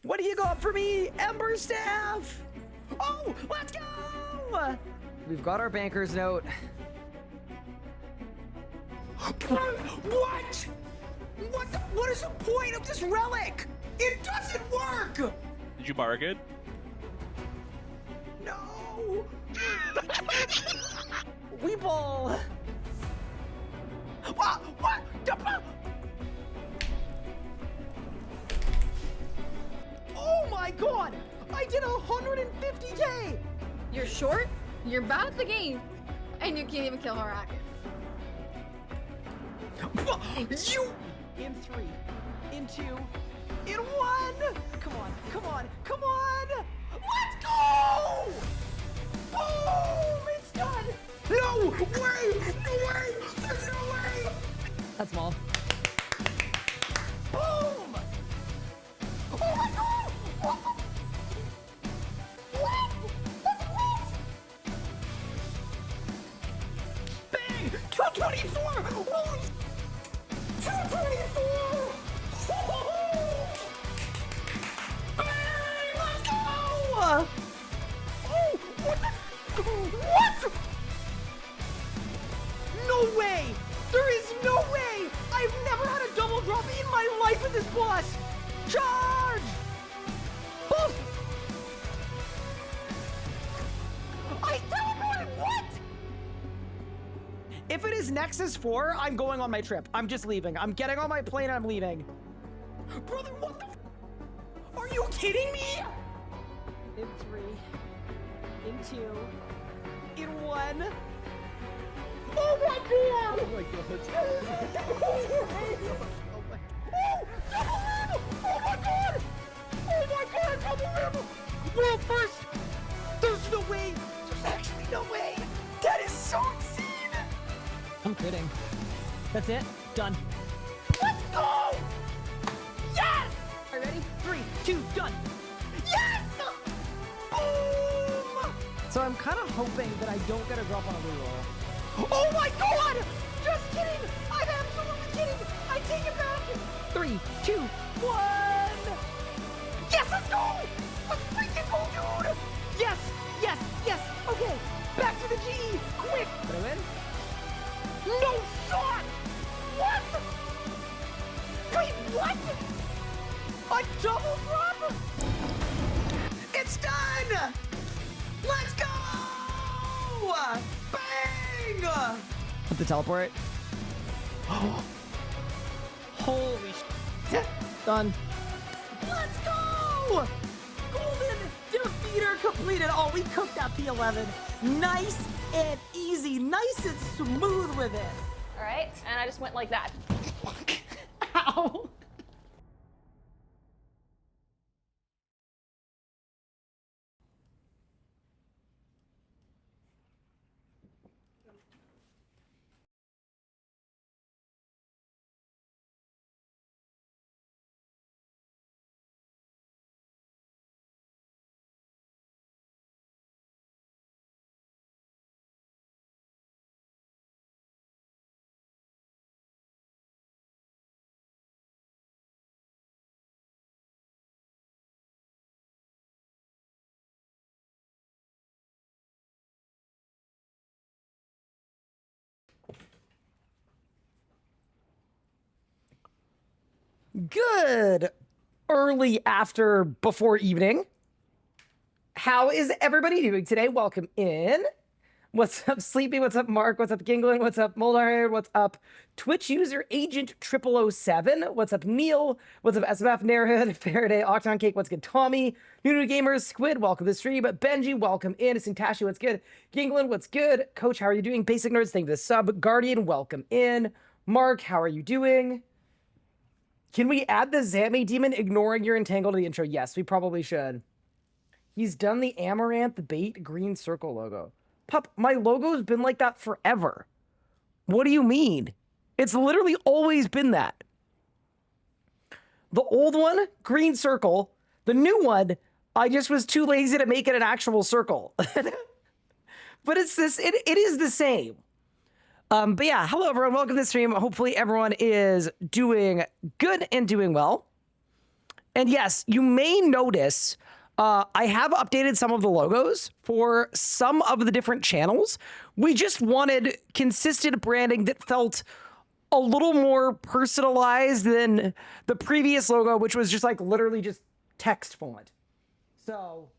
What do you got for me? Ember Staff! Oh, let's go! We've got our banker's note. What? What is the point of this relic? It doesn't work! Did you mark it? No! Weeble! What? Oh my god! I did 150k! You're short, you're bad at the game, and you can't even kill Harak. You! In 3, in 2, in 1! Come on, come on, come on! Let's go! Boom! It's done! No way! No way! There's no way! That's small. Boom! Oh my god! What? That's what? Bang! 224! Holy 224! Bang! Let's go! Oh! What the? What? No way! There is no way! I've never had a double drop in my life with this boss! Charge! Boom! I teleported! What? If it is Nexus 4, I'm going on my trip. I'm just leaving. I'm getting on my plane and I'm leaving. Brother, what the? Are you kidding me? In 3, in 2, in 1. Oh my god! Oh my god. Oh my god! Oh my god, double rim! World first! There's no way! There's actually no way! That is so insane! I'm kidding. That's it? Done. Let's go! Yes! Are you ready? 3, 2, done! Yes! Boom! So I'm kind of hoping that I don't get a drop on a reroll. Oh my god! Just kidding! I'm absolutely kidding! I take it back! 3, 2, 1! Yes, let's go! Let's freaking go, dude! Yes! Yes! Yes! Okay! Back to the G! Quick! Did I win? No shot! What? Wait, what? A double drop? It's done! Let's go! Bang! Put the teleport. Holy shit. Done. Let's go! Golden defeater completed. Oh, we cooked that P11. Nice and easy. Nice and smooth with it. All right, and I just went like that. Ow. Good early after before evening. How is everybody doing today? Welcome in. What's up, Sleepy? What's up, Mark? What's up, Gingling? What's up, Moldar? What's up, Twitch user Agent 0007? What's up, Neil? What's up, SMF, Nairhood, Faraday, Octon Cake? What's good, Tommy? New Gamers, Squid, welcome to the stream. Benji, welcome in. Sintashi, what's good? Gingling, what's good? Coach, how are you doing? Basic Nerds, thank you for the sub. Guardian, welcome in. Mark, how are you doing? Can we add the Zami demon ignoring your entangle to the intro? Yes, we probably should. He's done the Amaranth bait green circle logo. Pup, my logo's been like that forever. What do you mean? It's literally always been that. The old one, green circle. The new one, I just was too lazy to make it an actual circle. But it's this, it is the same. But yeah, hello everyone, welcome to the stream. Hopefully everyone is doing good and doing well. And yes, you may notice I have updated some of the logos for some of the different channels. We just wanted consistent branding that felt a little more personalized than the previous logo, which was just like literally just text font. So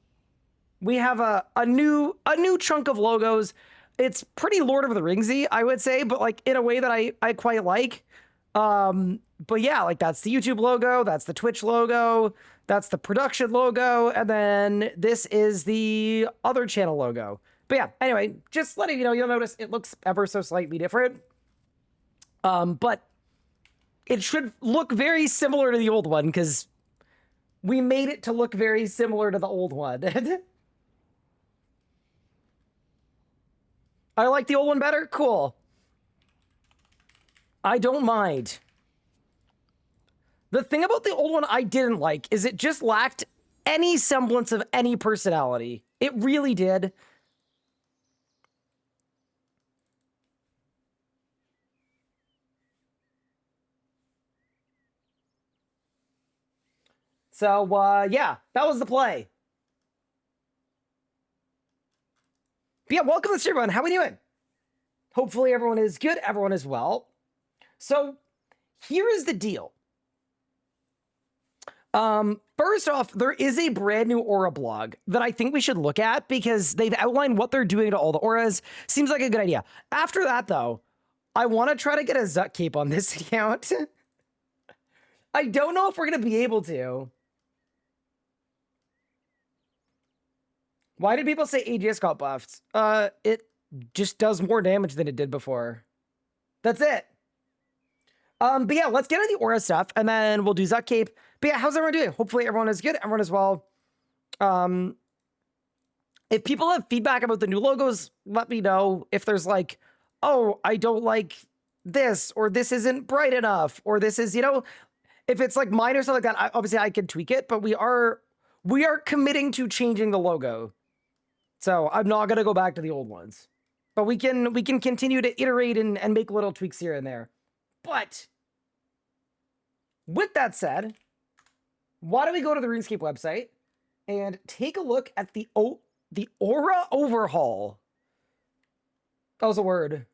we have a new chunk of logos. It's pretty Lord of the Ringsy, I would say, but like in a way that I quite like. But yeah, like that's the YouTube logo, that's the Twitch logo, that's the production logo, and then this is the other channel logo. But yeah, anyway, just letting you know, you'll notice it looks ever so slightly different. But it should look very similar to the old one because we made it to look very similar to the old one. I like the old one better? Cool. I don't mind. The thing about the old one I didn't like is it just lacked any semblance of any personality. It really did. So, yeah, that was the play. But yeah, welcome to the stream, everyone. How are we doing? Hopefully everyone is good. Everyone is well. So, here is the deal. First off, there is a brand new aura blog that I think we should look at because they've outlined what they're doing to all the auras. Seems like a good idea. After that, though, I want to try to get a ZUK Cape on this account. I don't know if we're going to be able to. Why did people say AGS got buffed? It just does more damage than it did before. That's it. But yeah, let's get into the aura stuff, and then we'll do ZUK Cape. But yeah, how's everyone doing? Hopefully everyone is good. Everyone is well. If people have feedback about the new logos, let me know. If there's like, oh, I don't like this, or this isn't bright enough, or this is, you know, if it's like mine or something like that, obviously I can tweak it, but we are committing to changing the logo. So I'm not going to go back to the old ones. But we can continue to iterate and make little tweaks here and there. But with that said, why don't we go to the RuneScape website and take a look at the aura overhaul. That was a word.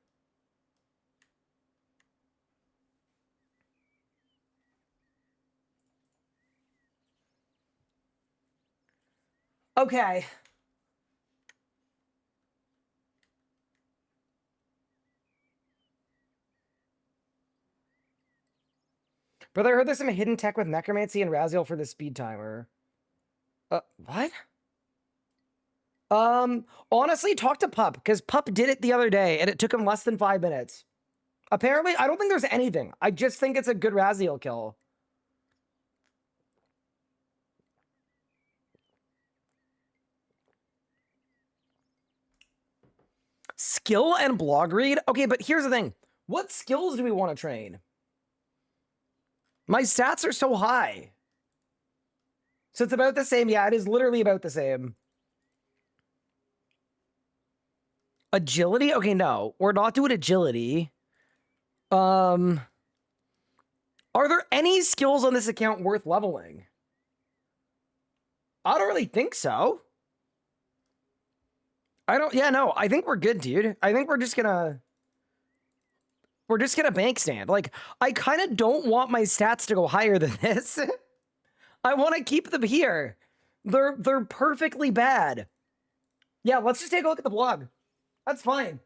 Okay. Brother, I heard there's some hidden tech with necromancy and Raziel for the speed timer. What? Honestly, talk to Pup, because Pup did it the other day, and it took him less than 5 minutes. Apparently, I don't think there's anything. I just think it's a good Raziel kill. Skill and blog read? Okay, but here's the thing. What skills do we want to train? My stats are so high. So it's about the same. Yeah, it is literally about the same. Agility? Okay, no. We're not doing agility. Are there any skills on this account worth leveling? I don't really think so. Yeah, no, I think we're good, dude. I think we're just gonna bank stand. Like, I kind of don't want my stats to go higher than this. I want to keep them here. They're perfectly bad. Yeah, let's just take a look at the blog. That's fine.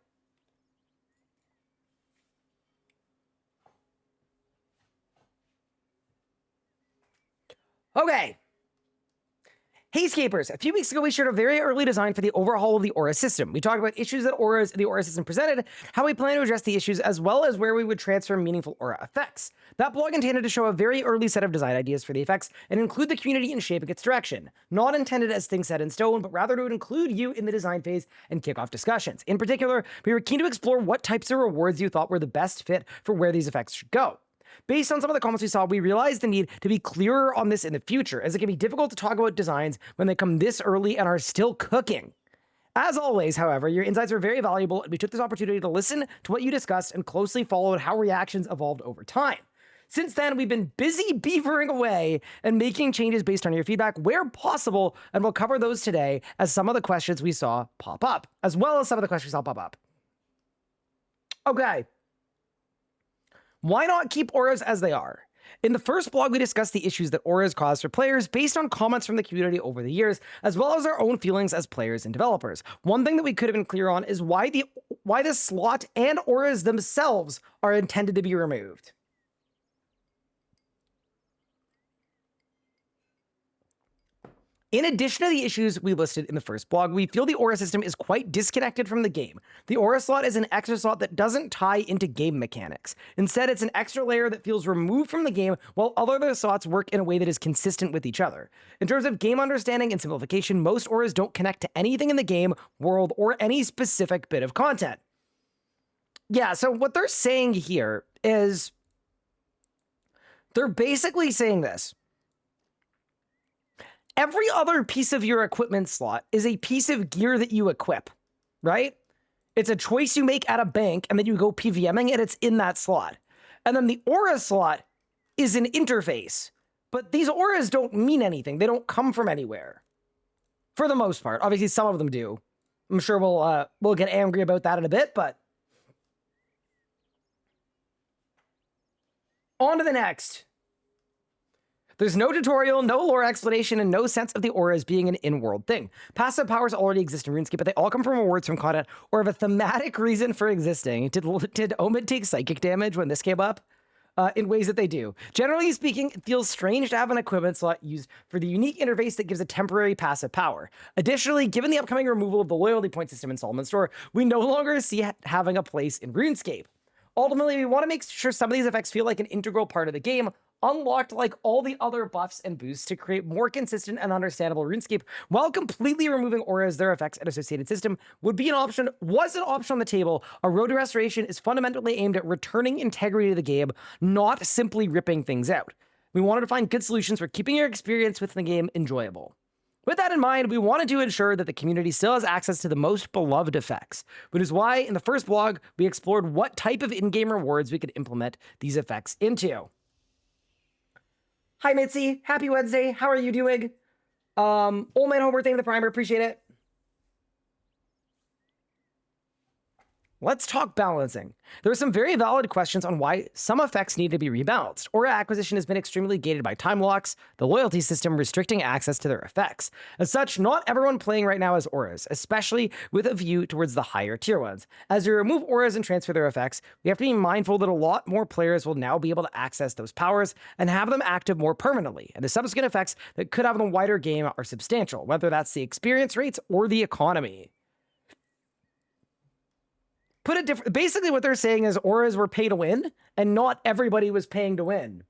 Okay. Hey, Scapers. A few weeks ago, we shared a very early design for the overhaul of the Aura system. We talked about issues that auras in the Aura system presented, how we plan to address the issues, as well as where we would transfer meaningful Aura effects. That blog intended to show a very early set of design ideas for the effects and include the community in shaping its direction. Not intended as things set in stone, but rather to include you in the design phase and kick off discussions. In particular, we were keen to explore what types of rewards you thought were the best fit for where these effects should go. Based on some of the comments we saw, we realized the need to be clearer on this in the future, as it can be difficult to talk about designs when they come this early and are still cooking. As always, however, your insights were very valuable, and we took this opportunity to listen to what you discussed and closely followed how reactions evolved over time. Since then, we've been busy beavering away and making changes based on your feedback where possible, and we'll cover those today as some of the questions we saw pop up, as well as some of the questions we saw pop up. Okay. Why not keep auras as they are? In the first blog, we discussed the issues that auras cause for players based on comments from the community over the years, as well as our own feelings as players and developers. One thing that we could have been clear on is why the slot and auras themselves are intended to be removed. In addition to the issues we listed in the first blog, we feel the aura system is quite disconnected from the game. The aura slot is an extra slot that doesn't tie into game mechanics. Instead, it's an extra layer that feels removed from the game, while other slots work in a way that is consistent with each other. In terms of game understanding and simplification, most auras don't connect to anything in the game, world, or any specific bit of content. Yeah, so what they're saying here is they're basically saying this. Every other piece of your equipment slot is a piece of gear that you equip, right? It's a choice you make at a bank, and then you go PVMing, and it's in that slot. And then the aura slot is an interface. But these auras don't mean anything. They don't come from anywhere. For the most part. Obviously, some of them do. I'm sure we'll get angry about that in a bit, but... On to the next. There's no tutorial, no lore explanation, and no sense of the aura as being an in-world thing. Passive powers already exist in RuneScape, but they all come from rewards from content or have a thematic reason for existing. Did Omid take psychic damage when this came up? In ways that they do. Generally speaking, it feels strange to have an equipment slot used for the unique interface that gives a temporary passive power. Additionally, given the upcoming removal of the loyalty point system in Solomon Store, we no longer see having a place in RuneScape. Ultimately, we want to make sure some of these effects feel like an integral part of the game, unlocked like all the other buffs and boosts to create more consistent and understandable RuneScape, while completely removing auras, their effects, and associated system was an option on the table. A road to restoration is fundamentally aimed at returning integrity to the game, not simply ripping things out. We wanted to find good solutions for keeping your experience with the game enjoyable. With that in mind, we wanted to ensure that the community still has access to the most beloved effects, which is why in the first blog, we explored what type of in-game rewards we could implement these effects into. Hi, Mitzi. Happy Wednesday. How are you doing? Old Man Homer, thank you for the primer. Appreciate it. Let's talk balancing. There are some very valid questions on why some effects need to be rebalanced. Aura acquisition has been extremely gated by time locks, the loyalty system restricting access to their effects. As such, not everyone playing right now has auras, especially with a view towards the higher tier ones. As we remove auras and transfer their effects, we have to be mindful that a lot more players will now be able to access those powers and have them active more permanently, and the subsequent effects that could have on the wider game are substantial, whether that's the experience rates or the economy. Put it different. Basically, what they're saying is auras were pay to win, and not everybody was paying to win.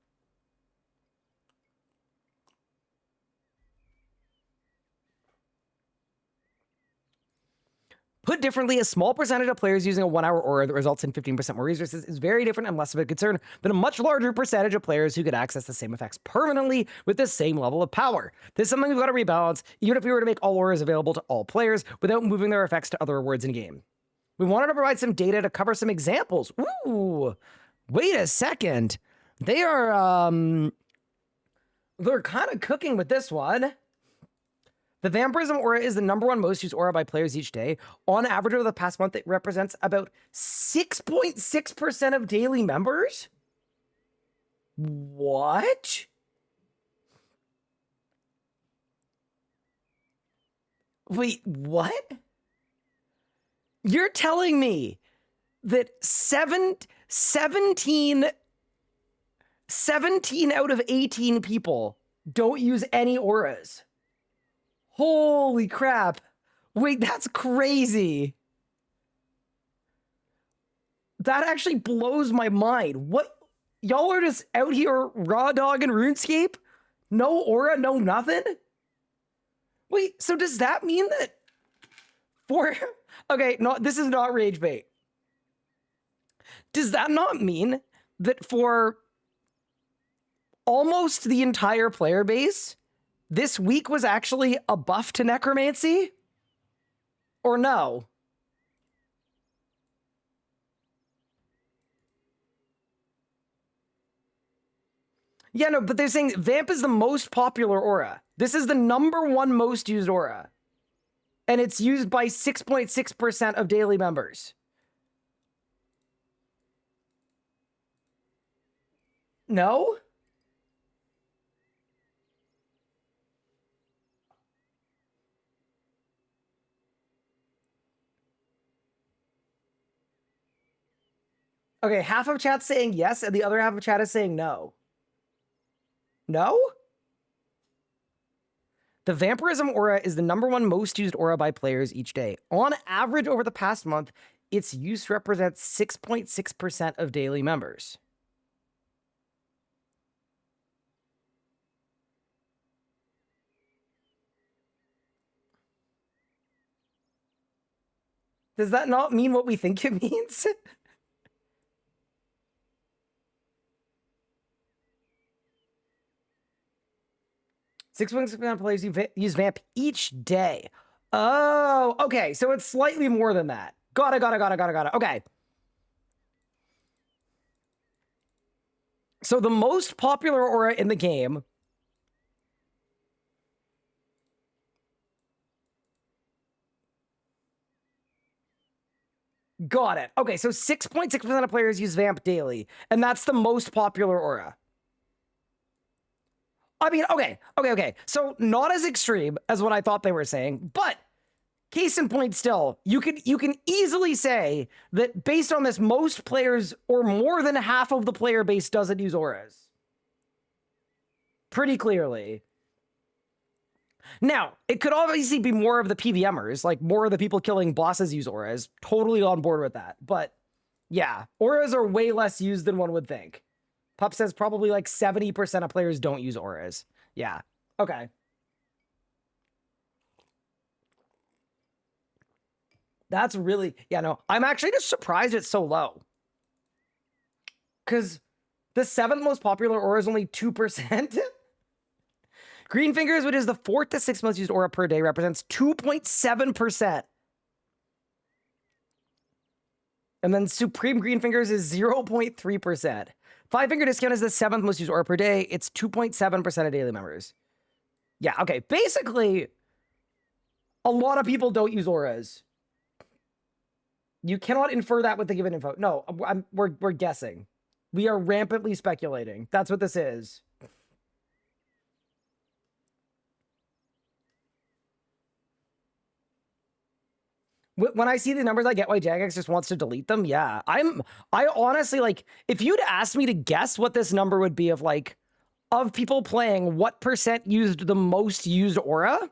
Put differently, a small percentage of players using a 1-hour aura that results in 15% more resources is very different and less of a concern than a much larger percentage of players who could access the same effects permanently with the same level of power. This is something we've got to rebalance, even if we were to make all auras available to all players without moving their effects to other rewards in game. We wanted to provide some data to cover some examples. Ooh, wait a second. They're kind of cooking with this one. The Vampirism aura is the #1 most used aura by players each day. On average over the past month, it represents about 6.6% of daily members. What? Wait, what? You're telling me that 17 out of 18 people don't use any auras? Holy crap. Wait, that's crazy. That actually blows my mind. What? Y'all are just out here raw dogging RuneScape? No aura, no nothing? Wait, so does that mean that okay, no, this is not rage bait. Does that not mean that for almost the entire player base, this week was actually a buff to necromancy? Or no? Yeah, no, but they're saying Vamp is the most popular aura. This is the #1 most used aura. And it's used by 6.6% of daily members. No? Okay, half of chat's saying yes, and the other half of chat is saying no. No? The Vampirism aura is the #1 most used aura by players each day. On average, over the past month, its use represents 6.6% of daily members. Does that not mean what we think it means? Six of players use Vamp each day. Oh, okay. So it's slightly more than that. Got it. Okay. So the most popular aura in the game got it. Okay, so 6.6% of players use Vamp daily, and that's the most popular aura. I mean, okay. So not as extreme as what I thought they were saying, but case in point still, you can easily say that based on this, most players or more than half of the player base doesn't use auras. Pretty clearly. Now, it could obviously be more of the PVMers, like more of the people killing bosses use auras. Totally on board with that. But yeah, auras are way less used than one would think. Pup says probably like 70% of players don't use auras. Yeah. Okay. That's really, yeah, no, I'm actually just surprised it's so low. Because the 7th most popular aura is only 2%. Green Fingers, which is the 4th to 6th most used aura per day, represents 2.7%. And then Supreme Green Fingers is 0.3%. 5-Finger Discount is the 7th most used aura per day. It's 2.7% of daily members. Yeah, okay. Basically, a lot of people don't use auras. You cannot infer that with the given info. No, we're guessing. We are rampantly speculating. That's what this is. When I see the numbers, I get why Jagex just wants to delete them. Yeah, I honestly, like, if you'd asked me to guess what this number would be of people playing, what % used the most used aura,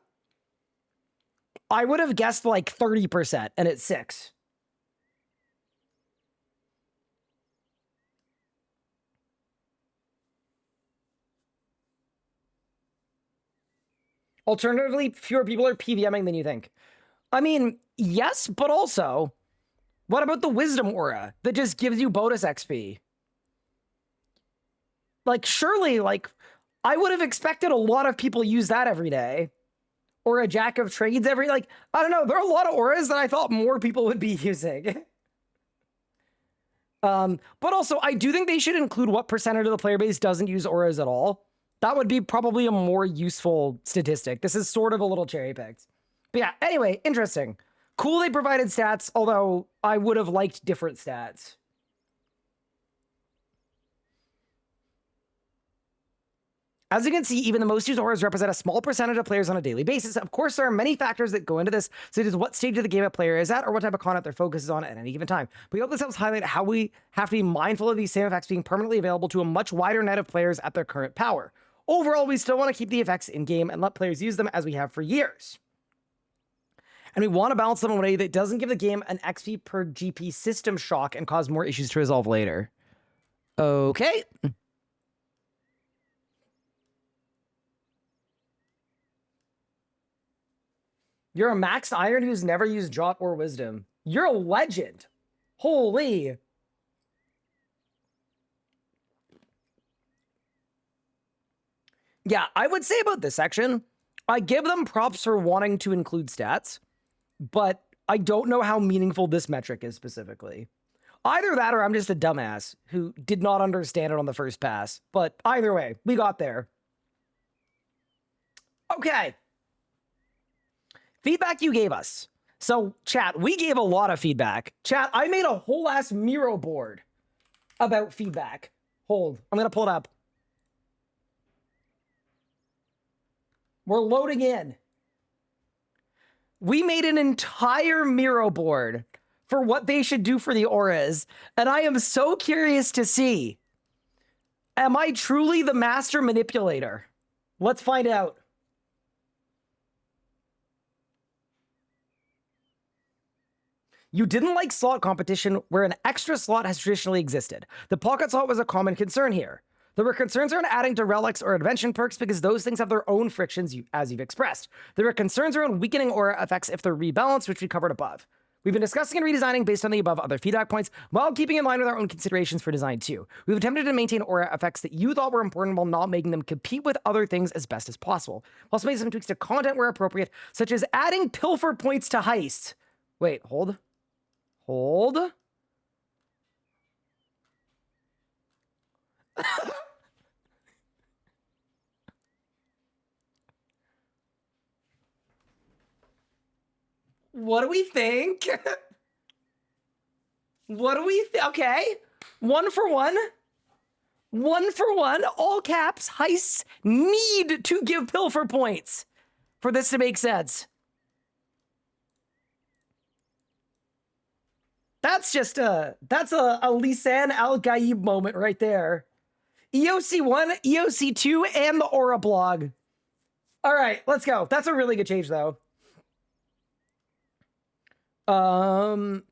I would have guessed like 30%, and it's 6. Alternatively, fewer people are PVMing than you think. I mean, yes, but also, what about the Wisdom aura that just gives you bonus XP? Like, surely, like, I would have expected a lot of people use that every day. Or a Jack of Trades every, like, I don't know. There are a lot of auras that I thought more people would be using. But also, I do think they should include what percentage of the player base doesn't use auras at all. That would be probably a more useful statistic. This is sort of a little cherry-picked. But yeah, anyway, interesting. Cool they provided stats, although I would have liked different stats. As you can see, even the most used auras represent a small percentage of players on a daily basis. Of course, there are many factors that go into this, such as what stage of the game a player is at or what type of content their focus is on at any given time. We hope this helps highlight how we have to be mindful of these same effects being permanently available to a much wider net of players at their current power. Overall, we still want to keep the effects in-game and let players use them as we have for years. And we want to balance them in a way that doesn't give the game an XP per GP system shock and cause more issues to resolve later. Okay. You're a max iron who's never used Jot or Wisdom. You're a legend. Holy. Yeah, I would say about this section, I give them props for wanting to include stats, but I don't know how meaningful this metric is specifically. Either that or I'm just a dumbass who did not understand it on the first pass. But either way, we got there. Okay. Feedback you gave us. So, chat, we gave a lot of feedback. Chat, I made a whole ass Miro board about feedback. Hold. I'm going to pull it up. We're loading in. We made an entire Miro board for what they should do for the auras, and I am so curious to see, am I truly the master manipulator? Let's find out. You didn't like slot competition where an extra slot has traditionally existed. The pocket slot was a common concern here. There were concerns around adding to relics or invention perks because those things have their own frictions, as you've expressed. There were concerns around weakening aura effects if they're rebalanced, which we covered above. We've been discussing and redesigning based on the above other feedback points, while keeping in line with our own considerations for design too. We've attempted to maintain aura effects that you thought were important while not making them compete with other things as best as possible. We also made some tweaks to content where appropriate, such as adding pilfer points to heists. Wait, hold. Hold. What do we think? What do we think? Okay. 1 for 1. 1 for 1. All caps. Heists need to give pilfer points for this to make sense. That's just that's a Lisanne Al Gaib moment right there. EOC 1, EOC 2, and the Aura blog. All right, let's go. That's a really good change, though.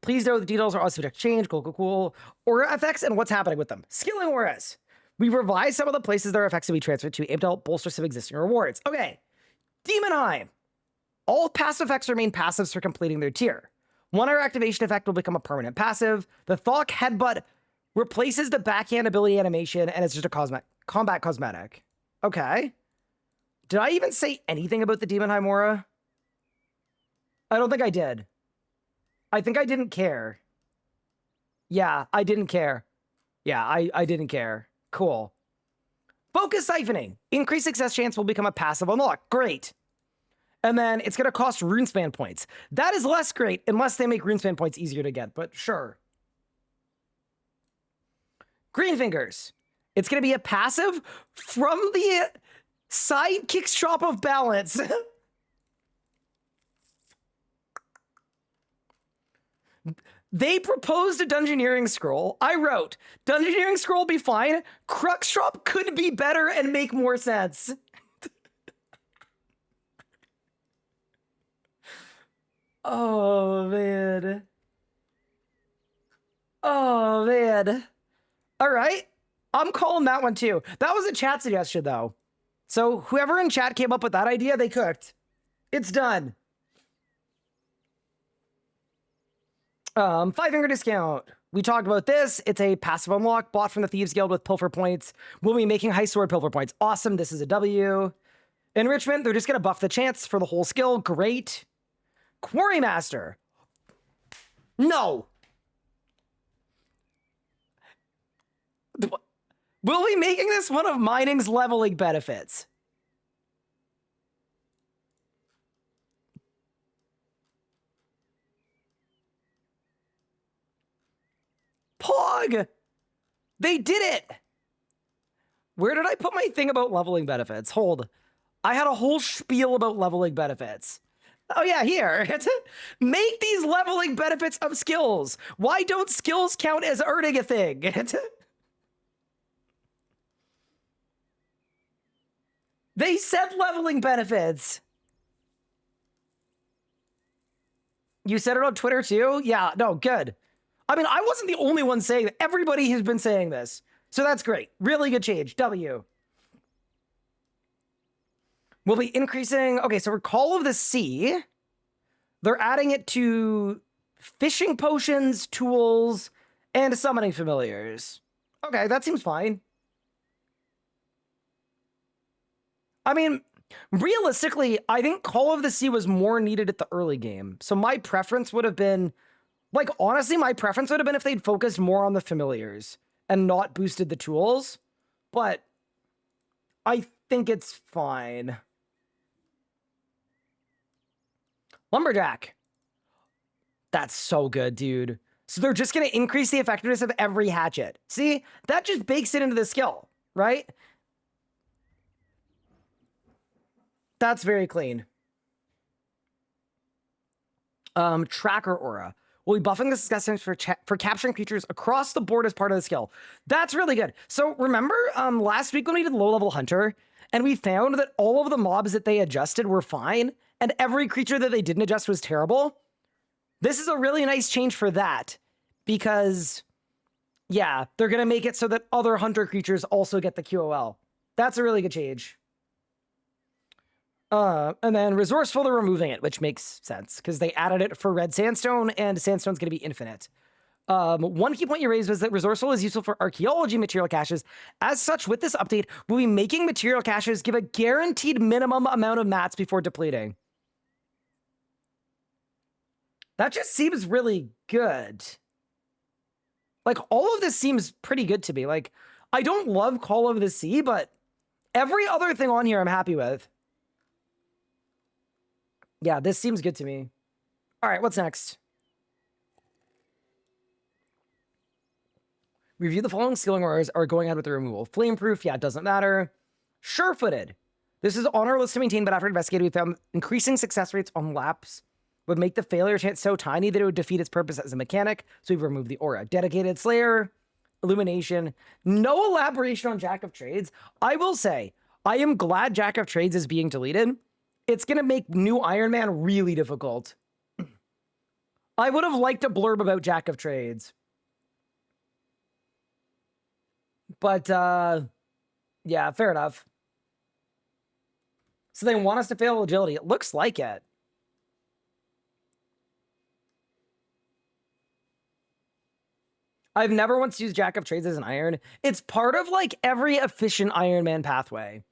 Please know the details are also subject to change. Cool. Aura effects and what's happening with them. Skilling auras. We revised some of the places their effects will be transferred to, aimed to help bolster some existing rewards. Okay. Demonheim. All passive effects remain passives for completing their tier. One hour activation effect will become a permanent passive. The Thok Headbutt replaces the backhand ability animation, and it's just a combat cosmetic. Okay. Did I even say anything about the Demonheim aura? I don't think I did. I think I didn't care. Yeah, I didn't care. Yeah, I didn't care. Cool. Focus siphoning. Increased success chance will become a passive unlock. Great. And then it's going to cost runespan points. That is less great unless they make runespan points easier to get, but sure. Green Fingers. It's going to be a passive from the Sidekick's Shop of Balance. They proposed a Dungeoneering scroll. I wrote, Dungeoneering scroll be fine. Crux Shop could be better and make more sense. Oh, man. Oh, man. All right. I'm calling that one, too. That was a chat suggestion, though. So whoever in chat came up with that idea, they cooked. It's done. 5-finger discount. We talked about this. It's a passive unlock bought from the Thieves Guild with pilfer points. We'll be making high sword pilfer points. Awesome. This is a W. Enrichment. They're just going to buff the chance for the whole skill. Great. Quarry Master. No. We'll be making this one of mining's leveling benefits. Pog! They did it! Where did I put my thing about leveling benefits? Hold. I had a whole spiel about leveling benefits. Oh yeah, here. Make these leveling benefits of skills. Why don't skills count as earning a thing? They said leveling benefits. You said it on Twitter too? Yeah, no, good. I mean, I wasn't the only one saying that. Everybody has been saying this. So that's great. Really good change. W. We'll be increasing... Okay, so for Call of the Sea, they're adding it to fishing potions, tools, and summoning familiars. Okay, that seems fine. I mean, realistically, I think Call of the Sea was more needed at the early game. So my preference would have been Like, honestly, my preference would have been if they'd focused more on the familiars and not boosted the tools, but I think it's fine. Lumberjack. That's so good, dude. So they're just going to increase the effectiveness of every hatchet. See, that just bakes it into the skill, right? That's very clean. Tracker Aura. We'll be buffing the success times for capturing creatures across the board as part of the skill. That's really good. So remember last week when we did low-level Hunter, and we found that all of the mobs that they adjusted were fine, and every creature that they didn't adjust was terrible? This is a really nice change for that, because, yeah, they're going to make it so that other Hunter creatures also get the QOL. That's a really good change. And then Resourceful, they're removing it, which makes sense, because they added it for Red Sandstone, and Sandstone's going to be infinite. One key point you raised was that Resourceful is useful for archaeology material caches. As such, with this update, we'll be making material caches give a guaranteed minimum amount of mats before depleting. That just seems really good. Like, all of this seems pretty good to me. Like, I don't love Call of the Sea, but every other thing on here I'm happy with. Yeah, this seems good to me. All right, what's next? Review the following skilling orders are going ahead with the removal. Flameproof, yeah, it doesn't matter. Sure-footed. This is on our list to maintain, but after investigating, we found increasing success rates on laps would make the failure chance so tiny that it would defeat its purpose as a mechanic, so we've removed the aura. Dedicated Slayer, Illumination, no elaboration on Jack of Trades. I will say, I am glad Jack of Trades is being deleted. It's going to make new Iron Man really difficult. I would have liked a blurb about Jack of Trades. But, yeah, fair enough. So they want us to fail agility. It looks like it. I've never once used Jack of Trades as an iron. It's part of, like, every efficient Iron Man pathway.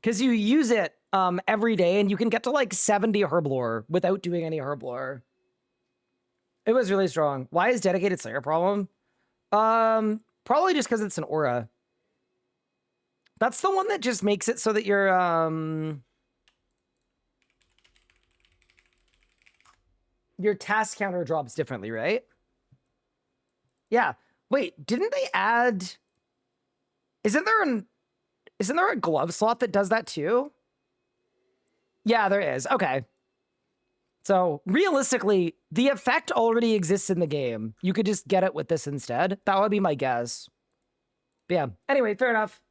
Because you use it every day, and you can get to, like, 70 Herblore without doing any Herblore. It was really strong. Why is Dedicated Slayer a problem? Probably just because it's an aura. That's the one that just makes it so that your task counter drops differently, right? Yeah. Wait, didn't they add... Isn't there a glove slot that does that too? Yeah, there is. Okay. So, realistically, the effect already exists in the game. You could just get it with this instead. That would be my guess. But yeah. Anyway, fair enough.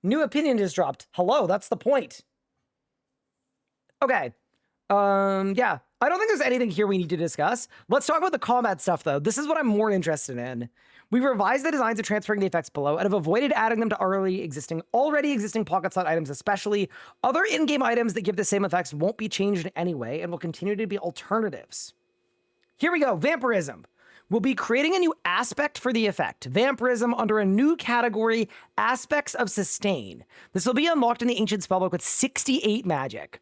New opinion just dropped. Hello, that's the point. Okay. Yeah. I don't think there's anything here we need to discuss. Let's talk about the combat stuff, though. This is what I'm more interested in. We revised the designs of transferring the effects below and have avoided adding them to already existing pocket slot items, especially. Other in-game items that give the same effects won't be changed in any way and will continue to be alternatives. Here we go. Vampirism. We'll be creating a new aspect for the effect. Vampirism under a new category, Aspects of Sustain. This will be unlocked in the Ancient Spellbook with 68 magic.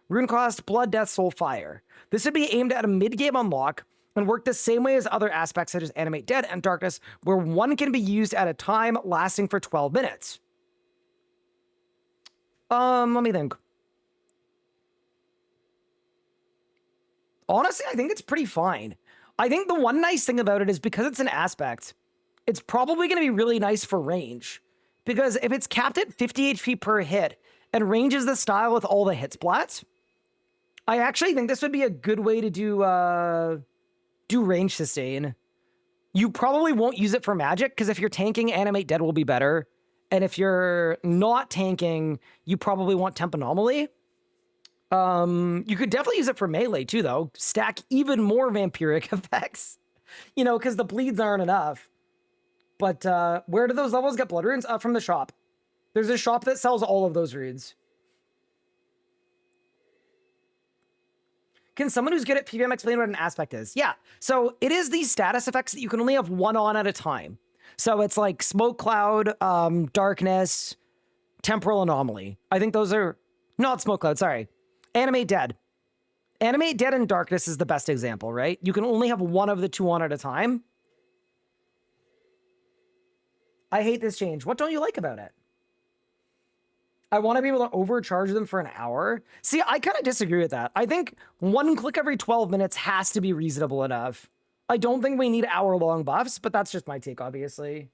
Rune cost, Blood, Death, Soul, Fire. This would be aimed at a mid-game unlock and work the same way as other aspects such as Animate Dead and Darkness, where one can be used at a time lasting for 12 minutes. Let me think. Honestly, I think it's pretty fine. I think the one nice thing about it is because it's an aspect, it's probably going to be really nice for range. Because if it's capped at 50 HP per hit and range is the style with all the hit splats, I actually think this would be a good way to do range sustain. You probably won't use it for magic, because if you're tanking, Animate Dead will be better. And if you're not tanking, you probably want Temp Anomaly. You could definitely use it for melee too, though. Stack even more vampiric effects. You know, because the bleeds aren't enough. But where do those levels get blood runes? From the shop. There's a shop that sells all of those runes. Can someone who's good at PVM explain what an aspect is? Yeah. So it is these status effects that you can only have one on at a time. So it's like Smoke Cloud, Darkness, Temporal Anomaly. I think those are... Not Smoke Cloud, sorry. Animate Dead. Animate Dead and Darkness is the best example, right? You can only have one of the two on at a time. I hate this change. What don't you like about it? I want to be able to overcharge them for an hour. See, I kind of disagree with that. I think one click every 12 minutes has to be reasonable enough. I don't think we need hour-long buffs, but that's just my take, obviously.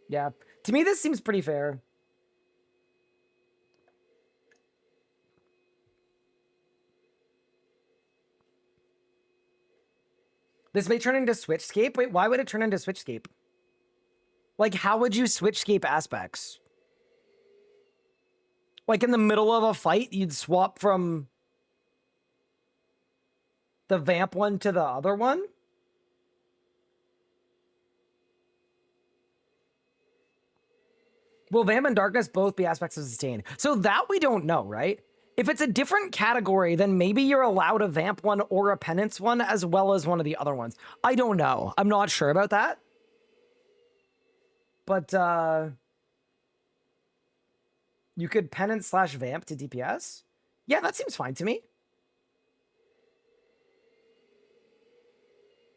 Yeah. To me, this seems pretty fair. This may turn into Switchscape. Wait, why would it turn into Switchscape? Like, how would you Switchscape aspects? Like, in the middle of a fight, you'd swap from the vamp one to the other one? Will Vamp and Darkness both be aspects of Sustain? So that we don't know, right? If it's a different category, then maybe you're allowed a Vamp one or a Penance one as well as one of the other ones. I don't know. I'm not sure about that. But, you could Penance / Vamp to DPS? Yeah, that seems fine to me.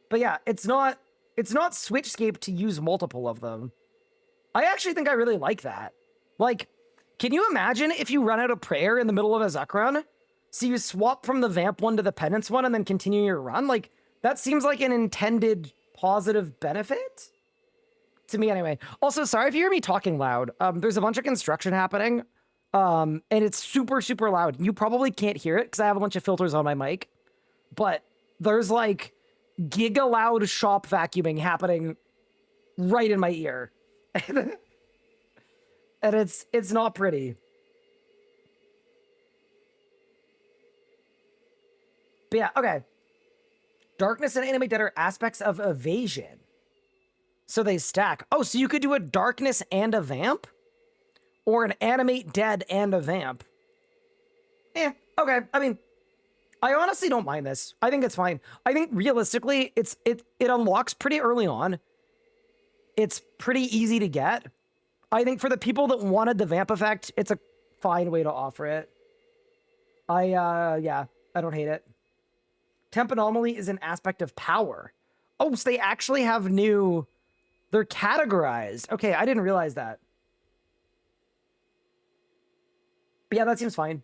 But yeah, it's not Switchscape to use multiple of them. I actually think I really like that. Like, can you imagine if you run out of prayer in the middle of a ZUK run? So you swap from the Vamp one to the Penance one and then continue your run? Like, that seems like an intended positive benefit? To me, anyway. Also, sorry if you hear me talking loud. There's a bunch of construction happening, and it's super, super loud. You probably can't hear it because I have a bunch of filters on my mic. But there's, like, giga loud shop vacuuming happening right in my ear. And it's not pretty. But yeah, okay. Darkness and Animate Dead are aspects of evasion. So they stack. Oh, so you could do a Darkness and a Vamp? Or an Animate Dead and a Vamp? Eh, okay. I mean, I honestly don't mind this. I think it's fine. I think realistically, it unlocks pretty early on. It's pretty easy to get. I think for the people that wanted the Vamp effect, it's a fine way to offer it. Yeah, I don't hate it. Temp Anomaly is an aspect of power. Oh, so they actually have new... They're categorized. Okay, I didn't realize that. But yeah, that seems fine.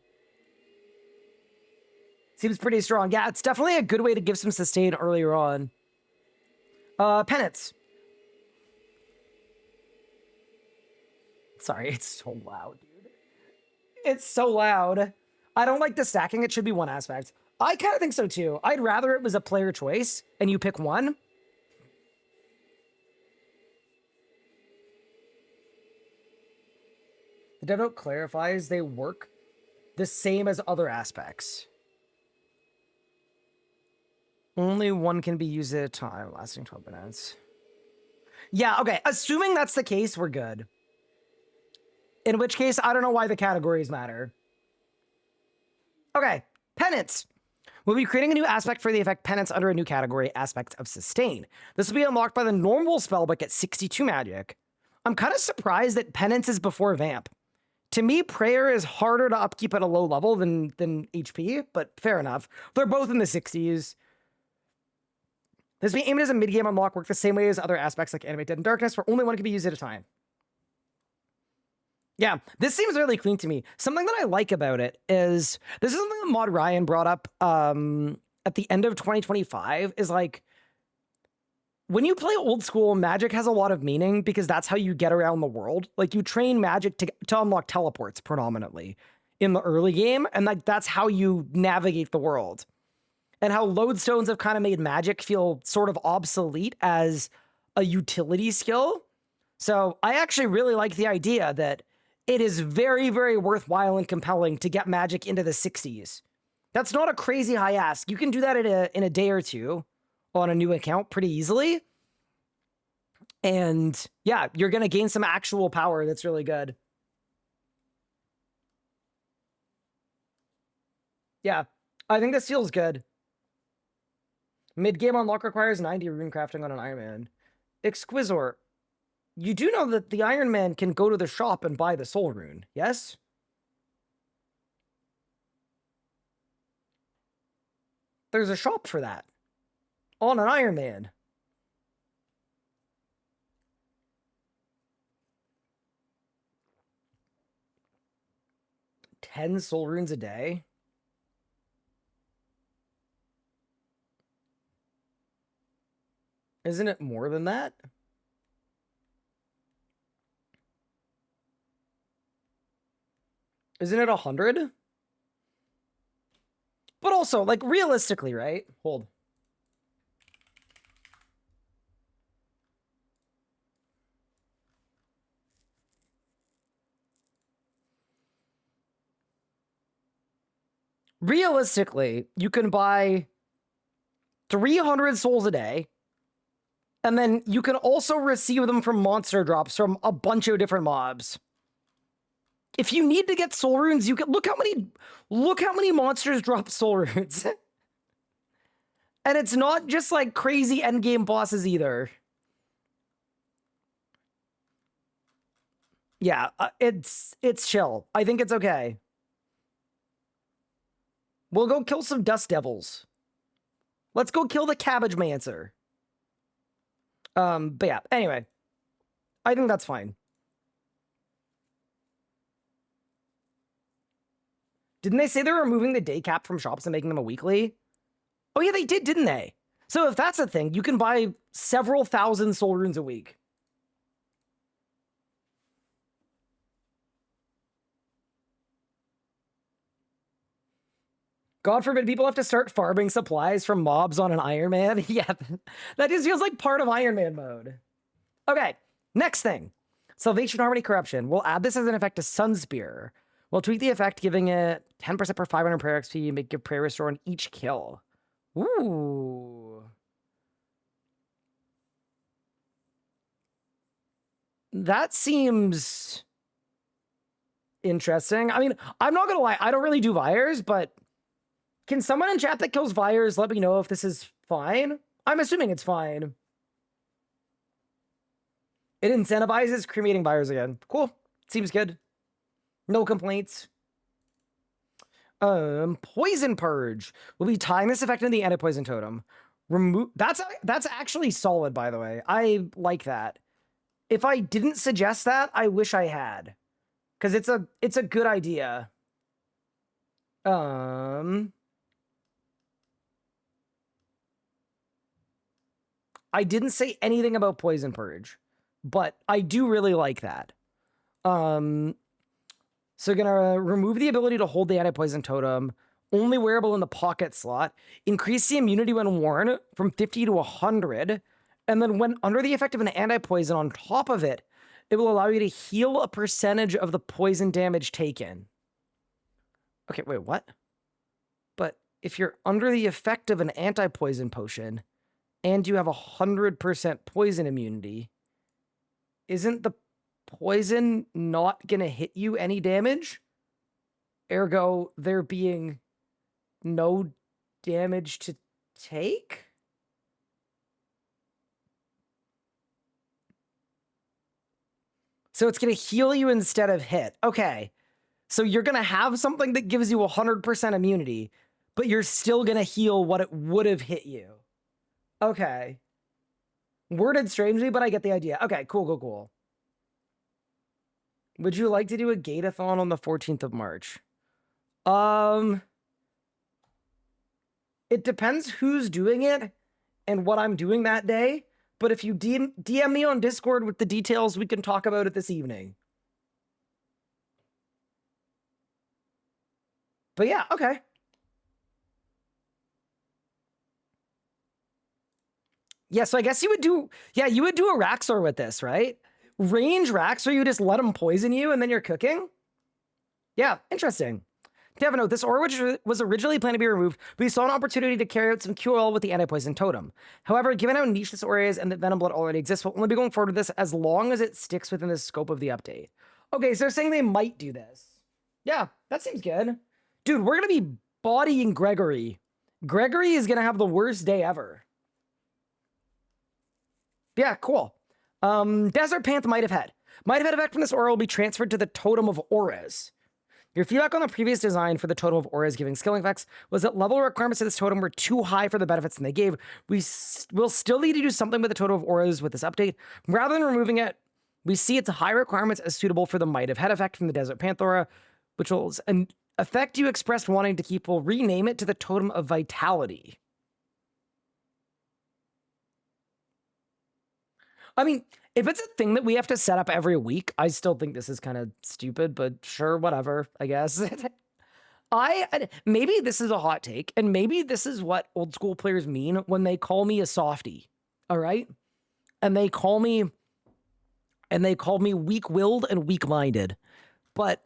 Seems pretty strong. Yeah, it's definitely a good way to give some sustain earlier on. Penance. Sorry, it's so loud, dude. It's so loud. I don't like the stacking. It should be one aspect. I kind of think so, too. I'd rather it was a player choice, and you pick one. The dev note clarifies they work the same as other aspects. Only one can be used at a time, lasting 12 minutes. Yeah, okay. Assuming that's the case, we're good. In which case, I don't know why the categories matter. Okay, Penance. We'll be creating a new aspect for the effect Penance under a new category, Aspect of Sustain. This will be unlocked by the normal spellbook at 62 magic. I'm kind of surprised that Penance is before Vamp. To me, Prayer is harder to upkeep at a low level than HP, but fair enough. They're both in the 60s. This will be aimed as a mid-game unlock, work the same way as other aspects like Animate Dead and Darkness, where only one can be used at a time. Yeah, this seems really clean to me. Something that I like about it is, this is something that Mod Ryan brought up at the end of 2025, is like, when you play old school, magic has a lot of meaning because that's how you get around the world. Like, you train magic to unlock teleports predominantly in the early game, and like that's how you navigate the world. And how lodestones have kind of made magic feel sort of obsolete as a utility skill. So I actually really like the idea that it is very, very worthwhile and compelling to get magic into the 60s. That's not a crazy high ask. You can do that in a day or two on a new account pretty easily. And yeah, you're going to gain some actual power that's really good. Yeah, I think this feels good. Mid-game unlock requires 90 rune crafting on an Iron Man. Exquisor. You do know that the Iron Man can go to the shop and buy the soul rune, yes? there's a shop for that on an Iron Man. $10 soul runes a day. Isn't it more than that? Isn't it 100? But also, like, realistically, right? Hold. Realistically, you can buy 300 souls a day, and then you can also receive them from monster drops from a bunch of different mobs. If you need to get soul runes, you can look how many monsters drop soul runes. And it's not just like crazy endgame bosses either. Yeah, it's chill. I think it's okay. We'll go kill some dust devils. Let's go kill the cabbage mancer. But yeah, anyway. I think that's fine. Didn't they say they were removing the day cap from shops and making them a weekly? Oh yeah, they did, didn't they? So if that's a thing, you can buy several thousand soul runes a week. God forbid people have to start farming supplies from mobs on an Iron Man. Yeah, that just feels like part of Iron Man mode. Okay, next thing. Salvation, Harmony, Corruption. We'll add this as an effect to Sunspear. We'll tweak the effect, giving it 10% per 500 prayer XP, give prayer restore on each kill. Ooh. That seems interesting. I mean, I'm not gonna lie, I don't really do Vires, but can someone in chat that kills Vires let me know if this is fine? I'm assuming it's fine. It incentivizes cremating Vires again. Cool. Seems good. No complaints. Poison Purge. We'll be tying this effect into the anti-poison totem. Remove. That's actually solid, by the way. I like that. If I didn't suggest that, I wish I had, because it's a good idea. I didn't say anything about Poison Purge, but I do really like that. So gonna remove the ability to hold the anti-poison totem, only wearable in the pocket slot, increase the immunity when worn from 50 to 100, and then when under the effect of an anti-poison on top of it, it will allow you to heal a percentage of the poison damage taken. Okay, wait, what? But if you're under the effect of an anti-poison potion, and you have 100% poison immunity, isn't the poison not gonna hit you any damage? Ergo, there being no damage to take? So it's gonna heal you instead of hit. Okay. So you're gonna have something that gives you 100% immunity, but you're still gonna heal what it would have hit you. Okay. Worded strangely, but I get the idea. Okay, cool. Would you like to do a gate-a-thon on the 14th of March? It depends who's doing it and what I'm doing that day. But if you DM me on Discord with the details, we can talk about it this evening. But yeah, okay. Yeah, so I guess you would do a Raxor with this, right? Range Raxor, you just let them poison you and then you're cooking? Yeah, interesting. Devino, this aura which was originally planned to be removed, but we saw an opportunity to carry out some QL with the anti-poison totem. However, given how niche this aura is and that Venom Blood already exists, we'll only be going forward with this as long as it sticks within the scope of the update. Okay, so they're saying they might do this. Yeah, that seems good. Dude, we're going to be bodying Gregory. Gregory is going to have the worst day ever. Yeah, cool. Desert Panth Might Have Had effect from this aura will be transferred to the Totem of Auras. Your feedback on the previous design for the totem of auras giving skilling effects was that level requirements of this totem were too high for the benefits than they gave. We'll still need to do something with the totem of auras with this update. Rather than removing it, we see its high requirements as suitable for the Might of Head effect from the Desert Panthera, which will an effect you expressed wanting to keep. We'll rename it to the Totem of Vitality. I mean, if it's a thing that we have to set up every week, I still think this is kind of stupid, but sure, whatever, I guess. Maybe this is a hot take, and maybe this is what old school players mean when they call me a softie, all right? And they call me weak-willed and weak-minded. But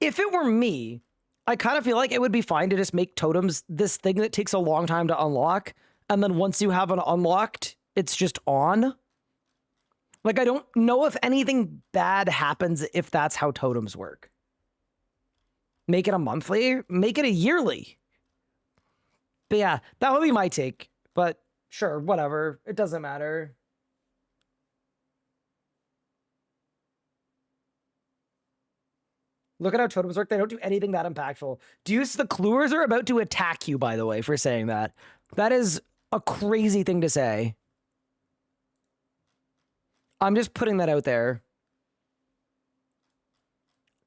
if it were me, I kind of feel like it would be fine to just make totems this thing that takes a long time to unlock, and then once you have it unlocked, it's just on. Like, I don't know if anything bad happens if that's how totems work. Make it a monthly, make it a yearly. But yeah, that would be my take. But sure, whatever. It doesn't matter. Look at how totems work. They don't do anything that impactful. Deuce, the Cluers are about to attack you, by the way, for saying that. That is a crazy thing to say. I'm just putting that out there.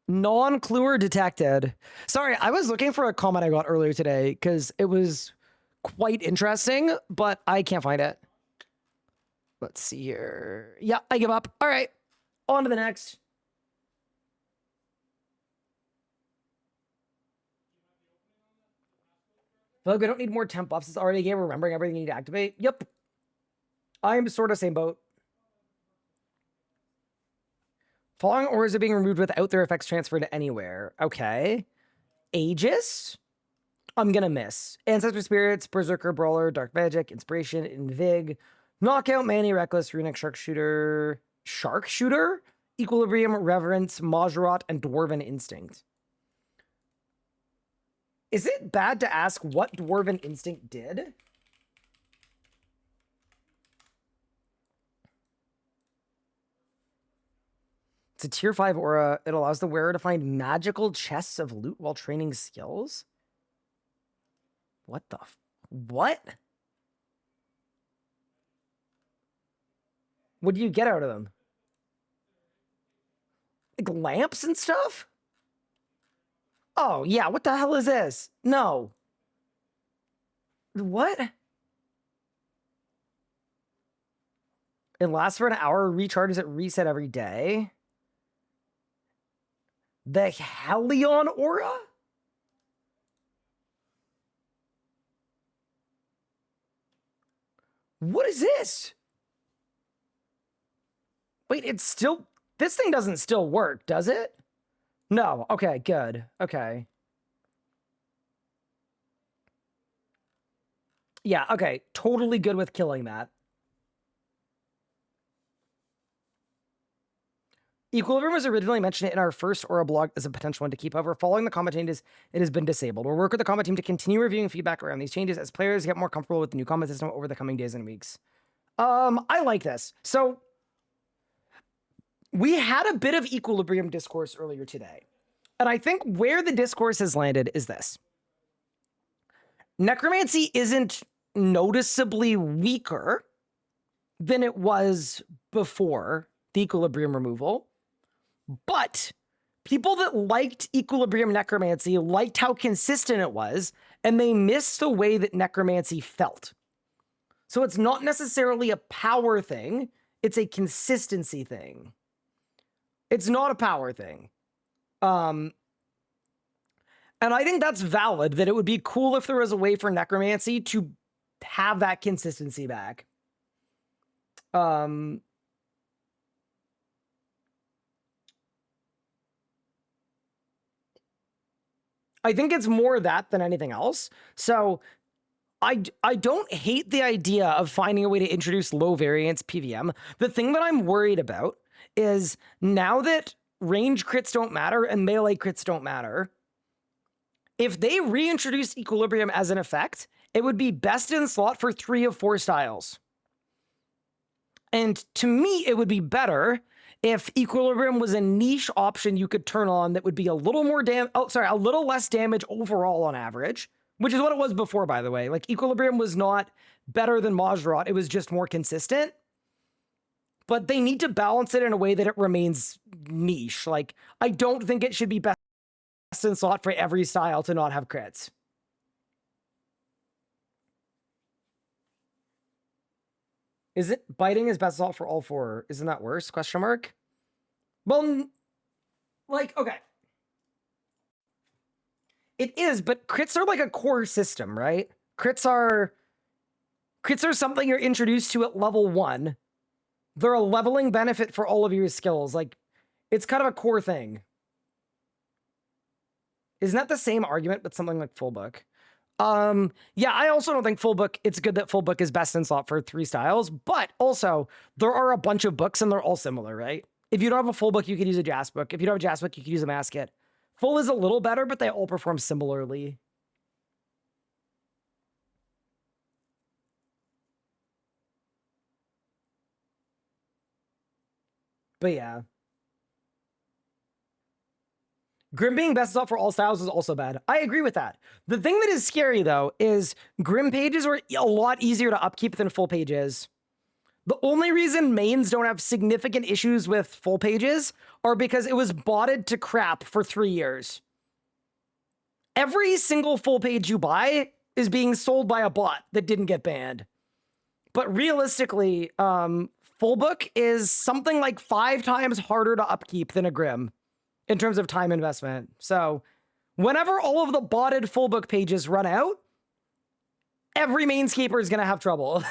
Non-Cluer detected. Sorry, I was looking for a comment I got earlier today because it was quite interesting, but I can't find it. Let's see here. Yeah, I give up. All right, on to the next. Look, we don't need more temp buffs. It's already a game remembering everything you need to activate. Yep. I'm sort of same boat. Following auras are being removed without their effects transferred to anywhere. Okay. Aegis? I'm gonna miss. Ancestor Spirits, Berserker, Brawler, Dark Magic, Inspiration, Invig, Knockout, Manny, Reckless, Runic, Sharpshooter, Equilibrium, Reverence, Majorat, and Dwarven Instinct. Is it bad to ask what Dwarven Instinct did? It's a tier 5 aura. It allows the wearer to find magical chests of loot while training skills. What the what? What do you get out of them? Like lamps and stuff? Oh, yeah, what the hell is this? No. What? It lasts for an hour, recharges at reset every day. The Helion aura? What is this? Wait, it's still... This thing doesn't still work, does it? No. Okay, good. Okay. Yeah, okay. Totally good with killing that. Equilibrium was originally mentioned in our first Aura blog as a potential one to keep. However, following the combat changes, it has been disabled. We'll work with the combat team to continue reviewing feedback around these changes as players get more comfortable with the new combat system over the coming days and weeks. I like this. So, we had a bit of Equilibrium discourse earlier today. And I think where the discourse has landed is this. Necromancy isn't noticeably weaker than it was before the Equilibrium removal. But people that liked Equilibrium Necromancy liked how consistent it was, and they missed the way that Necromancy felt. So it's not necessarily a power thing, it's a consistency thing. It's not a power thing. And I think that's valid, that it would be cool if there was a way for Necromancy to have that consistency back. I think it's more that than anything else. So I don't hate the idea of finding a way to introduce low variance PVM. The thing that I'm worried about is now that range crits don't matter and melee crits don't matter, if they reintroduce Equilibrium as an effect, it would be best in slot for 3 of 4 styles. And to me, it would be better if Equilibrium was a niche option you could turn on that would be a little more a little less damage overall on average, which is what it was before, by the way. Like, Equilibrium was not better than Majorot, it was just more consistent. But they need to balance it in a way that it remains niche. Like, I don't think it should be best in slot for every style to not have crits. Is it biting is best assault for all four? Isn't that worse? Question mark. Well, like, okay. It is, but crits are like a core system, right? Crits are something you're introduced to at level 1. They're a leveling benefit for all of your skills. Like, it's kind of a core thing. Isn't that the same argument with something like Full Book? Yeah, I also don't think Full Book, it's good that Full Book is best in slot for 3 styles, but also there are a bunch of books and they're all similar, right? If you don't have a Full Book, you could use a Jas book. If you don't have a Jas book, you could use a Masket. Full is a little better, but they all perform similarly. But yeah. Grim being best assault for all styles is also bad. I agree with that. The thing that is scary, though, is Grim pages are a lot easier to upkeep than full pages. The only reason mains don't have significant issues with full pages are because it was botted to crap for 3 years. Every single full page you buy is being sold by a bot that didn't get banned. But realistically, Full Book is something like 5 times harder to upkeep than a Grim in terms of time investment. So whenever all of the botted Full Book pages run out, every mainscaper is going to have trouble.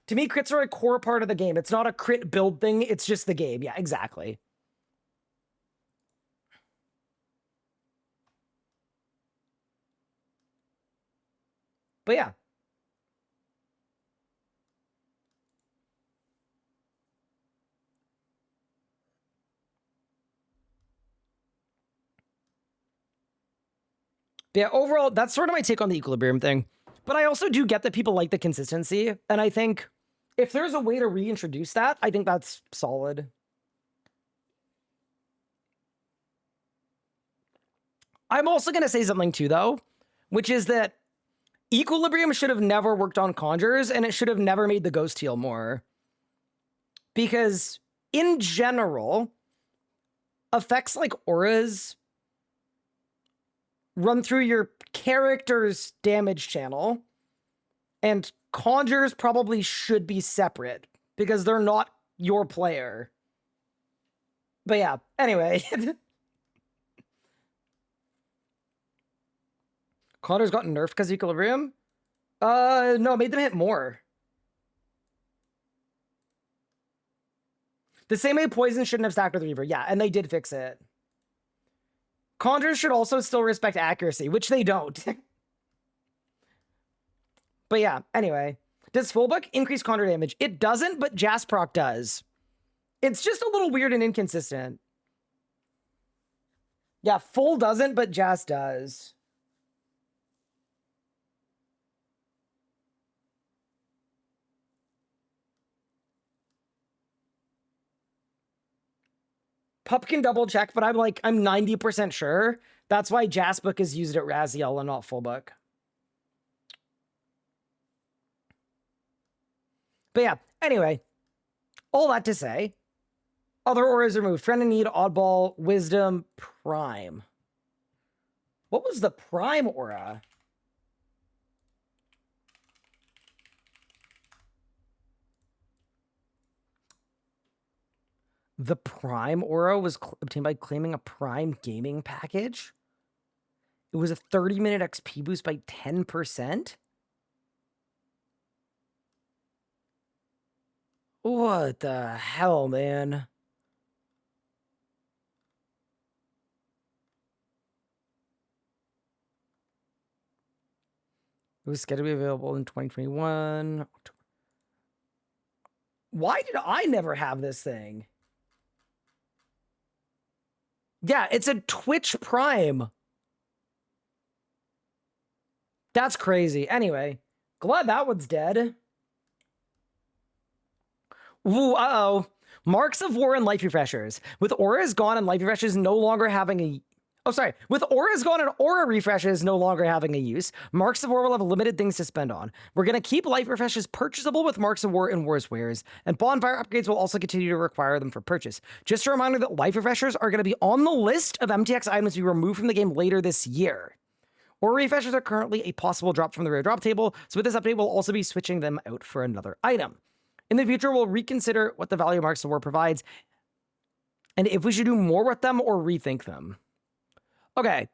To me, crits are a core part of the game. It's not a crit build thing. It's just the game. Yeah, exactly. But yeah. Yeah, overall, that's sort of my take on the Equilibrium thing. But I also do get that people like the consistency. And I think if there's a way to reintroduce that, I think that's solid. I'm also going to say something too, though, which is that Equilibrium should have never worked on Conjures, and it should have never made the Ghost heal more. Because, in general, effects like auras run through your character's damage channel, and Conjures probably should be separate, because they're not your player. But yeah, anyway. Conjures got nerfed because of Equilibrium? No, it made them hit more. The same way Poison shouldn't have stacked with Reaver. Yeah, and they did fix it. Conjures should also still respect accuracy, which they don't. But yeah, anyway. Does Full Book increase Conjure damage? It doesn't, but Jas proc does. It's just a little weird and inconsistent. Yeah, Full doesn't, but Jas does. Pup can double check, but I'm 90% sure. That's why Jas book is used at Raziel and not Full Book. But yeah, anyway, all that to say, other auras removed. Friend in Need, Oddball, Wisdom, Prime. What was the Prime aura? The Prime aura was obtained by claiming a Prime gaming package. It was a 30-minute XP boost by 10%. What the hell, man? It was scheduled to be available in 2021. Why did I never have this thing? Yeah, it's a Twitch Prime. That's crazy. Anyway, glad that one's dead. Ooh, uh-oh. Marks of War and Life Refreshers. With auras gone and life refreshes no longer having a... Oh, sorry. With auras gone and aura refreshes no longer having a use, Marks of War will have limited things to spend on. We're going to keep life refreshes purchasable with Marks of War and War's wares, and bonfire upgrades will also continue to require them for purchase. Just a reminder that life refreshers are going to be on the list of MTX items to be removed from the game later this year. Aura refreshers are currently a possible drop from the rare drop table, so with this update, we'll also be switching them out for another item. In the future, we'll reconsider what the value Marks of War provides, and if we should do more with them or rethink them. Okay,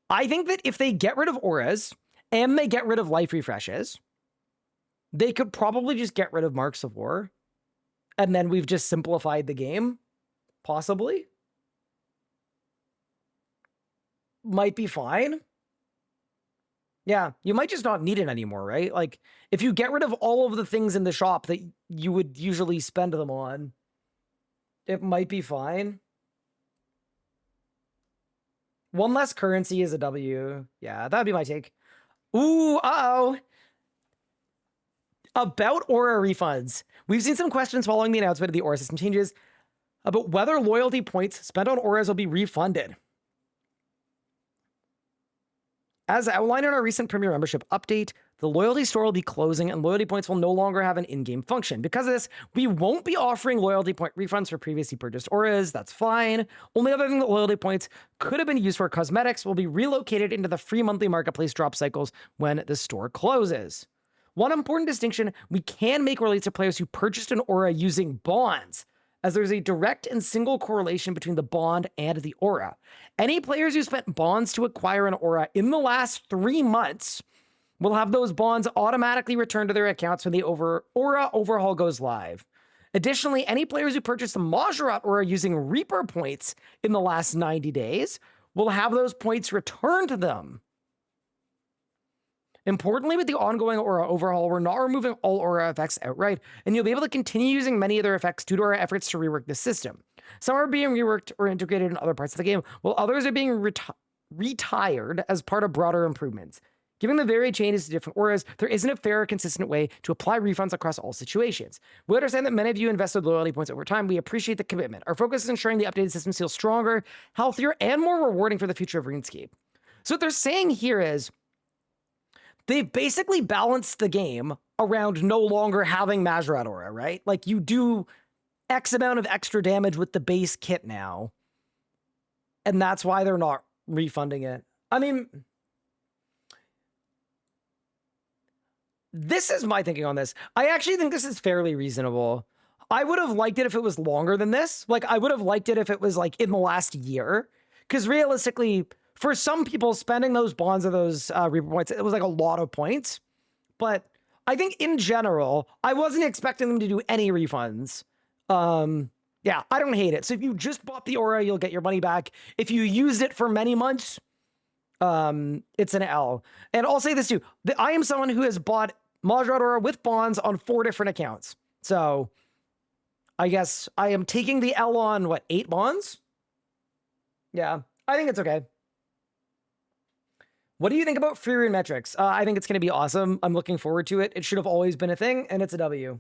I think that if they get rid of auras and they get rid of life refreshes, they could probably just get rid of Marks of War, and then we've just simplified the game, possibly. Might be fine. Yeah, you might just not need it anymore, right? Like, if you get rid of all of the things in the shop that you would usually spend them on, it might be fine. One less currency is a W. Yeah, that'd be my take. Ooh, uh-oh. About aura refunds. We've seen some questions following the announcement of the aura system changes about whether loyalty points spent on auras will be refunded. As outlined in our recent Premier membership update, the loyalty store will be closing and loyalty points will no longer have an in-game function. Because of this, we won't be offering loyalty point refunds for previously purchased auras. That's fine. Only other thing that loyalty points could have been used for cosmetics will be relocated into the free monthly marketplace drop cycles when the store closes. One important distinction, we can make relates to players who purchased an aura using bonds, as there's a direct and single correlation between the bond and the aura. Any players who spent bonds to acquire an aura in the last 3 months will have those bonds automatically returned to their accounts when the aura overhaul goes live. Additionally, any players who purchased a Majorat aura using Reaper points in the last 90 days will have those points returned to them. Importantly, with the ongoing aura overhaul, we're not removing all aura effects outright, and you'll be able to continue using many of their effects due to our efforts to rework the system. Some are being reworked or integrated in other parts of the game, while others are being retired as part of broader improvements. Given the varied changes to different auras, there isn't a fair or consistent way to apply refunds across all situations. We understand that many of you invested loyalty points over time. We appreciate the commitment. Our focus is ensuring the updated system feels stronger, healthier, and more rewarding for the future of RuneScape. So what they're saying here is, they've basically balanced the game around no longer having Majorat aura, right? Like, you do X amount of extra damage with the base kit now. And that's why they're not refunding it. I mean, this is my thinking on this. I actually think this is fairly reasonable. I would have liked it if it was longer than this. Like, I would have liked it if it was, like, in the last year. Because realistically, for some people, spending those bonds or those Reaper points, it was like a lot of points. But I think in general, I wasn't expecting them to do any refunds. Yeah, I don't hate it. So if you just bought the aura, you'll get your money back. If you used it for many months, it's an L. And I'll say this too. I am someone who has bought Majorat aura with bonds on 4 different accounts. So I guess I am taking the L on, what, 8 bonds? Yeah, I think it's okay. What do you think about free rune metrics? I think it's going to be awesome. I'm looking forward to it. It should have always been a thing, and it's a W.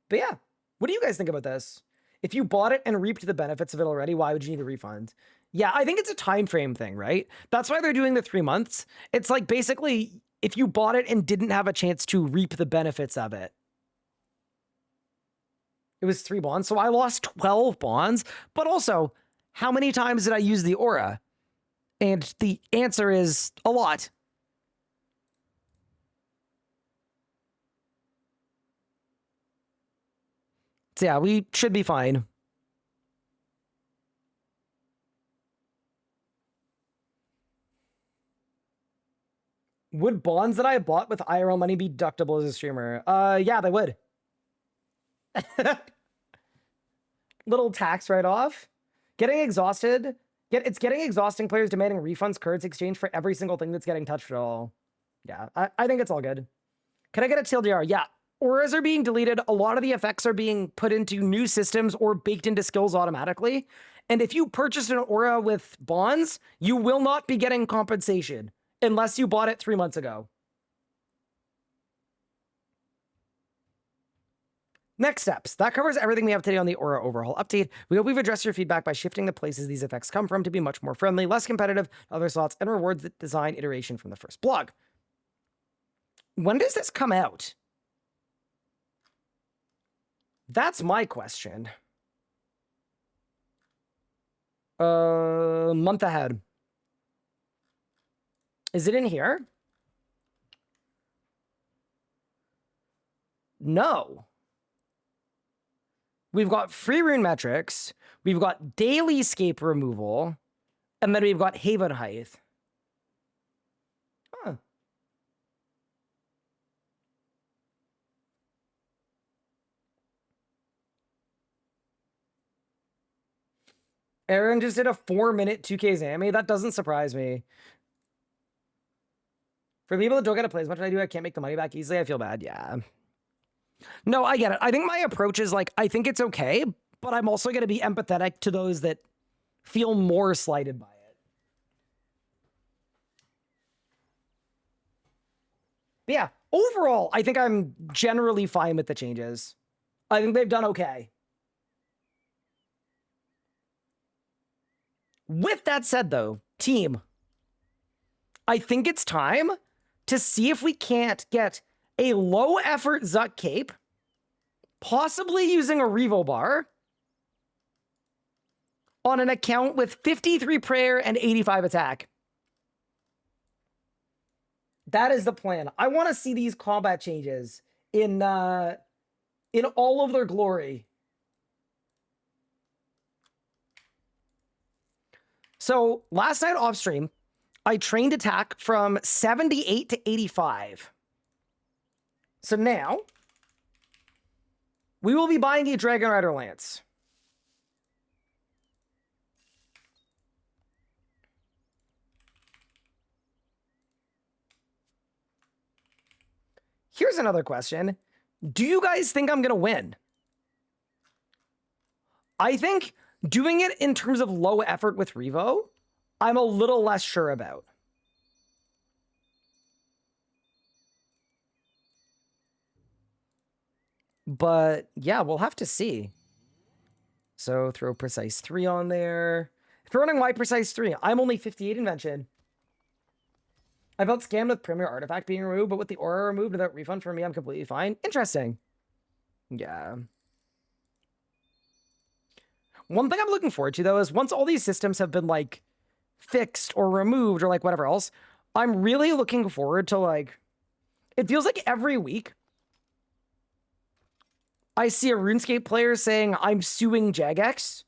But yeah, what do you guys think about this? If you bought it and reaped the benefits of it already, why would you need a refund? Yeah, I think it's a time frame thing, right? That's why they're doing the 3 months. It's like, basically, if you bought it and didn't have a chance to reap the benefits of it. It was 3 bonds, so I lost 12 bonds. But also, how many times did I use the aura? And the answer is a lot. So yeah, we should be fine. Would bonds that I bought with IRL money be deductible as a streamer? Yeah, they would. Little tax write-off. Getting exhausted. It's getting exhausting players demanding refunds, currency exchange for every single thing that's getting touched at all. Yeah, I think it's all good. Can I get a TLDR? Yeah. Auras are being deleted. A lot of the effects are being put into new systems or baked into skills automatically. And if you purchased an aura with bonds, you will not be getting compensation unless you bought it 3 months ago. Next steps. That covers everything we have today on the Aura Overhaul update. We hope we've addressed your feedback by shifting the places these effects come from to be much more friendly, less competitive, other slots, and rewards the design iteration from the first blog. When does this come out? That's my question. Month ahead. Is it in here? No. We've got free rune metrics, we've got daily scape removal, and then we've got haven height. Huh. Aaron just did a 4-minute 2K Zammy. That doesn't surprise me. For people that don't get to play as much as I do, I can't make the money back easily. I feel bad. Yeah. No, I get it. I think my approach is like, I think it's okay, but I'm also going to be empathetic to those that feel more slighted by it. But yeah, overall, I think I'm generally fine with the changes. I think they've done okay. With that said, though, team, I think it's time to see if we can't get a low-effort ZUK Cape, possibly using a Revo bar, on an account with 53 prayer and 85 attack. That is the plan. I want to see these combat changes in all of their glory. So last night off stream, I trained attack from 78 to 85. So now, we will be buying a Dragon Rider Lance. Here's another question. Do you guys think I'm going to win? I think doing it in terms of low effort with Revo, I'm a little less sure about. But yeah, we'll have to see. So throw Precise 3 on there. If you're running why Precise 3, I'm only 58 invention. I felt scammed with Premier Artifact being removed, but with the Aura removed without refund for me, I'm completely fine. Interesting. Yeah. One thing I'm looking forward to, though, is once all these systems have been, like, fixed or removed or, like, whatever else, I'm really looking forward to, like... It feels like every week I see a RuneScape player saying, I'm suing Jagex.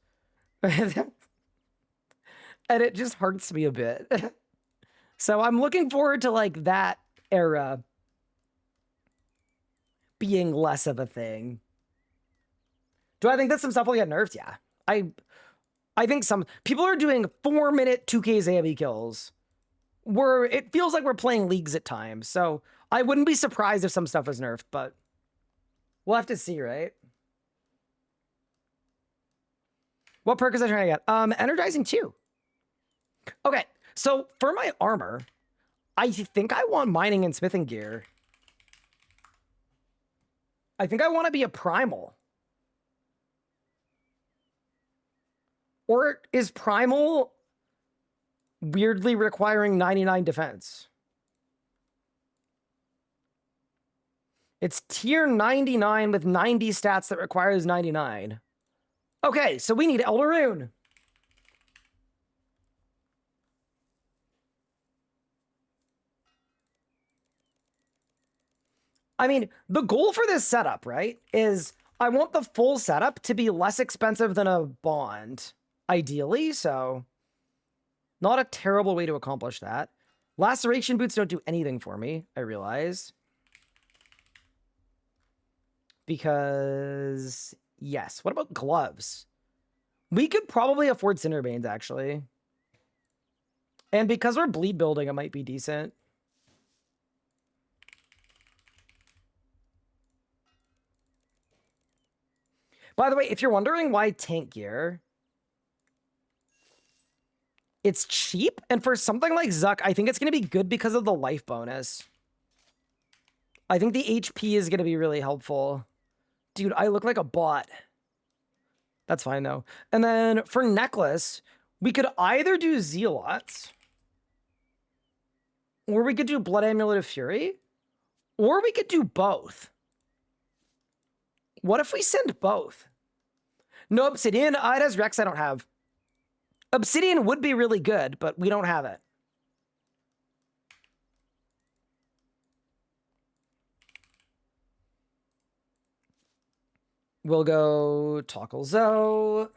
And it just hurts me a bit. So I'm looking forward to, like, that era being less of a thing. Do I think that some stuff will get nerfed? Yeah. I think some people are doing 4-minute 2K Zammy kills where it feels like we're playing leagues at times. So I wouldn't be surprised if some stuff was nerfed, but we'll have to see, right? What perk is I trying to get? Energizing 2. Okay, so for my armor, I think I want mining and smithing gear. I think I want to be a primal. Or is primal weirdly requiring 99 defense? It's tier 99 with 90 stats that requires 99. Okay, so we need Elder Rune. I mean, the goal for this setup, right, is I want the full setup to be less expensive than a bond, ideally, so not a terrible way to accomplish that. Laceration boots don't do anything for me, I realize. Because, yes, what about gloves? We could probably afford Cinderbanes, actually. And because we're bleed building, it might be decent. By the way, if you're wondering why tank gear, it's cheap, and for something like ZUK, I think it's going to be good because of the life bonus. I think the HP is going to be really helpful. Dude, I look like a bot. That's fine, though. And then for necklace, we could either do Zealots, or we could do Blood Amulet of Fury, or we could do both. What if we send both? No Obsidian. It has Rex I don't have. Obsidian would be really good, but we don't have it. We'll go Toggle Zoe.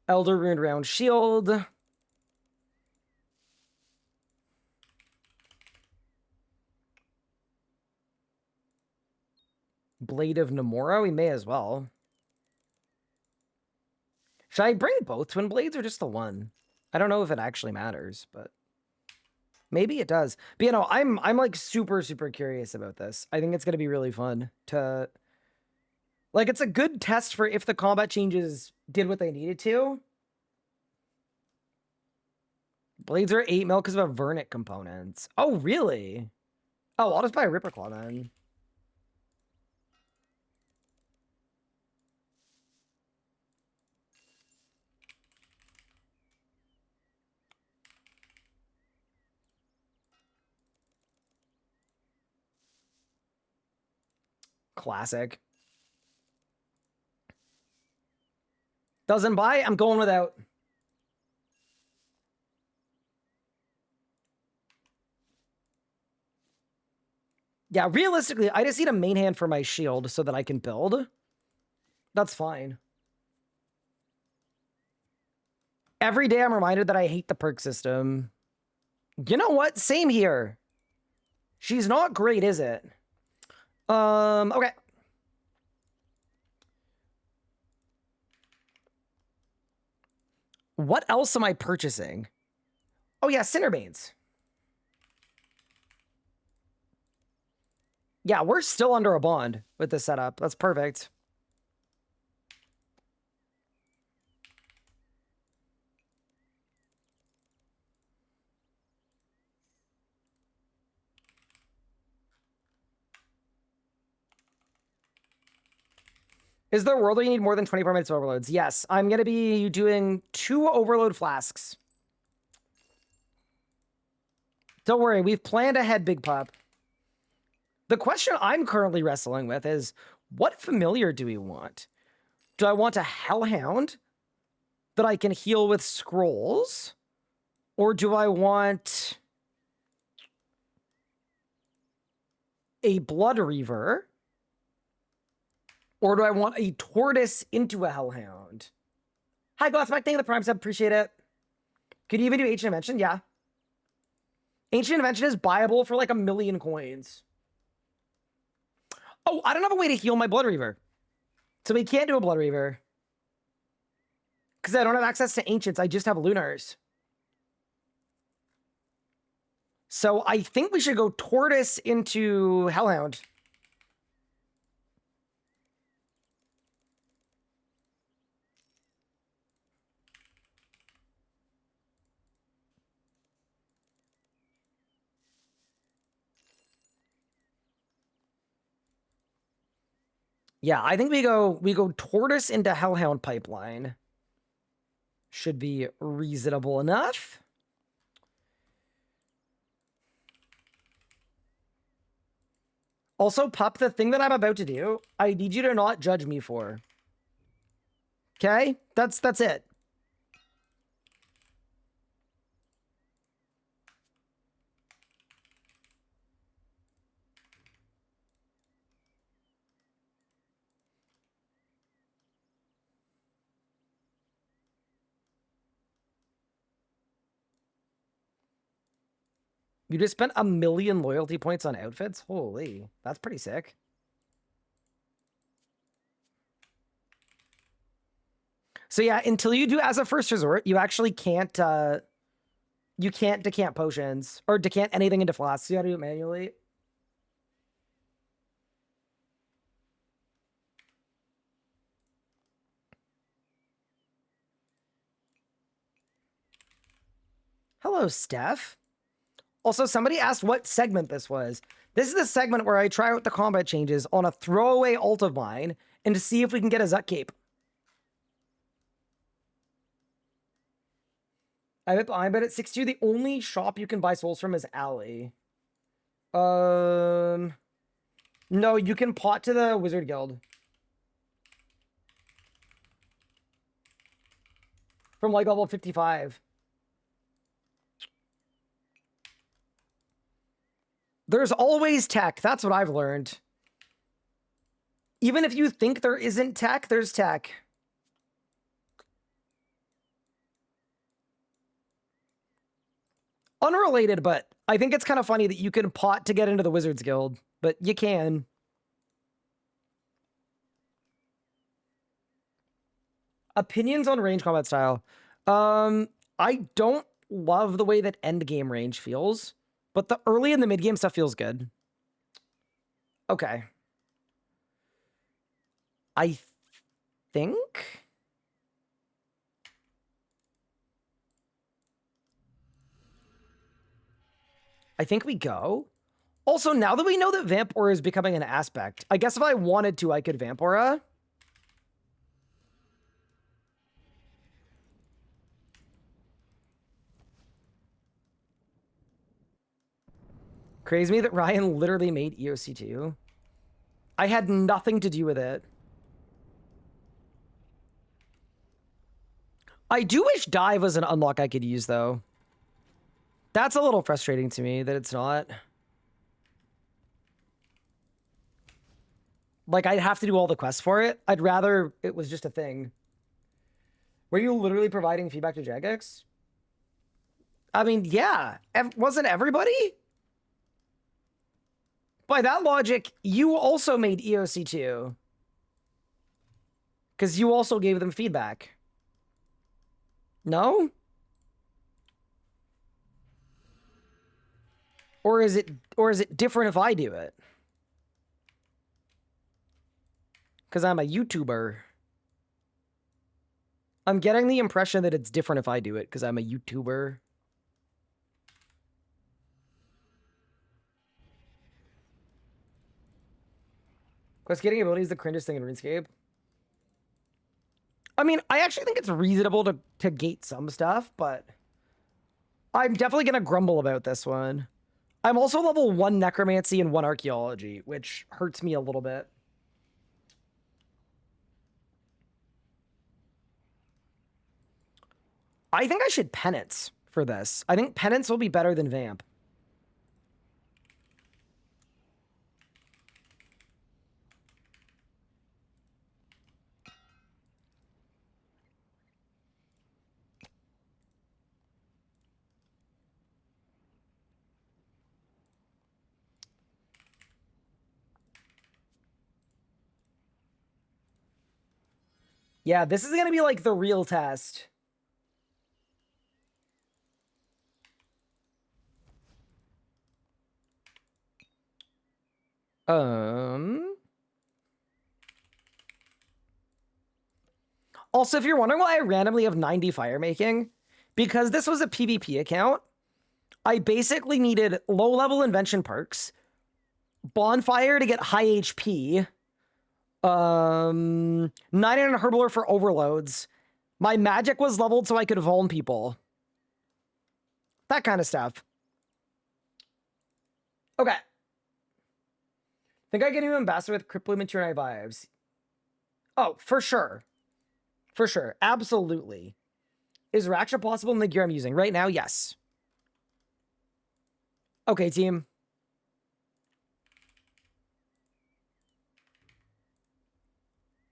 Elder Rune Round Shield. Blade of Namora, we may as well. Should I bring both Twin Blades or just the one? I don't know if it actually matters, but maybe it does. But you know, I'm like super curious about this. I think it's gonna be really fun to like, it's a good test for if the combat changes did what they needed to. Blades are 8 mil because of a Vernic components. Oh, really? Oh, I'll just buy a Ripper Claw then. Classic. Doesn't buy, I'm going without. Yeah, realistically, I just need a main hand for my shield so that I can build. That's fine. Every day I'm reminded that I hate the perk system. You know what? Same here. She's not great, is it? Okay. What else am I purchasing? Oh yeah, Cinderbanes. Yeah, we're still under a bond with this setup. That's perfect. Is there a world where you need more than 24 minutes of overloads? Yes, I'm going to be doing 2 overload flasks. Don't worry, we've planned ahead, Big Pop. The question I'm currently wrestling with is, what familiar do we want? Do I want a Hellhound that I can heal with scrolls? Or do I want a Blood Reaver? Or do I want a Tortoise into a Hellhound? Hi, Glassback, thank you for the Prime sub, appreciate it. Could you even do Ancient Invention? Yeah. Ancient Invention is buyable for like 1 million coins. Oh, I don't have a way to heal my Blood Reaver. So we can't do a Blood Reaver. Because I don't have access to Ancients, I just have Lunars. So I think we should go Tortoise into Hellhound. Yeah, I think we go Tortoise into Hellhound pipeline. Should be reasonable enough. Also, Pup, the thing that I'm about to do, I need you to not judge me for. Okay? That's it. You just spent 1 million loyalty points on outfits? Holy, that's pretty sick. So yeah, until you do as a first resort, you actually can't, you can't decant potions or decant anything into flasks. You gotta do it manually. Hello, Steph. Also, somebody asked what segment this was. This is the segment where I try out the combat changes on a throwaway ult of mine and to see if we can get a ZUK Cape. I bet at 6-2, the only shop you can buy souls from is Alley. No, you can pot to the Wizard Guild. From like level 55. There's always tech. That's what I've learned. Even if you think there isn't tech, there's tech. Unrelated, but I think it's kind of funny that you can pot to get into the Wizards Guild, but you can. Opinions on range combat style. I don't love the way that end game range feels, but the early and the mid game stuff feels good. Okay. I think we go. Also, now that we know that Vamp Aura is becoming an aspect, I guess if I wanted to, I could Vamp Aura. Crazy me that Ryan literally made EOC 2. I had nothing to do with it. I do wish Dive was an unlock I could use, though. That's a little frustrating to me that it's not. Like, I'd have to do all the quests for it. I'd rather it was just a thing. Were you literally providing feedback to Jagex? I mean, yeah. Wasn't everybody? By that logic, you also made EOC 2. Because you also gave them feedback. No? Or is it different if I do it? Because I'm a YouTuber. I'm getting the impression that it's different if I do it because I'm a YouTuber. Quest getting ability is the cringiest thing in RuneScape. I mean, I actually think it's reasonable to gate some stuff, but I'm definitely going to grumble about this one. I'm also level 1 Necromancy and 1 Archaeology, which hurts me a little bit. I think I should Penance for this. I think Penance will be better than Vamp. Yeah, this is going to be like the real test. Also, if you're wondering why I randomly have 90 fire making, because this was a PvP account, I basically needed low-level invention perks, bonfire to get high HP, 9 and a herbler for overloads. My magic was leveled so I could vuln people. That kind of stuff. Okay. Think I can do ambassador with Crypt Bloom and Tyranny vibes. Oh, for sure. For sure. Absolutely. Is Raksha possible in the gear I'm using? Right now, yes. Okay, team.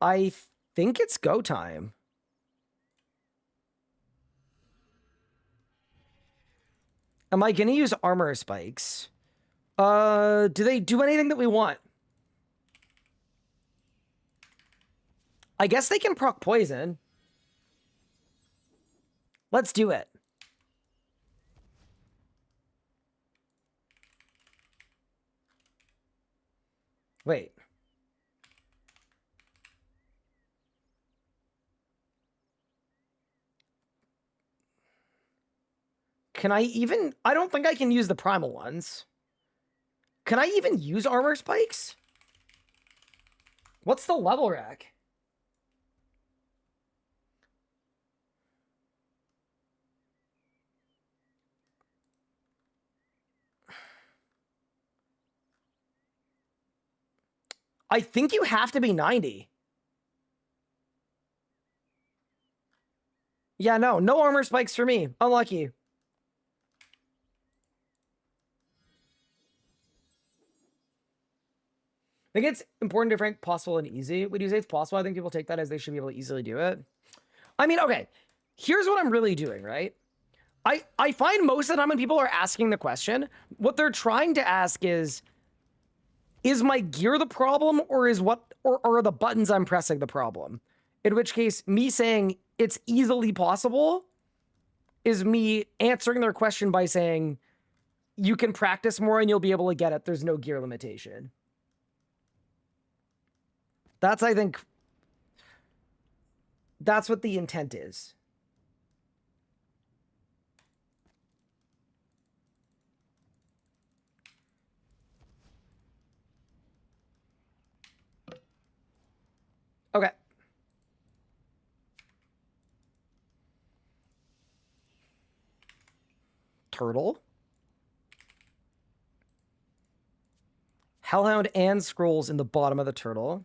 I think it's go time. Am I going to use armor spikes? Do they do anything that we want? I guess they can proc poison. Let's do it. Wait. Can I even... I don't think I can use the primal ones. Can I even use armor spikes? What's the level rack? I think you have to be 90. Yeah, no armor spikes for me. Unlucky. I think it's important to differentiate possible and easy. Would you say it's possible? I think people take that as they should be able to easily do it. I mean, okay, here's what I'm really doing, right? I find most of the time when people are asking the question, what they're trying to ask is my gear the problem, or are the buttons I'm pressing the problem? In which case, me saying it's easily possible is me answering their question by saying, you can practice more and you'll be able to get it. There's no gear limitation. That's, I think, that's what the intent is. Okay. Turtle. Hellhound and scrolls in the bottom of the turtle.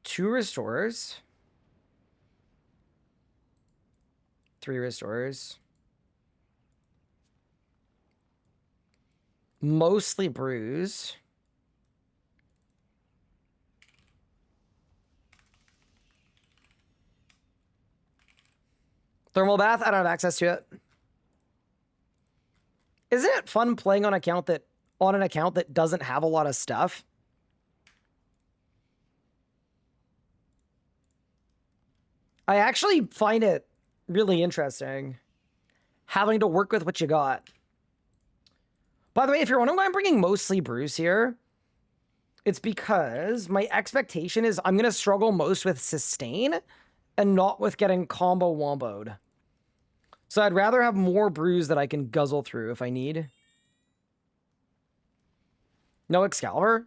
2 restorers. 3 restorers. Mostly bruise. Thermal bath, I don't have access to it. Isn't it fun playing on an account that doesn't have a lot of stuff? I actually find it really interesting having to work with what you got. By the way, if you're wondering why I'm bringing mostly bruise here, it's because my expectation is I'm going to struggle most with sustain and not with getting combo womboed. So I'd rather have more bruise that I can guzzle through if I need. No Excalibur?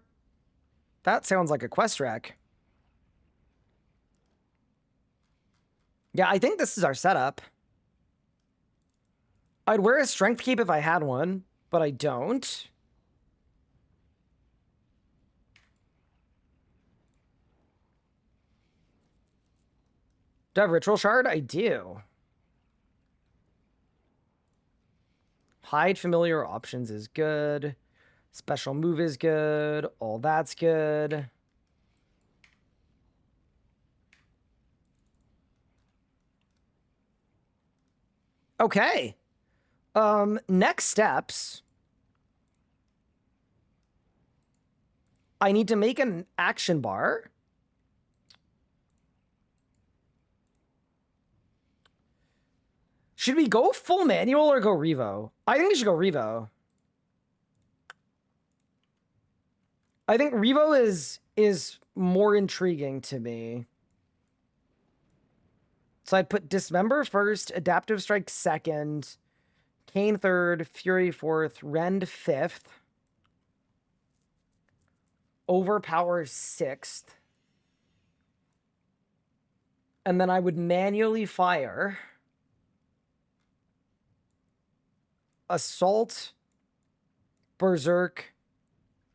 That sounds like a quest wreck. Yeah, I think this is our setup. I'd wear a strength cape if I had one, but I don't. Do I have Ritual Shard? I do. Hide familiar options is good. Special move is good. All that's good. Okay. Next steps. I need to make an action bar. Should we go full manual or go Revo? I think we should go Revo. I think Revo is more intriguing to me. So I'd put Dismember first, Adaptive Strike second, Cane third, Fury fourth, Rend fifth, Overpower sixth. And then I would manually fire Assault, Berserk,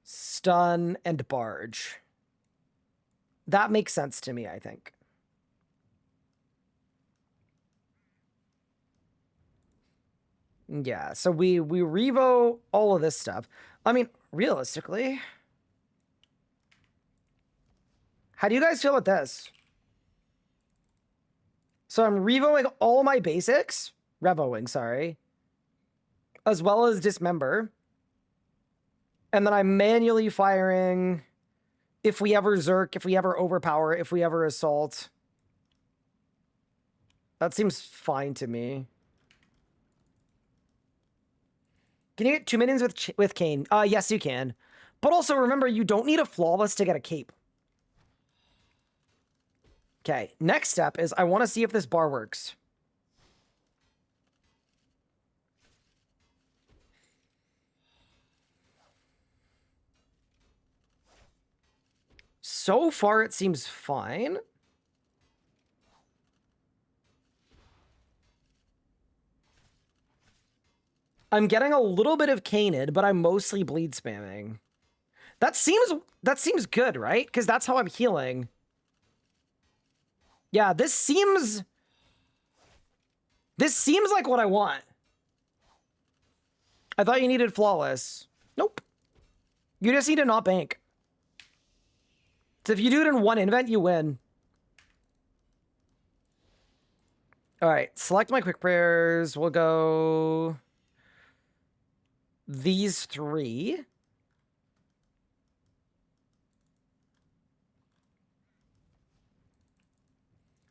Stun, and Barge. That makes sense to me, I think. Yeah, so we revo all of this stuff. I mean, realistically, how do you guys feel about this? So I'm revoing all my basics, revoing, sorry, as well as Dismember. And then I'm manually firing if we ever Zerk, if we ever Overpower, if we ever Assault. That seems fine to me. Can you get 2 minions with Kane? Yes, you can. But also remember, you don't need a Flawless to get a cape. Okay, next step is I want to see if this bar works. So far, it seems fine. I'm getting a little bit of Canid, but I'm mostly bleed spamming. That seems good, right? Because that's how I'm healing. Yeah, this seems like what I want. I thought you needed flawless. Nope. You just need to not bank. So if you do it in one invent, you win. All right, select my quick prayers. We'll go these 3.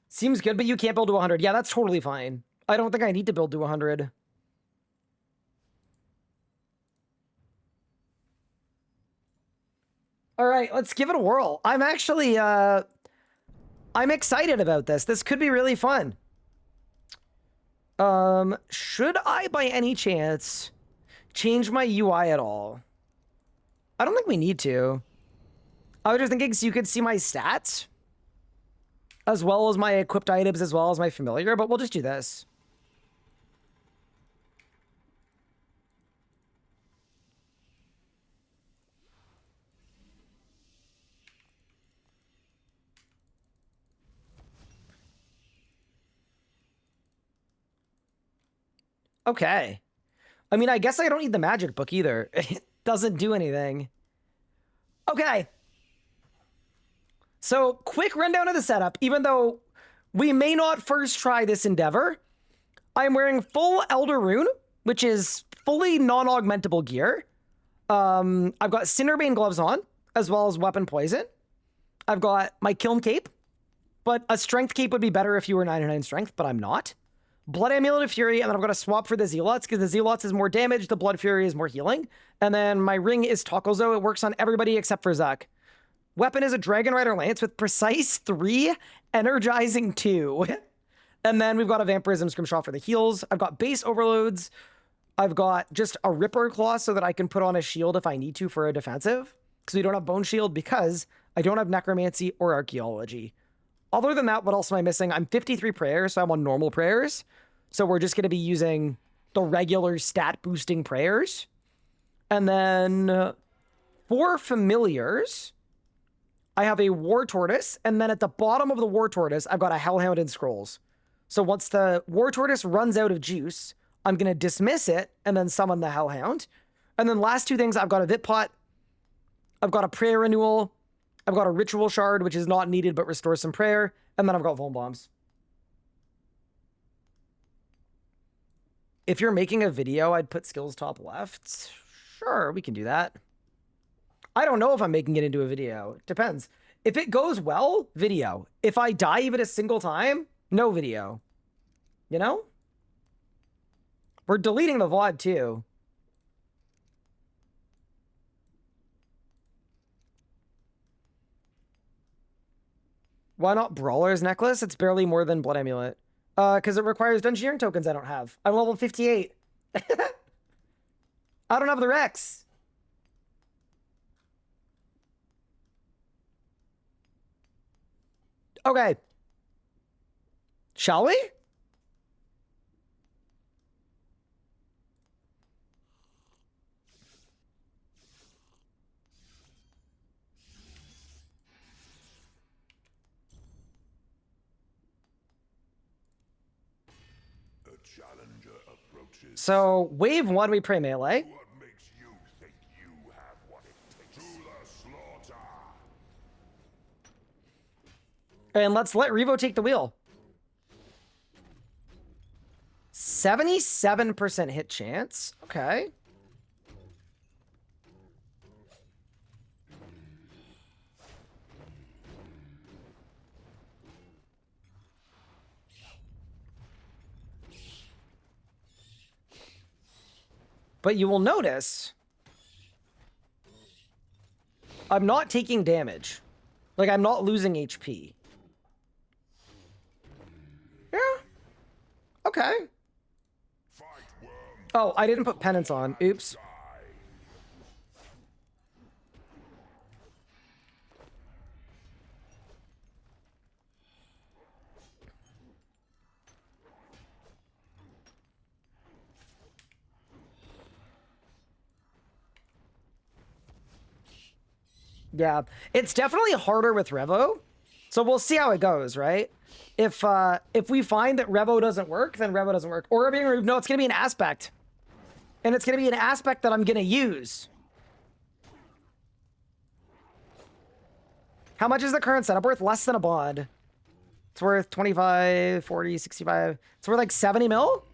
Seems good, but you can't build to 100. Yeah, that's totally fine. I don't think I need to build to 100. All right, let's give it a whirl. I'm actually, I'm excited about this. This could be really fun. Should I, by any chance, change my UI at all? I don't think we need to. I was just thinking so you could see my stats, as well as my equipped items, as well as my familiar, but we'll just do this. Okay. I mean, I guess I don't need the magic book either. It doesn't do anything. Okay. So, quick rundown of the setup. Even though we may not first try this endeavor, I'm wearing full Elder Rune, which is fully non-augmentable gear. I've got Cinderbane gloves on, as well as weapon poison. I've got my Kiln Cape, but a strength cape would be better if you were 99 strength, but I'm not. Blood Amulet of Fury, and then I'm going to swap for the Zealots, because the Zealots is more damage, the Blood Fury is more healing. And then my ring is Takozo. It works on everybody except for ZUK. Weapon is a Dragon Rider Lance with Precise 3, Energizing 2. And then we've got a Vampirism Scrimshaw for the heals. I've got base overloads. I've got just a Ripper Claw so that I can put on a shield if I need to for a defensive. Because we don't have Bone Shield because I don't have Necromancy or Archaeology. Other than that, what else am I missing? I'm 53 prayers, so I'm on normal prayers. So we're just going to be using the regular stat boosting prayers. And then for familiars, I have a War Tortoise. And then at the bottom of the War Tortoise, I've got a Hellhound and Scrolls. So once the War Tortoise runs out of juice, I'm going to dismiss it and then summon the Hellhound. And then last 2 things, I've got a Vit Pot. I've got a Prayer Renewal. I've got a Ritual Shard, which is not needed but restores some prayer. And then I've got Vuln Bombs. If you're making a video, I'd put skills top left. Sure, we can do that. I don't know if I'm making it into a video. It depends. If it goes well, video. If I die even a single time, no video. You know? We're deleting the VOD too. Why not Brawler's Necklace? It's barely more than Blood Amulet. Because it requires Dungeoneering tokens I don't have. I'm level 58. I don't have the Rex. Okay. Shall we? So, wave 1, we pray melee. What makes you think you have what it takes? To the slaughter! And let's let Revo take the wheel. 77% hit chance. Okay. But you will notice I'm not taking damage. Like, I'm not losing HP. Yeah. Okay. Oh, I didn't put penance on. Oops. Yeah, it's definitely harder with Revo. So we'll see how it goes, right? If we find that Revo doesn't work, then Revo doesn't work. Or being removed, no, it's gonna be an aspect. And it's gonna be an aspect that I'm gonna use. How much is the current setup worth? Less than a bond. It's worth 25, 40, 65. It's worth like 70 mil?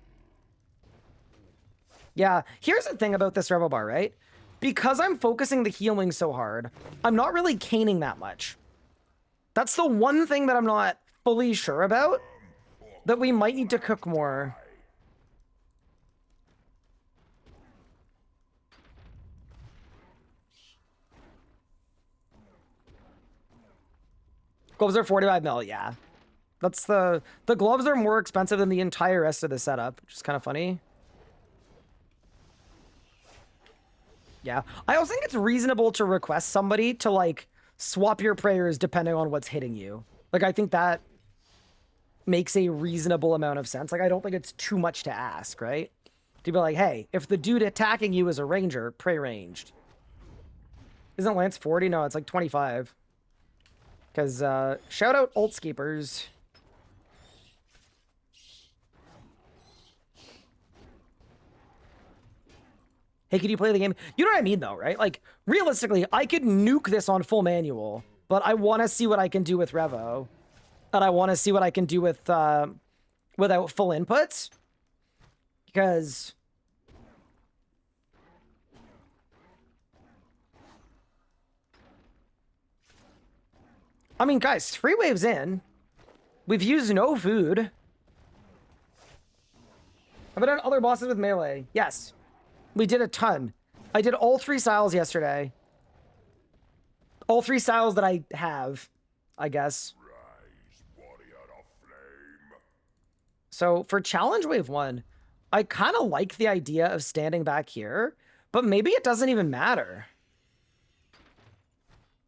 Yeah, here's the thing about this Revo bar, right? Because I'm focusing the healing so hard, I'm not really caning that much. That's the one thing that I'm not fully sure about, that we might need to cook more. Gloves are 45 mil, yeah. That's the gloves are more expensive than the entire rest of the setup, which is kind of funny. Yeah, I also think it's reasonable to request somebody to like swap your prayers depending on what's hitting you. Like, I think that makes a reasonable amount of sense. Like, I don't think it's too much to ask, right? To be like, hey, if the dude attacking you is a ranger, pray ranged. Isn't Lance 40? No, it's like 25. Because, shout out Ultskeepers. Hey, can you play the game? You know what I mean, though, right? Like, realistically, I could nuke this on full manual, but I want to see what I can do with Revo. And I want to see what I can do with, without full inputs. Because... I mean, guys, 3 waves in. We've used no food. Have I done other bosses with melee? Yes. We did a ton. I did all 3 styles yesterday. All 3 styles that I have, I guess. So for challenge wave 1, I kind of like the idea of standing back here, but maybe it doesn't even matter.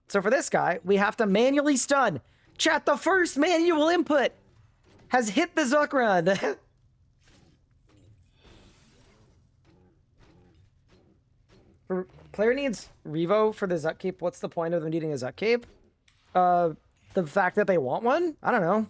So for this guy, we have to manually stun. Chat, the first manual input has hit the ZUK run. Player needs Revo for the ZUK Cape. What's the point of them needing a ZUK Cape? The fact that they want one? I don't know.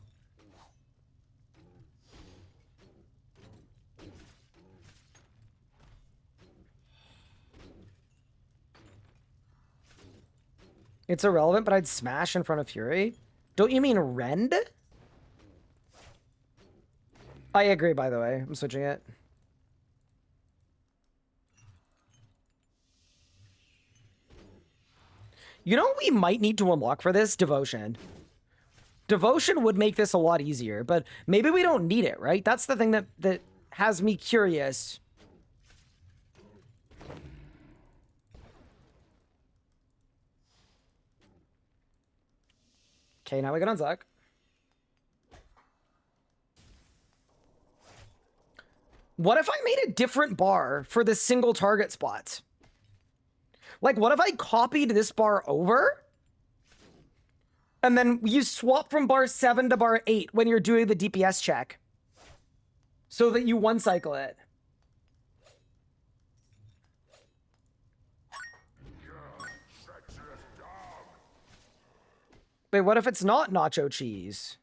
It's irrelevant, but I'd smash in front of Fury. Don't you mean Rend? I agree, by the way. I'm switching it. You know what we might need to unlock for this? Devotion. Devotion would make this a lot easier, but maybe we don't need it, right? That's the thing that has me curious. Okay, now we get on ZUK. What if I made a different bar for the single target spots? Like, what if I copied this bar over? And then you swap from bar 7 to bar 8 when you're doing the DPS check. So that you one-cycle it. Wait, what if it's not nacho cheese?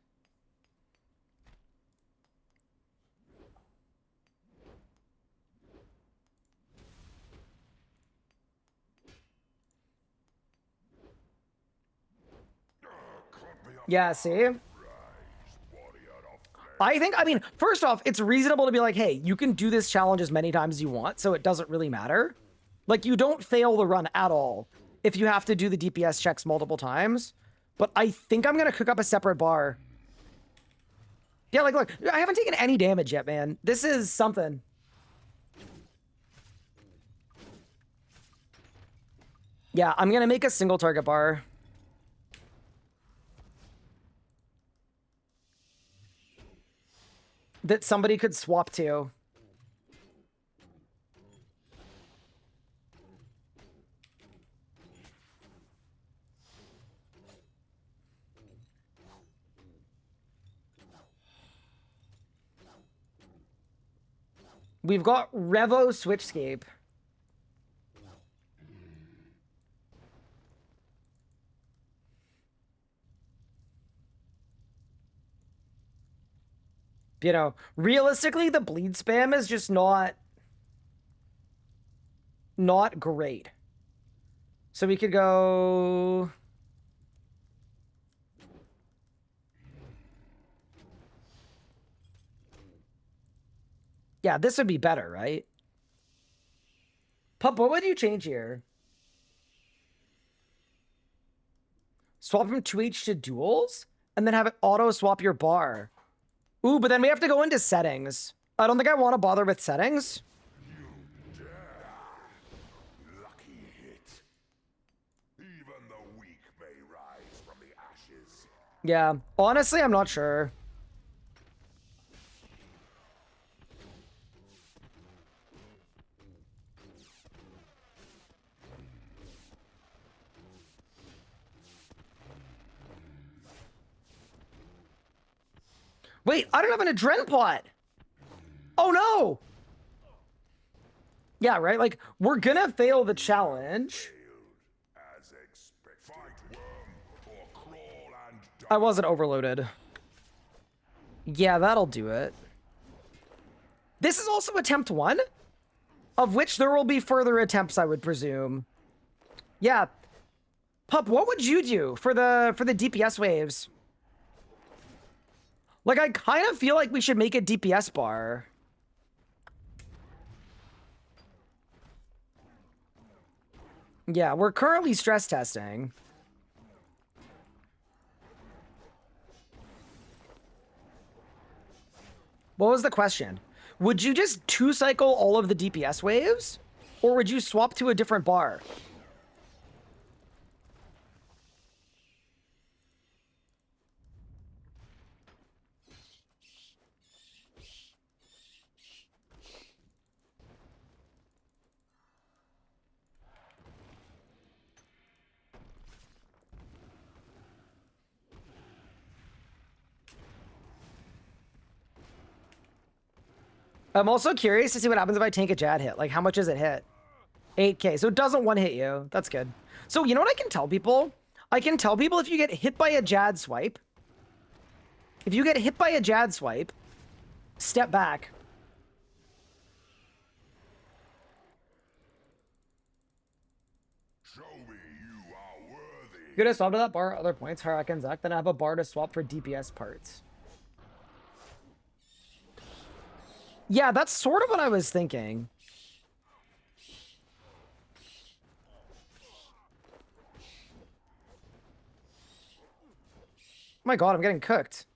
Yeah, see? I mean, first off, it's reasonable to be like, hey, you can do this challenge as many times as you want, so it doesn't really matter. Like, you don't fail the run at all if you have to do the DPS checks multiple times. But I think I'm going to cook up a separate bar. Yeah, like, look, I haven't taken any damage yet, man. This is something. Yeah, I'm going to make a single target bar. That somebody could swap to. We've got Revo Switchscape. You know, realistically, the bleed spam is just not great. So we could go... Yeah, this would be better, right? Pup, what would you change here? Swap from 2H to duels? And then have it auto-swap your bar. Ooh, but then we have to go into settings. I don't think I want to bother with settings. Lucky hit. Even the weak may rise from the ashes. Yeah, honestly, I'm not sure. Wait, I don't have an adren pot. Oh no! Yeah, right? Like, we're gonna fail the challenge. As expected. Fight worm or crawl and die. I wasn't overloaded. Yeah, that'll do it. This is also attempt 1, of which there will be further attempts, I would presume. Yeah. Pup, what would you do for the DPS waves? Like, I kind of feel like we should make a DPS bar. Yeah, we're currently stress testing. What was the question? Would you just 2-cycle all of the DPS waves? Or would you swap to a different bar? I'm also curious to see what happens if I tank a Jad hit. Like, how much does it hit? 8k. So it doesn't one-hit you. That's good. So you know what I can tell people? I can tell people if you get hit by a Jad swipe, if you get hit by a Jad swipe, step back. Show me you are worthy. You're gonna swap to that bar, other points, Harak and ZUK, then I have a bar to swap for DPS parts. Yeah, that's sort of what I was thinking. Oh my god, I'm getting cooked.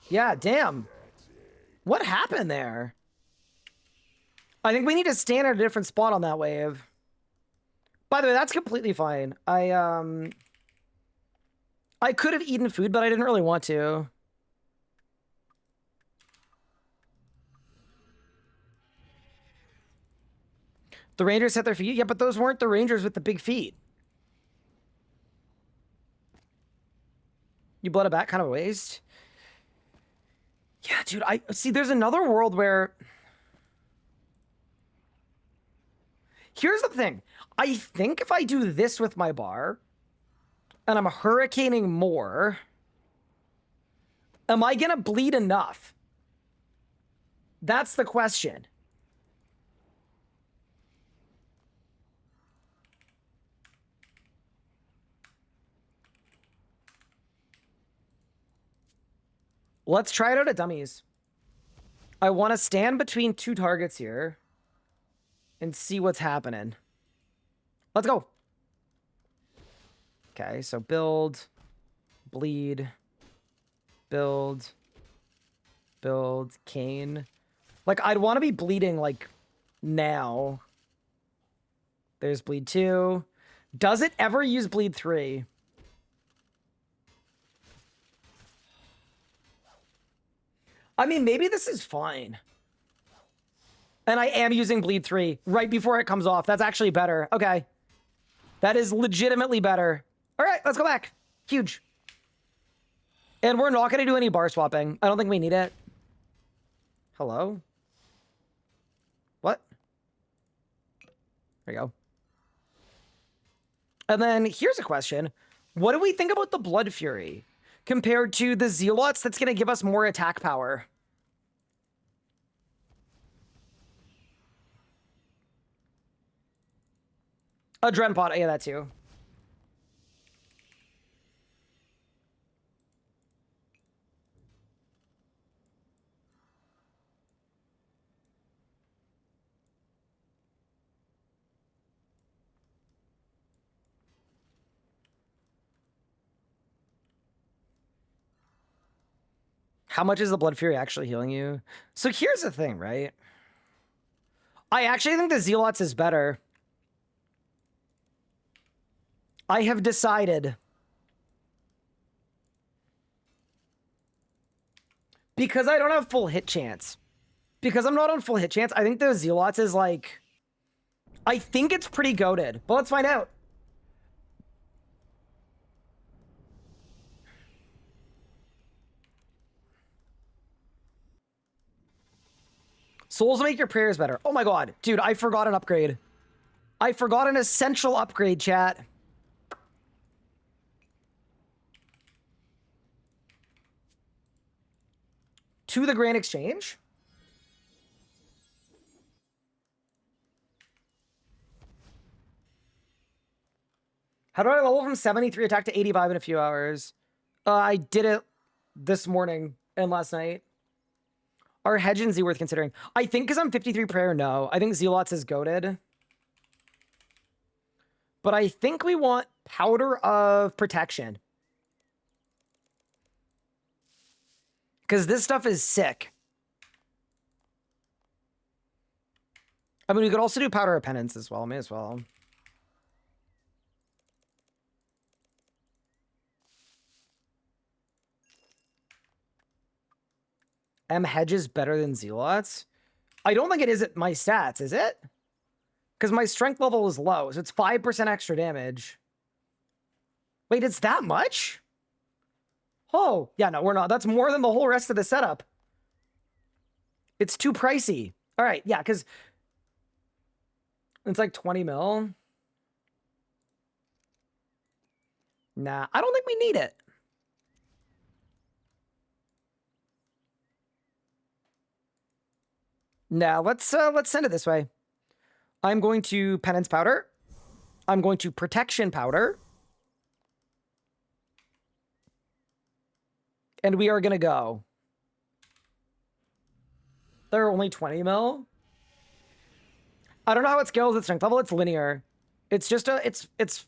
Yeah, damn. What happened there? I think we need to stand at a different spot on that wave. By the way, that's completely fine. I could have eaten food, but I didn't really want to. The Rangers set their feet? Yeah, but those weren't the Rangers with the big feet. You bled it back, kind of a waste. Yeah, dude, I see there's another world where... Here's the thing. I think if I do this with my bar, and I'm hurricaning more, am I gonna bleed enough? That's the question. Let's try it out at dummies. I want to stand between 2 targets here and see what's happening. Let's go. Okay, so build, bleed, build, cane. Like, I'd want to be bleeding, like, now. There's bleed 2. Does it ever use bleed 3? I mean, maybe this is fine. And I am using bleed 3 right before it comes off. That's actually better. Okay. That is legitimately better. All right, let's go back. Huge. And we're not going to do any bar swapping. I don't think we need it. Hello? What? There you go. And then here's a question. What do we think about the Blood Fury? compared to the Zealots, that's going to give us more attack power. A Drenpot, yeah, that too. How much is the Blood Fury actually healing you? So here's the thing, right? I actually think the Zealots is better. I have decided. Because I don't have full hit chance. Because I'm not on full hit chance, I think the Zealots is like... I think it's pretty goated, but let's find out. Souls make your prayers better. Oh my god. Dude, I forgot an upgrade. I forgot an essential upgrade, chat. To the Grand Exchange. How do I level from 73 attack to 85 in a few hours? I did it this morning and last night. Are Hedge and Z worth considering? I think because I'm 53 prayer, no. I think Zealots is goated. But I think we want Powder of Protection. Because this stuff is sick. I mean, we could also do Powder of Penance as well. May as well. Hedge is better than Zealots? I don't think it is at my stats, is it? Because my strength level is low, so it's 5% extra damage. Wait, it's that much? Oh, yeah, no, we're not. That's more than the whole rest of the setup. It's too pricey. All right, yeah, because it's like 20 mil. Nah, I don't think we need it. Now, let's send it this way. I'm going to Penance Powder. I'm going to Protection Powder. And we are going to go. There are only 20 mil. I don't know how it scales at strength level. It's linear. It's just it's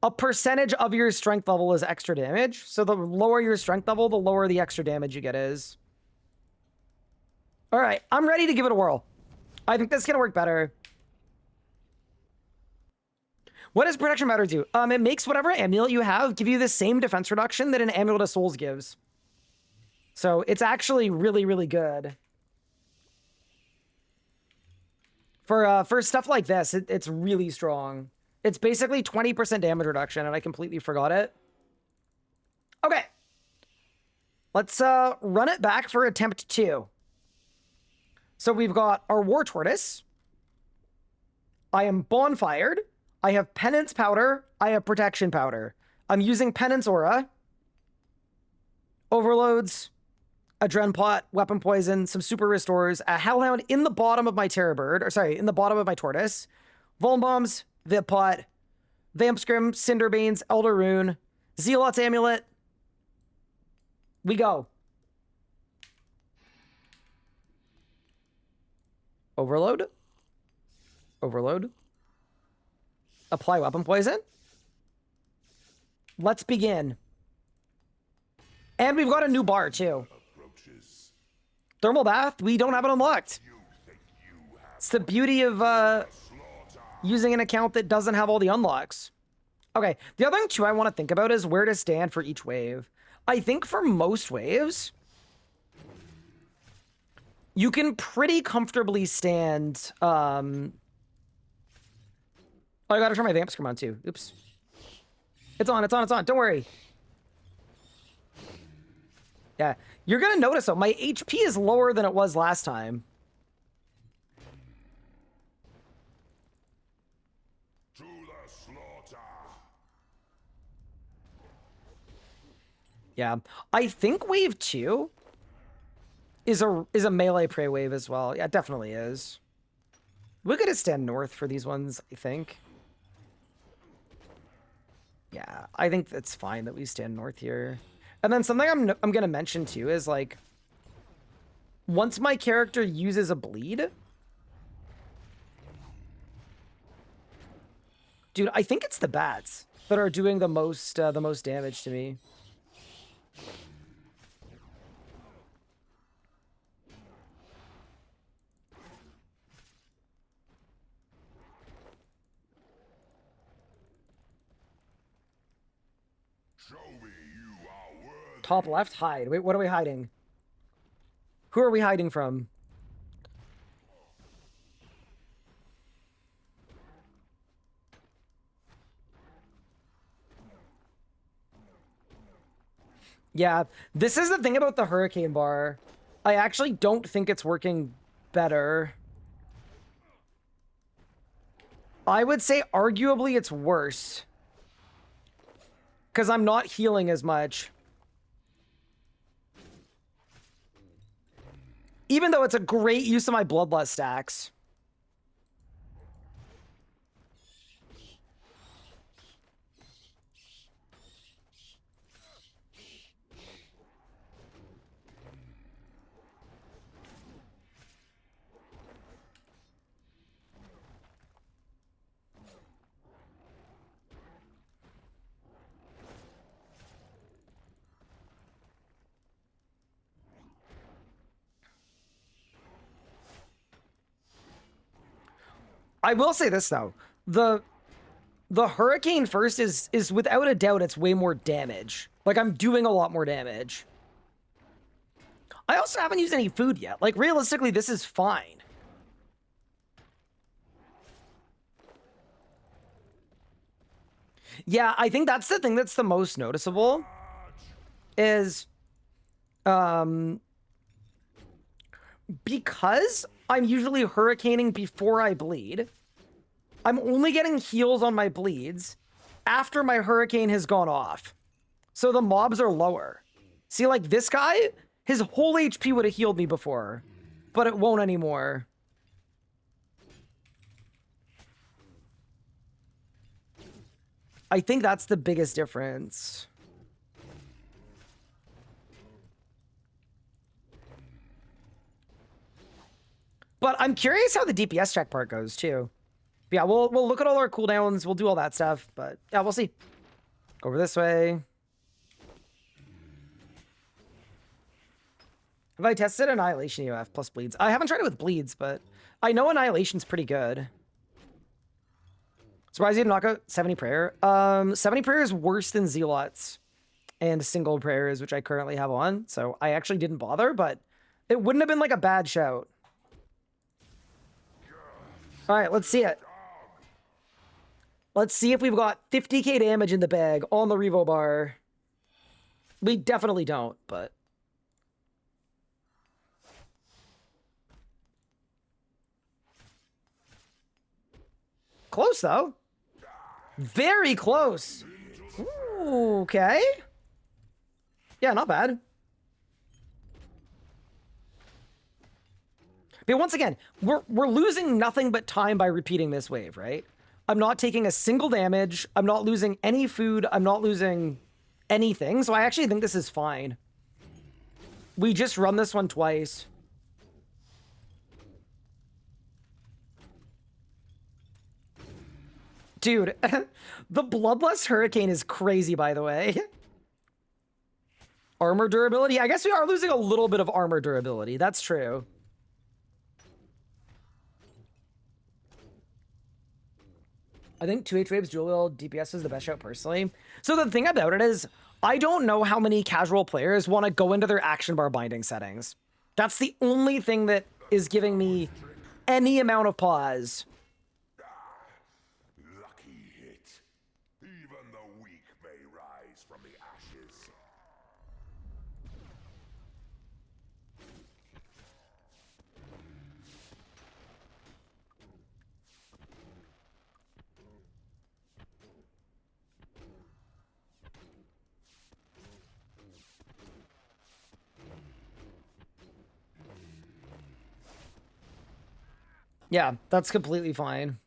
a percentage of your strength level is extra damage. So the lower your strength level, the lower the extra damage you get is. All right, I'm ready to give it a whirl. I think this is going to work better. What does Protection Powder do? It makes whatever amulet you have give you the same defense reduction that an Amulet of Souls gives. So it's actually really, really good. For stuff like this, it's really strong. It's basically 20% damage reduction, and I completely forgot it. Okay. Let's run it back for attempt 2. So we've got our War Tortoise. I am Bonfired. I have Penance Powder. I have Protection Powder. I'm using Penance Aura. Overloads. A Drenpot. Weapon Poison. Some Super Restores. A Hellhound in the bottom of my Terror Bird. Or sorry, in the bottom of my Tortoise. Vuln Bombs. Vip Pot. Vamp Scrim. Cinderbanes. Elder Rune. Zealot's Amulet. We go. Overload. Overload. Apply Weapon Poison. Let's begin. And we've got a new bar, too. Thermal Bath, we don't have it unlocked. It's the beauty of using an account that doesn't have all the unlocks. Okay, the other thing, too, I want to think about is where to stand for each wave. I think for most waves, you can pretty comfortably stand... Oh, I gotta turn my Vamp Scrim on, too. Oops. It's on, it's on, it's on. Don't worry. Yeah. You're gonna notice, though, my HP is lower than it was last time. To the slaughter. Yeah, I think wave 2 is a melee prey wave as well. Yeah, it definitely is. We're gonna stand north for these ones, I think. Yeah, I think it's fine that we stand north here. And then something I'm gonna mention too is like, once my character uses a bleed, dude, I think it's the bats that are doing the most damage to me. Show me you are worthy. Top left, hide. Wait, what are we hiding? Who are we hiding from? Yeah, this is the thing about the hurricane bar. I actually don't think it's working better. I would say arguably it's worse. Because I'm not healing as much. Even though it's a great use of my bloodlust stacks. I will say this though, the hurricane first is without a doubt it's way more damage. Like I'm doing a lot more damage. I also haven't used any food yet. Like realistically, this is fine. Yeah, I think that's the thing that's the most noticeable is because I'm usually hurricaning before I bleed, I'm only getting heals on my bleeds after my hurricane has gone off. So the mobs are lower. See, like this guy, his whole HP would have healed me before, but it won't anymore. I think that's the biggest difference. But I'm curious how the DPS check part goes too. But yeah, we'll look at all our cooldowns. We'll do all that stuff. But yeah, we'll see. Go over this way. Have I tested Annihilation EOF plus bleeds? I haven't tried it with bleeds, but I know Annihilation's pretty good. Surprised you didn't knock out 70 Prayer. 70 Prayer is worse than Zealots and Single Prayers, which I currently have on. So I actually didn't bother, but it wouldn't have been like a bad shout. All right, let's see it. Let's see if we've got 50k damage in the bag on the Revo bar. We definitely don't, but... Close, though. Very close. Ooh, okay. Yeah, not bad. But once again, we're losing nothing but time by repeating this wave, right? I'm not taking a single damage. I'm not losing any food. I'm not losing anything. So I actually think this is fine. We just run this one twice. Dude, the Bloodlust Hurricane is crazy, by the way. Armor durability? I guess we are losing a little bit of armor durability. That's true. I think 2H waves dual wield DPS is the best shout personally. So the thing about it is, I don't know how many casual players want to go into their action bar binding settings. That's the only thing that is giving me any amount of pause. Lucky hit. Even the weak may rise from the ashes. Yeah, that's completely fine.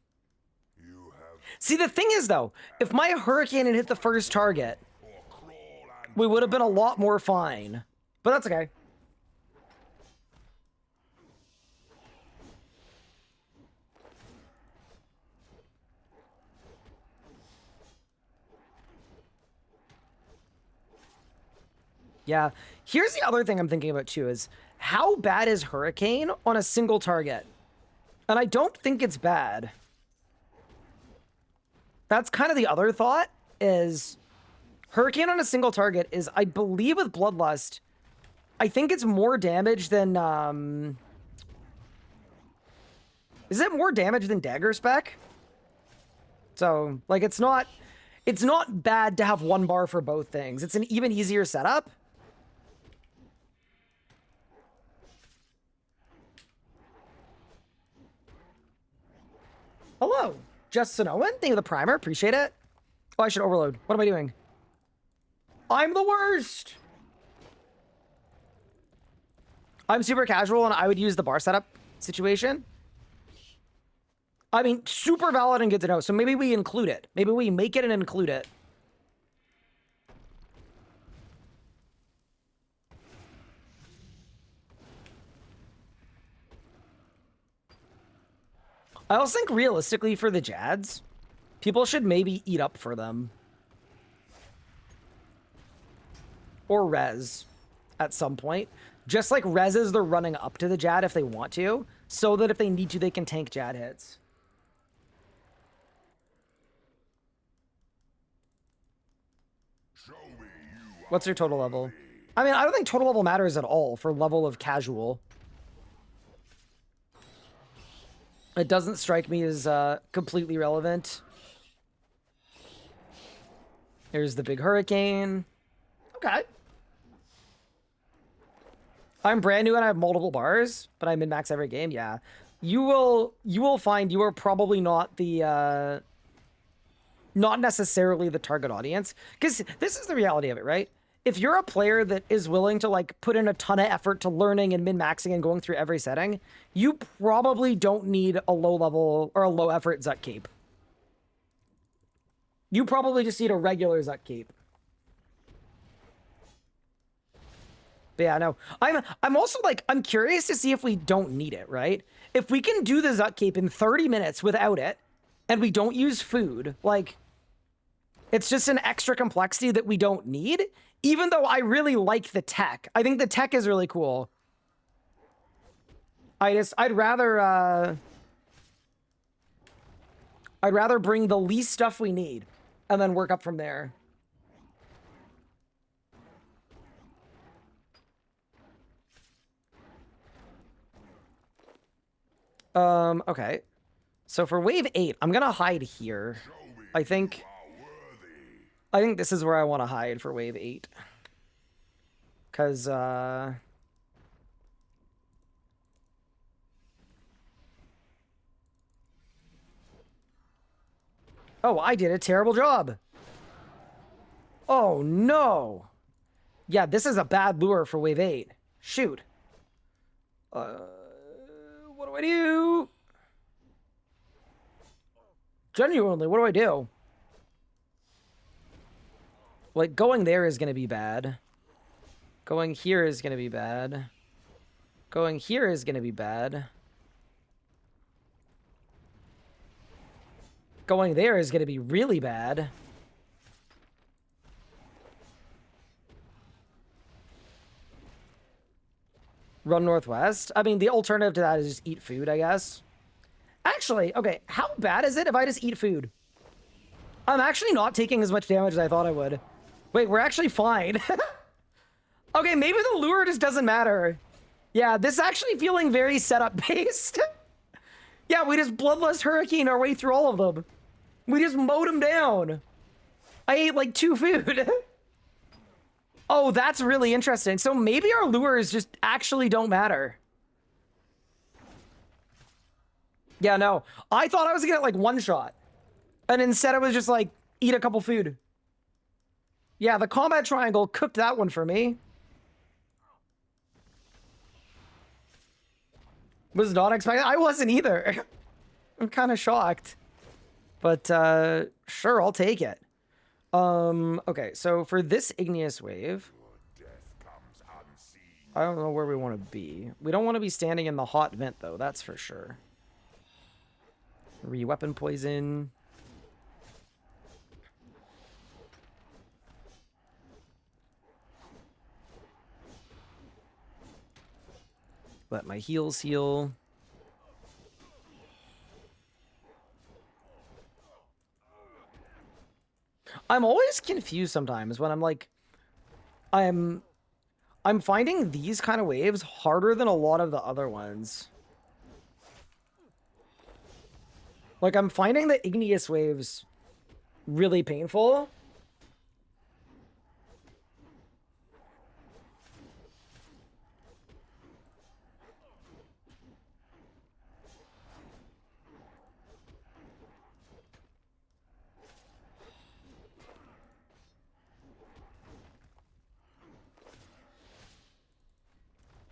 You have See, the thing is, though, if my hurricane had hit the first target, or crawl and we would have been a lot more fine. But that's okay. Yeah. Here's the other thing I'm thinking about, too, is how bad is Hurricane on a single target? And I don't think it's bad. That's kind of the other thought, is Hurricane on a single target is, I believe with Bloodlust, I think it's more damage than, is it more damage than Dagger Spec? So, like, it's not bad to have one bar for both things. It's an even easier setup. Hello, Just Sonoan. Thank you for the primer. Appreciate it. Oh, I should overload. What am I doing? I'm the worst. I'm super casual, and I would use the bar setup situation. I mean, super valid and good to know. So maybe we include it. Maybe we make it and include it. I also think realistically for the Jads, people should maybe eat up for them. Or res at some point. Just like reses they're running up to the Jad if they want to, so that if they need to, they can tank Jad hits. show me you What's your total level? I mean, I don't think total level matters at all for level of casual. It doesn't strike me as completely relevant. Here's the big hurricane. Okay. I'm brand new and I have multiple bars, but I min-max every game. Yeah. You will find you are probably not the not necessarily the target audience, because this is the reality of it, right? If you're a player that is willing to like put in a ton of effort to learning and min-maxing and going through every setting, you probably don't need a low level or a low effort ZUK Cape. You probably just need a regular ZUK Cape. But yeah, no. I'm also like, I'm curious to see if we don't need it, right? If we can do the ZUK Cape in 30 minutes without it, and we don't use food, like, it's just an extra complexity that we don't need, even though I really like the tech. I think the tech is really cool. I'd rather bring the least stuff we need and then work up from there. Okay. So for wave 8, I'm gonna hide here. I think this is where I want to hide for wave 8. Cause oh, I did a terrible job. Oh no. Yeah, this is a bad lure for wave 8. Shoot. What do I do? Genuinely, what do I do? Like, going there is going to be bad. Going here is going to be bad. Going here is going to be bad. Going there is going to be really bad. Run northwest. I mean, the alternative to that is just eat food, I guess. Actually, okay, how bad is it if I just eat food? I'm actually not taking as much damage as I thought I would. Wait, we're actually fine. Okay, maybe the lure just doesn't matter. Yeah, this is actually feeling very setup-based. Yeah, we just Bloodlust Hurricane our way through all of them. We just mowed them down. I ate like 2 food. Oh, that's really interesting. So maybe our lures just actually don't matter. Yeah, no. I thought I was gonna get like 1 shot. And instead it was just like, eat a couple food. Yeah, the combat triangle cooked that one for me. Was not expecting. I wasn't either. I'm kind of shocked. But sure, I'll take it. Okay, so for this igneous wave, I don't know where we want to be. We don't want to be standing in the hot vent, though. That's for sure. Re-weapon poison. Let my heals heal. I'm always confused sometimes when I'm like, I'm finding these kind of waves harder than a lot of the other ones. Like, I'm finding the igneous waves really painful.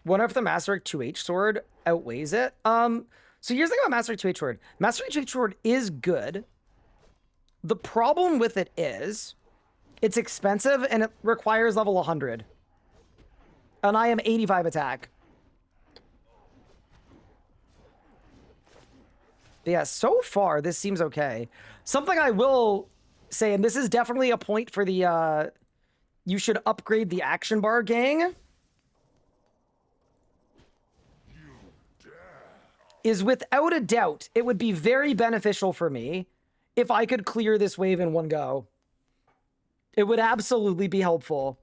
Wonder if the Master 2H sword outweighs it. So here's the thing about Master 2H sword. Master 2H sword is good. The problem with it is it's expensive and it requires level 100. And I am 85 attack. But yeah, so far this seems okay. Something I will say, and this is definitely a point for the you should upgrade the action bar gang, is without a doubt, it would be very beneficial for me if I could clear this wave in one go. It would absolutely be helpful.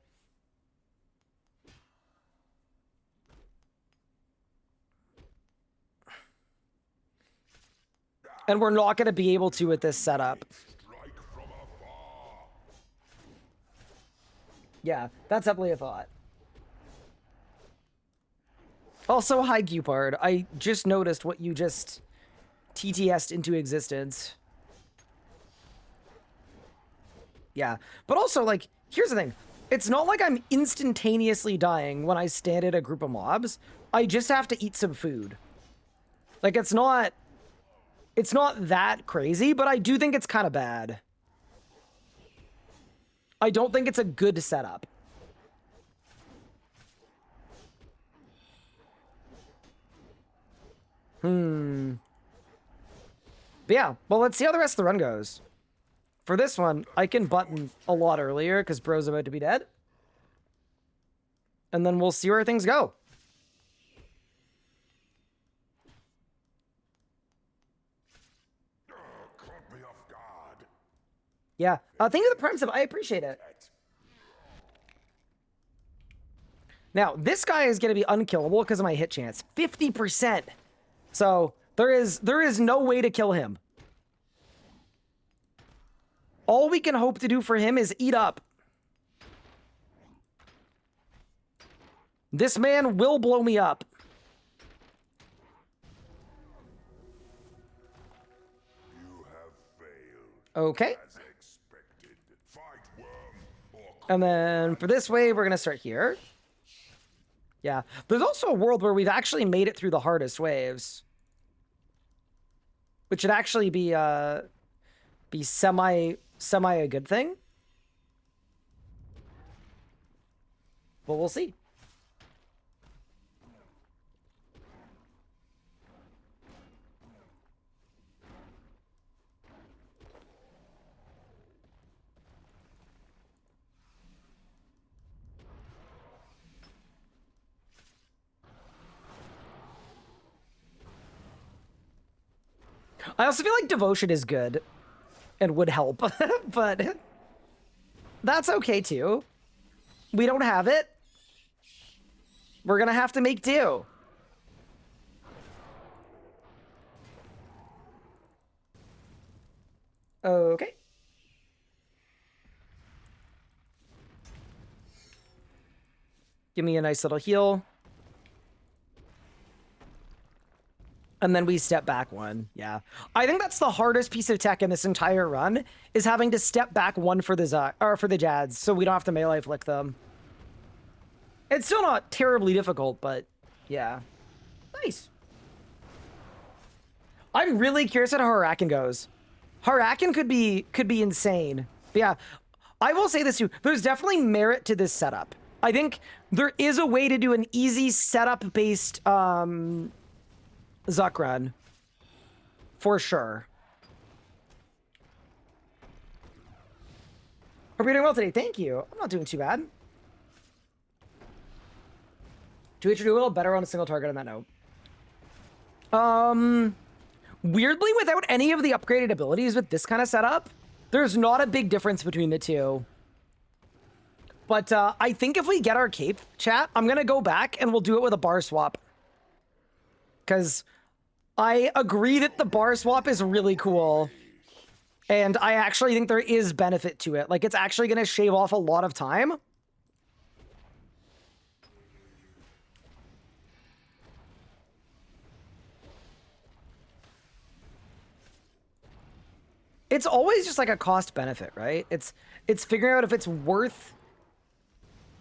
And we're not going to be able to with this setup. Yeah, that's definitely a thought. Also, hi, Gupard. I just noticed what you just TTS'd into existence. Yeah, but also, like, here's the thing. It's not like I'm instantaneously dying when I stand at a group of mobs. I just have to eat some food. Like, it's not that crazy, but I do think it's kind of bad. I don't think it's a good setup. But yeah, well, let's see how the rest of the run goes. For this one, I can button a lot earlier because bro's about to be dead. And then we'll see where things go. Caught me off guard. Yeah, thank you for the prime sub. I appreciate it. Now, this guy is going to be unkillable because of my hit chance. 50%. So there is no way to kill him. All we can hope to do for him is eat up. This man will blow me up. You have failed. Okay. As expected. Fight worm or And then for this wave, we're going to start here. Yeah. There's also a world where we've actually made it through the hardest waves. Which should actually be semi a good thing. But we'll see. I also feel like devotion is good and would help, but that's okay too. We don't have it. We're gonna have to make do. Okay. Give me a nice little heal. And then we step back one. Yeah. I think that's the hardest piece of tech in this entire run, is having to step back one for the ZUK, or for the Jads, so we don't have to melee flick them. It's still not terribly difficult, but yeah. Nice. I'm really curious at how Huracan goes. Huracan could be insane. But yeah, I will say this too. There's definitely merit to this setup. I think there is a way to do an easy setup-based ZUK run. For sure. Hope you're doing well today. Thank you. I'm not doing too bad. Do do a little better on a single target on that note. Weirdly, without any of the upgraded abilities with this kind of setup, there's not a big difference between the two. But I think if we get our cape, chat, I'm going to go back and we'll do it with a bar swap. Because I agree that the bar swap is really cool. And I actually think there is benefit to it. Like, it's actually going to shave off a lot of time. It's always just like a cost benefit, right? It's figuring out if it's worth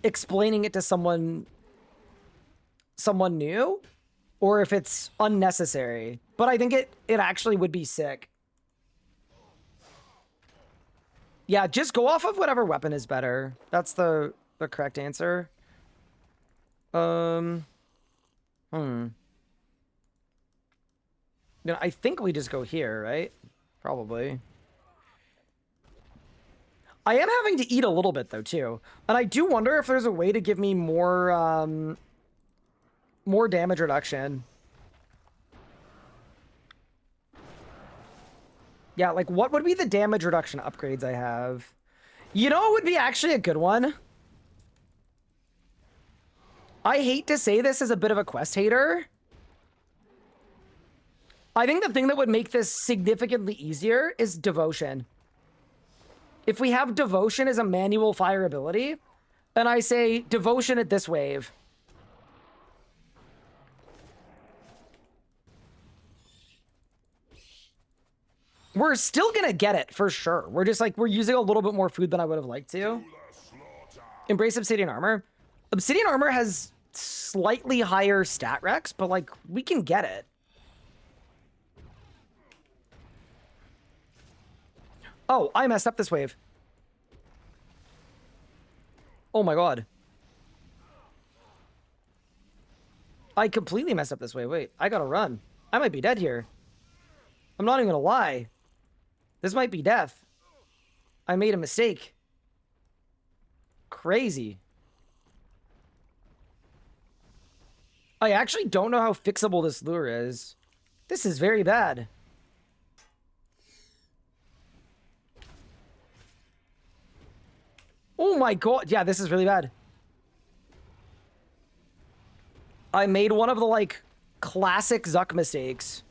explaining it to someone new or if it's unnecessary. But I think it actually would be sick. Yeah, just go off of whatever weapon is better. That's the correct answer. You know, I think we just go here, right? Probably. I am having to eat a little bit though too, and I do wonder if there's a way to give me more more damage reduction. Yeah, like what would be the damage reduction upgrades I have? You know, it would be actually a good one. I hate to say this as a bit of a quest hater. I think the thing that would make this significantly easier is devotion. If we have devotion as a manual fire ability, and I say devotion at this wave. We're still gonna get it for sure. We're just like, we're using a little bit more food than I would have liked to. Embrace obsidian armor. Obsidian armor has slightly higher stat recs, but like, we can get it. Oh, I messed up this wave. Oh my god. I completely messed up this wave. Wait, I gotta run. I might be dead here. I'm not even gonna lie. This might be death. I made a mistake. Crazy. I actually don't know how fixable this lure is. This is very bad. Oh my god. Yeah, this is really bad. I made one of the, like, classic ZUK mistakes.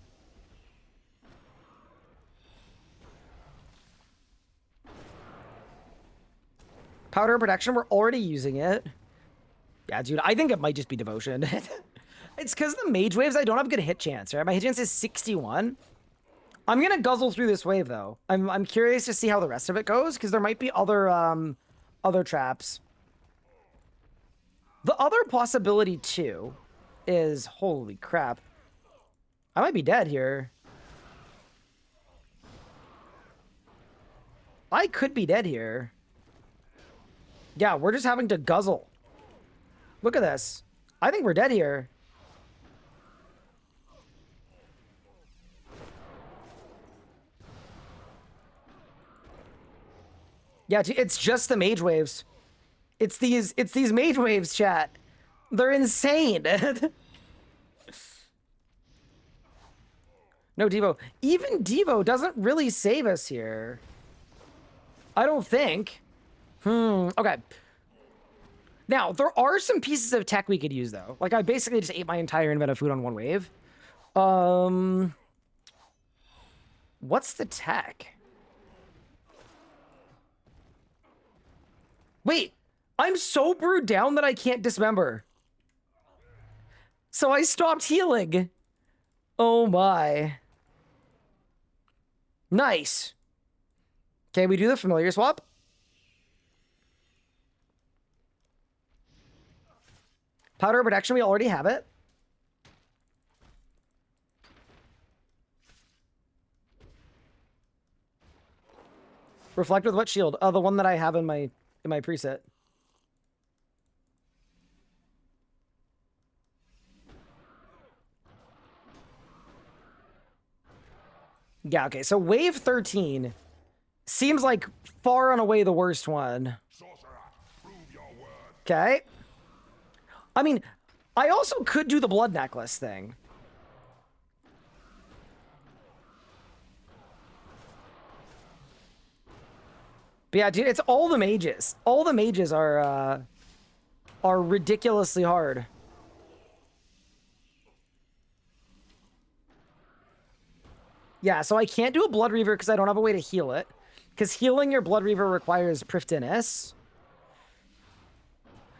Powder protection, we're already using it. Yeah, dude, I think it might just be devotion. It's because the mage waves, I don't have good hit chance, right? My hit chance is 61. I'm gonna guzzle through this wave, though. I'm curious to see how the rest of it goes, because there might be other traps. The other possibility, too, is... Holy crap. I might be dead here. I could be dead here. Yeah, we're just having to guzzle. Look at this. I think we're dead here. Yeah, it's just the mage waves. It's these mage waves, chat. They're insane. No Devo. Even Devo doesn't really save us here. I don't think. Okay. Now, there are some pieces of tech we could use, though. Like, I basically just ate my entire inventory of food on one wave. What's the tech? Wait, I'm so brewed down that I can't dismember. So I stopped healing. Oh my. Nice. Okay, we do the familiar swap. Powder protection, we already have it. Reflect with what shield? The one that I have in my preset. Yeah, okay, so wave 13 seems like far and away the worst one. Okay. I mean, I also could do the blood necklace thing. But yeah, dude, it's all the mages. All the mages are ridiculously hard. Yeah, so I can't do a Blood Reaver because I don't have a way to heal it. Because healing your Blood Reaver requires Prifdiness.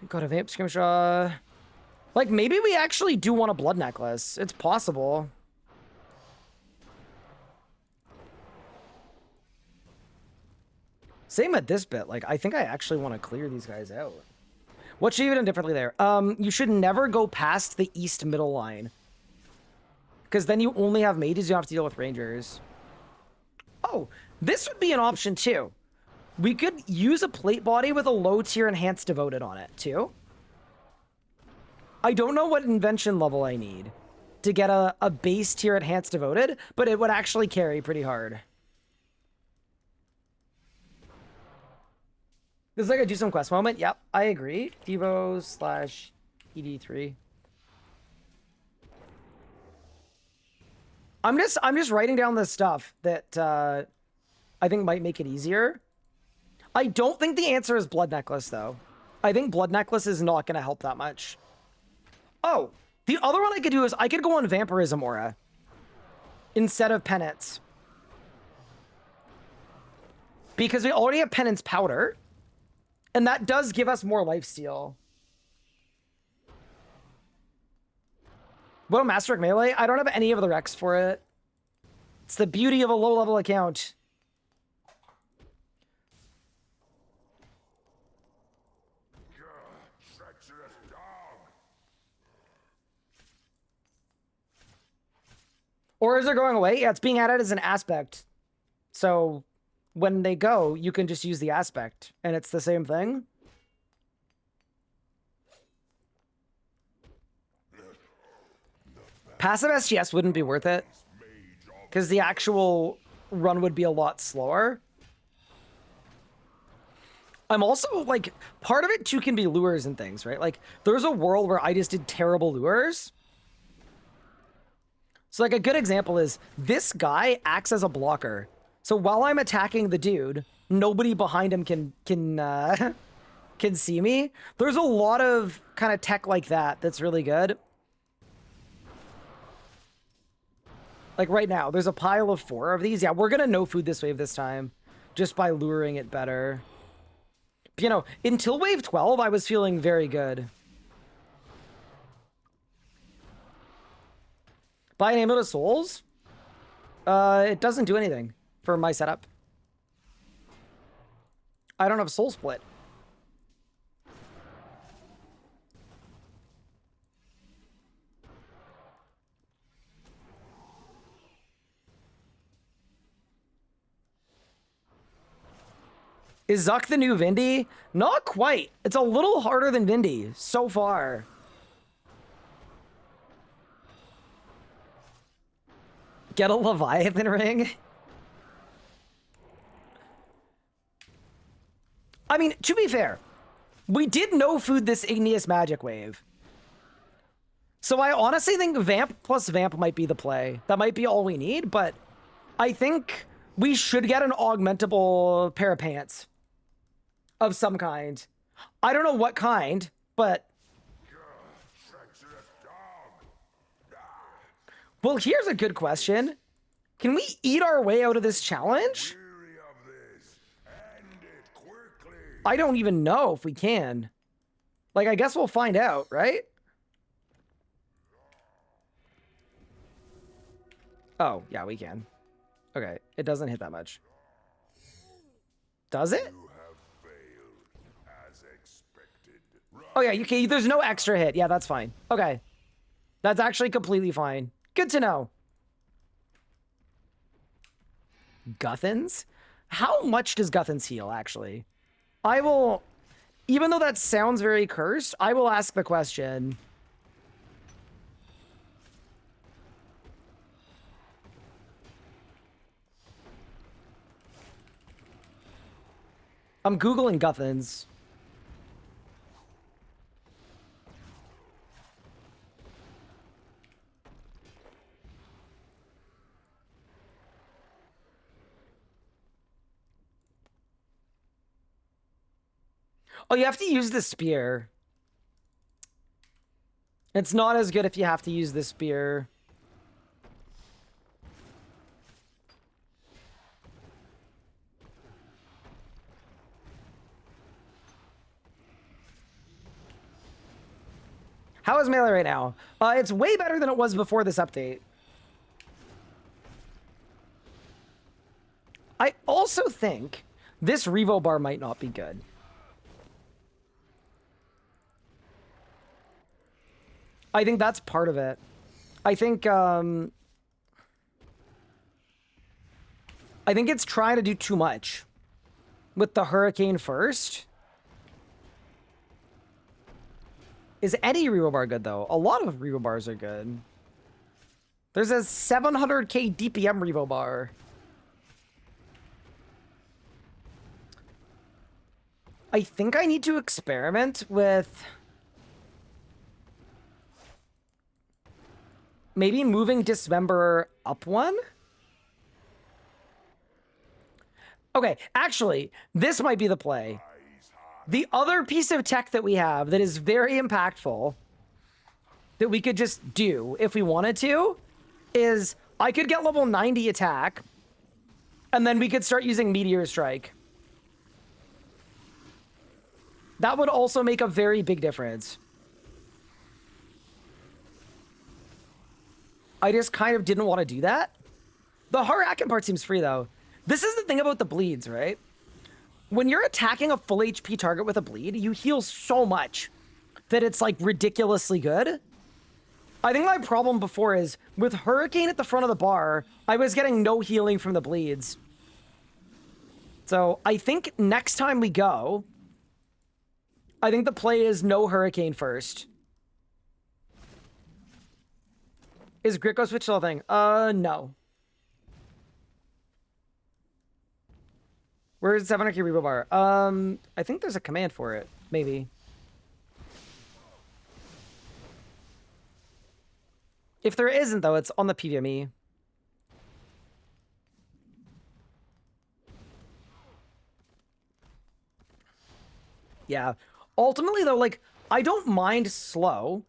Got a Vamp Scrimshaw. Like, maybe we actually do want a Blood Necklace. It's possible. Same at this bit. Like, I think I actually want to clear these guys out. What should you have done differently there? You should never go past the east middle line. Because then you only have mages, you don't have to deal with rangers. Oh, this would be an option too. We could use a plate body with a low tier enhanced devoted on it too. I don't know what invention level I need to get a base tier enhanced devoted, but it would actually carry pretty hard. This is like a do some quest moment. Yep, I agree. Evo / ED3. I'm just writing down the stuff that I think might make it easier. I don't think the answer is Blood Necklace, though. I think Blood Necklace is not going to help that much. Oh, the other one I could do is I could go on Vampirism Aura instead of Penance. Because we already have Penance Powder, and that does give us more lifesteal. What, Master Melee? I don't have any of the recs for it. It's the beauty of a low-level account. Or is it going away? Yeah, it's being added as an aspect. So when they go, you can just use the aspect, and it's the same thing. Passive SGS wouldn't be worth it, because the actual run would be a lot slower. I'm also, like, part of it too can be lures and things, right? Like, there's a world where I just did terrible lures. So, like, a good example is this guy acts as a blocker. So while I'm attacking the dude, nobody behind him can see me. There's a lot of kind of tech like that that's really good. Like right now, there's a pile of 4 of these. Yeah, we're gonna no food this wave this time, just by luring it better. But, you know, until wave 12, I was feeling very good. Buy an Amulet of Souls? It doesn't do anything for my setup. I don't have Soul Split. Is ZUK the new Vindy? Not quite. It's a little harder than Vindy so far. Get a Leviathan ring? I mean, to be fair, we did no food this Igneous Magic wave. So I honestly think Vamp plus Vamp might be the play. That might be all we need, but I think we should get an augmentable pair of pants of some kind. I don't know what kind, but... Well, here's a good question. Can we eat our way out of this challenge? I don't even know if we can. Like, I guess we'll find out, right? Oh, yeah, we can. Okay, it doesn't hit that much. Does it? Oh, yeah, okay, there's no extra hit. Yeah, that's fine. Okay. That's actually completely fine. Good to know. Guthans? How much does Guthans heal, actually? I will... Even though that sounds very cursed, I will ask the question. I'm Googling Guthans. Oh, you have to use the spear. It's not as good if you have to use the spear. How is melee right now? It's way better than it was before this update. I also think this Revo bar might not be good. I think that's part of it. I think it's trying to do too much with the Hurricane first. Is any Revo bar good, though? A lot of Revo bars are good. There's a 700k DPM Revo bar. I think I need to experiment with... maybe moving Dismember up one? Okay, actually, this might be the play. The other piece of tech that we have that is very impactful that we could just do if we wanted to is I could get level 90 attack and then we could start using Meteor Strike. That would also make a very big difference. I just kind of didn't want to do that. The Hurakan part seems free, though. This is the thing about the bleeds, right? When you're attacking a full HP target with a bleed, you heal so much that it's, like, ridiculously good. I think my problem before is, with Hurricane at the front of the bar, I was getting no healing from the bleeds. So, I think next time we go, I think the play is no Hurricane first. Is Grit Switch still a thing? No. Where's 700k Revo bar? I think there's a command for it. Maybe. If there isn't, though, it's on the PVME. Yeah. Ultimately, though, like, I don't mind slow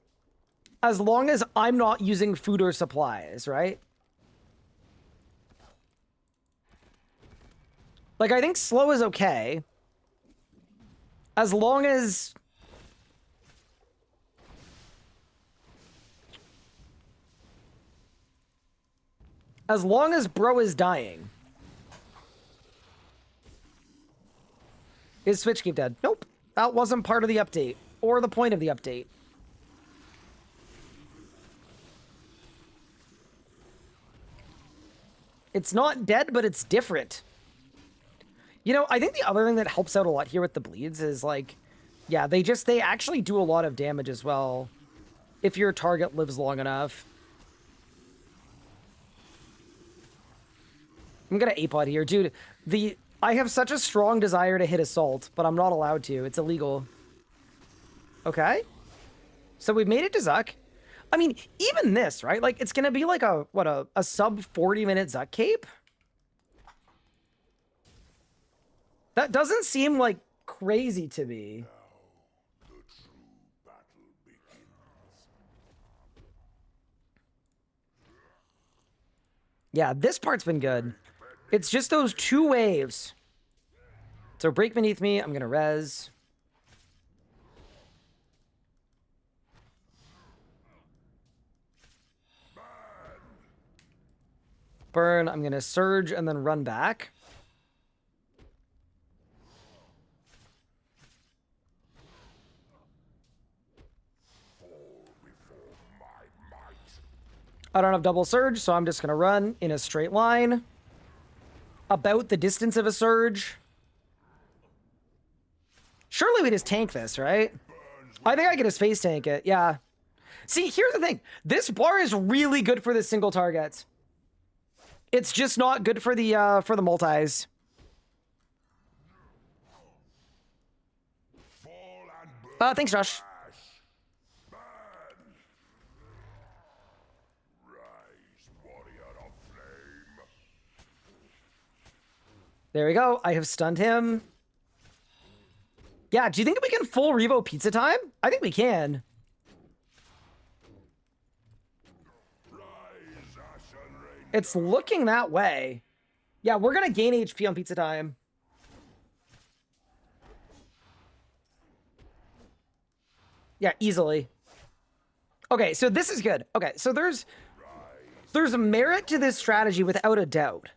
as long as I'm not using food or supplies, right? Like, I think slow is okay. As long as... as long as bro is dying. Is Switch Cape dead? Nope. That wasn't part of the update. Or the point of the update. It's not dead, but it's different. You know, I think the other thing that helps out a lot here with the bleeds is, like, yeah, they actually do a lot of damage as well if your target lives long enough. I'm gonna APOD here. Dude, I have such a strong desire to hit Assault, but I'm not allowed to. It's illegal. Okay. So we've made it to ZUK. I mean, even this, right? Like, it's gonna be like a sub 40-minute ZUK Cape? That doesn't seem, like, crazy to me. Yeah, this part's been good. It's just those two waves. So break beneath me. I'm gonna res. Burn. I'm gonna surge and then run back. I don't have double surge, so I'm just gonna run in a straight line. about the distance of a surge. Surely we just tank this, right? I think I can just face tank it, yeah. See, here's the thing. This bar is really good for the single targets. It's just not good for the multis. Thanks, Josh. There we go. I have stunned him. Yeah, do you think we can full Revo pizza time? I think we can. It's looking that way. Yeah, we're gonna gain HP on pizza time. Yeah, easily. Okay, so this is good. Okay, so there's a merit to this strategy without a doubt.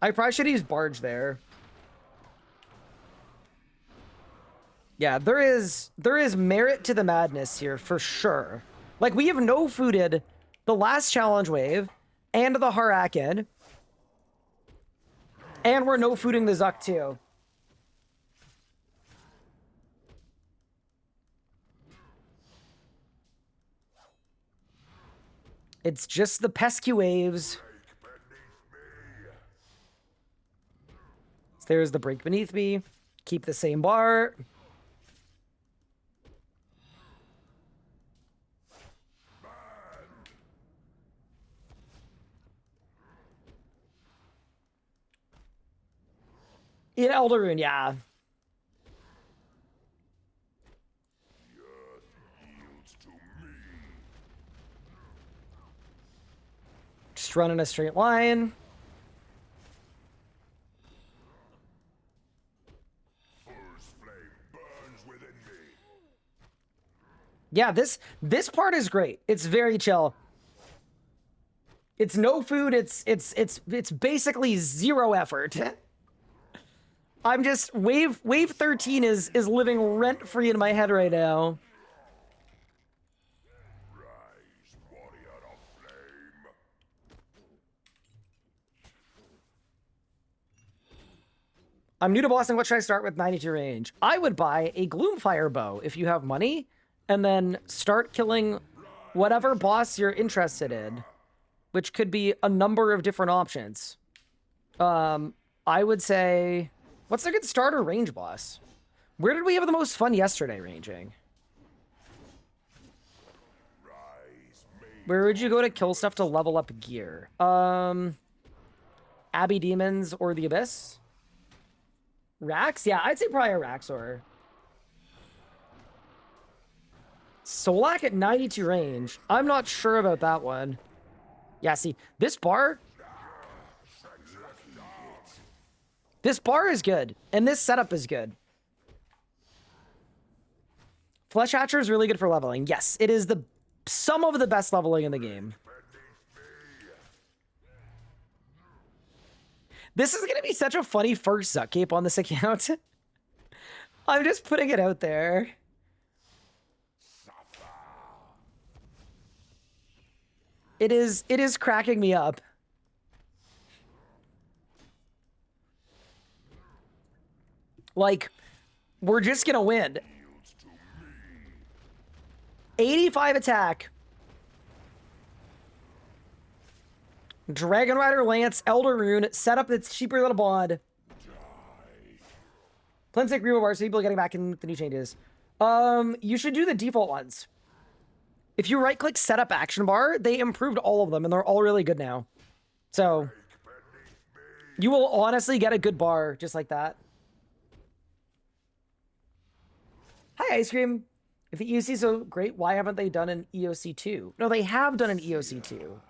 I probably should use Barge there. Yeah, there is merit to the madness here for sure. Like, we have no fooded the last challenge wave and the Harakin. And we're no fooding the ZUK too. It's just the pesky waves. There's the break beneath me. Keep the same bar. In Eldaroon, yeah. Just run in a straight line. Yeah, this part is great. It's very chill. It's no food. It's basically zero effort. I'm just wave 13 is living rent free in my head right now. I'm new to bossing. What should I start with 92 range? I would buy a Gloomfire bow if you have money, and then start killing whatever boss you're interested in, which could be a number of different options. I would say, what's a good starter range boss? Where did we have the most fun yesterday ranging? Where would you go to kill stuff to level up gear? Abbey Demons or the Abyss? Rax? Yeah, I'd say probably a Raxor. Solak at 92 range. I'm not sure about that one. Yeah, see, this bar... This bar is good, and this setup is good. Flesh Hatcher is really good for leveling. Yes, it is some of the best leveling in the game. This is going to be such a funny first ZUK Cape on this account. I'm just putting it out there. It is cracking me up. Like, we're just gonna win. 85 attack. Dragon Rider Lance, Elder Rune, setup that's cheaper than a bond. Plansic Revo Bar, so people are getting back in the new changes. You should do the default ones. If you right-click Setup Action Bar, they improved all of them, and they're all really good now. So, you will honestly get a good bar just like that. Hi, Ice Cream. If the EOC is so great, why haven't they done an EOC 2? No, they have done an EOC 2.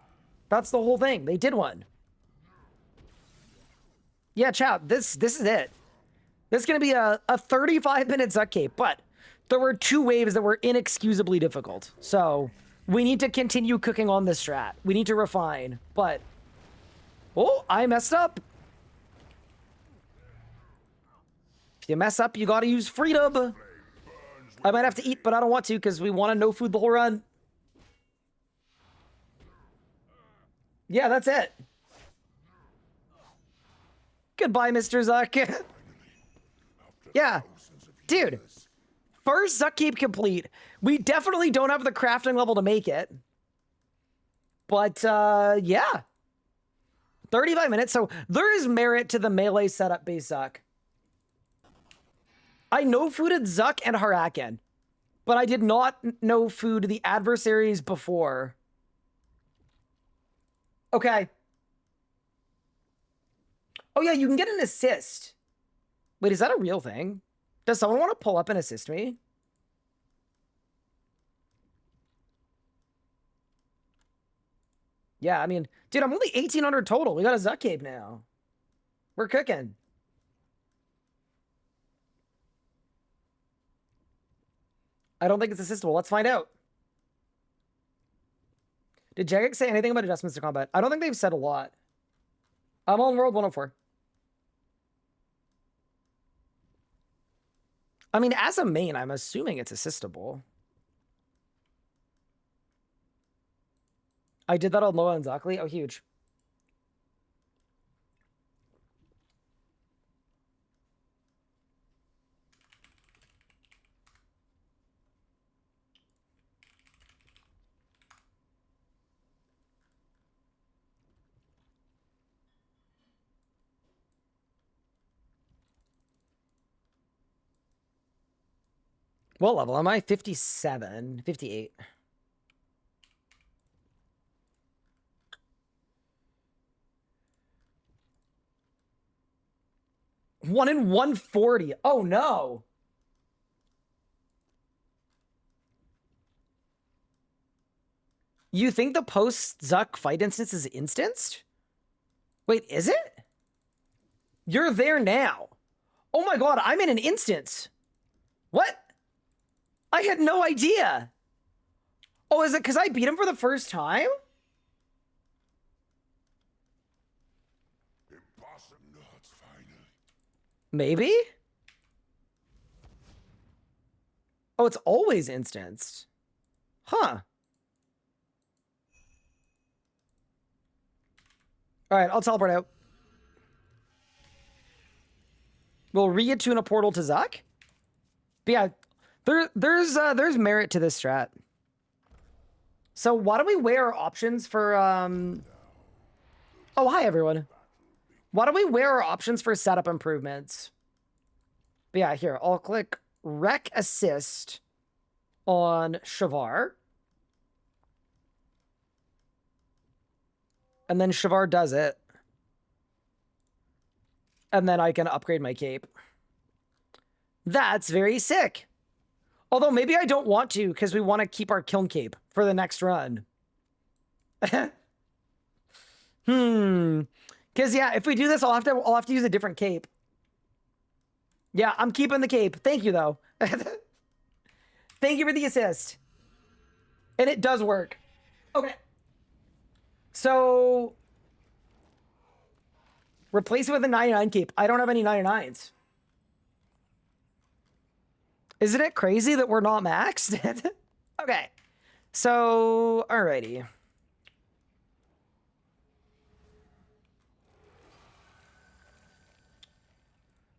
That's the whole thing. They did one. Yeah, chat, this is it. This is going to be a 35-minute ZUK Cape, but there were 2 waves that were inexcusably difficult. So, we need to continue cooking on this strat. We need to refine, but... Oh, I messed up. If you mess up, you gotta use freedom. I might have to eat, but I don't want to because we want to no food the whole run. Yeah, that's it. Goodbye, Mr. ZUK. Yeah. Dude, first ZUK Cape complete. We definitely don't have the crafting level to make it. But, yeah. 35 minutes, so there is merit to the melee setup base ZUK. I no-fooded ZUK and Harakan, but I did not no-food the adversaries before. Okay. Oh yeah, you can get an assist. Wait, is that a real thing? Does someone want to pull up and assist me? Yeah, I mean, dude, I'm only 1,800 total. We got a ZUK Cape now. We're cooking. I don't think it's assistable. Let's find out. Did Jagex say anything about adjustments to combat? I don't think they've said a lot. I'm on World 104. I mean, as a main, I'm assuming it's assistable. I did that on Loa and Zockley. Oh, huge. What level am I? 57, 58. One in 140. Oh no. You think the post-Zuk fight instance is instanced? Wait, is it? You're there now. Oh my god, I'm in an instance. What? I had no idea. Oh, is it because I beat him for the first time? Impossible. God's finally. Maybe? Oh, it's always instanced. Huh. All right, I'll teleport out. We'll re-attune a portal to ZUK. But yeah, there's merit to this strat. So why don't we weigh our options for Oh, hi everyone. Why don't we weigh our options for setup improvements? But yeah, here, I'll click Rec Assist on Shavar. And then Shavar does it. And then I can upgrade my cape. That's very sick. Although maybe I don't want to because we want to keep our kiln cape for the next run. Because yeah, if we do this, I'll have to use a different cape. Yeah, I'm keeping the cape. Thank you though. Thank you for the assist. And it does work. Okay. So replace it with a 99 cape. I don't have any 99s. Isn't it crazy that we're not maxed? Okay. So, alrighty.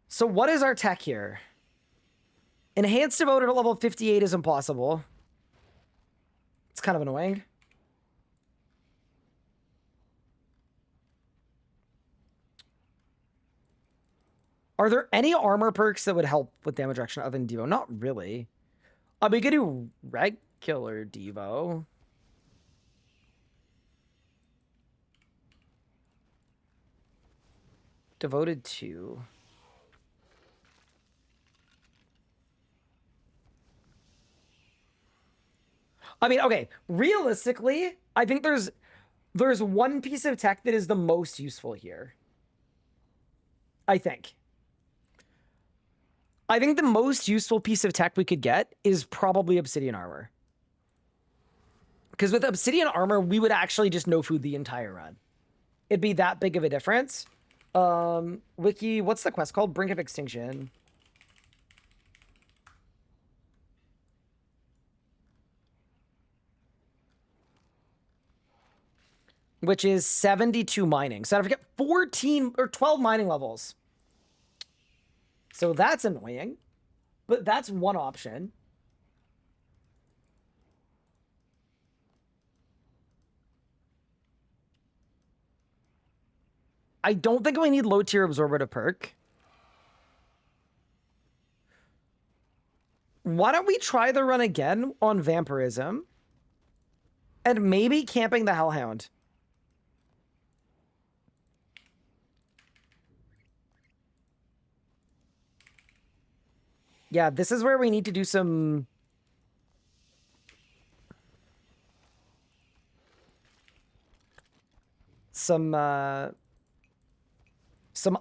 So what is our tech here? Enhanced devoted at level 58 is impossible. It's kind of annoying. Are there any armor perks that would help with damage reduction other than Devo? Not really. We could do regular Devo. Devoted to. I mean, okay, realistically, I think there's one piece of tech that is the most useful here. I think the most useful piece of tech we could get is probably obsidian armor. Because with obsidian armor, we would actually just no food the entire run. It'd be that big of a difference. Wiki, what's the quest called? Brink of Extinction. which is 72 mining. So I forget 14 or 12 mining levels. So that's annoying, but that's one option. I don't think we need low tier absorptive perk. Why don't we try the run again on vampirism and maybe camping the Hellhound? Yeah, this is where we need to do some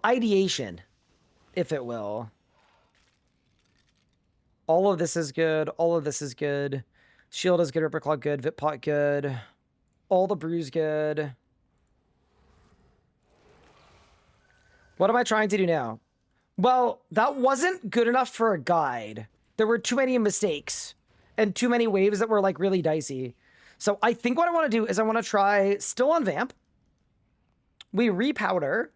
ideation, if it will. All of this is good. All of this is good. Shield is good. Ripper Claw good. Vit Pot good. All the brews good. What am I trying to do now? Well, that wasn't good enough for a guide. There were too many mistakes and too many waves that were like really dicey. So I think what I want to do is I want to try still on Vamp. We repowder.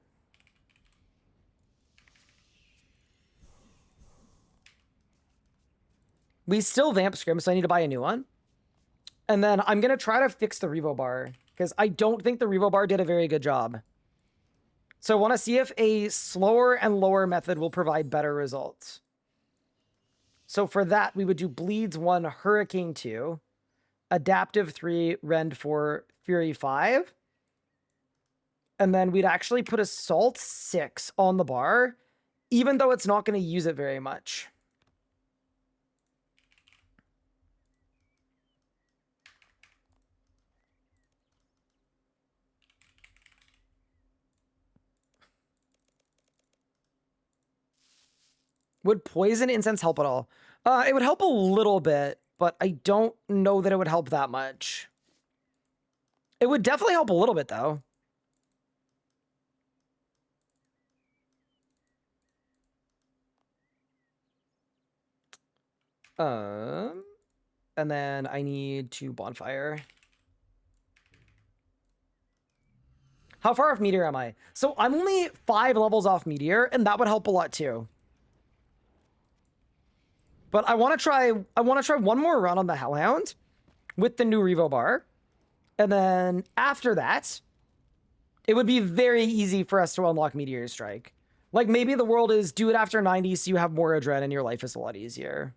We still Vamp Scrim, so I need to buy a new one. And then I'm going to try to fix the Revo bar because I don't think the Revo bar did a very good job. So I want to see if a slower and lower method will provide better results. So for that, we would do Bleeds 1, Hurricane 2, Adaptive 3, Rend 4, Fury 5. And then we'd actually put Assault 6 on the bar, even though it's not going to use it very much. Would Poison Incense help at all? It would help a little bit, but I don't know that it would help that much. It would definitely help a little bit, though. And then I need to Bonfire. How far off Meteor am I? So I'm only 5 levels off Meteor, and that would help a lot, too. But I want to try one more run on the Hellhound with the new Revo bar. And then after that, it would be very easy for us to unlock Meteor Strike. Like maybe the world is do it after 90 so you have more adrenaline and your life is a lot easier.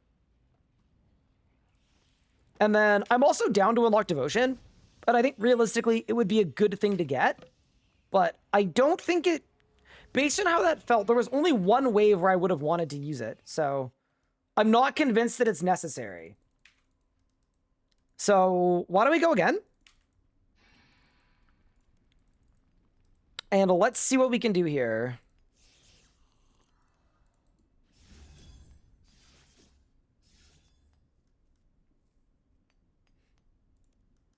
And then I'm also down to unlock Devotion, but I think realistically it would be a good thing to get. But I don't think it, based on how that felt, there was only one wave where I would have wanted to use it. So I'm not convinced that it's necessary. So why don't we go again? And let's see what we can do here.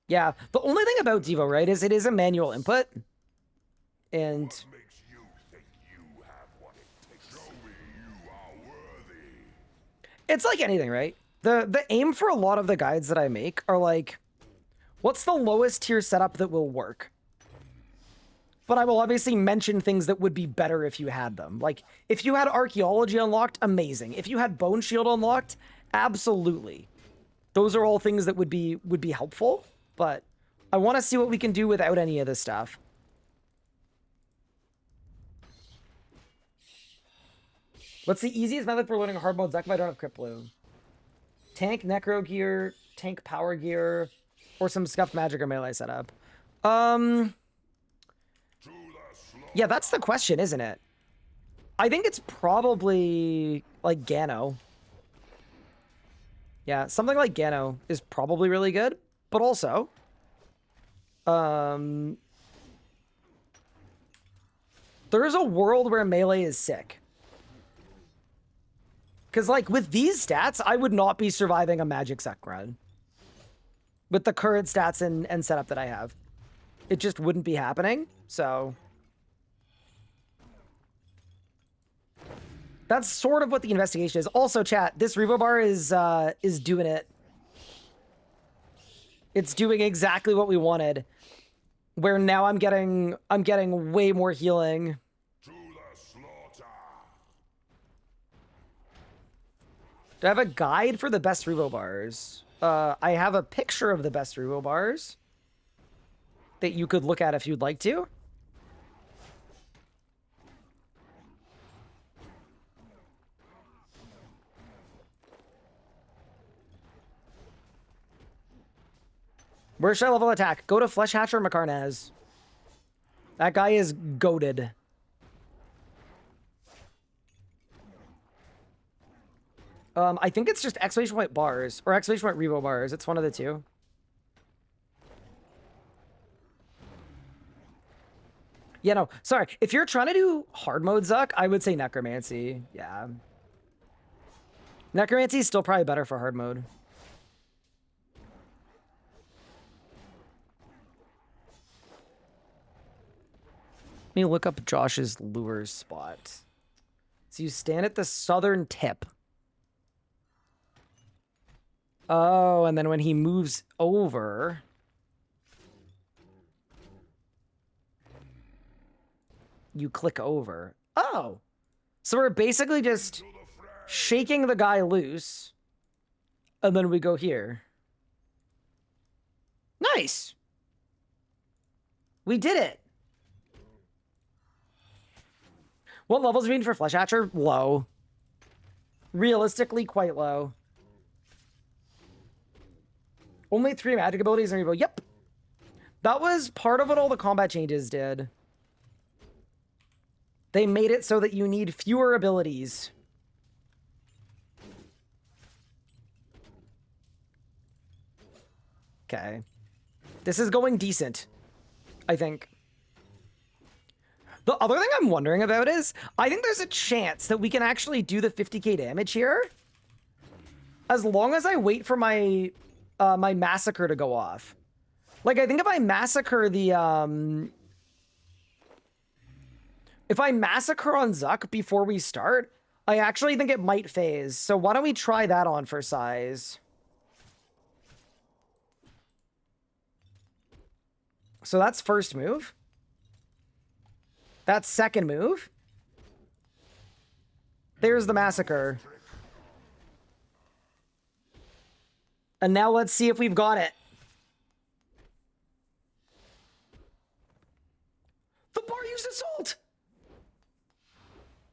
Yeah, the only thing about Devo, right, is it is a manual input. And What makes you think you have what it takes? Show me you are worthy. it's like anything, right? The aim for a lot of the guides that I make are like, what's the lowest tier setup that will work? But I will obviously mention things that would be better if you had them. Like, if you had Archaeology unlocked, amazing. If you had Bone Shield unlocked, absolutely. Those are all things that would be helpful, but I want to see what we can do without any of this stuff. What's the easiest method for learning hard mode ZUK if I don't have Crypt Blue? Tank Necro gear, tank power gear, or some Scuffed Magic or melee setup? Yeah, that's the question, isn't it? I think it's probably like Gano. Yeah, something like Gano is probably really good, but also, there's a world where melee is sick. Because, like, with these stats, I would not be surviving a Magic ZUK run. With the current stats and setup that I have. It just wouldn't be happening, so that's sort of what the investigation is. Also, chat, this Revo bar is doing it. It's doing exactly what we wanted. where now I'm getting way more healing. To the slaughter. Do I have a guide for the best revo bars? I have a picture of the best revo bars that you could look at if you'd like to. Where should I level attack? Go to Flesh Hatcher Macarnez. That guy is goated. I think it's just exclamation point bars or exclamation point revo bars. It's one of the two. Yeah, no, sorry. If you're trying to do hard mode ZUK, I would say Necromancy. Yeah. Necromancy is still probably better for hard mode. Let me look up Josh's lure spot. So you stand at the southern tip. Oh, and then when he moves over... you click over. Oh! So we're basically just shaking the guy loose. And then we go here. Nice! We did it! What levels do we need for Flesh Hatcher? Low. Realistically, quite low. Only 3 magic abilities and revo. Yep. That was part of what all the combat changes did. They made it so that you need fewer abilities. Okay. This is going decent, I think. The other thing I'm wondering about is, I think there's a chance that we can actually do the 50k damage here. As long as I wait for my my massacre to go off. Like, I think if I massacre the, if I massacre on ZUK before we start, I actually think it might phase. So why don't we try that on for size? So that's first move. That's second move. There's the massacre. And now let's see if we've got it. The bar used assault!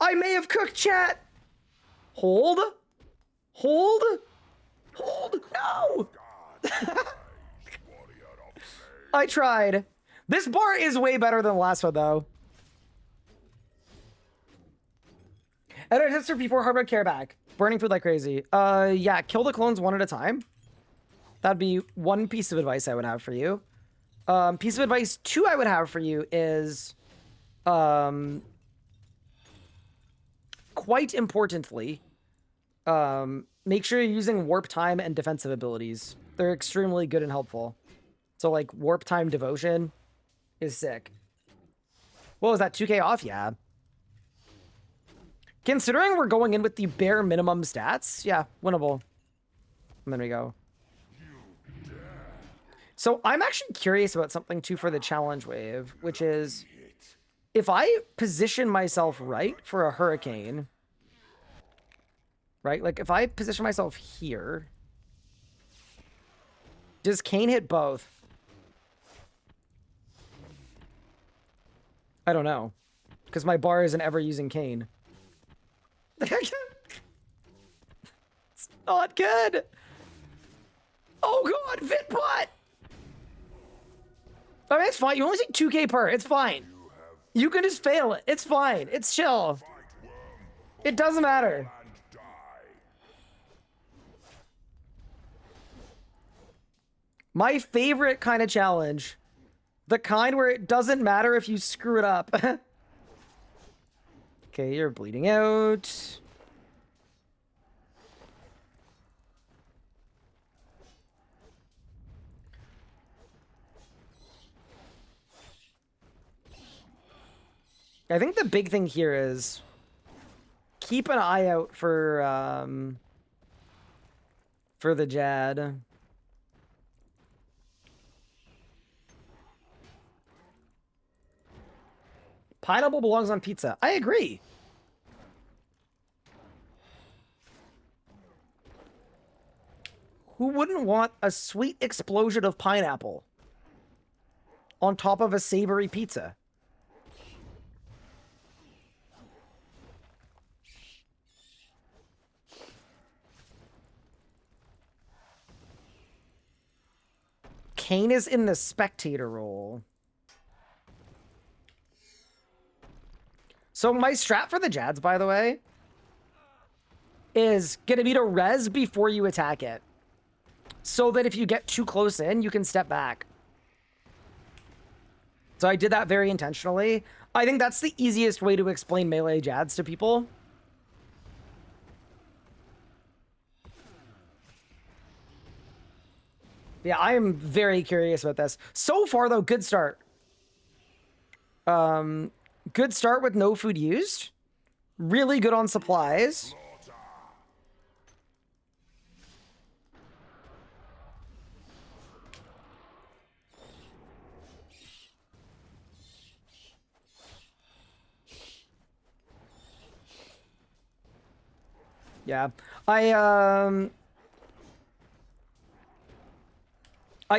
I may have cooked, chat! Hold. Hold. Hold. No! I tried. This bar is way better than the last one, though. Edit hits for P4 hard mode care back. Burning food like crazy. Yeah, kill the clones one at a time. That'd be one piece of advice I would have for you. Piece of advice 2 I would have for you is, quite importantly, make sure you're using warp time and defensive abilities. They're extremely good and helpful. So, like, warp time devotion is sick. What was that, 2k off? Yeah. Considering we're going in with the bare minimum stats, yeah, winnable. And there we go. So I'm actually curious about something too for the challenge wave, which is if I position myself right for a hurricane, right? Like if I position myself here, does Kane hit both? I don't know, because my bar isn't ever using Kane. It's not good. Oh god, Vitbot! I mean, it's fine. You only take 2k per. It's fine. You can just fail it. It's fine. It's chill. It doesn't matter. My favorite kind of challenge. The kind where it doesn't matter if you screw it up. Okay, you're bleeding out. I think the big thing here is keep an eye out for the Jad. Pineapple belongs on pizza. I agree. Who wouldn't want a sweet explosion of pineapple on top of a savory pizza? Kane is in the spectator role. So my strat for the Jads, by the way, is going to be to res before you attack it. So that if you get too close in, you can step back. So I did that very intentionally. I think that's the easiest way to explain melee Jads to people. Yeah, I am very curious about this. So far, though, good start. Good start with no food used. Really good on supplies. Yeah, I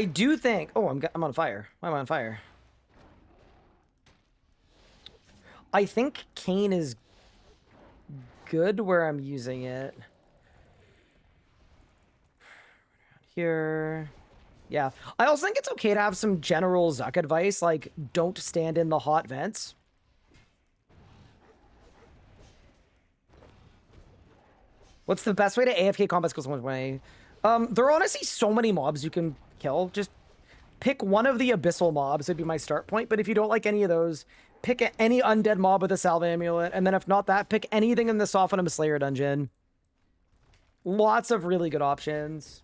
do think. Oh, I'm on fire. Why am I on fire? I think Kane is good where I'm using it. Here. Yeah. I also think it's okay to have some general ZUK advice, like don't stand in the hot vents. What's the best way to AFK combat skills 120? There are honestly so many mobs you can kill. Just pick one of the abyssal mobs would be my start point, but if you don't like any of those, pick any undead mob with a salve amulet, and then if not that, pick anything in the Sophanum Slayer dungeon. Lots of really good options.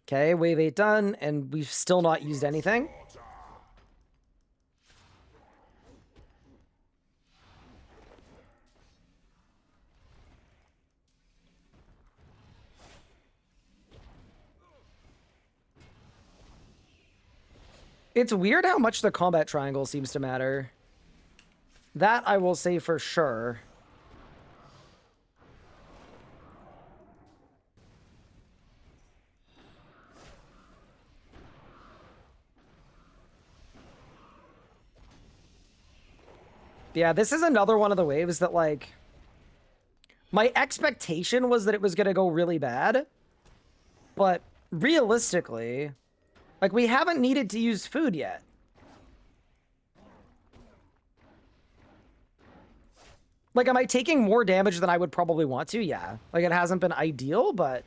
Okay, wave 8 done, and we've still not used anything. It's weird how much the combat triangle seems to matter. That I will say for sure. Yeah, this is another one of the waves that, like, my expectation was that it was going to go really bad. But realistically, like, we haven't needed to use food yet. Like, am I taking more damage than I would probably want to? Yeah. Like, it hasn't been ideal, but...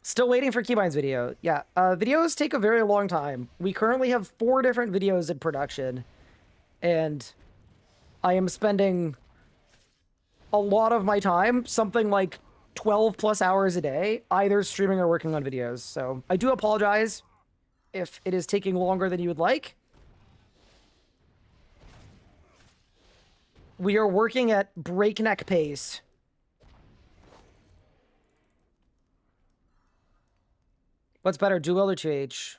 Still waiting for Keybind's video. Yeah, videos take a very long time. We currently have 4 different videos in production. And I am spending a lot of my time, something like 12 plus hours a day, either streaming or working on videos. So I do apologize if it is taking longer than you would like. We are working at breakneck pace. What's better, dual or 2H?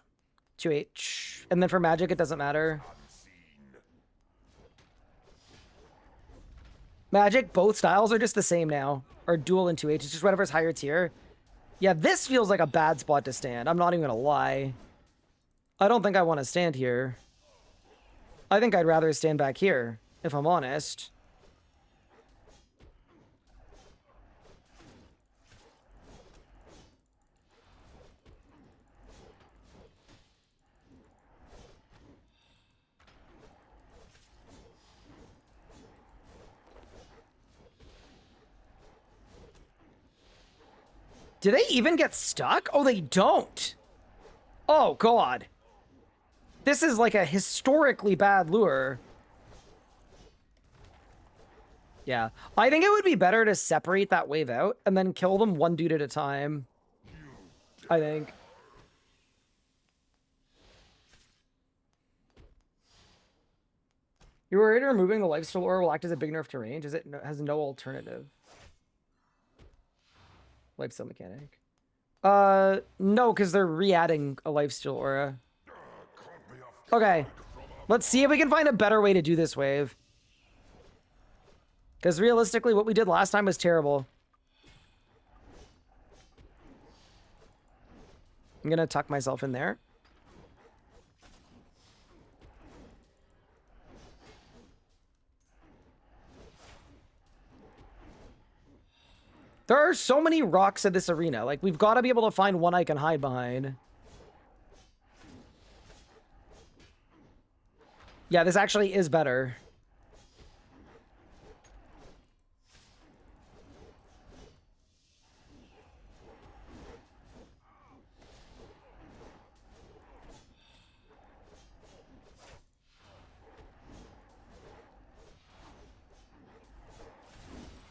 2H. And then for magic, it doesn't matter. Magic, both styles are just the same now. Or dual and 2H. It's just whatever's higher tier. Yeah, this feels like a bad spot to stand. I'm not even gonna lie. I don't think I want to stand here. I think I'd rather stand back here, if I'm honest. Do they even get stuck? Oh, they don't. Oh, God. This is like a historically bad lure. Yeah. I think it would be better to separate that wave out and then kill them one dude at a time. I think. You're worried removing the lifesteal lure will act as a big nerf to range? Is it has no alternative? Lifesteal mechanic. No, because they're re-adding a lifesteal aura. Okay. Let's see if we can find a better way to do this wave. Because realistically, what we did last time was terrible. I'm gonna tuck myself in there. There are so many rocks at this arena. Like, we've got to be able to find one I can hide behind. Yeah, this actually is better.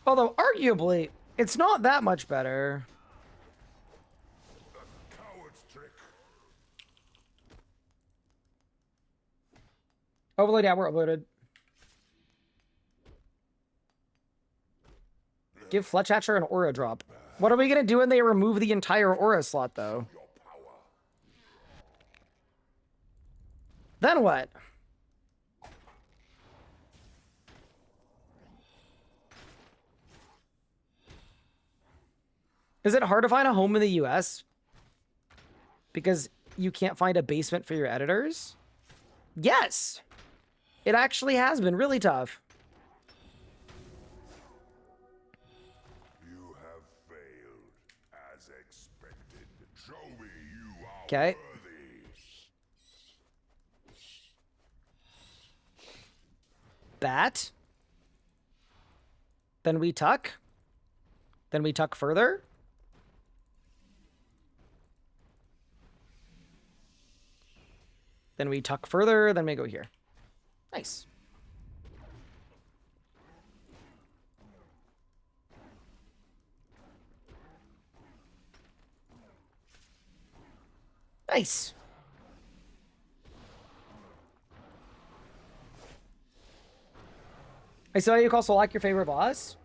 Although, arguably, it's not that much better. Coward's trick. Overload, yeah, we're uploaded. Give Fletchhatcher an aura drop. What are we gonna do when they remove the entire aura slot, though? Your power. Then what? Is it hard to find a home in the US? Because you can't find a basement for your editors? Yes! It actually has been really tough. You have failed, as expected. Show me you are Okay. worthy. Bat. Then we tuck. Then we tuck further. Then we tuck further, then we go here. Nice. Nice. I saw you call Solak your favorite boss.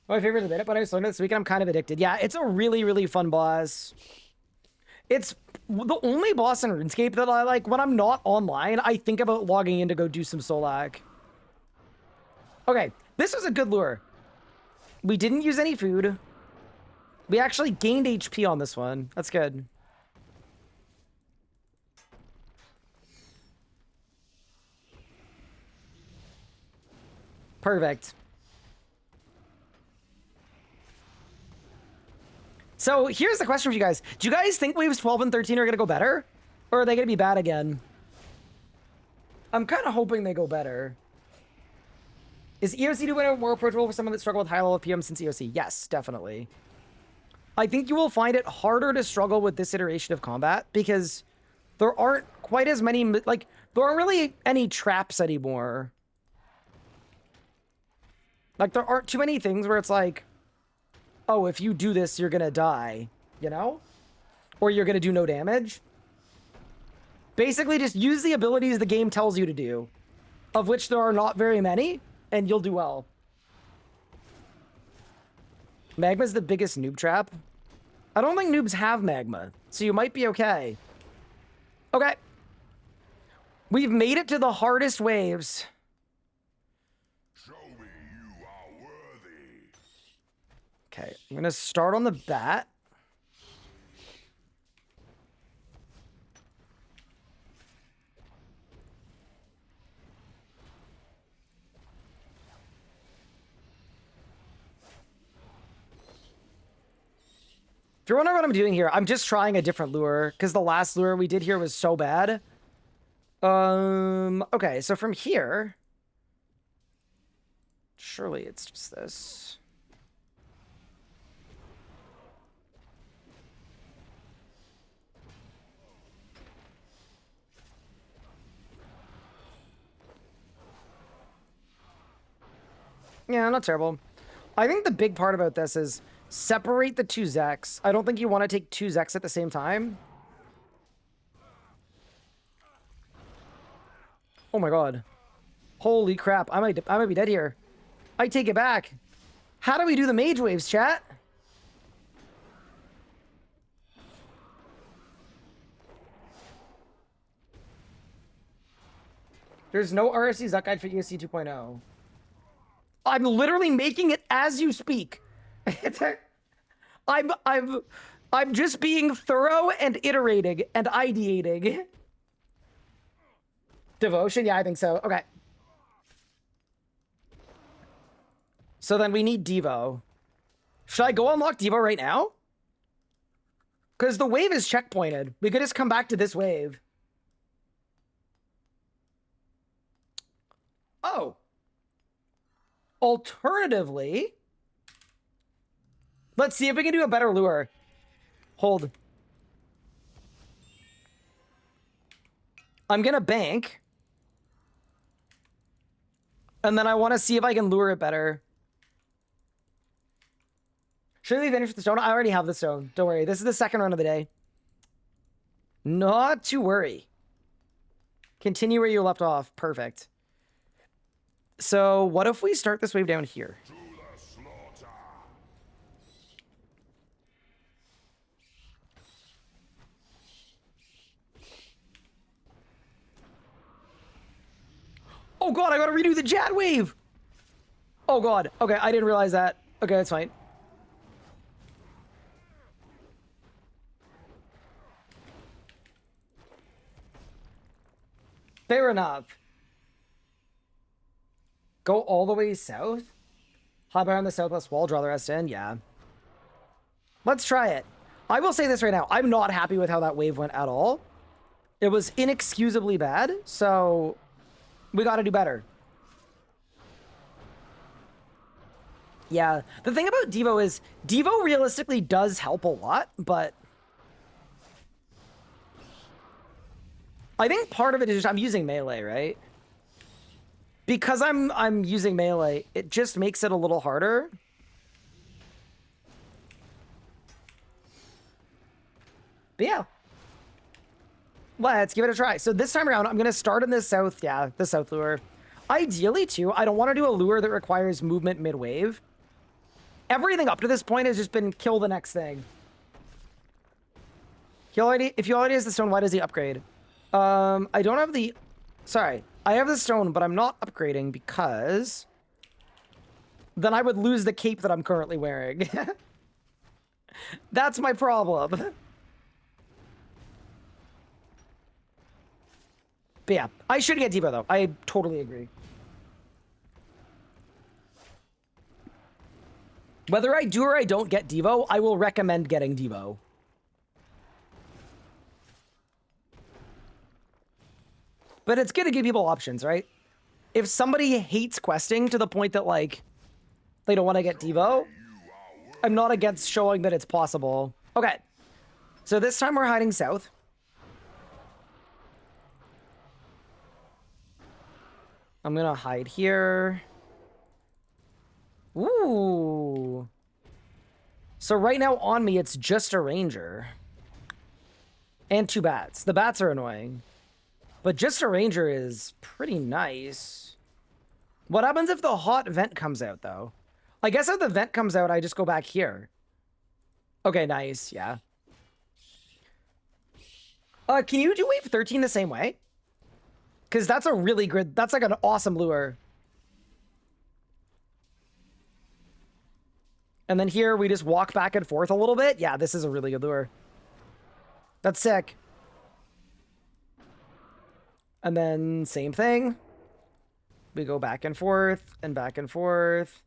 My favorite in a minute, but I just learned it this week and I'm kind of addicted. Yeah, it's a really, really fun boss. It's the only boss in RuneScape that I like. When I'm not online, I think about logging in to go do some Solak. Okay, this was a good lure. We didn't use any food. We actually gained HP on this one. That's good. Perfect. So here's the question for you guys. Do you guys think waves 12 and 13 are going to go better? Or are they going to be bad again? I'm kind of hoping they go better. Is EOC 2.0 more approachable for someone that struggled with high level PM since EOC? Yes, definitely. I think you will find it harder to struggle with this iteration of combat because there aren't quite as many, like, there aren't really any traps anymore. Like, there aren't too many things where it's like, oh, if you do this, you're gonna die, you know? Or you're gonna do no damage. Basically, just use the abilities the game tells you to do, of which there are not very many, and you'll do well. Magma's the biggest noob trap. I don't think noobs have magma, so you might be okay. Okay. We've made it to the hardest waves. Show me you are worthy. Okay, I'm gonna start on the bat. If you're wondering what I'm doing here, I'm just trying a different lure because the last lure we did here was so bad. Okay, so from here, surely it's just this. Yeah, not terrible. I think the big part about this is separate the two ZUKs. I don't think you want to take two ZUKs at the same time. Oh my god. Holy crap. I might be dead here. I take it back. How do we do the mage waves, chat? There's no RSC ZUK guide for EOC 2.0. I'm literally making it as you speak. I'm just being thorough and iterating and ideating. Devotion? Yeah, I think so. Okay. So then we need Devo. Should I go unlock Devo right now? Because the wave is checkpointed. We could just come back to this wave. Oh. Alternatively, let's see if we can do a better lure. Hold. I'm gonna bank. And then I want to see if I can lure it better. Should we finish the stone? I already have the stone. Don't worry. This is the second run of the day. Not to worry. Continue where you left off. Perfect. So what if we start this wave down here? To the slaughter. Oh god, I gotta redo the Jad wave! Oh god. Okay, I didn't realize that. Okay, that's fine. Fair enough. Go all the way south? Hop around the southwest wall, draw the rest in? Yeah. Let's try it. I will say this right now. I'm not happy with how that wave went at all. It was inexcusably bad, so we gotta do better. Yeah, the thing about Devo is, Devo realistically does help a lot, but I think part of it is just I'm using melee, right? Because I'm using melee, it just makes it a little harder. But yeah. Let's give it a try. So this time around, I'm going to start in the south, yeah, the south lure. Ideally, too, I don't want to do a lure that requires movement mid-wave. Everything up to this point has just been kill the next thing. If he already has the stone, why does he upgrade? I don't have the... Sorry. I have the stone, but I'm not upgrading because then I would lose the cape that I'm currently wearing. That's my problem. But yeah, I should get Devo though. I totally agree. Whether I do or I don't get Devo, I will recommend getting Devo. But it's good to give people options, right? If somebody hates questing to the point that, like, they don't want to get Devo, I'm not against showing that it's possible. Okay. So this time we're hiding south. I'm going to hide here. Ooh. So right now on me, it's just a ranger. And 2 bats. The bats are annoying. But just a ranger is pretty nice. What happens if the hot vent comes out, though? I guess if the vent comes out, I just go back here. Okay, nice. Yeah. Can you do wave 13 the same way? Because that's a really good... That's like an awesome lure. And then here, we just walk back and forth a little bit. Yeah, this is a really good lure. That's sick. And then same thing. We go back and forth and back and forth.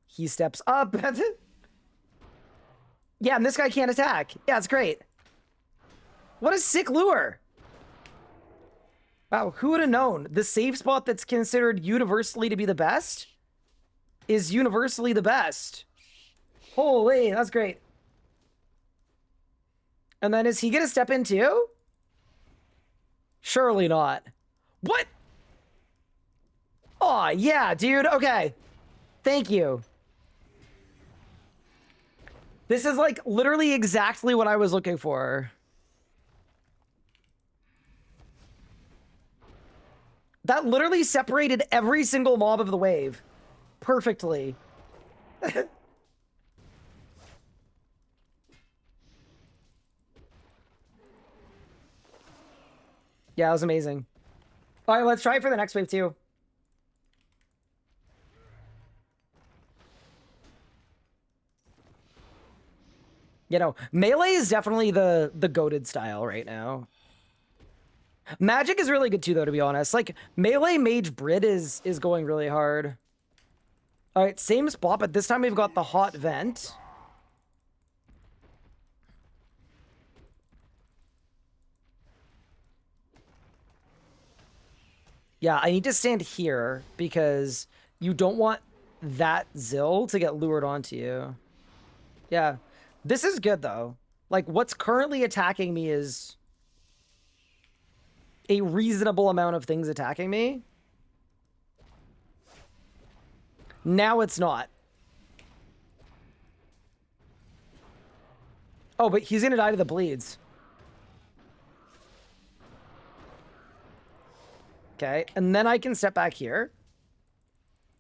He steps up. Yeah, and this guy can't attack. Yeah, it's great. What a sick lure. Wow, who would have known? The safe spot that's considered universally to be the best is universally the best. Holy, that's great. And then is he gonna step in too? Surely not. What? Oh, yeah, dude. Okay. Thank you. This is like literally exactly what I was looking for. That literally separated every single mob of the wave perfectly. Yeah, it was amazing. All right, let's try it for the next wave too. You know, melee is definitely the goated style right now. Magic is really good too, though, to be honest. Like, melee mage Brit is going really hard. All right, same spot, but this time we've got the hot vent. Yeah, I need to stand here because you don't want that Zill to get lured onto you. Yeah, this is good, though. Like, what's currently attacking me is a reasonable amount of things attacking me. Now it's not. Oh, but he's gonna die to the bleeds. Okay, and then I can step back here.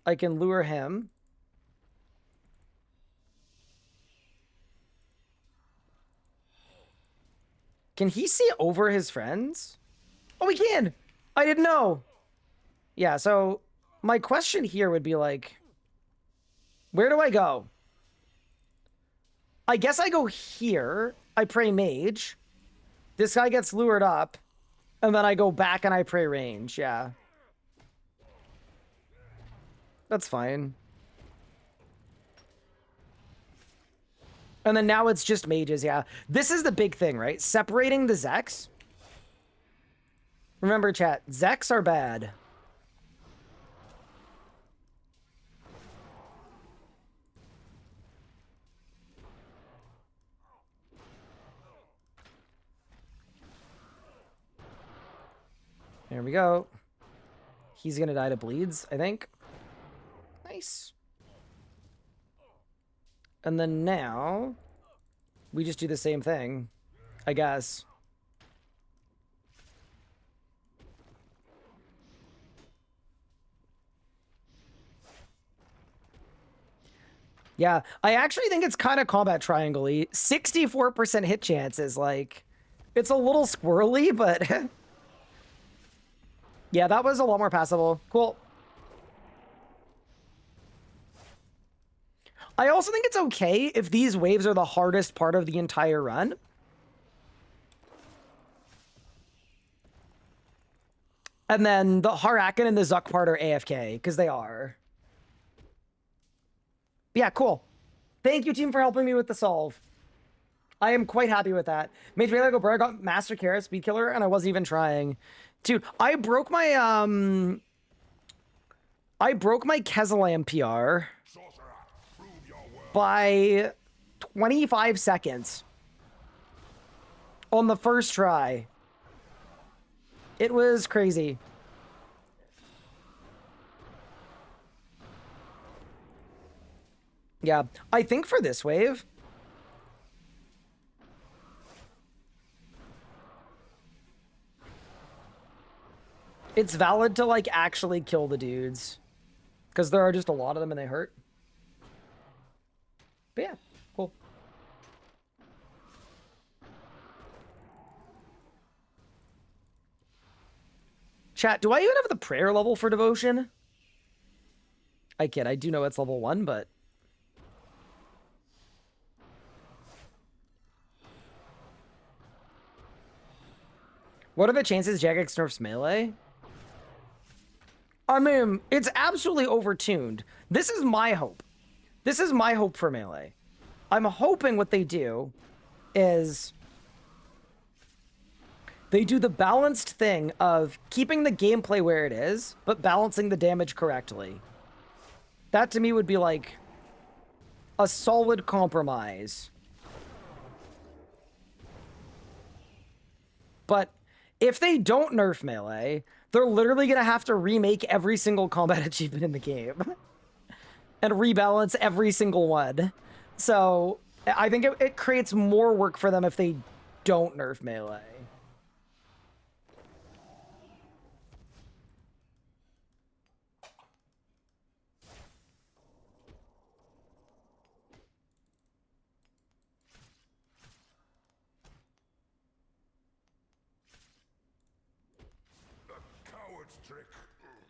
I can lure him. Can he see over his friends? Oh, he can! I didn't know! Yeah, so my question here would be like, where do I go? I guess I go here. I pray mage. This guy gets lured up. And then I go back and I pray range. Yeah. That's fine. And then now it's just mages, yeah. This is the big thing, right? Separating the Zeks. Remember, chat, Zeks are bad. There we go. He's gonna die to bleeds, I think. Nice. And then now, we just do the same thing, I guess. Yeah, I actually think it's kind of combat triangle-y. 64% hit chances, like, it's a little squirrely, but... yeah, that was a lot more passable. Cool. I also think it's okay if these waves are the hardest part of the entire run. And then the Harakan and the ZUK part are AFK, because they are. Yeah, cool. Thank you, team, for helping me with the solve. I am quite happy with that. Mage Melee go, bro, I got Master Carrot, Speed Killer, and I wasn't even trying. Dude, I broke my Kezalam PR by 25 seconds on the first try. It was crazy. Yeah, I think for this wave, it's valid to, like, actually kill the dudes. Because there are just a lot of them and they hurt. But yeah, cool. Chat, do I even have the prayer level for devotion? I kid, I do know it's level 1, but... what are the chances Jagex nerfs melee? I mean, it's absolutely overtuned. This is my hope. This is my hope for melee. I'm hoping what they do is they do the balanced thing of keeping the gameplay where it is, but balancing the damage correctly. That to me would be like a solid compromise. But if they don't nerf melee, they're literally going to have to remake every single combat achievement in the game. And rebalance every single one. So I think it creates more work for them if they don't nerf melee.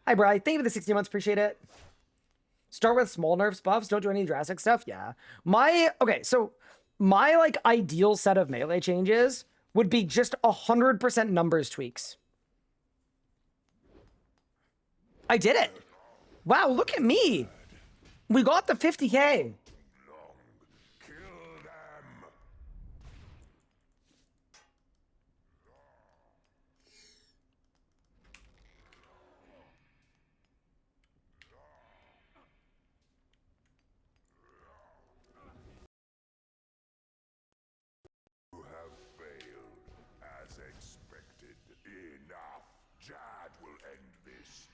Hi, Bri. Thank you for the 60 months. Appreciate it. Start with small nerfs buffs. Don't do any drastic stuff. Yeah. Okay, so my like ideal set of melee changes would be just 100% numbers tweaks. I did it. Wow, look at me. We got the 50K. As expected. Enough. Jad will end this.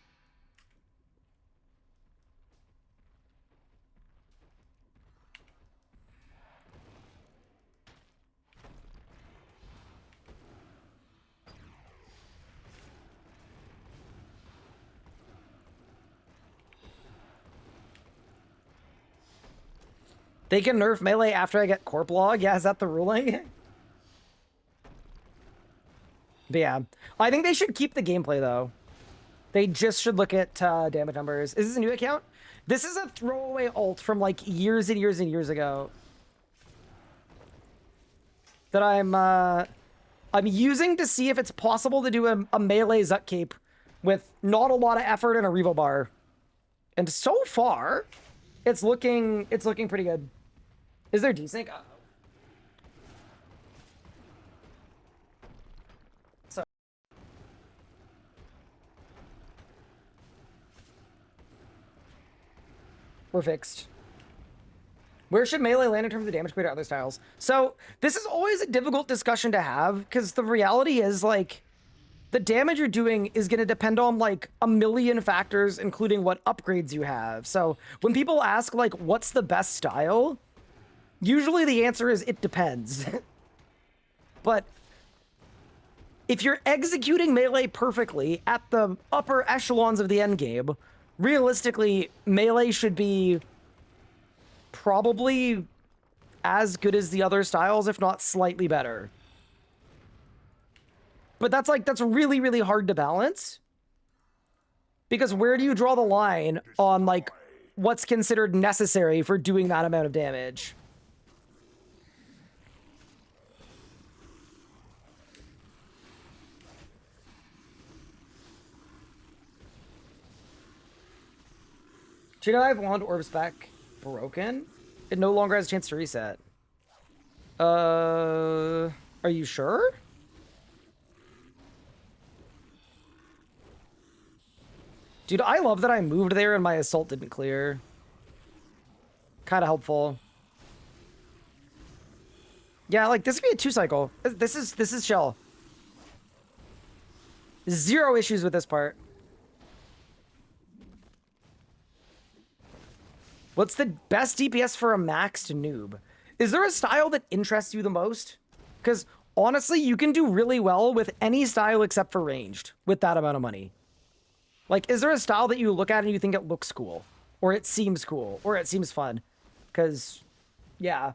They can nerf melee after I get corp log. Yeah, is that the ruling? But yeah, I think they should keep the gameplay though. They just should look at damage numbers. Is this a new account? This is a throwaway ult from like years and years and years ago that I'm using to see if it's possible to do a melee ZUK Cape with not a lot of effort and a revo bar. And so far, it's looking pretty good. Is there desync? We're fixed. Where should melee land in terms of damage compared to other styles? So this is always a difficult discussion to have because the reality is like the damage you're doing is going to depend on like a million factors, including what upgrades you have. So when people ask like, what's the best style? Usually the answer is it depends. But if you're executing melee perfectly at the upper echelons of the endgame, realistically, melee should be probably as good as the other styles, if not slightly better. But that's really, really hard to balance. Because where do you draw the line on, like, what's considered necessary for doing that amount of damage? Do you know I have Wand Orbs back broken? It no longer has a chance to reset. Are you sure? Dude, I love that I moved there and my assault didn't clear. Kind of helpful. Yeah, like this would be a 2-cycle. This is chill. Zero issues with this part. What's the best DPS for a maxed noob? Is there a style that interests you the most? Because honestly, you can do really well with any style except for ranged with that amount of money. Like, is there a style that you look at and you think it looks cool? Or it seems cool? Or it seems fun? Because, yeah.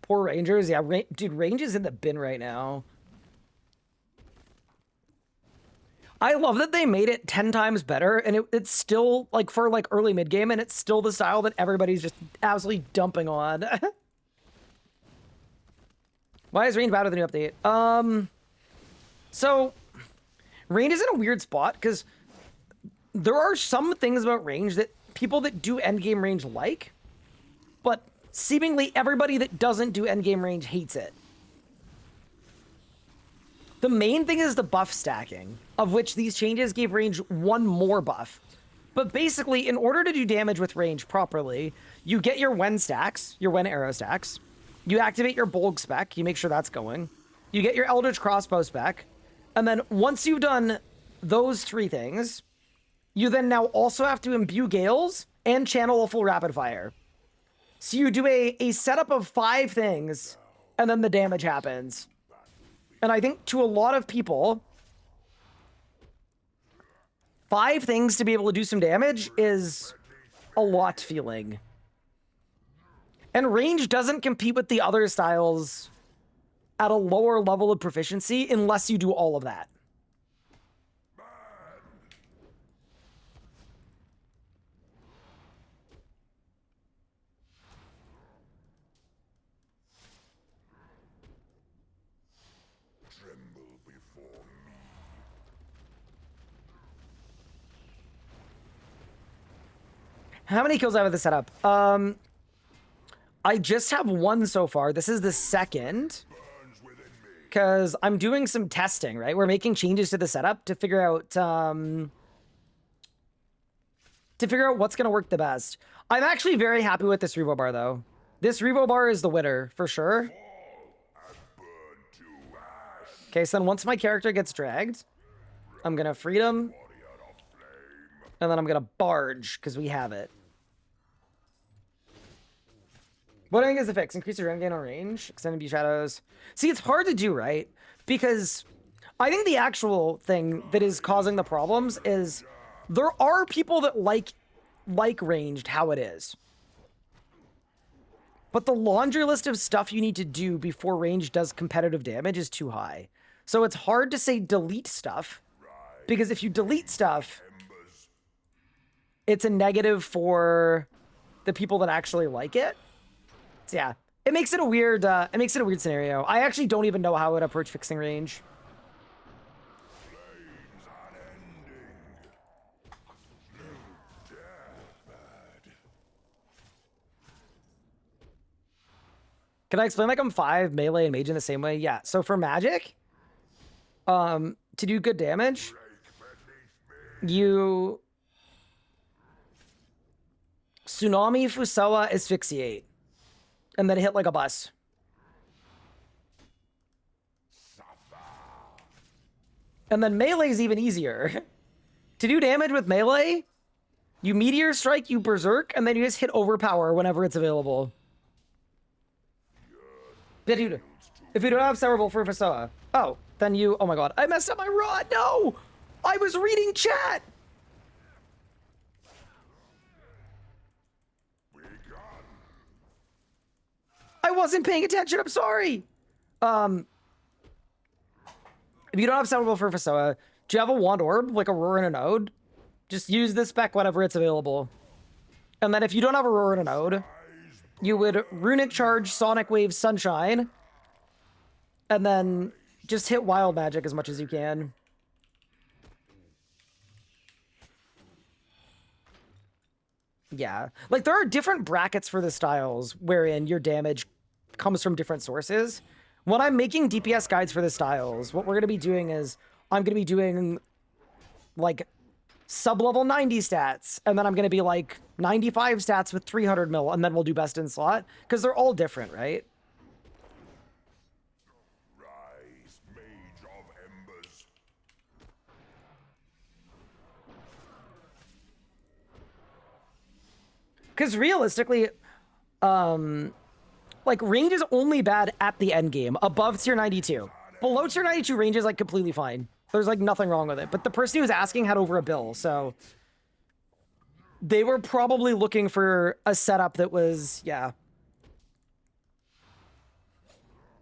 Poor Rangers. Yeah, dude, range is in the bin right now. I love that they made it 10 times better, and it's still, like, for, like, early mid-game, and it's still the style that everybody's just absolutely dumping on. Why is range bad with the new update? So, range is in a weird spot, because there are some things about range that people that do endgame range like, but seemingly everybody that doesn't do endgame range hates it. The main thing is the buff stacking, of which these changes gave range one more buff. But basically, in order to do damage with range properly, you get your Wen stacks, your Wen arrow stacks, you activate your Bolg spec, you make sure that's going, you get your Eldritch crossbow spec, and then once you've done those three things, you then now also have to imbue Gales and channel a full rapid fire. So you do a setup of 5 things, and then the damage happens. And I think to a lot of people, 5 things to be able to do some damage is a lot feeling. And range doesn't compete with the other styles at a lower level of proficiency unless you do all of that. Tremble before me. How many kills do I have with the setup? I just have one so far. This is the second. Burns within me. Because I'm doing some testing, right? We're making changes to the setup to figure out what's going to work the best. I'm actually very happy with this revo bar, though. This revo bar is the winner, for sure. And burn to ash. Okay, so then once my character gets dragged, I'm going to freedom, Warrior of flame. and then I'm going to barge, because we have it. What I think is the fix? Increase your run gain on range, extended B shadows. See, it's hard to do, right? Because I think the actual thing that is causing the problems is there are people that like ranged how it is. But the laundry list of stuff you need to do before range does competitive damage is too high. So it's hard to say delete stuff, because if you delete stuff, Embers. it's a negative for the people that actually like it. So yeah, it makes it a weird scenario. I actually don't even know how I would approach fixing range. Flames unending. No deathbed. Can I explain like I'm 5 melee and mage in the same way? Yeah. So for magic, to do good damage, Break beneath me. you tsunami, Fusawa, asphyxiate, and then hit like a bus. Suffer. And then melee is even easier. To do damage with melee, you meteor strike, you berserk, and then you just hit overpower whenever it's available. Yeah, dude, if you don't have Sourbolt for Fusawa, oh, then you, oh my god, I messed up my rod, no! I was reading chat! We gun. I wasn't paying attention, I'm sorry! If you don't have Sourbolt for Fusawa, do you have a Wand Orb, like a Roar and a Node? Just use this spec whenever it's available. And then if you don't have a Roar and a Node, you would Runic Charge, Sonic Wave, Sunshine, and then just hit Wild Magic as much as you can. Yeah. Like, there are different brackets for the styles wherein your damage comes from different sources. When I'm making DPS guides for the styles, what we're going to be doing is I'm going to be doing, like, sub-level 90 stats, and then I'm going to be, like, 95 stats with 300 mil, and then we'll do best in slot, because they're all different, right? Rise, mage of embers. Because realistically, like, range is only bad at the end game, above tier 92. Below tier 92, range is, like, completely fine. There's, like, nothing wrong with it. But the person who was asking had over a bill, so they were probably looking for a setup that was, yeah,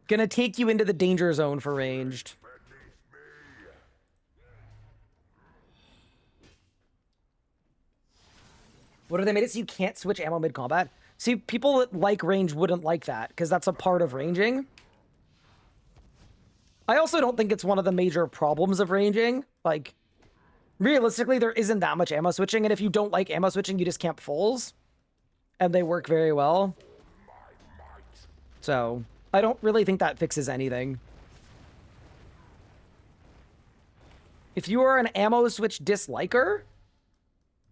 gonna take you into the danger zone for ranged. Beneath me. What have they made it so you can't switch ammo mid-combat? See, people that like range wouldn't like that, because that's a part of ranging. I also don't think it's one of the major problems of ranging. Like, realistically, there isn't that much ammo switching, and if you don't like ammo switching, you just camp fulls. And they work very well. My might. So, I don't really think that fixes anything. If you are an ammo switch disliker...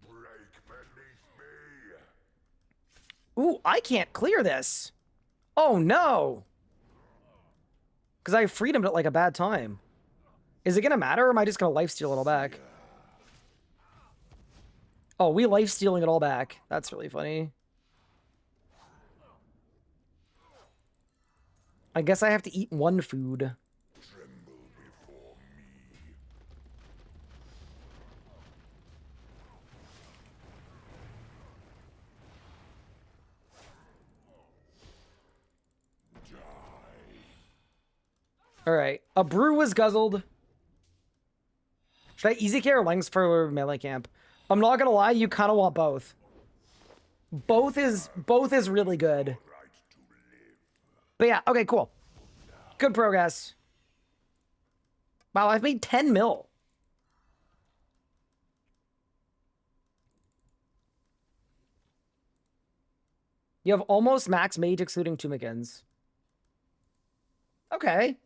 Break beneath me. Ooh, I can't clear this. Oh, no. Because I freedomed at, like, a bad time. Is it going to matter, or am I just going to lifesteal it all back? Oh, we lifestealing it all back. That's really funny. I guess I have to eat one food. Tremble before me. All right. A brew was guzzled. Should I easy care lengths for melee camp? I'm not gonna lie, you kind of want both. Both is really good. But yeah, okay, cool. Good progress. Wow, I've made 10 mil. You have almost max mage excluding Tumikins. Okay.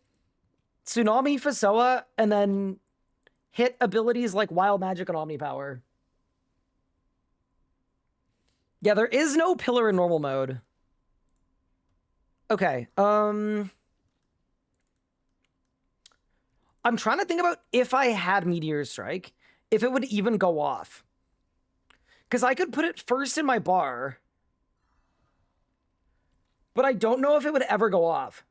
Tsunami, Fasoa, and then hit abilities like Wild Magic and Omnipower. Yeah, there is no pillar in normal mode. Okay, I'm trying to think about if I had Meteor Strike, if it would even go off. Because I could put it first in my bar, but I don't know if it would ever go off.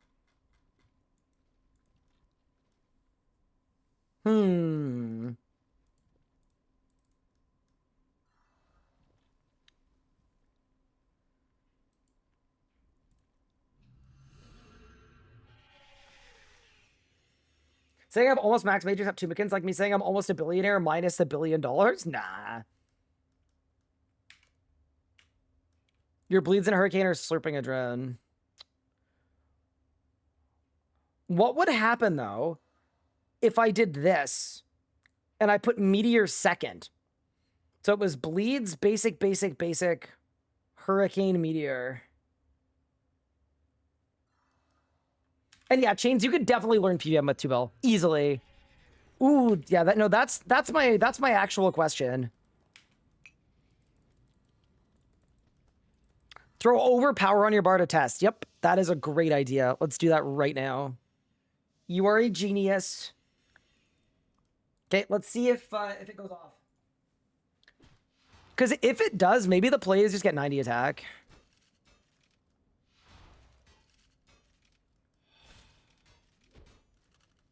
Saying I'm almost max majors have 2 Mickens, like me saying I'm almost a billionaire minus $1 billion? Nah. Your bleeds in a hurricane are slurping a drone. What would happen, though, if I did this and I put Meteor second? So it was bleeds, basic, basic, basic, hurricane, meteor. And yeah, Chains, you could definitely learn PVM with 2 bill easily. Ooh, yeah, that's my actual question. Throw overpower on your bar to test. Yep, that is a great idea. Let's do that right now. You are a genius. Okay, let's see if it goes off. Because if it does, maybe the plays just get 90 attack.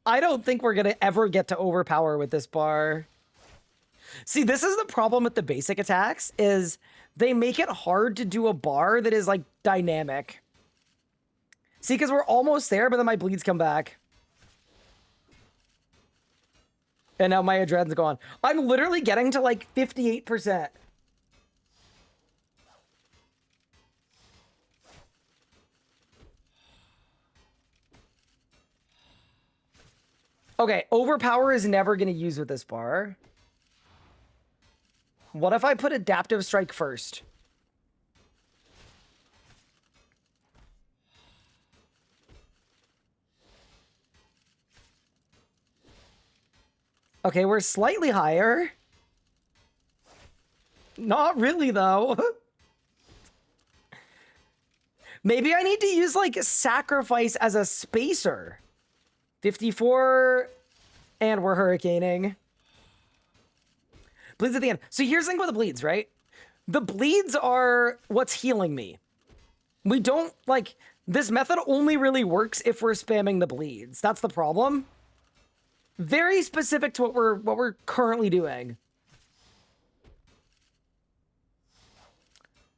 I don't think we're going to ever get to overpower with this bar. See, this is the problem with the basic attacks, is they make it hard to do a bar that is, like, dynamic. See, because we're almost there, but then my bleeds come back. And now my adren's gone. I'm literally getting to, like, 58%. Okay, overpower is never going to use with this bar. What if I put adaptive strike first? Okay, we're slightly higher. Not really, though. Maybe I need to use, like, sacrifice as a spacer. 54, and we're hurricaning. Bleeds at the end. So here's the thing with the bleeds, right? The bleeds are what's healing me. We don't, like, this method only really works if we're spamming the bleeds. That's the problem. Very specific to what we're currently doing.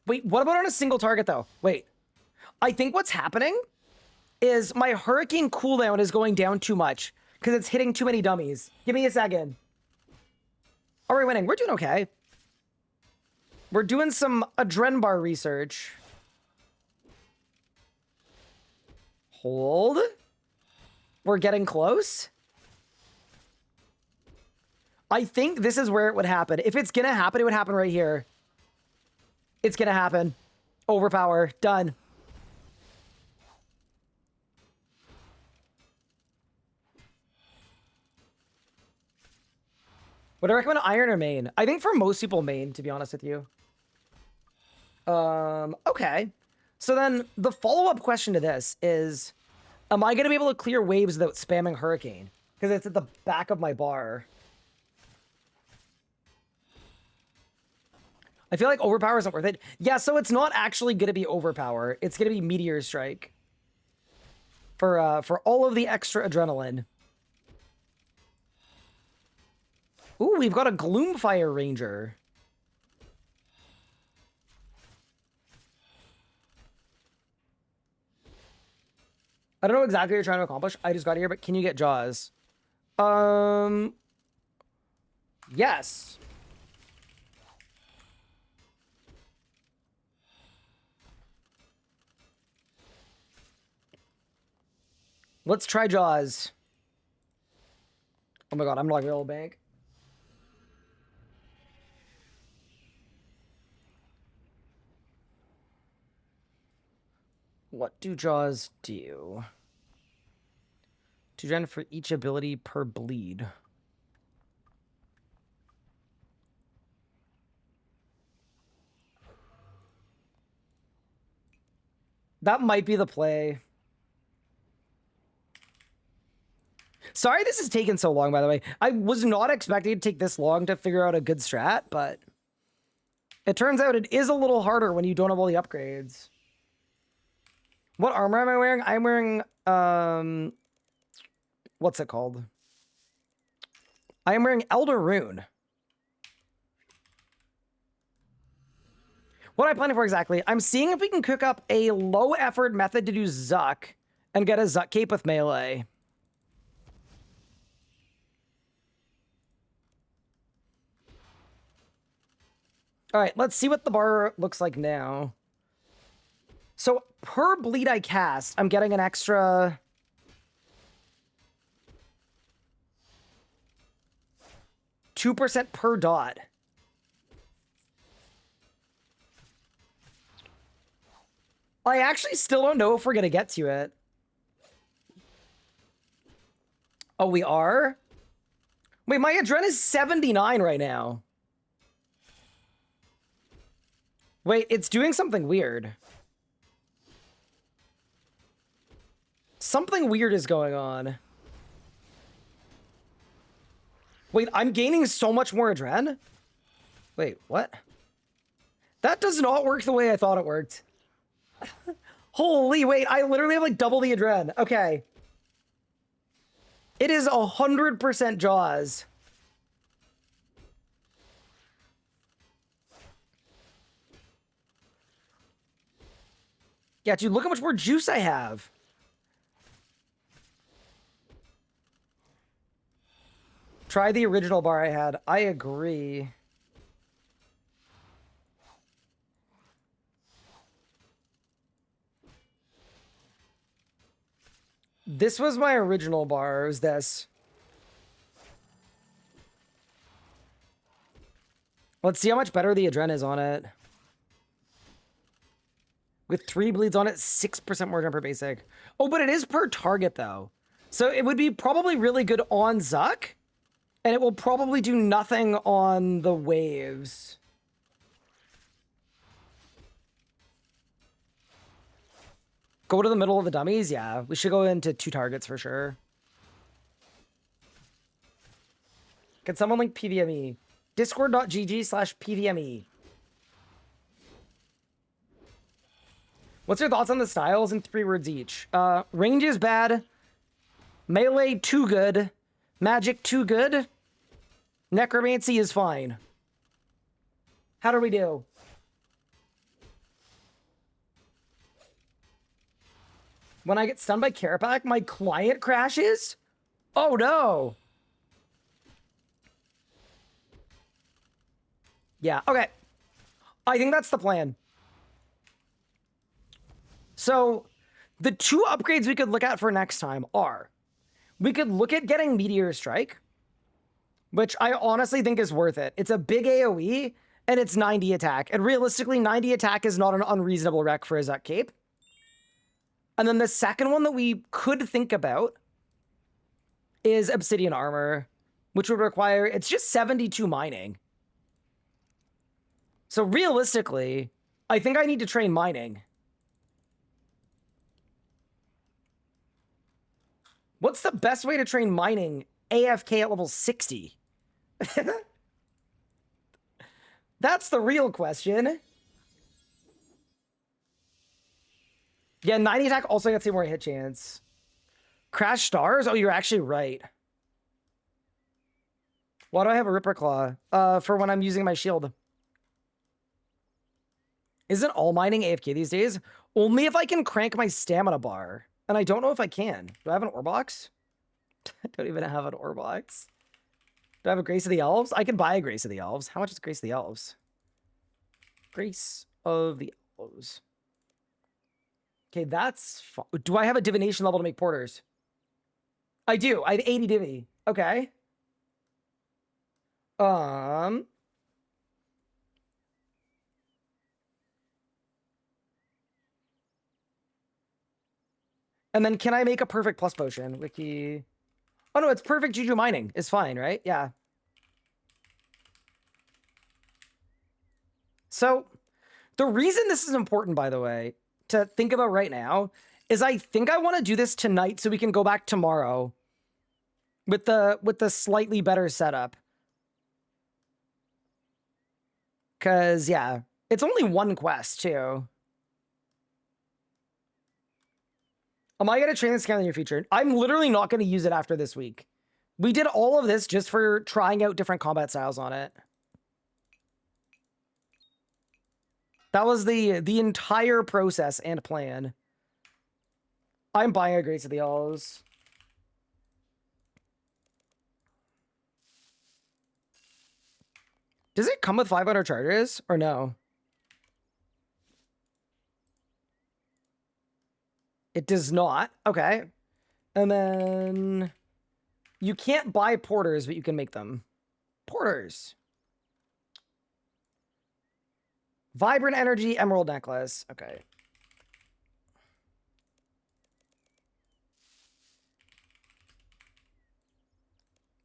Wait, what about on a single target, though? Wait. I think what's happening is my hurricane cooldown is going down too much because it's hitting too many dummies. Give me a second. Are we winning? We're doing okay. We're doing some adren bar research. Hold. We're getting close. I think this is where it would happen. If it's gonna happen, it would happen right here. It's gonna happen. Overpower. Done. Would I recommend iron or main? I think for most people, main, to be honest with you. Okay. So then the follow-up question to this is, am I going to be able to clear waves without spamming hurricane? Because it's at the back of my bar. I feel like overpower isn't worth it. Yeah, so it's not actually going to be overpower. It's going to be meteor strike. For all of the extra adrenaline. Ooh, we've got a Gloomfire Ranger. I don't know exactly what you're trying to accomplish. I just got here, but can you get Jaws? Yes. Let's try Jaws. Oh my god, I'm not real bank. What do Jaws do? 2 gen for each ability per bleed. That might be the play. Sorry this is taking so long, by the way. I was not expecting it to take this long to figure out a good strat, but it turns out it is a little harder when you don't have all the upgrades. What armor am I wearing? I'm wearing, what's it called? I am wearing Elder Rune. What am I planning for exactly? I'm seeing if we can cook up a low-effort method to do ZUK and get a ZUK Cape with melee. All right, let's see what the bar looks like now. So per bleed I cast, I'm getting an extra... %2 per dot. I actually still don't know if we're going to get to it. Oh, we are? Wait, my adren is 79 right now. Wait, it's doing something weird. Something weird is going on. Wait, I'm gaining so much more adren? Wait, what? That does not work the way I thought it worked. Holy, wait, I literally have like double the adren. Okay. It is 100% Jaws. Yeah, dude, look how much more juice I have. Try the original bar I had. I agree. This was my original bar. It was this. Let's see how much better the adren is on it. With 3 bleeds on it, 6% more jump per basic. Oh, but it is per target, though. So it would be probably really good on ZUK. And it will probably do nothing on the waves. Go to the middle of the dummies? Yeah, we should go into 2 targets for sure. Can someone link PVME? Discord.gg/PVME. What's your thoughts on the styles in 3 words each? Range is bad. Melee, too good. Magic, too good. Necromancy is fine. How do we do? When I get stunned by Carapac, my client crashes? Oh no! Yeah, okay. I think that's the plan. So, the 2 upgrades we could look at for next time are... We could look at getting Meteor Strike, which I honestly think is worth it. It's a big AoE, and it's 90 attack. And realistically, 90 attack is not an unreasonable rec for a ZUK Cape. And then the second one that we could think about is Obsidian Armor, which would require... It's just 72 mining. So realistically, I think I need to train mining. What's the best way to train mining AFK at level 60? That's the real question. Yeah, 90 attack also gets more hit chance. Crash stars? Oh, you're actually right. Why do I have a Ripper Claw? For when I'm using my shield. Isn't all mining AFK these days? Only if I can crank my stamina bar. And I don't know if I can. Do I have an ore box? I don't even have an ore box. Do I have a Grace of the Elves? I can buy a Grace of the Elves. How much is Grace of the Elves? Grace of the Elves. Okay, that's fine. Do I have a divination level to make porters? I do. I have 80 divi. Okay. And then can I make a perfect plus potion? Wiki. Oh no, it's perfect juju mining. It's fine, right? Yeah. So the reason this is important, by the way, to think about right now is I think I want to do this tonight so we can go back tomorrow with the slightly better setup. Cause yeah, it's only one quest too. Am I gonna train this account in your future? I'm literally not gonna use it after this week. We did all of this just for trying out different combat styles on it. That was the entire process and plan. I'm buying a Grace of the Elves. Does it come with 500 charges or no? It does not. Okay. And then you can't buy porters, but you can make them. Porters. Vibrant Energy Emerald Necklace. Okay.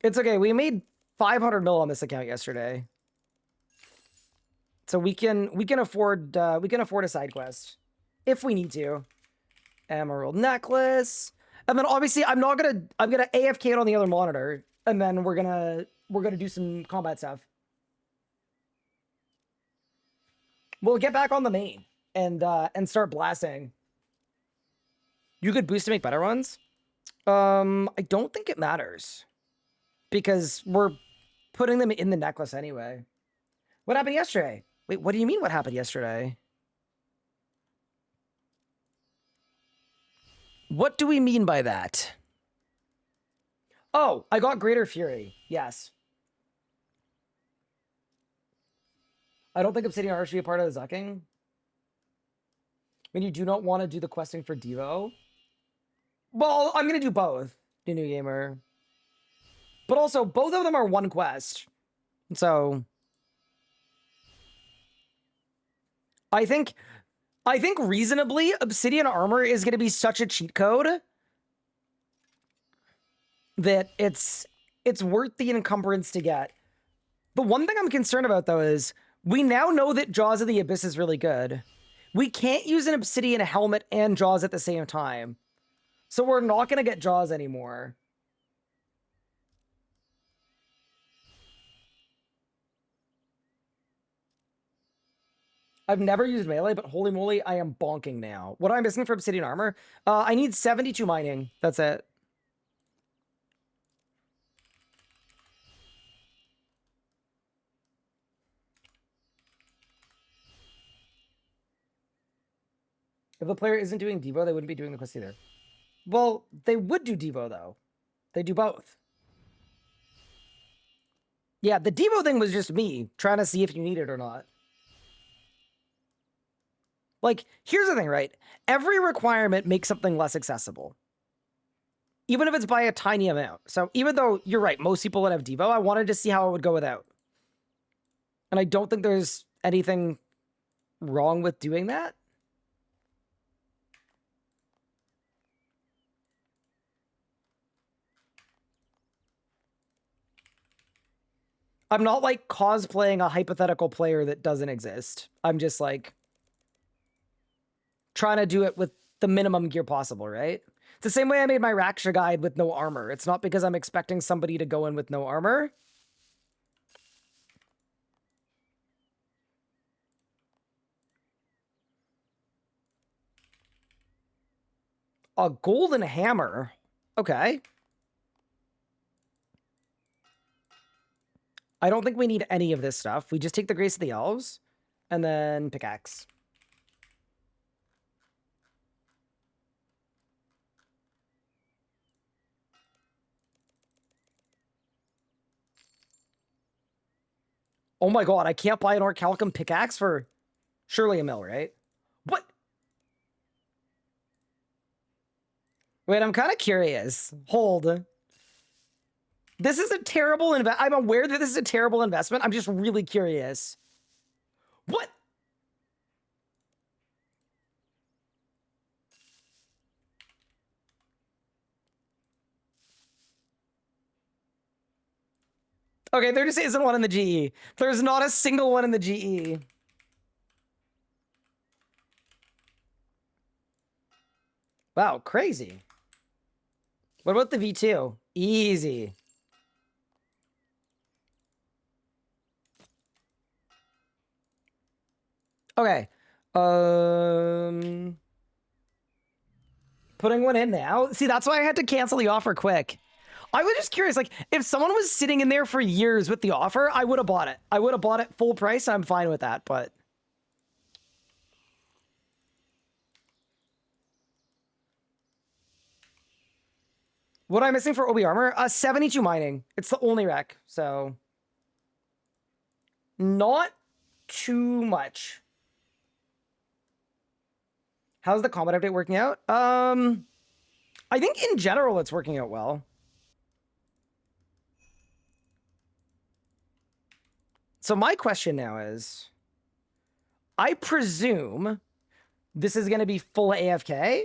It's okay. We made 500 mil on this account yesterday. So we can afford a side quest if we need to. Emerald Necklace. And then obviously I'm gonna AFK it on the other monitor, and then we're gonna do some combat stuff. We'll get back on the main and start blasting. You could boost to make better ones. I don't think it matters because we're putting them in the necklace anyway. What happened yesterday? Wait, what do you mean what happened yesterday? What do we mean by that? Oh, I got Greater Fury. Yes. I don't think Obsidian Archer should be a part of the Zucking. When you do not want to do the questing for Devo. Well, I'm going to do both. New Gamer. But also, both of them are one quest. So I think reasonably, Obsidian Armor is going to be such a cheat code that it's worth the encumbrance to get. The one thing I'm concerned about, though, is we now know that Jaws of the Abyss is really good. We can't use an Obsidian helmet and Jaws at the same time. So we're not going to get Jaws anymore. I've never used melee, but holy moly, I am bonking now. What am I missing for Obsidian Armor? I need 72 mining. That's it. If the player isn't doing Devo, they wouldn't be doing the quest either. Well, they would do Devo, though. They do both. Yeah, the Devo thing was just me trying to see if you need it or not. Like, here's the thing, right? Every requirement makes something less accessible. Even if it's by a tiny amount. So even though you're right, most people would have Devo, I wanted to see how it would go without. And I don't think there's anything wrong with doing that. I'm not like cosplaying a hypothetical player that doesn't exist. I'm just like trying to do it with the minimum gear possible, right? It's the same way I made my Raksha guide with no armor. It's not because I'm expecting somebody to go in with no armor. A golden hammer. Okay. I don't think we need any of this stuff. We just take the Grace of the Elves and then pickaxe. Oh my god, I can't buy an Orichalcum pickaxe for surely a mil, right? What? Wait, I'm kind of curious. Hold. This is a terrible I'm aware that this is a terrible investment. I'm just really curious. What? Okay, there just isn't one in the GE. There's not a single one in the GE. Wow, crazy. What about the V2? Easy. Okay. Putting one in now. See, that's why I had to cancel the offer quick. I was just curious, like, if someone was sitting in there for years with the offer, I would have bought it. I would have bought it full price, and I'm fine with that, but... What am I missing for OB armor? 72 mining. It's the only rec, so... Not too much. How's the combat update working out? I think in general it's working out well. So my question now is, I presume this is going to be full AFK,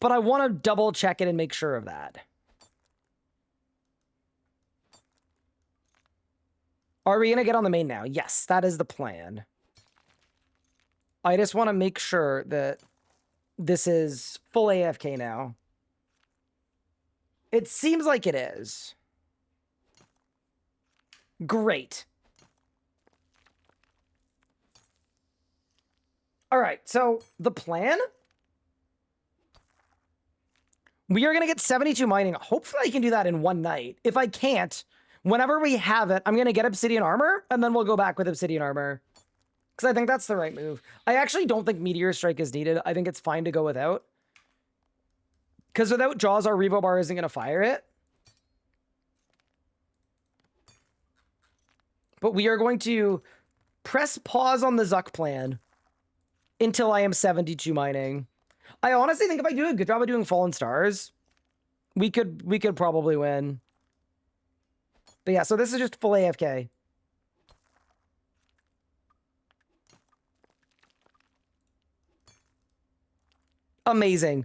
but I want to double check it and make sure of that. Are we going to get on the main now? Yes, that is the plan. I just want to make sure that this is full AFK now. It seems like it is. Great. All right, so the plan... We are going to get 72 mining. Hopefully I can do that in one night. If I can't, whenever we have it, I'm going to get obsidian armor, and then we'll go back with obsidian armor. Because I think that's the right move. I actually don't think Meteor Strike is needed. I think it's fine to go without. Because without Jaws, our Revo bar isn't going to fire it. But we are going to press pause on the ZUK plan until I am 72 mining. I honestly think if I do a good job of doing Fallen Stars, we could probably win. But yeah, so this is just full AFK. Amazing.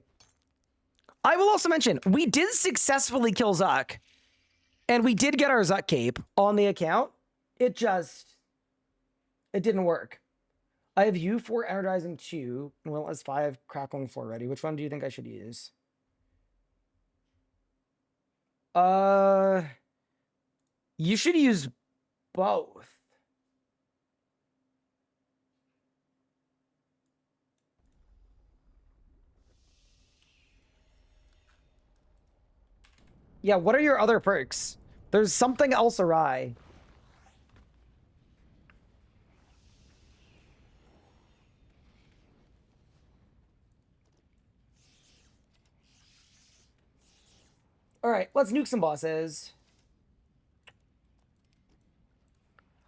I will also mention, we did successfully kill ZUK. And we did get our ZUK Cape on the account. It didn't work. I have U4 energizing 2, and Relentless 5 crackling 4 ready. Which one do you think I should use? You should use both. Yeah, what are your other perks? There's something else awry. All right, let's nuke some bosses.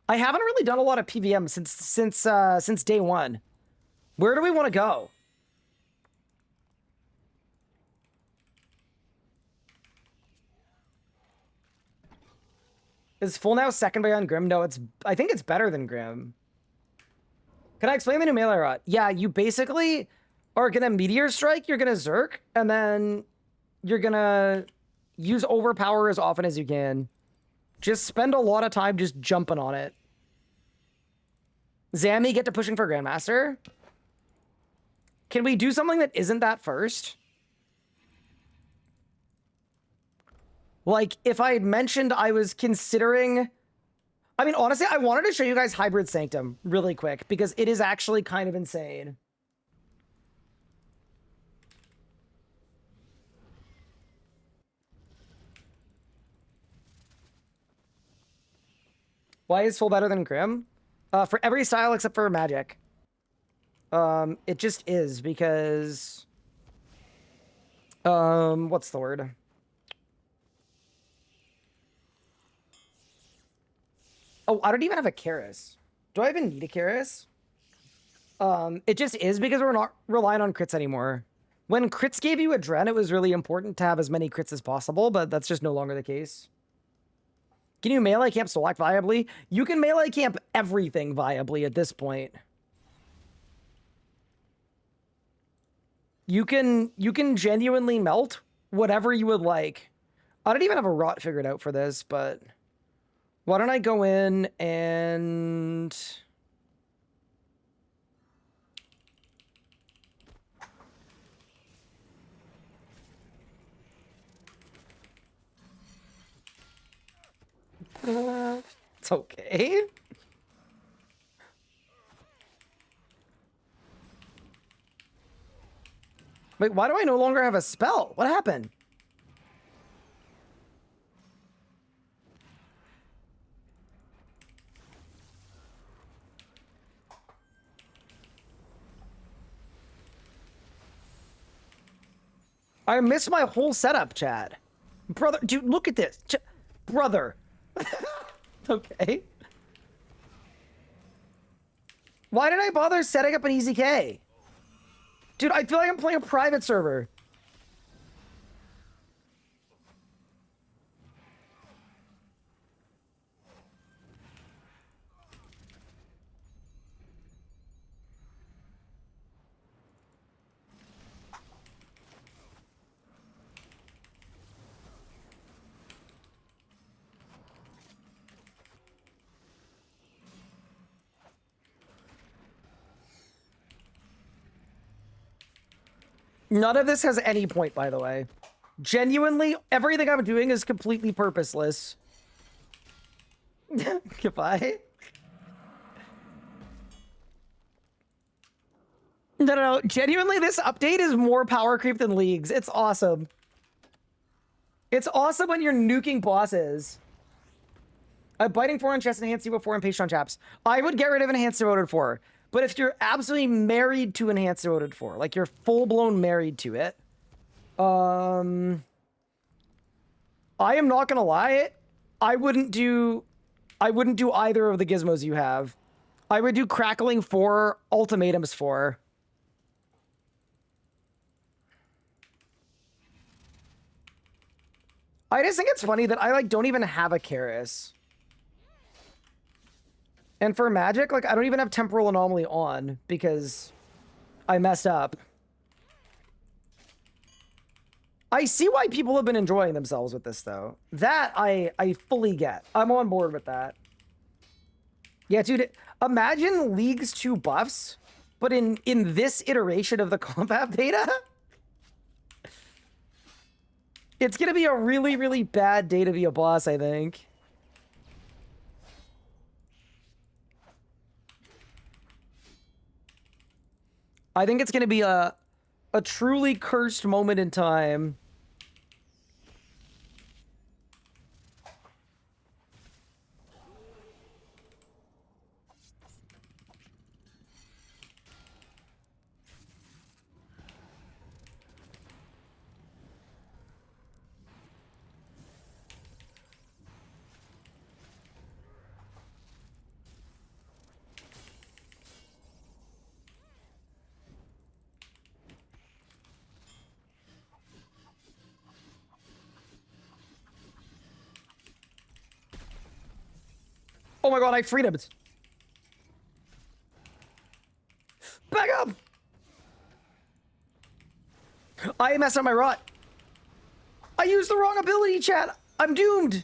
I haven't really done a lot of PVM since day one. Where do we want to go? Is full now second beyond Grim? No, I think it's better than Grim. Can I explain the new melee rot? Yeah, you basically are gonna Meteor Strike, you're gonna Zerk, and then you're gonna use Overpower as often as you can. Just spend a lot of time just jumping on it. Zammy, get to pushing for Grandmaster. Can we do something that isn't that first? Like, if I had mentioned I was considering... I mean, honestly, I wanted to show you guys Hybrid Sanctum really quick, because it is actually kind of insane. Why is full better than Grim? For every style except for magic. It just is, because... what's the word? Oh, I don't even have a Karis. Do I even need a Karis? It just is because we're not relying on crits anymore. When crits gave you a Dren, it was really important to have as many crits as possible, but that's just no longer the case. Can you melee camp Solak viably? You can melee camp everything viably at this point. You can genuinely melt whatever you would like. I don't even have a rot figured out for this, but why don't I go in and... it's okay. Wait, why do I no longer have a spell? What happened? I missed my whole setup, Chad. Brother, dude, look at this. Brother. Okay. Why did I bother setting up an EZK? Dude, I feel like I'm playing a private server. None of this has any point, by the way. Genuinely, everything I'm doing is completely purposeless. Goodbye. No. Genuinely, this update is more power creep than leagues. It's awesome. It's awesome when you're nuking bosses. Biting 4 on chest, enhanced zero 4 and patient on chaps. I would get rid of enhanced devoted 4. But if you're absolutely married to enhanced devoted 4, like you're full-blown married to it, I am not gonna lie, I wouldn't do either of the gizmos you have. I would do crackling 4, ultimatums 4. I just think it's funny that I don't even have a Karis. And for magic, I don't even have temporal anomaly on because I messed up. I see why people have been enjoying themselves with this, though. That I fully get. I'm on board with that. Yeah, dude, imagine League's 2 buffs, but in this iteration of the combat beta. It's going to be a really, really bad day to be a boss, I think. I think it's going to be a truly cursed moment in time. Oh my god, I freed him. Back up! I messed up my rot. I used the wrong ability, chat. I'm doomed.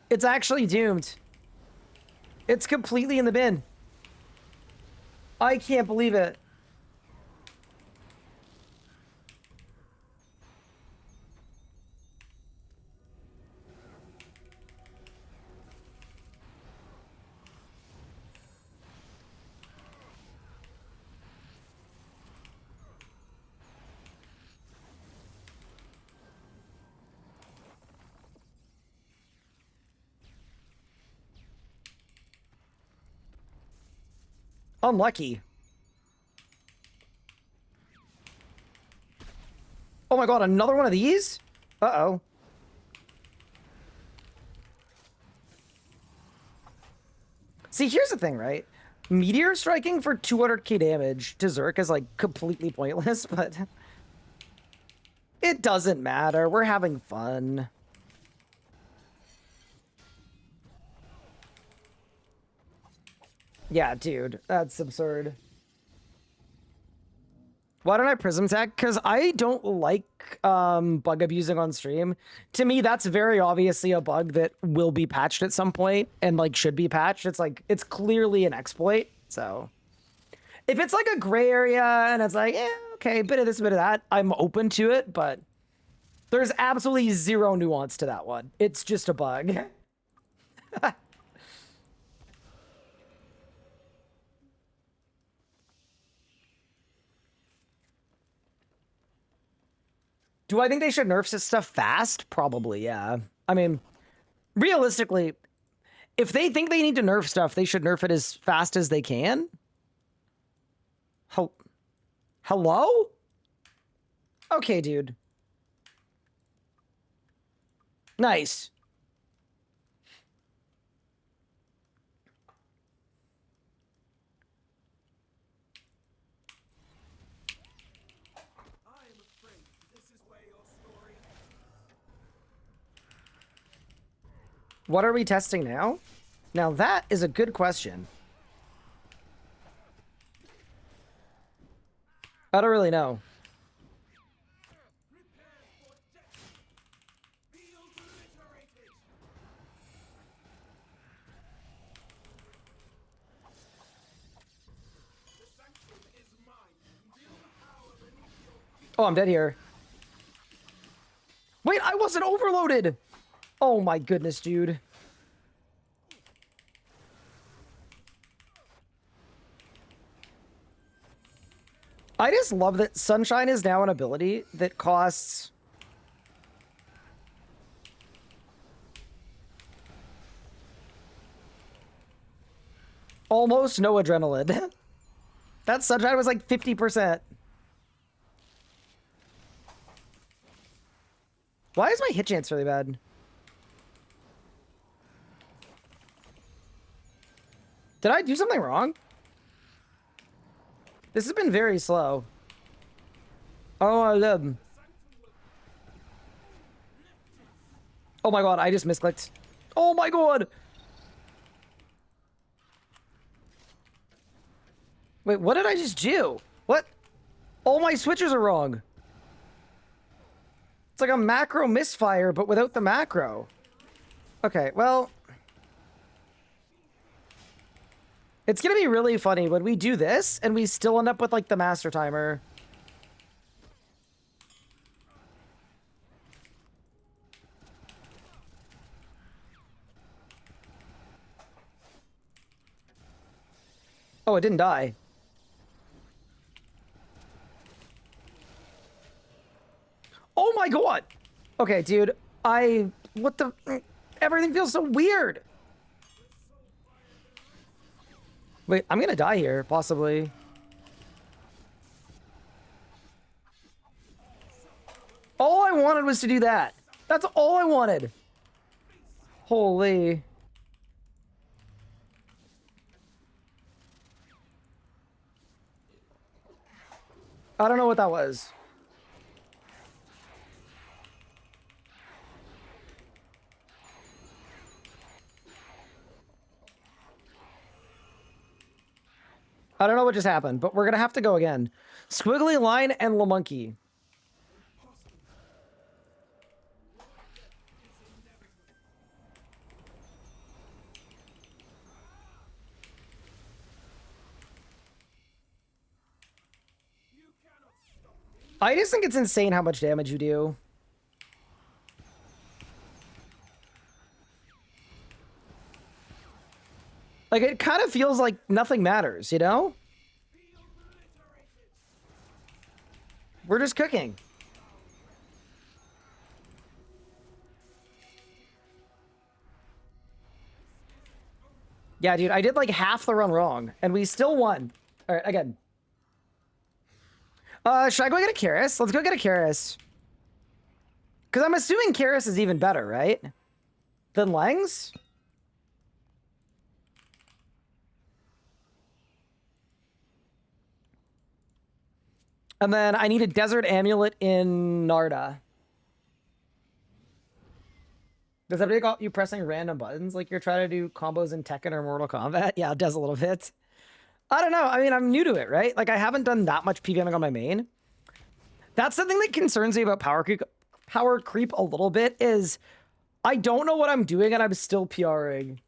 It's actually doomed. It's completely in the bin. I can't believe it. Unlucky. Oh my god, another one of these? Uh-oh. See, here's the thing, right? Meteor striking for 200k damage to ZUK is like completely pointless, but it doesn't matter. We're having fun. Yeah, dude, that's absurd. Why don't I prism tech? Because I don't like bug abusing on stream. To me, that's very obviously a bug that will be patched at some point and like should be patched. It's like, it's clearly an exploit. So if it's like a gray area and it's like, yeah, okay, bit of this, bit of that, I'm open to it, but there's absolutely zero nuance to that one. It's just a bug. Do I think they should nerf this stuff fast? Probably, yeah. I mean, realistically, if they think they need to nerf stuff, they should nerf it as fast as they can. Hello? Okay, dude. Nice. What are we testing now? Now that is a good question. I don't really know. Oh, I'm dead here. Wait, I wasn't overloaded! Oh my goodness, dude. I just love that Sunshine is now an ability that costs almost no adrenaline. That Sunshine was like 50%. Why is my hit chance really bad? Did I do something wrong? This has been very slow. Oh, I love. Oh my god, I just misclicked. Oh my god! Wait, what did I just do? What? All my switches are wrong. It's like a macro misfire, but without the macro. Okay, well... It's gonna be really funny when we do this, and we still end up with, like, the master timer. Oh, it didn't die. Oh my god! Okay, dude, what the... Everything feels so weird! Wait, I'm gonna die here, possibly. All I wanted was to do that. That's all I wanted. Holy. I don't know what that was. I don't know what just happened, but we're gonna have to go again. Squiggly line and Lamonkey. I just think it's insane how much damage you do. Like, it kind of feels like nothing matters, you know? We're just cooking. Yeah, dude, I did like half the run wrong, and we still won. All right, again. Should I go get a Karis? Let's go get a Karis. Because I'm assuming Karis is even better, right? Than Langs? And then I need a Desert Amulet in Narda. Does everybody got you pressing random buttons like you're trying to do combos in Tekken or Mortal Kombat? Yeah, it does a little bit. I don't know. I mean, I'm new to it, right? Like, I haven't done that much PVMing on my main. That's the thing that concerns me about power creep a little bit is I don't know what I'm doing and I'm still PRing.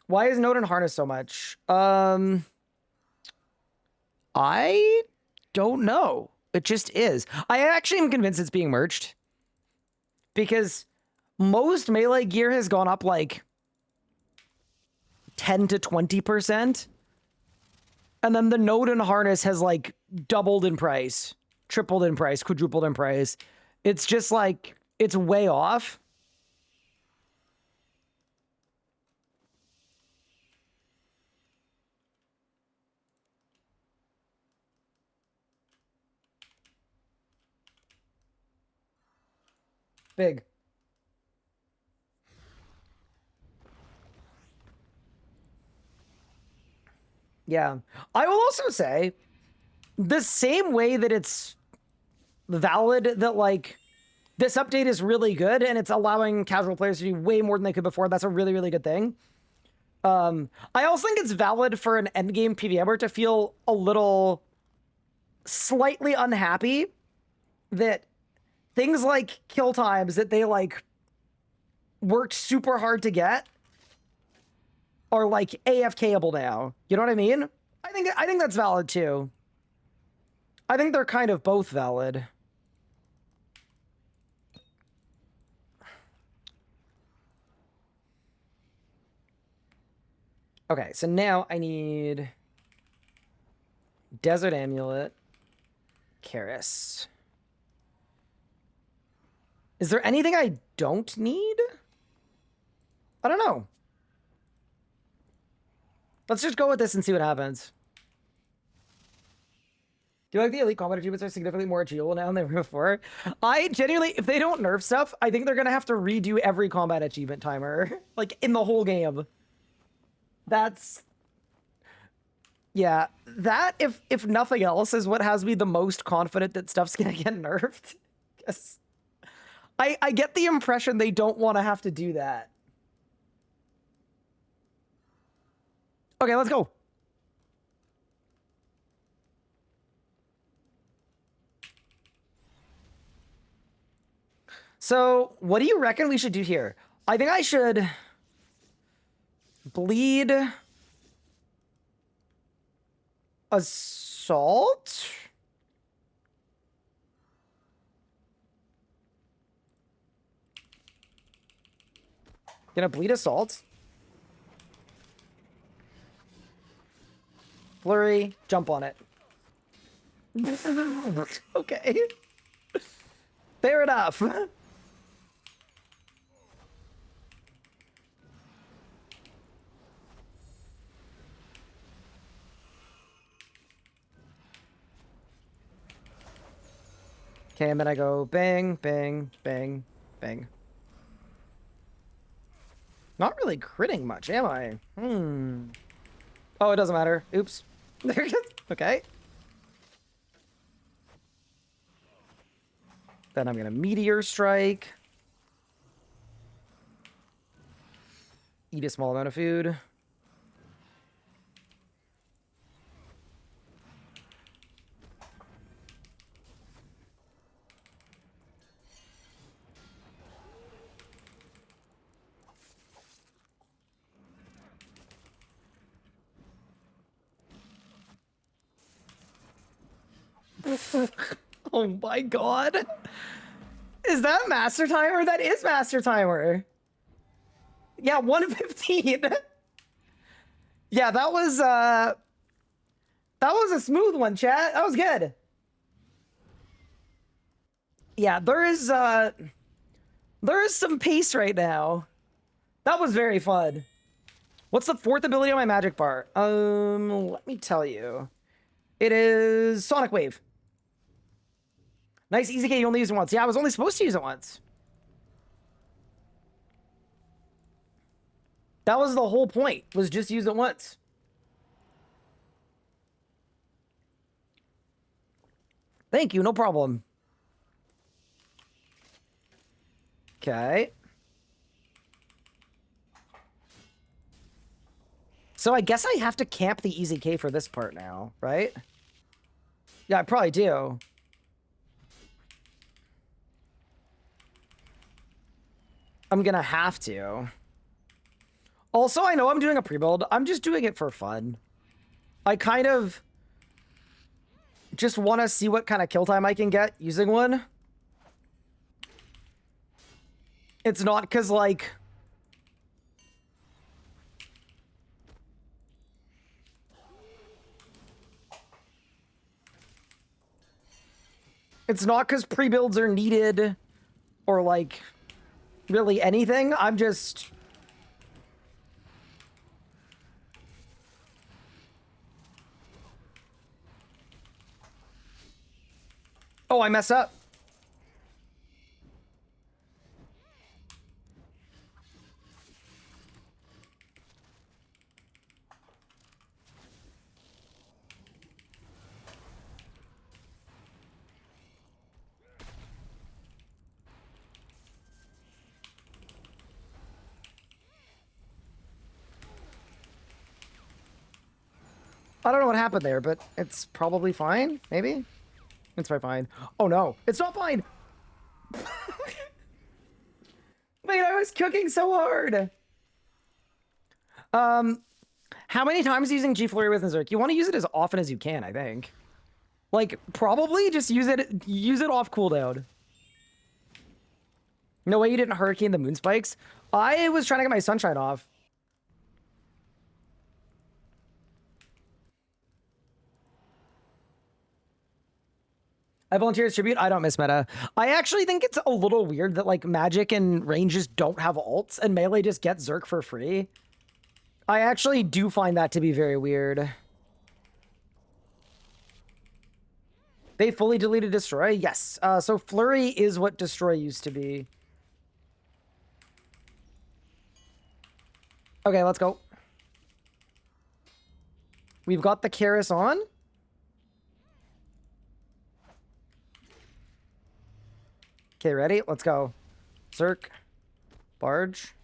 Why is Node and Harness so much? I don't know. It just is. I actually am convinced it's being merged. Because most melee gear has gone up like 10 to 20%. And then the Node and Harness has like doubled in price, tripled in price, quadrupled in price. It's just like, it's way off. Big. Yeah. I will also say, the same way that it's valid that, like, this update is really good and it's allowing casual players to do way more than they could before, that's a really, really good thing. I also think it's valid for an endgame PVMer to feel a little slightly unhappy that things like kill times that they, like, worked super hard to get are, like, AFKable now. You know what I mean? I think that's valid, too. I think they're kind of both valid. Okay, so now I need Desert Amulet, Karis. Is there anything I don't need? I don't know. Let's just go with this and see what happens. Do you like the elite combat achievements are significantly more achievable now than they were before? I genuinely, if they don't nerf stuff, I think they're gonna have to redo every combat achievement timer, like in the whole game. That's, yeah, that if nothing else is what has me the most confident that stuff's gonna get nerfed. Yes. I get the impression they don't want to have to do that. Okay, let's go. So, what do you reckon we should do here? I think I should bleed Assault? Gonna bleed Assault. Flurry, jump on it. Okay. Fair enough. Okay, and then I go bang, bang, bang, bang. Not really critting much, am I? Oh, it doesn't matter. Oops. There it is. Okay. Then I'm gonna Meteor Strike. Eat a small amount of food. Oh my god. Is that Master Timer? That is Master Timer. Yeah, 115. Yeah, that was a smooth one, chat. That was good. Yeah, there is some pace right now. That was very fun. What's the fourth ability on my magic bar? Let me tell you. It is Sonic Wave. Nice, easy K, you only use it once. Yeah, I was only supposed to use it once. That was the whole point, was just use it once. Thank you, no problem. Okay. So I guess I have to camp the EZK for this part now, right? Yeah, I probably do. I'm gonna have to. Also, I know I'm doing a pre-build. I'm just doing it for fun. I kind of just want to see what kind of kill time I can get using one. It's not because, like... It's not because pre-builds are needed or, like, really anything. I'm just... Oh, I messed up. I don't know what happened there, but it's probably fine, maybe? It's probably fine. Oh no, it's not fine! Wait, I was cooking so hard! How many times using G Flurry with ZUK? You want to use it as often as you can, I think. Like, probably just use it off cooldown. No way you didn't hurricane the moon spikes? I was trying to get my sunshine off. I volunteer as tribute. I don't miss meta. I actually think it's a little weird that, like, magic and range just don't have ults and melee just gets ZUK for free. I actually do find that to be very weird. They fully deleted Destroy? Yes. So Flurry is what Destroy used to be. Okay, let's go. We've got the Karis on. Okay, ready? Let's go. ZUK. Barge.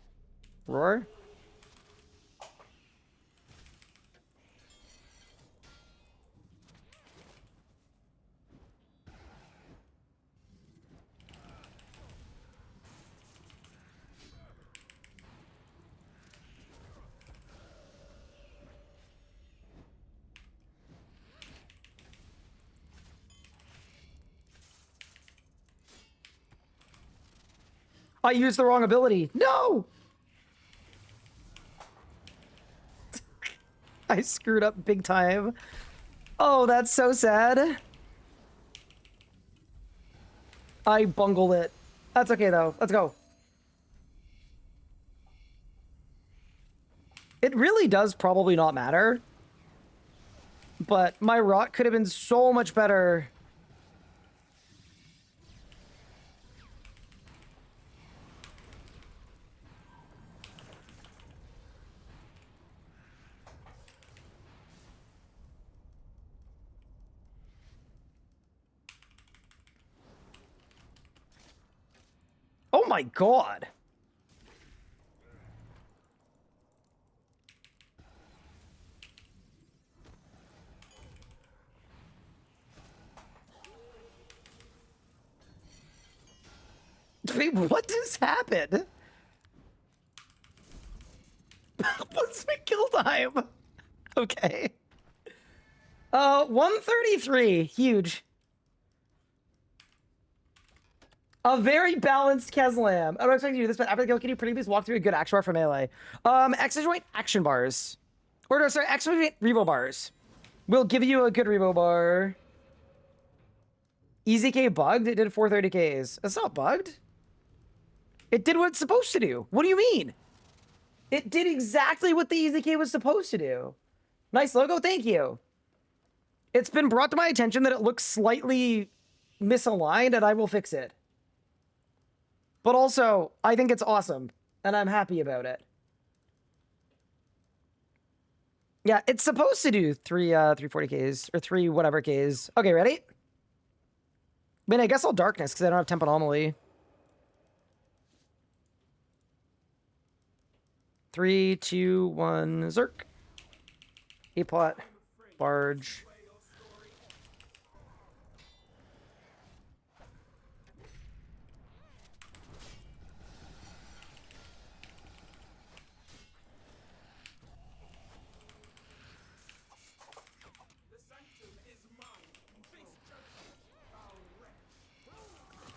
Roar. I used the wrong ability. No! I screwed up big time. Oh, that's so sad. I bungled it. That's okay, though. Let's go. It really does probably not matter. But my rot could have been so much better. Oh my god. Wait, what just happened? What's my kill time? Okay. 133. Huge. A very balanced Keslam. I don't expect you to do this, but after the kill, can you pretty please walk through a good action bar for melee? Extra action bars. Or no, sorry, extra revo bars. We'll give you a good revo bar. EZK bugged? It did 430Ks. That's not bugged. It did what it's supposed to do. What do you mean? It did exactly what the EZK was supposed to do. Nice logo, thank you. It's been brought to my attention that it looks slightly misaligned, and I will fix it. But also, I think it's awesome, and I'm happy about it. Yeah, it's supposed to do 340Ks, or 3 whatever Ks. Okay, ready? I mean, I guess I'll darkness because I don't have temp anomaly. 3, 2, 1, Zerk. A-plot. Barge.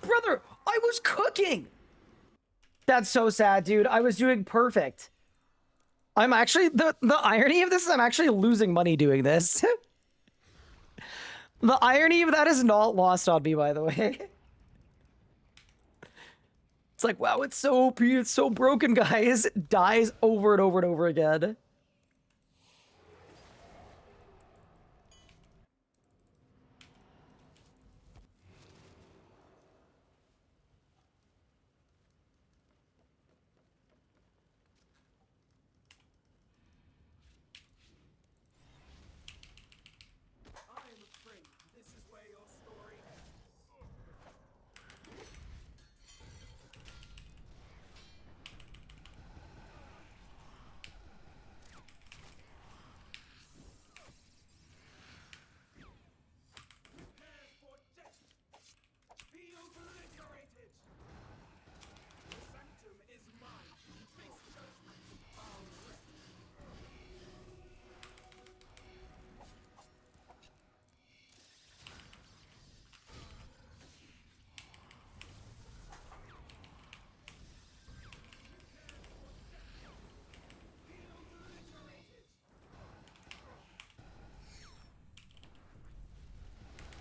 Brother, I was cooking! That's so sad, dude. I was doing perfect. I'm actually, the irony of this is I'm actually losing money doing this. The irony of that is not lost on me, by the way. It's like, wow, it's so OP, it's so broken, guys. It dies over and over and over again.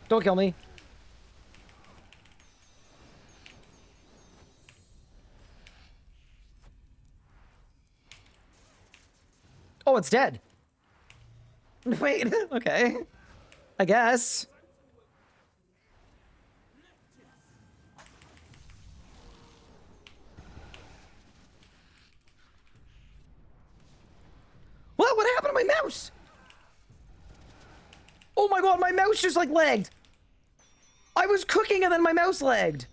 Don't kill me. Oh, it's dead. Wait, okay. I guess. What happened to my mouse? Oh my god, my mouse just like lagged. I was cooking and then my mouse lagged.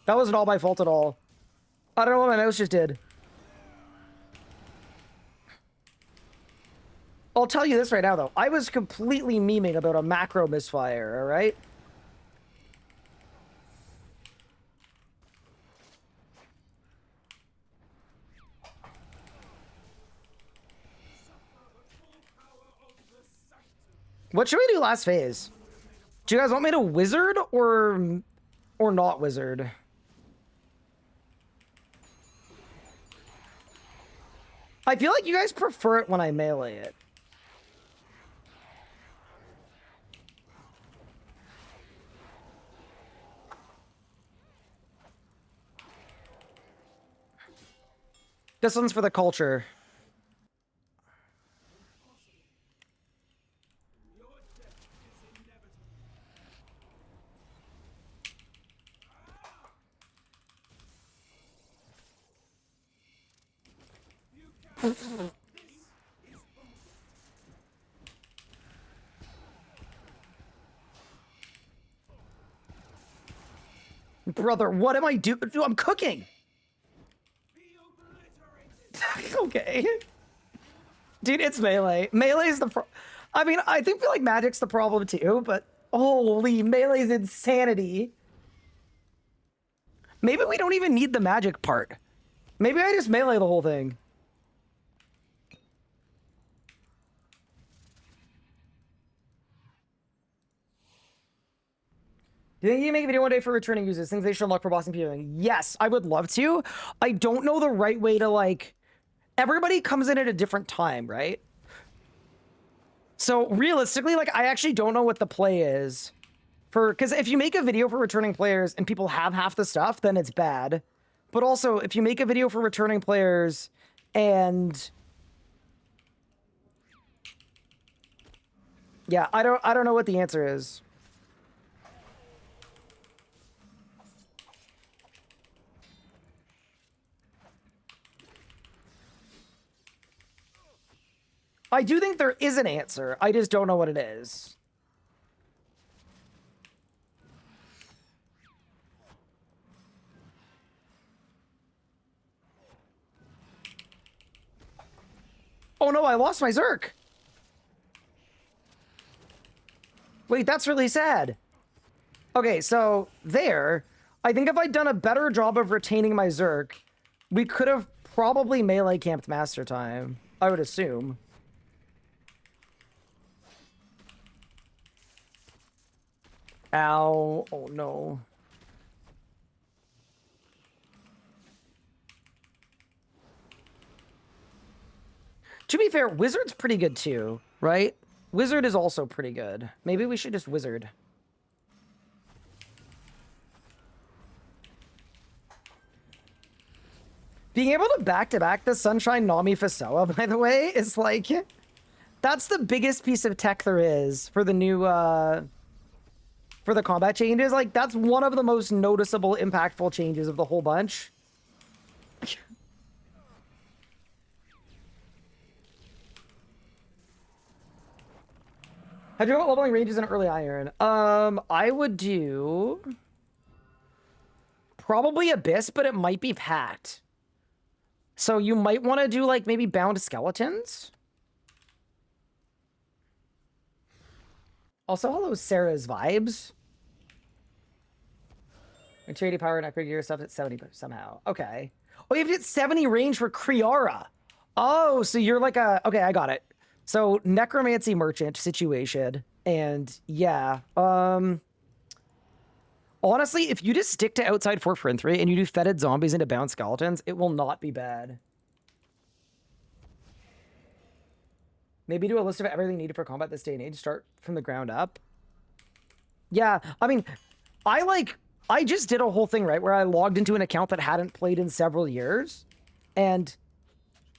That wasn't all my fault at all. I don't know what my mouse just did. I'll tell you this right now, though. I was completely memeing about a macro misfire, all right? What should we do last phase? Do you guys want me to wizard or not wizard? I feel like you guys prefer it when I melee it. This one's for the culture. Brother, what am I doing? I'm cooking. Okay. Dude, it's melee. Melee's the I mean, I think feel like magic's the problem too, but holy, melee's insanity. Maybe we don't even need the magic part. Maybe I just melee the whole thing. Do you think you can make a video one day for returning users? Things they should unlock for boss and PvPing? Yes, I would love to. I don't know the right way to, like... Everybody comes in at a different time, right? So, realistically, like, I actually don't know what the play is. Because if you make a video for returning players and people have half the stuff, then it's bad. But also, if you make a video for returning players and... Yeah, I don't know what the answer is. I do think there is an answer. I just don't know what it is. Oh no, I lost my ZUK. Wait, that's really sad. Okay, so there, I think if I'd done a better job of retaining my ZUK, we could have probably melee camped Master Time, I would assume. Ow. Oh no. To be fair, Wizard's pretty good too, right? Wizard is also pretty good. Maybe we should just Wizard. Being able to back-to-back the Sunshine Nami Fasoa, by the way, is like... That's the biggest piece of tech there is for the new, for the combat changes. Like, that's one of the most noticeable, impactful changes of the whole bunch. How'd you go about leveling ranges in early iron? I would do... Probably Abyss, but it might be packed. So you might want to do, like, maybe Bound Skeletons? Also, hello, Sarah's Vibes. Maturity, power, and upgrade your stuff at 70 somehow. Okay. Oh, you have to hit 70 range for Kriara. Oh, so you're like a... Okay, I got it. So, Necromancy Merchant situation. And, yeah. Honestly, if you just stick to Outside Fort Frinthry and you do Fetid Zombies into Bound Skeletons, it will not be bad. Maybe do a list of everything needed for combat this day and age. Start from the ground up. Yeah, I mean, I just did a whole thing, right, where I logged into an account that hadn't played in several years. And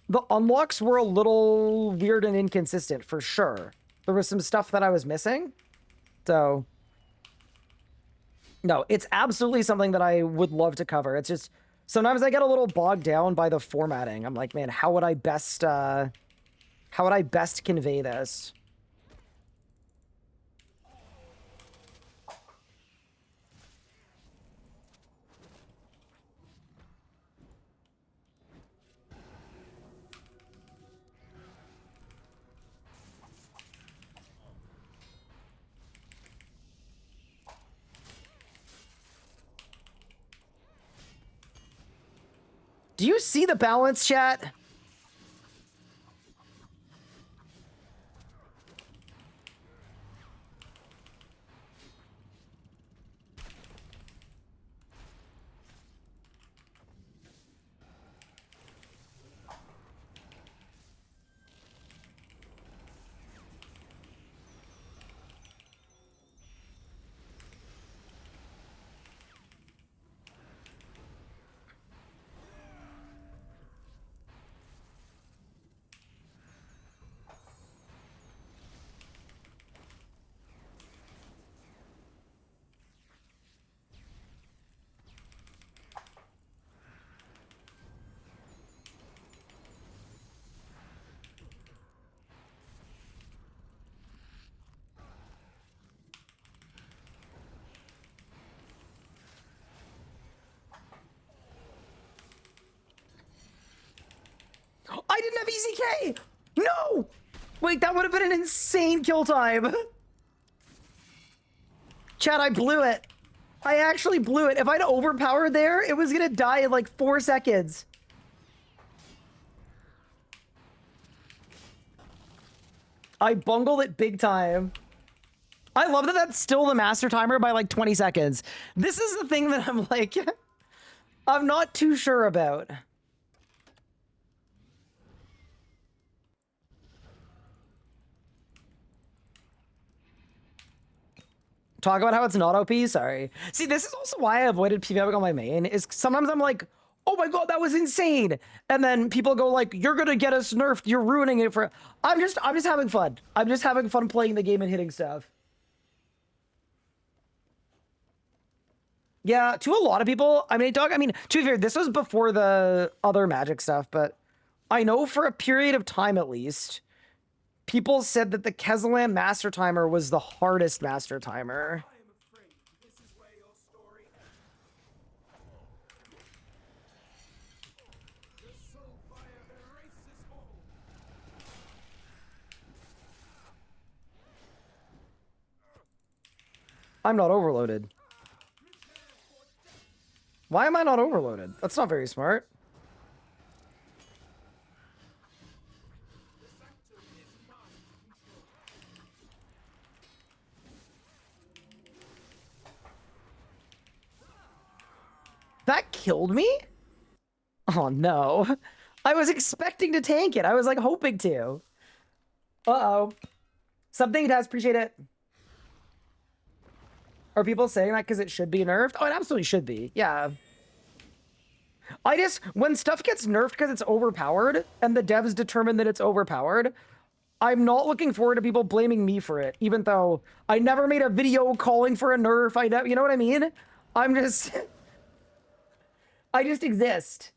the unlocks were a little weird and inconsistent, for sure. There was some stuff that I was missing. So... No, it's absolutely something that I would love to cover. It's just, sometimes I get a little bogged down by the formatting. I'm like, man, how would I best convey this? Do you see the balance, chat? I didn't have EZK! No! Wait, that would have been an insane kill time. Chat, I blew it. I actually blew it. If I'd overpowered there, it was gonna die in like 4 seconds. I bungled it big time. I love that that's still the master timer by like 20 seconds. This is the thing that I'm like, I'm not too sure about. Talk about how it's not OP? Sorry. See, this is also why I avoided PvP on my main, is sometimes I'm like, oh my god, that was insane. And then people go like, you're gonna get us nerfed, you're ruining it for... I'm just having fun. I'm just having fun playing the game and hitting stuff. Yeah, to a lot of people, I mean, to be fair, this was before the other magic stuff, but I know for a period of time at least, people said that the Kezalan Master Timer was the hardest Master Timer. I'm not overloaded. Why am I not overloaded? That's not very smart. That killed me? Oh no. I was expecting to tank it. I was like hoping to. Uh-oh. Something does, appreciate it. Are people saying that because it should be nerfed? Oh, it absolutely should be. Yeah. I just, when stuff gets nerfed because it's overpowered, and the devs determine that it's overpowered, I'm not looking forward to people blaming me for it, even though I never made a video calling for a nerf. You know what I mean? I'm just... I just exist.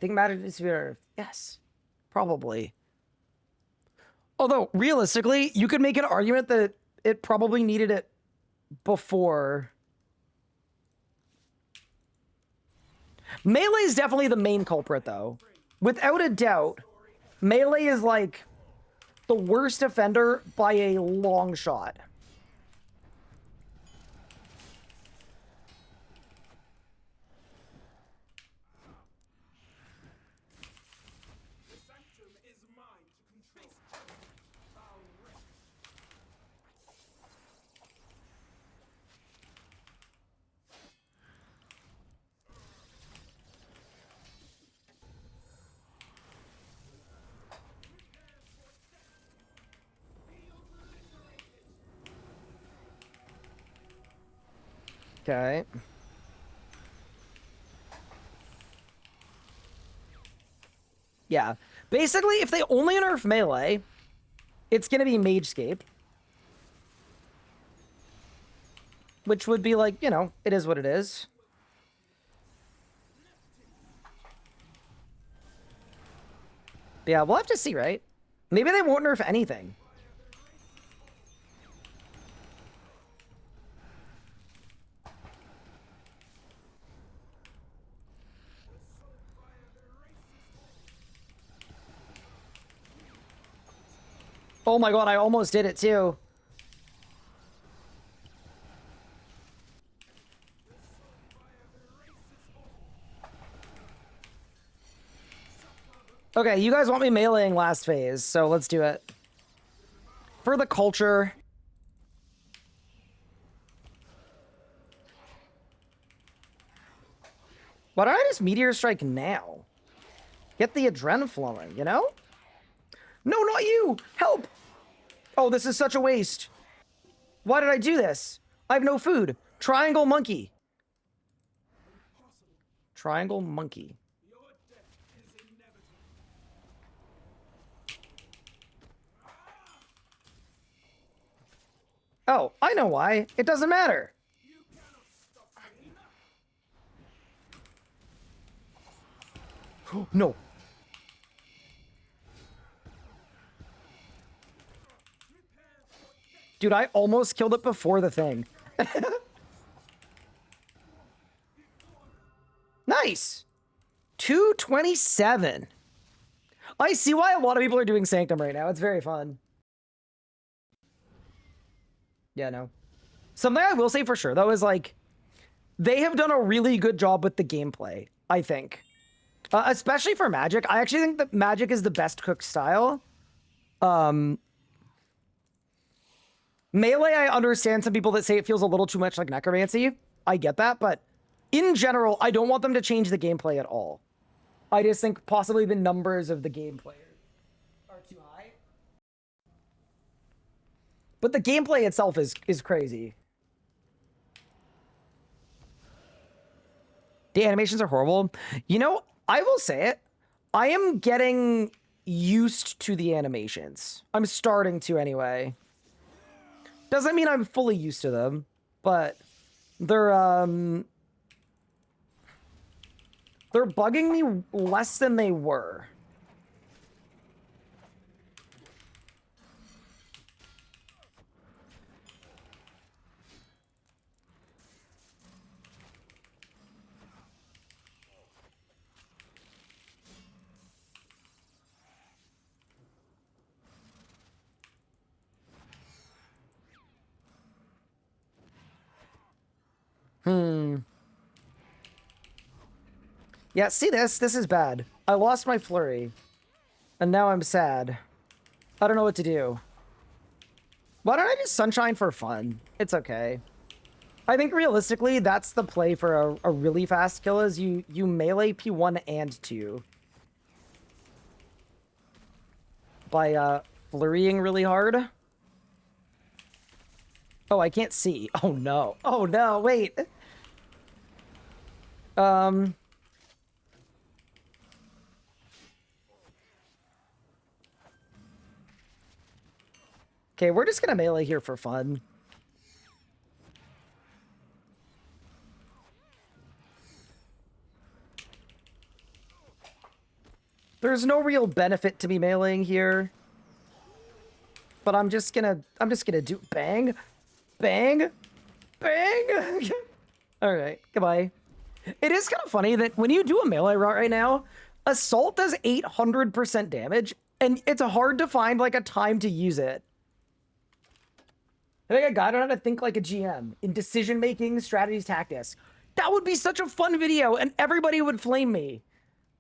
Think Magic needs to be nerfed. Yes. Probably. Although, realistically, you could make an argument that it probably needed it before. Melee is definitely the main culprit, though. Without a doubt, Melee is, like, the worst offender by a long shot. Okay. Yeah. Basically, if they only nerf Melee, it's going to be Magescape. Which would be like, you know, it is what it is. But yeah, we'll have to see, right? Maybe they won't nerf anything. Oh my god, I almost did it too. Okay, you guys want me meleeing last phase, so let's do it. For the culture. Why don't I just Meteor Strike now? Get the adrenaline flowing, you know? No, not you! Help! Oh, this is such a waste. Why did I do this? I have no food. Triangle monkey. Triangle monkey. Oh, I know why. It doesn't matter. No. Dude, I almost killed it before the thing. Nice. 227. I see why a lot of people are doing Sanctum right now. It's very fun. Yeah, no. Something I will say for sure, though, is like, they have done a really good job with the gameplay, I think. Especially for Magic. I actually think that Magic is the best cooked style. Melee, I understand some people that say it feels a little too much like Necromancy. I get that, but in general, I don't want them to change the gameplay at all. I just think possibly the numbers of the gameplay are too high. But the gameplay itself is crazy. The animations are horrible. You know, I will say it. I am getting used to the animations. I'm starting to anyway. Doesn't mean I'm fully used to them, but they're They're bugging me less than they were. Yeah, see this? This is bad. I lost my flurry. And now I'm sad. I don't know what to do. Why don't I just sunshine for fun? It's okay. I think realistically, that's the play for a really fast kill is you melee P1 and 2. By flurrying really hard. Oh, I can't see. Oh no. Oh no, wait. Okay, we're just gonna melee here for fun. There's no real benefit to me meleeing here. But I'm just gonna do bang, bang, bang. All right, goodbye. It is kind of funny that when you do a melee route right now, assault does 800% damage, and it's hard to find like a time to use it. I think a guide on how to think like a GM in decision-making, strategies, tactics. That would be such a fun video, and everybody would flame me.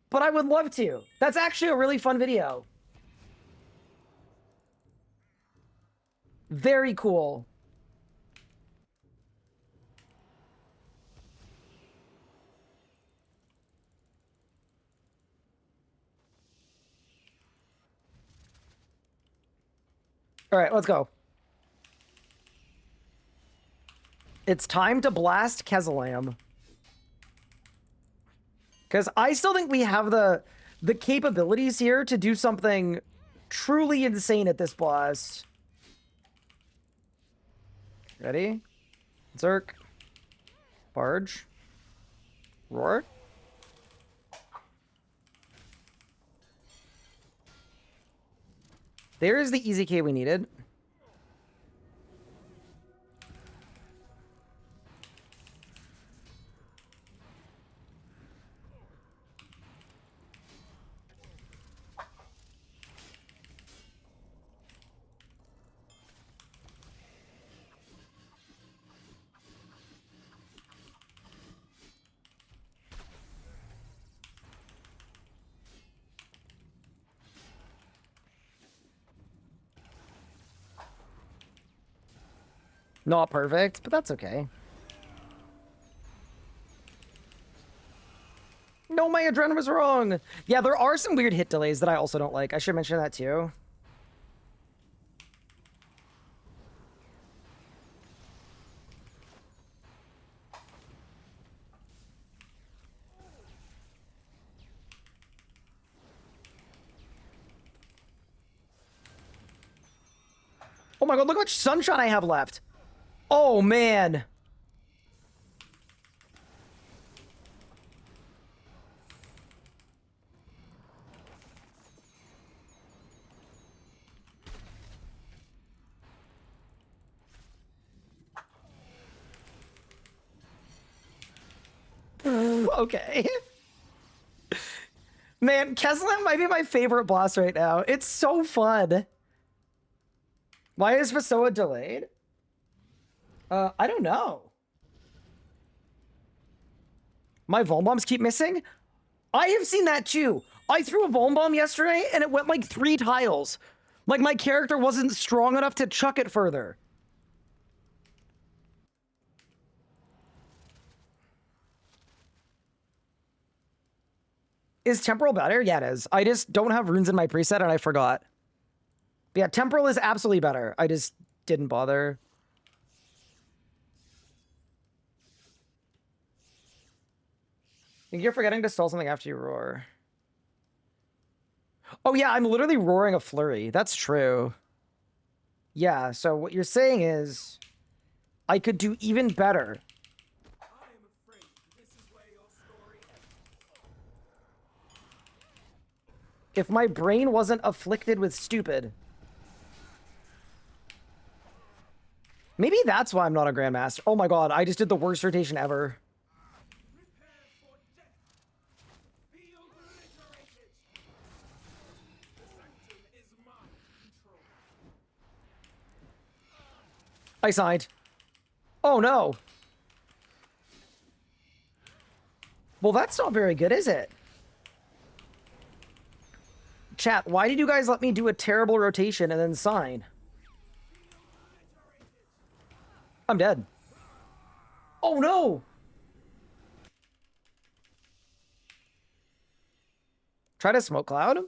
But I would love to. That's actually a really fun video. Very cool. All right, let's go. It's time to blast Kezalam. Because I still think we have the capabilities here to do something truly insane at this boss. Ready? ZUK. Barge. Roar. There's the easy K we needed. Not perfect, but that's okay. No, my adrenaline was wrong. Yeah, there are some weird hit delays that I also don't like. I should mention that too. Oh my god, look how much sunshine I have left. Oh, man. Okay. Man, Keslam might be my favorite boss right now. It's so fun. Why is Pessoa delayed? I don't know. My Vuln Bombs keep missing? I have seen that too. I threw a Vuln Bomb yesterday and it went like 3 tiles. Like my character wasn't strong enough to chuck it further. Is Temporal better? Yeah, it is. I just don't have runes in my preset and I forgot. But yeah, Temporal is absolutely better. I just didn't bother. I think you're forgetting to stall something after you roar. Oh yeah, I'm literally roaring a flurry. That's true. Yeah, so what you're saying is I could do even better. if my brain wasn't afflicted with stupid. Maybe that's why I'm not a Grandmaster. Oh my god, I just did the worst rotation ever. I signed. Oh no. Well, that's not very good, is it? Chat, why did you guys let me do a terrible rotation and then sign? I'm dead. Oh no! Try to smoke cloud?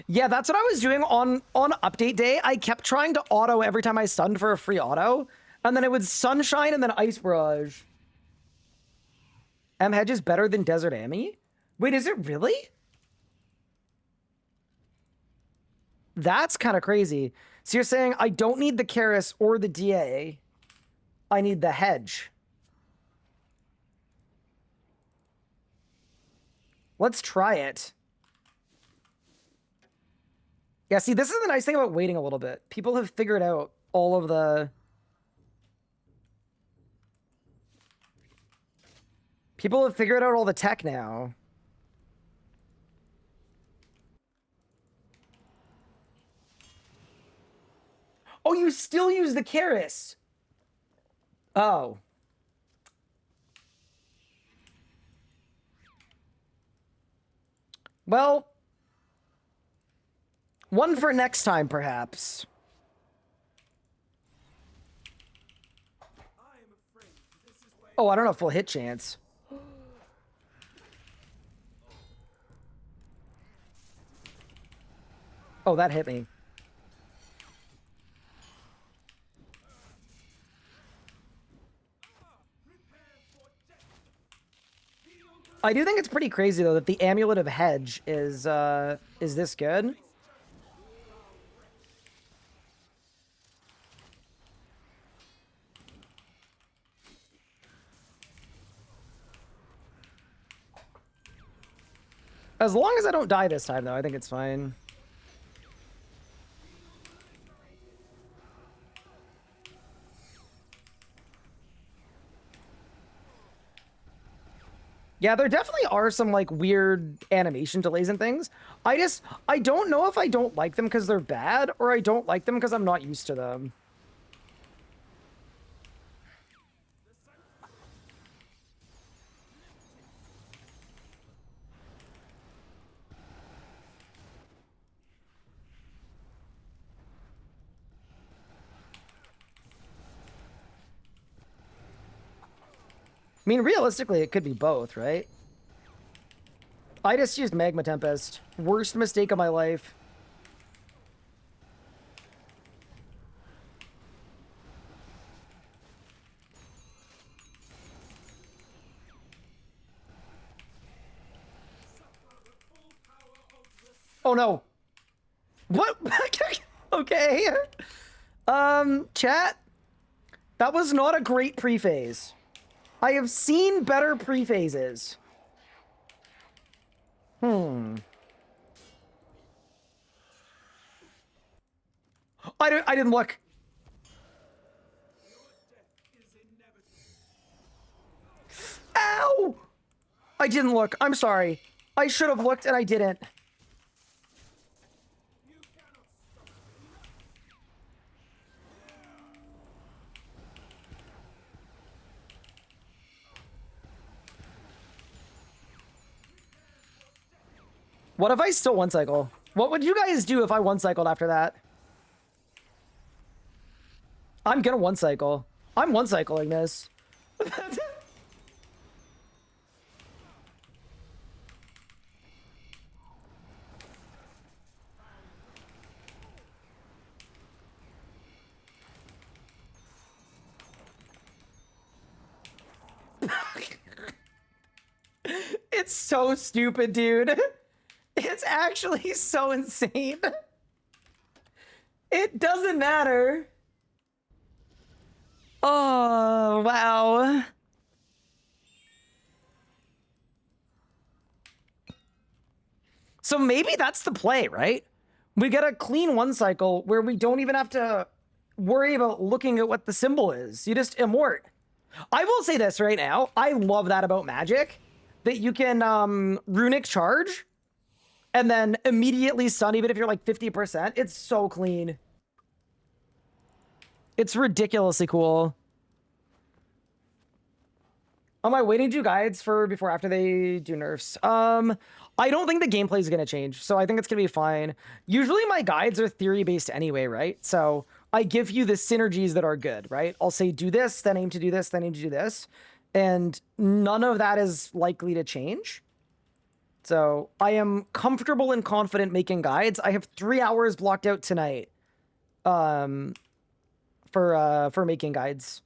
Yeah, that's what I was doing on update day. I kept trying to auto every time I stunned for a free auto, and then it would sunshine and then ice barrage. M-Hedge is better than Desert Ami? Wait, is it really? That's kind of crazy. So you're saying I don't need the Karis or the DA. I need the hedge. Let's try it. Yeah, see, this is the nice thing about waiting a little bit. People have figured out all of the... People have figured out all the tech now. Oh, you still use the Karis. Oh. Well, one for next time, perhaps. Oh, I don't have full hit chance. Oh, that hit me. I do think it's pretty crazy, though, that the Amulet of Hedge is this good. As long as I don't die this time, though, I think it's fine. Yeah, there definitely are some, like, weird animation delays and things. I don't know if I don't like them because they're bad, or I don't like them because I'm not used to them. I mean, realistically, it could be both, right? I just used Magma Tempest. Worst mistake of my life. Oh no. What? Okay. Chat. That was not a great pre-phase. I have seen better pre-phases. I didn't look. Ow! I didn't look. I'm sorry. I should have looked and I didn't. What if I still one cycle? What would you guys do if I one cycled after that? I'm gonna one cycle. I'm one cycling this. It's so stupid, dude. It's actually so insane. It doesn't matter. Oh, wow. So maybe that's the play, right? We get a clean one cycle where we don't even have to worry about looking at what the symbol is. You just immort. I will say this right now. I love that about Magic, that you can runic charge and then immediately stun even if you're like 50%. It's so clean. It's ridiculously cool. Am I waiting to do guides for before after they do nerfs? I don't think the gameplay is going to change, so I think it's going to be fine. Usually my guides are theory-based anyway, right? So I give you the synergies that are good, right? I'll say do this, then aim to do this, then aim to do this. And none of that is likely to change. So I am comfortable and confident making guides. I have 3 hours blocked out tonight for making guides.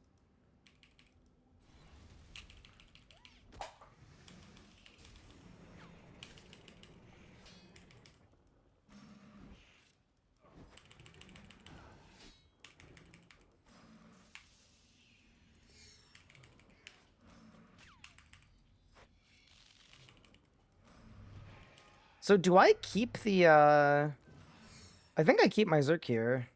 So do I keep the, I think I keep my ZUK here.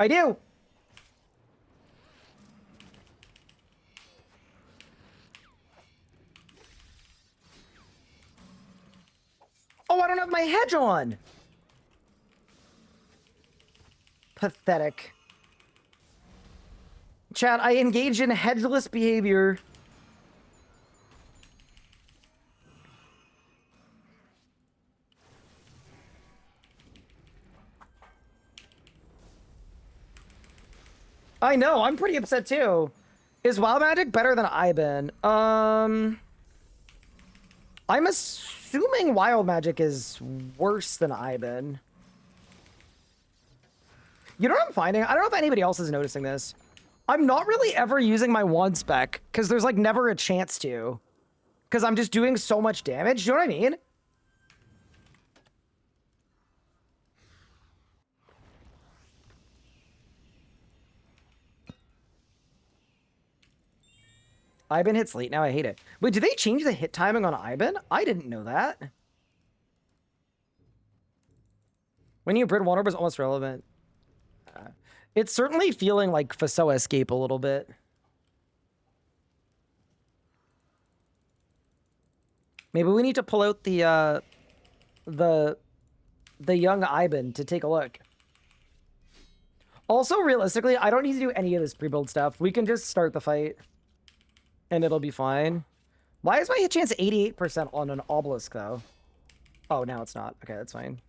I do! Oh, I don't have my hedge on! Pathetic. Chat, I engage in hedgeless behavior. I know, I'm pretty upset too. Is Wild Magic better than Iban? I'm assuming Wild Magic is worse than Iban. You know what I'm finding? I don't know if anybody else is noticing this. I'm not really ever using my wand spec, because there's like never a chance to. Because I'm just doing so much damage, you know what I mean? Iban hits late now, I hate it. Wait, did they change the hit timing on Iban? I didn't know that. When you Brit Water was almost relevant. It's certainly feeling like Fasoa Escape a little bit. Maybe we need to pull out the young Iban to take a look. Also, realistically, I don't need to do any of this pre-build stuff. We can just start the fight. And it'll be fine. Why is my hit chance 88% on an obelisk, though? Oh, now it's not. Okay, that's fine.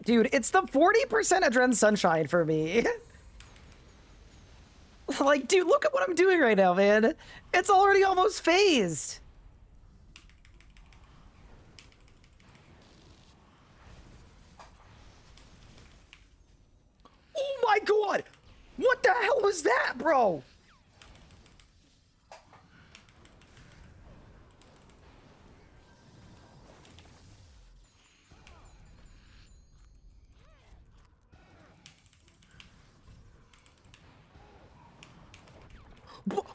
Dude, it's the 40% Adren Sunshine for me. Like, dude, look at what I'm doing right now, man. It's already almost phased. Oh my god! What the hell was that, bro?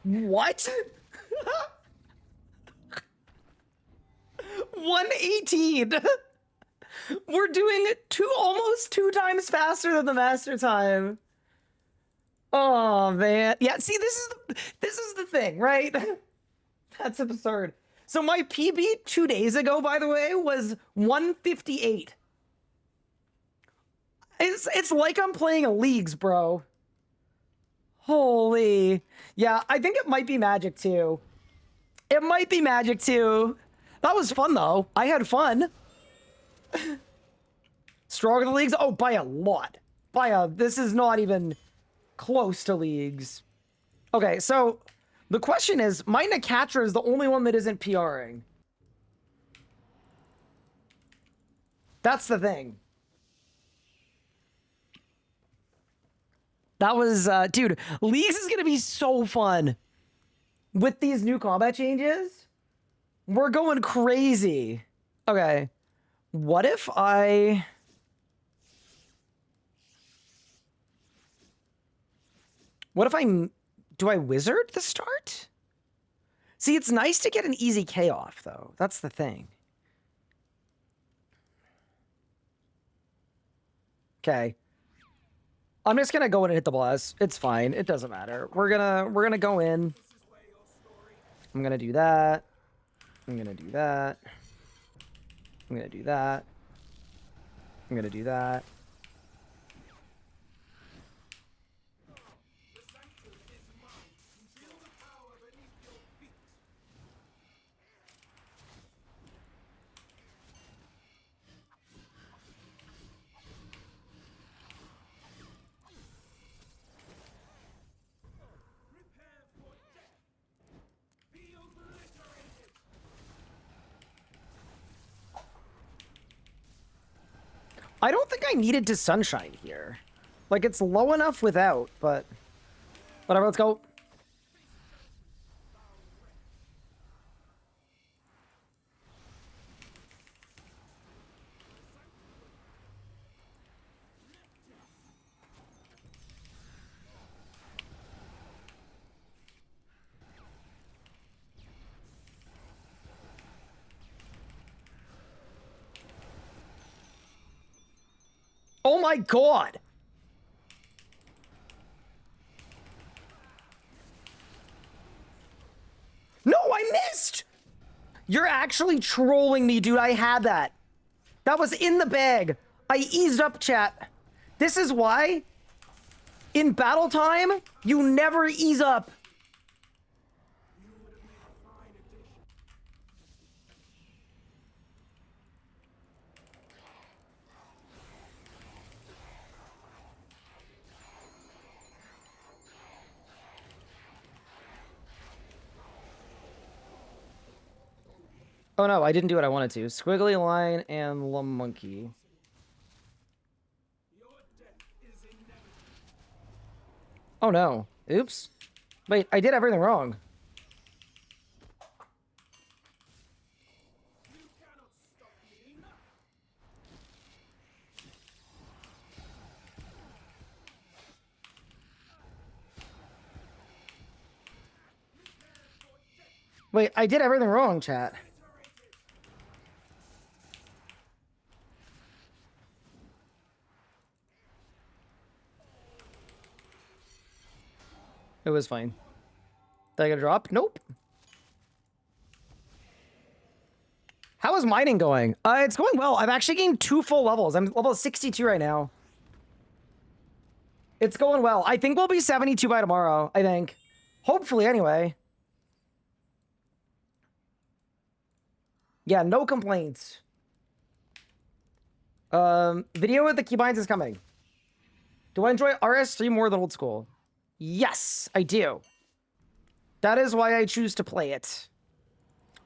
What? 118. We're doing it almost 2 times faster than the master time. Oh man. Yeah, see, this is the thing, right? That's absurd. So my PB 2 days ago, by the way, was 158. It's like I'm playing leagues, bro. Holy. Yeah, I think it might be Magic too. It might be Magic too. That was fun though. I had fun. Stronger the leagues? Oh, by a lot. This is not even close to leagues. Okay, so the question is, my Nakatra is the only one that isn't PRing. That's the thing. That was, dude, leagues is gonna be so fun. With these new combat changes, we're going crazy. Okay, what if I... What if do I wizard the start? See, it's nice to get an easy K off, though. That's the thing. Okay. I'm just gonna go in and hit the blast. It's fine. It doesn't matter. We're gonna go in. I'm gonna do that. I'm gonna do that. I'm gonna do that. I'm gonna do that. I don't think I needed to sunshine here. Like, it's low enough without, but... Whatever, let's go. Oh my god! No, I missed! You're actually trolling me, dude. I had that. That was in the bag. I eased up, chat. This is why, in battle time, you never ease up. Oh no, I didn't do what I wanted to. Squiggly line and monkey. Oh no. Oops. Wait, I did everything wrong. Wait, I did everything wrong, chat. It was fine. Did I get a drop? Nope. How is mining going? It's going well. I've actually gained 2 full levels. I'm level 62 right now. It's going well. I think we'll be 72 by tomorrow, I think. Hopefully, anyway. Yeah, no complaints. Video with the keybinds is coming. Do I enjoy RS3 more than old school? Yes, I do. That is why I choose to play it.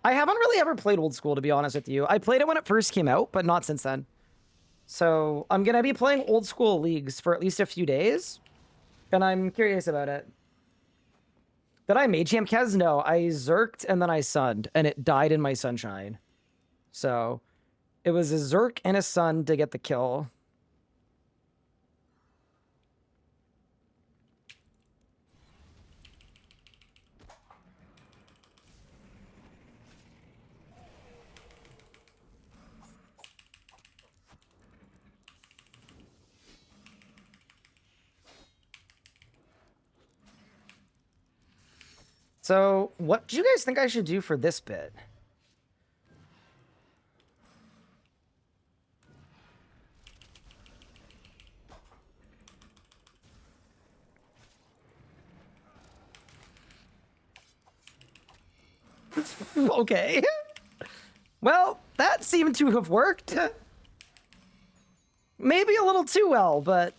I haven't really ever played old school, to be honest with you. I played it when it first came out, but not since then. So I'm going to be playing old school leagues for at least a few days. And I'm curious about it. Did I mage camp Kez? No, I zerked and then I sunned. And it died in my sunshine. So it was a zerk and a sun to get the kill. So, what do you guys think I should do for this bit? Okay. Well, that seemed to have worked. Maybe a little too well, but...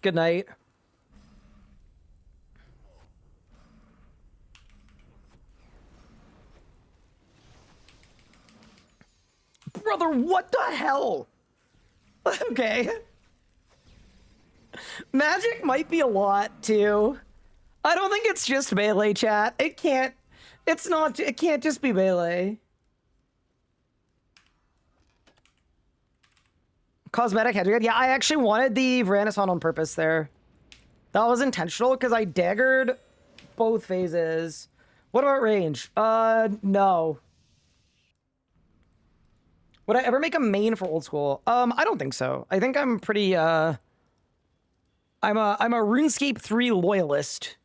Good night. Brother, what the hell? Okay. Magic might be a lot, too. I don't think it's just melee, chat. It can't just be melee. Cosmetic headgear. Yeah, I actually wanted the Renaissance on purpose there. That was intentional because I daggered both phases. What about range? No. Would I ever make a main for old school? I don't think so. I think I'm pretty, I'm a RuneScape 3 loyalist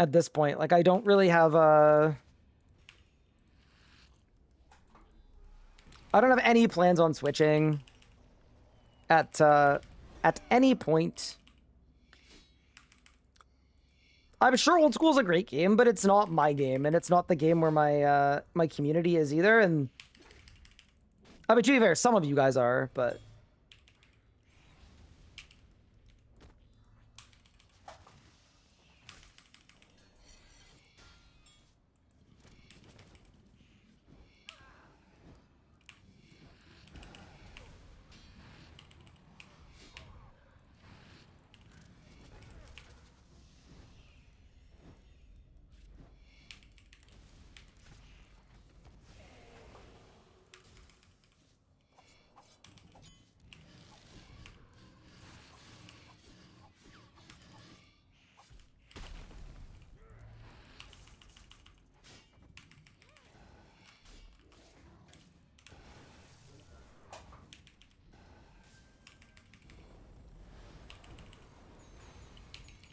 at this point. Like, I don't really have I don't have any plans on switching at any point. I'm sure old school is a great game, but it's not my game, and it's not the game where my my community is either. And I mean, to be fair, some of you guys are, but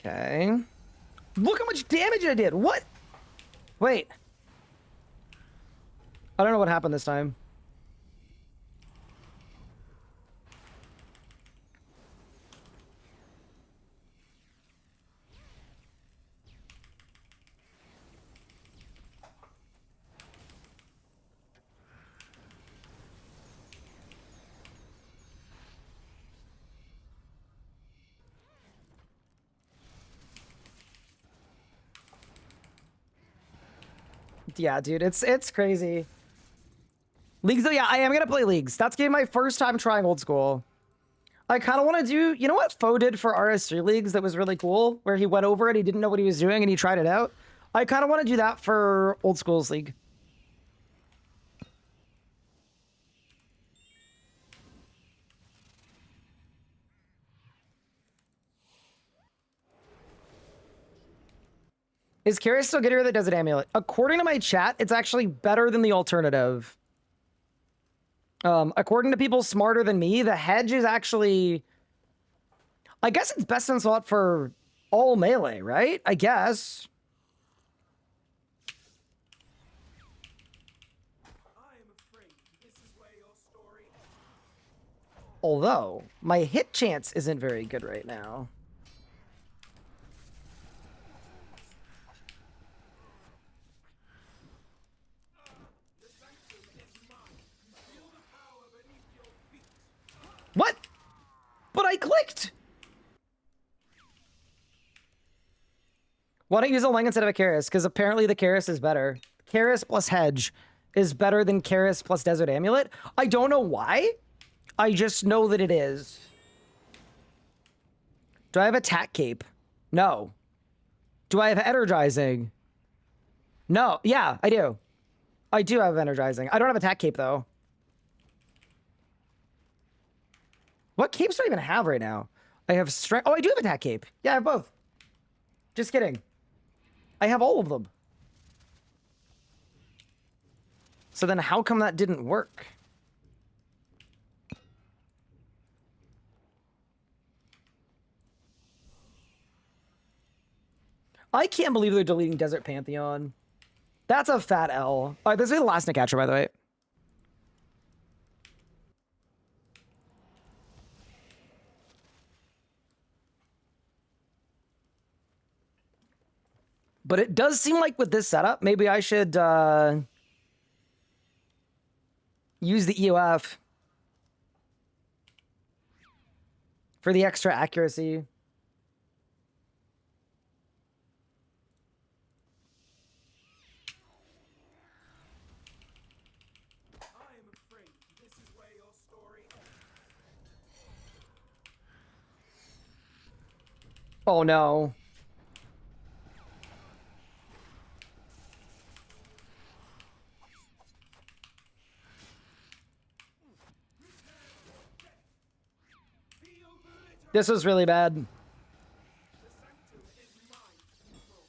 okay. Look how much damage I did. What? Wait. I don't know what happened this time. Yeah, dude, it's crazy. Leagues, though, yeah, I am gonna play Leagues. That's gonna be my first time trying old school. I kind of want to do, you know what Foe did for RS3 Leagues that was really cool? Where he went over it, he didn't know what he was doing, and he tried it out. I kind of want to do that for Old School's League. Is Curious still good here that does an amulet? According to my chat, it's actually better than the alternative. According to people smarter than me, the hedge is actually... I guess it's best in slot for all melee, right? I guess. I am afraid this is where your story ends. Although, my hit chance isn't very good right now. The Sanctum is mine. Feel the power beneath your feet. What? But I clicked! Why don't you use a Lang instead of a Karis? Because apparently the Karis is better. Karis plus Hedge is better than Karis plus Desert Amulet. I don't know why. I just know that it is. Do I have Attack Cape? No. Do I have Energizing? No. Yeah, I do. I do have Energizing. I don't have Attack Cape, though. What capes do I even have right now? I have Strength. Oh, I do have Attack Cape. Yeah, I have both. Just kidding. I have all of them. So then how come that didn't work? I can't believe they're deleting Desert Pantheon. That's a fat L. All right, this is the last Nick catcher, by the way. But it does seem like with this setup, maybe I should use the EOF for the extra accuracy. I am afraid this is where your story ends. Oh no. This was really bad. The Sanctum is mine to control.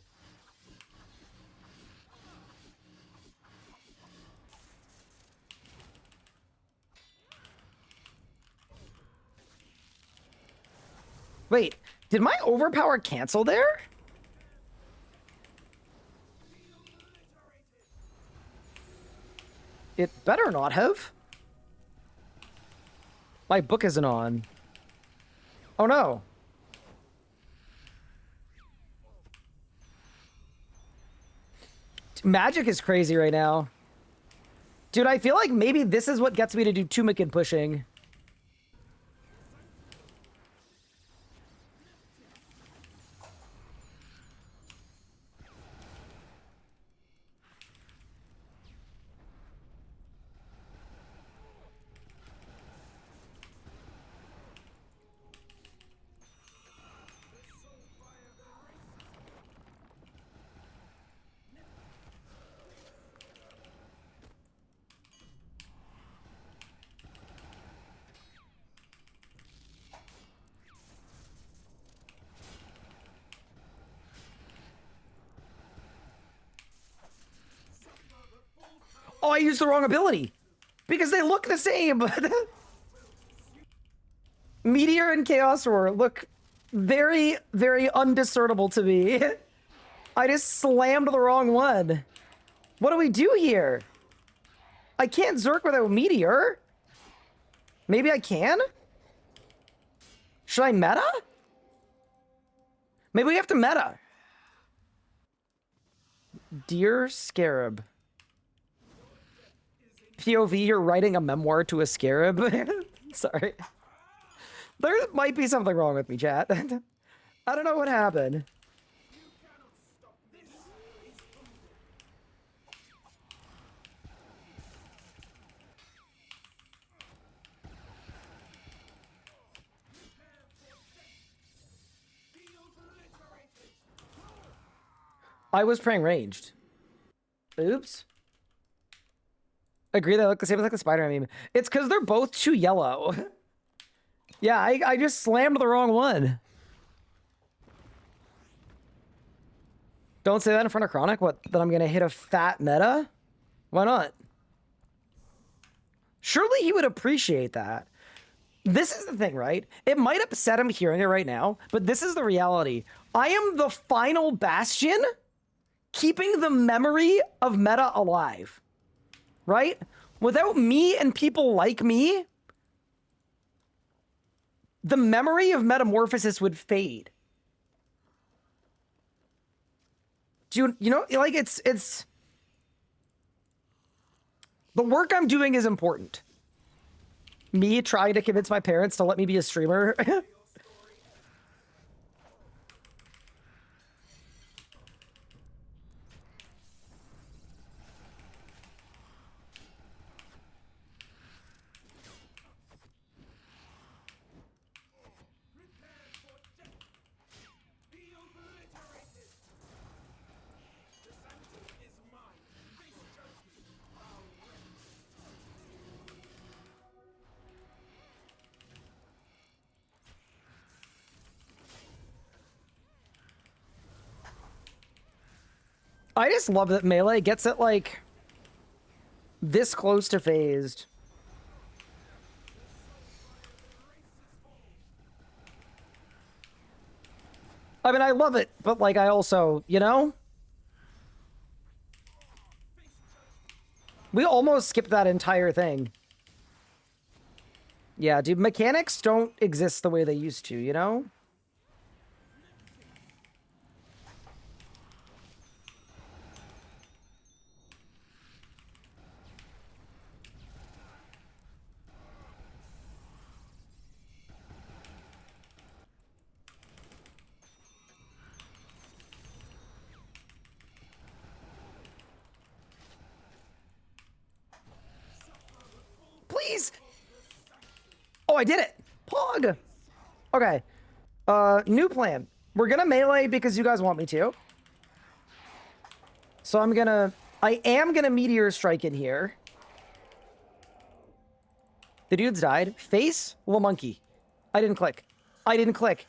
Wait, did my overpower cancel there? It better not have. My book isn't on. Oh no. Magic is crazy right now. Dude, I feel like maybe this is what gets me to do Tumikin pushing. Oh, I used the wrong ability. Because they look the same. Meteor and Chaos Roar look very, very undiscernible to me. I just slammed the wrong one. What do we do here? I can't Zerk without Meteor. Maybe I can? Should I meta? Maybe we have to meta. Dear Scarab. POV, you're writing a memoir to a scarab. Sorry. There might be something wrong with me, chat. I don't know what happened. I was praying ranged. Oops. Agree, they look the same as like the Spider-Man meme. It's because they're both too yellow. Yeah, I just slammed the wrong one. Don't say that in front of Chronic. What, that I'm gonna hit a fat meta? Why not? Surely he would appreciate that. This is the thing, right? It might upset him hearing it right now, but this is the reality. I am the final bastion keeping the memory of meta alive. Right? Without me and people like me, the memory of Metamorphosis would fade. Do you know, like, it's the work I'm doing is important. Me trying to convince my parents to let me be a streamer. I just love that Melee gets it, like, this close to phased. I mean, I love it, but, like, I also, you know? We almost skipped that entire thing. Yeah, dude, mechanics don't exist the way they used to, you know? Please! Oh, I did it! Pog! Okay. New plan. We're gonna melee because you guys want me to. So I am gonna meteor strike in here. The dude's died. Face? Little monkey. I didn't click. I didn't click.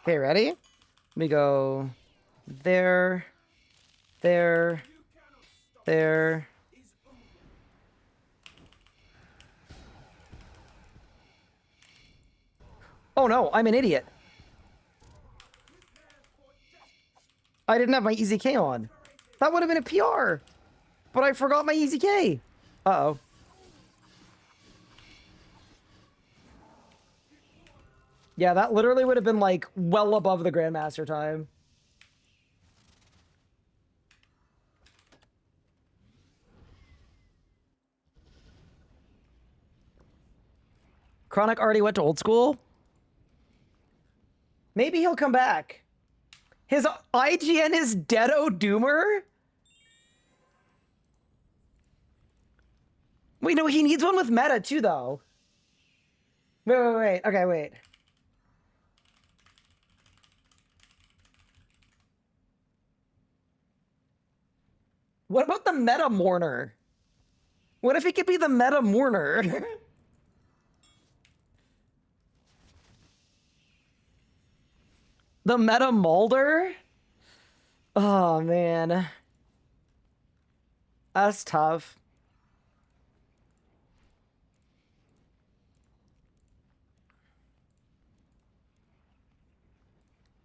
Okay, ready? Let me go there, there, there. Oh no, I'm an idiot. I didn't have my EZK on. That would have been a PR. But I forgot my EZK. Uh-oh. Yeah, that literally would have been like well above the Grandmaster time. Chronic already went to old school? Maybe he'll come back. His IGN is Deado Doomer? Wait, no, he needs one with meta too, though. Wait. Okay, wait. What about the meta mourner? What if he could be the meta mourner? The meta Mulder? Oh, man. That's tough.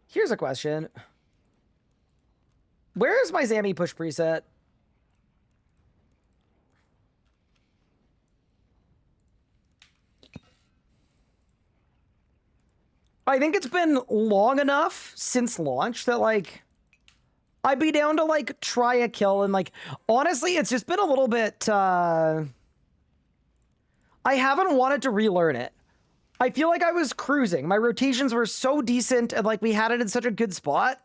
Here's a question. Where is my Zammy push preset? I think it's been long enough since launch that, like, I'd be down to, like, try a kill. And, like, honestly, it's just been a little bit, I haven't wanted to relearn it. I feel like I was cruising. My rotations were so decent, and, like, we had it in such a good spot.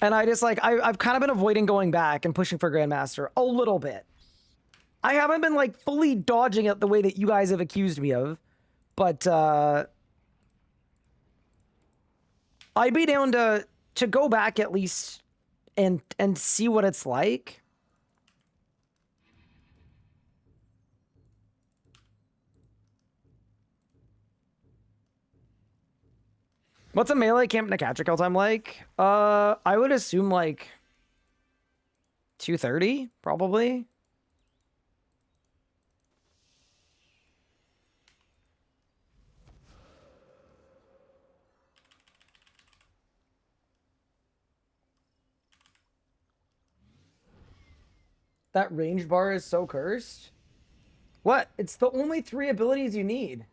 And I just, like, I've kind of been avoiding going back and pushing for Grandmaster a little bit. I haven't been, like, fully dodging it the way that you guys have accused me of. But, I'd be down to go back at least and see what it's like. What's a melee camp Nakacha kill time like? I would assume like 2:30, probably. That range bar is so cursed. What? It's the only 3 abilities you need.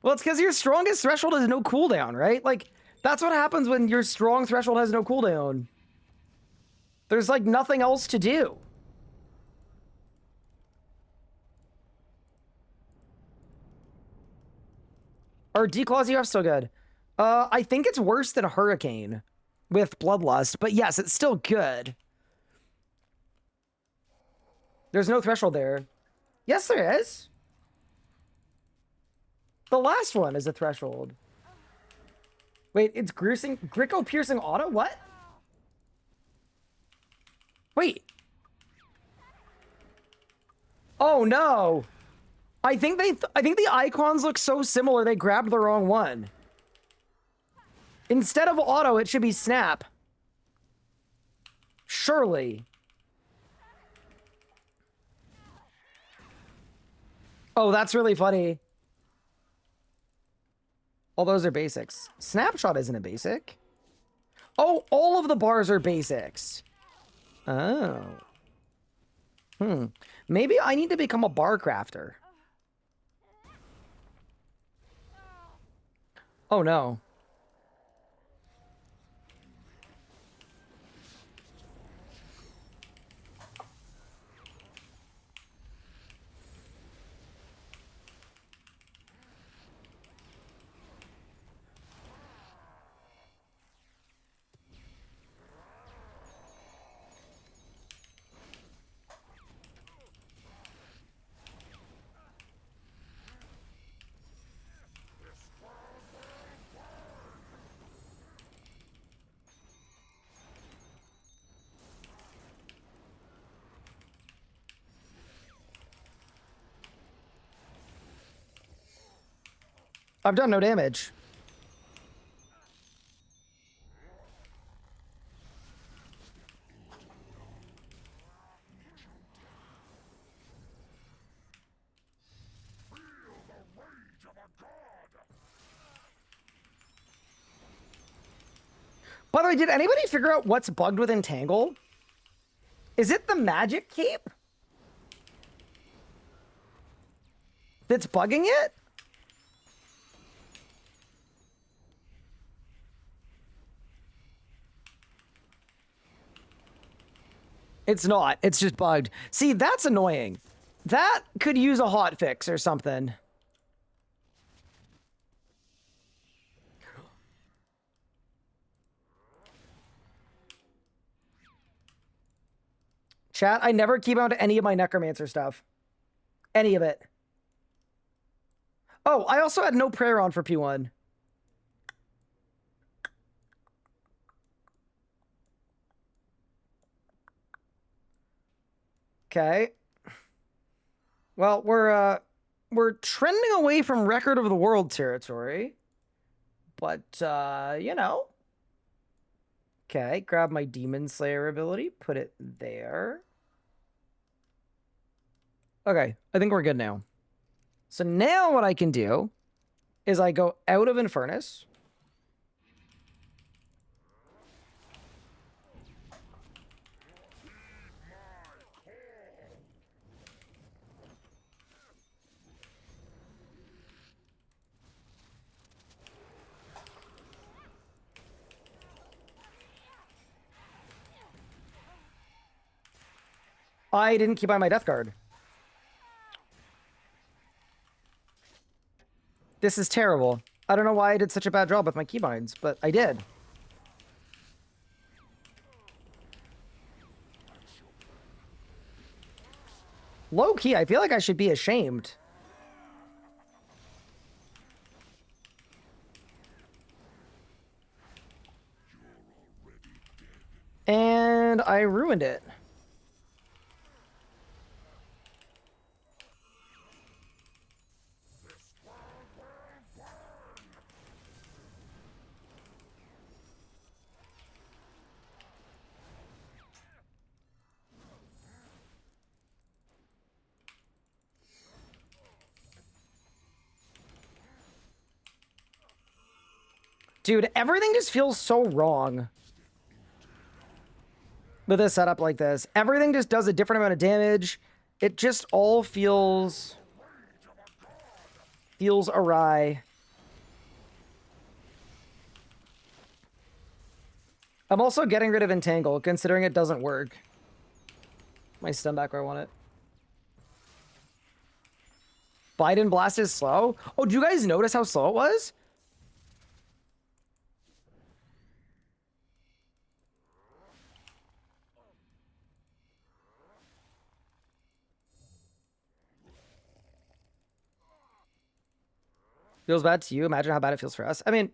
Well, it's because your strongest threshold has no cooldown, right? Like, that's what happens when your strong threshold has no cooldown. There's, like, nothing else to do. Are declaws you have still good? I think it's worse than Hurricane with Bloodlust, but yes, it's still good. There's no threshold there. Yes, there is. The last one is a threshold. Wait, it's Gricko piercing auto? What? Wait. Oh no. I think the icons look so similar they grabbed the wrong one. Instead of auto, it should be snap. Surely. Oh, that's really funny. All those are basics. Snapshot isn't a basic. Oh, all of the bars are basics. Oh. Maybe I need to become a bar crafter. Oh, no. I've done no damage. By the way, did anybody figure out what's bugged with Entangle? Is it the magic cape that's bugging it? It's not. It's just bugged. See, that's annoying. That could use a hot fix or something. Chat, I never keep on to any of my Necromancer stuff. Any of it. Oh, I also had no prayer on for P1. Okay. Well, we're trending away from Record of the World territory. But you know. Okay, grab my Demon Slayer ability, put it there. Okay, I think we're good now. So now what I can do is I go out of Infernus. I didn't keep on my Death Guard. This is terrible. I don't know why I did such a bad job with my keybinds, but I did. Low key, I feel like I should be ashamed. And I ruined it. Dude, everything just feels so wrong with a setup like this. Everything just does a different amount of damage. It just all feels awry. I'm also getting rid of Entangle, considering it doesn't work. My stun back where I want it. Biden Blast is slow? Oh, do you guys notice how slow it was? Feels bad to you. Imagine how bad it feels for us. I mean,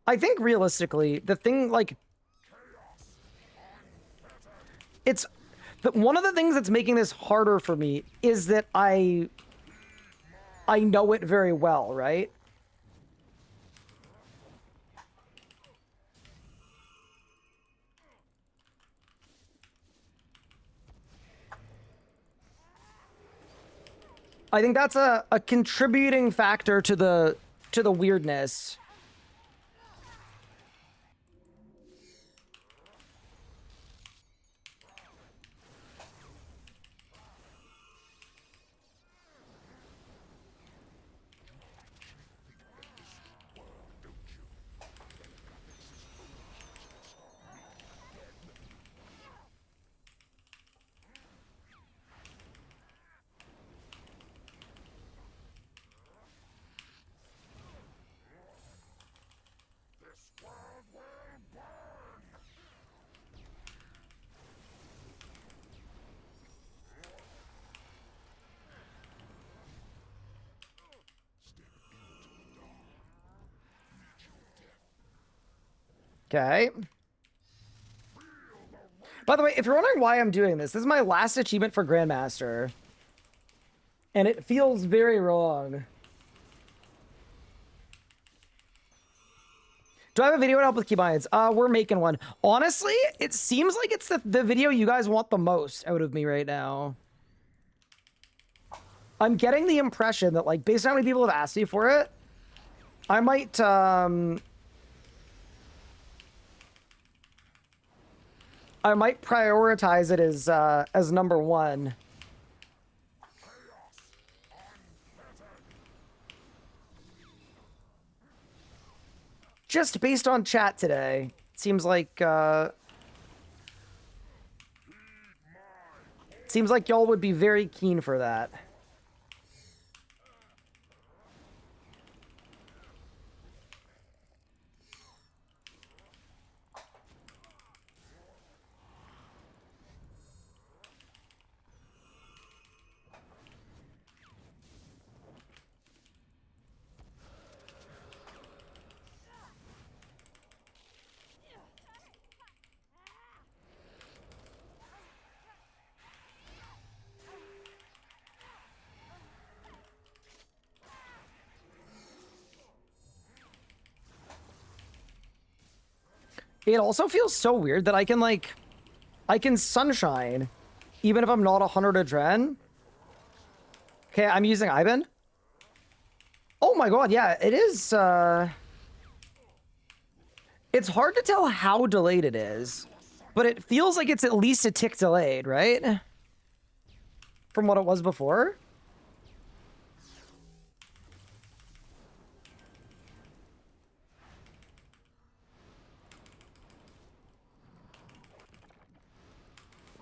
I think realistically, the thing, like, it's one of the things that's making this harder for me is that I know it very well, right? I think that's a contributing factor to the weirdness. Okay. By the way, if you're wondering why I'm doing this is my last achievement for Grandmaster. And it feels very wrong. Do I have a video to help with keybinds? We're making one. Honestly, it seems like it's the video you guys want the most out of me right now. I'm getting the impression that, like, based on how many people have asked me for it, I might, prioritize it as number one. Just based on chat today, it seems like y'all would be very keen for that. It also feels so weird that I can sunshine, even if I'm not 100 adren. Okay, I'm using Ivan. Oh my god, yeah, it is, it's hard to tell how delayed it is, but it feels like it's at least a tick delayed, right? From what it was before.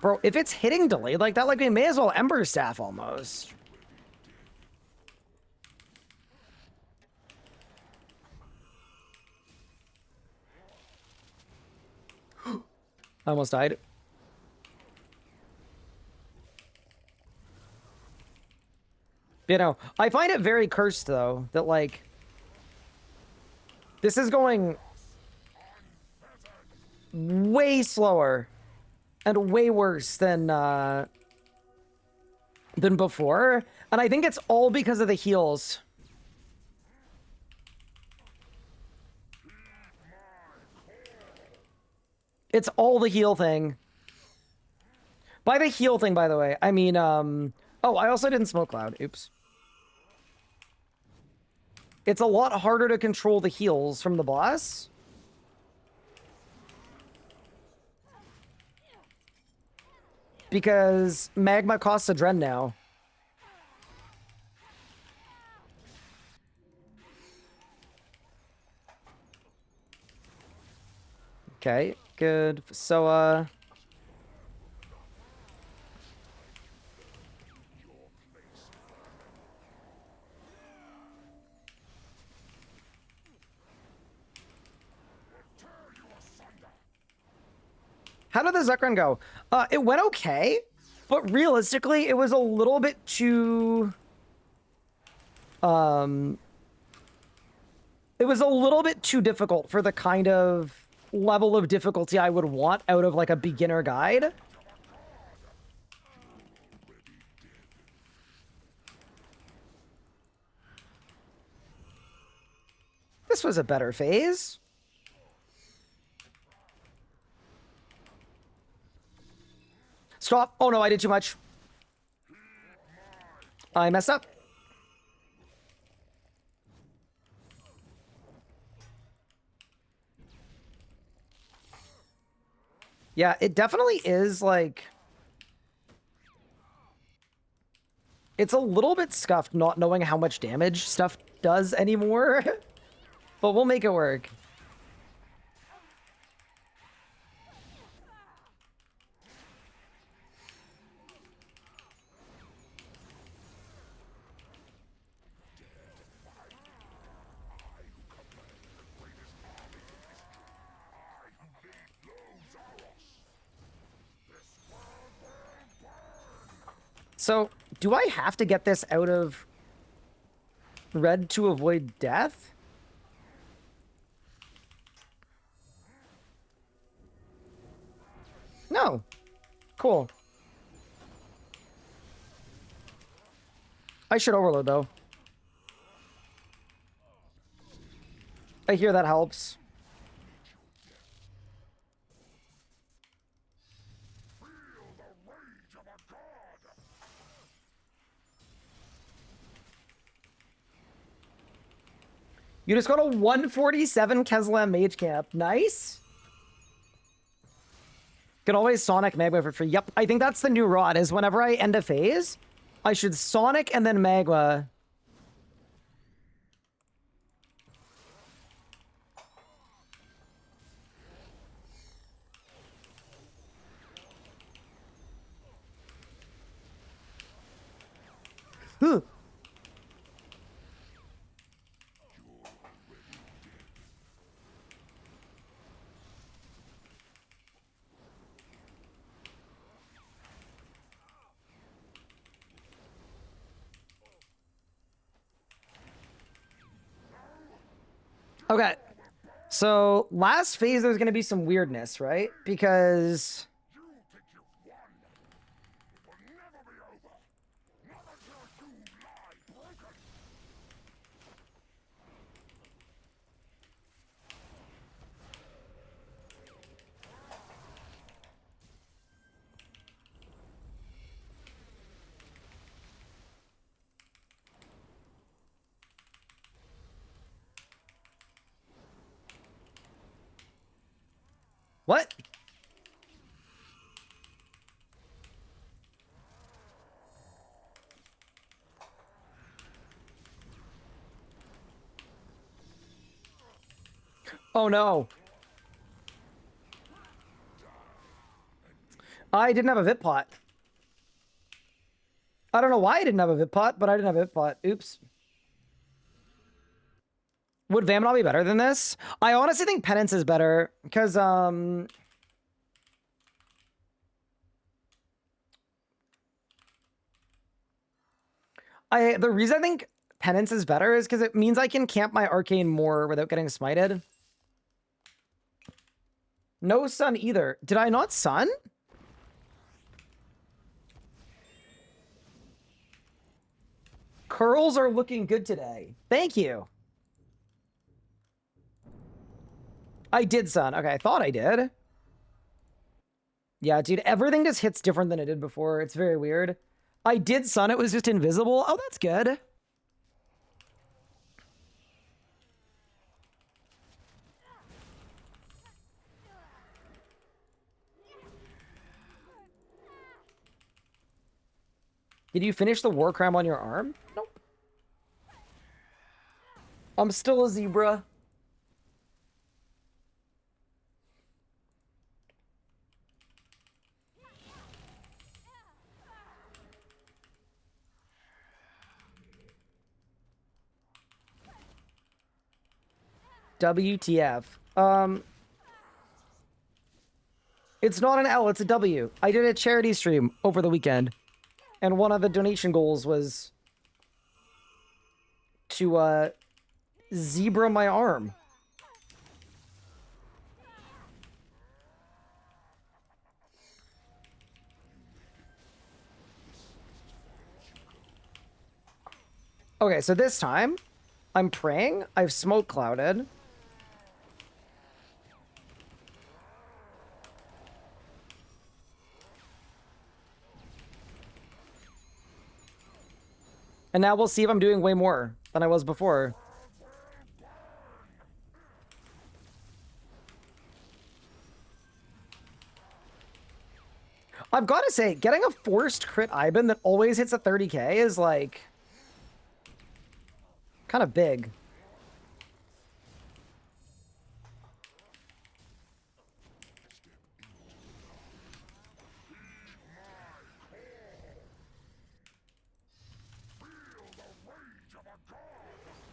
Bro, if it's hitting delayed like that, like, we may as well Ember Staff almost. I almost died. You know, I find it very cursed, though, that, like, this is going way slower and way worse than before. And I think it's all because of the heals. It's all the heal thing. By the heal thing, by the way, I mean, oh, I also didn't smoke cloud. Oops. It's a lot harder to control the heals from the boss. Because magma costs a dren now. Okay, good. So, how did the ZUK run go? It went okay, but realistically, it was a little bit too... it was a little bit too difficult for the kind of level of difficulty I would want out of, like, a beginner guide. This was a better phase. Stop. Oh no, I did too much. I messed up. Yeah, it definitely is, like... It's a little bit scuffed not knowing how much damage stuff does anymore. But we'll make it work. So, do I have to get this out of red to avoid death? No. Cool. I should overload, though. I hear that helps. You just got a 147 Keslam Mage Camp. Nice. Can always Sonic Magma for free. Yep, I think that's the new rod, is whenever I end a phase, I should Sonic and then Magma. Huh. Okay, so last phase there's going to be some weirdness, right? Because... What? Oh no. I didn't have a Vit Pot. I don't know why I didn't have a Vit Pot, but I didn't have a Vit Pot. Oops. Would Vamnal be better than this? I honestly think Penance is better, because, the reason I think Penance is better is because it means I can camp my Arcane more without getting smited. No Sun either. Did I not Sun? Curls are looking good today. Thank you. I did Sun. Okay, I thought I did. Yeah, dude, everything just hits different than it did before. It's very weird. I did Sun. It was just invisible. Oh, that's good. Did you finish the war crime on your arm? Nope. I'm still a zebra. WTF. It's not an L, it's a W. I did a charity stream over the weekend, and one of the donation goals was to zebra my arm. Okay, so this time I'm praying. I've smoke clouded. And now we'll see if I'm doing way more than I was before. I've got to say, getting a forced crit Iban that always hits a 30k is like kind of big.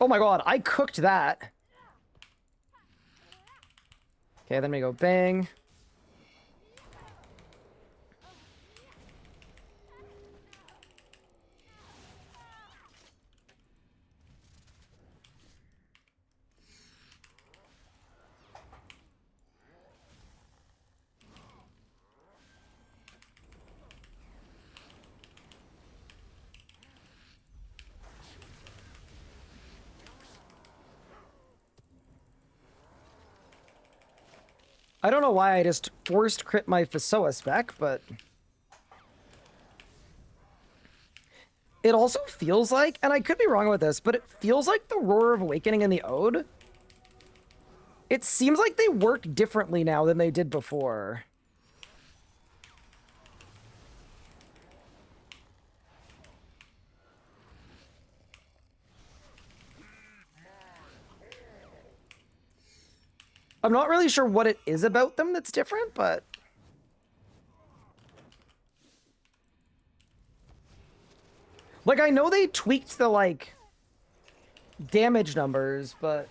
Oh my god, I cooked that. Okay, then we go bang. I don't know why I just forced crit my Fasoa spec, but it also feels like, and I could be wrong with this, but it feels like the Roar of Awakening and the Ode, it seems like they work differently now than they did before. I'm not really sure what it is about them that's different, but like, I know they tweaked the, like, damage numbers, but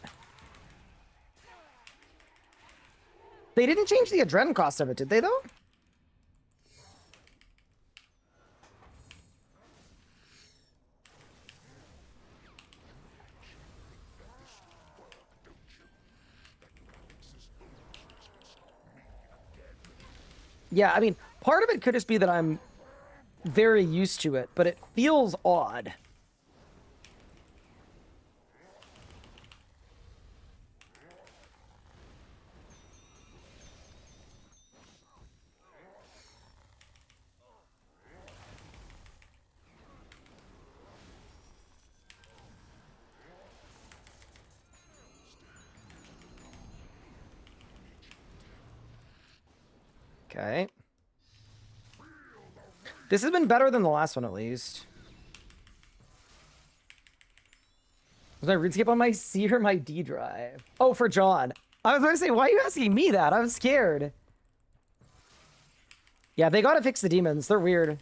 they didn't change the adrenaline cost of it, did they, though? Yeah, I mean, part of it could just be that I'm very used to it, but it feels odd. Okay. This has been better than the last one, at least. Was my RuneScape on my C or my D drive? Oh, for John. I was going to say, why are you asking me that? I'm scared. Yeah, they gotta fix the demons. They're weird.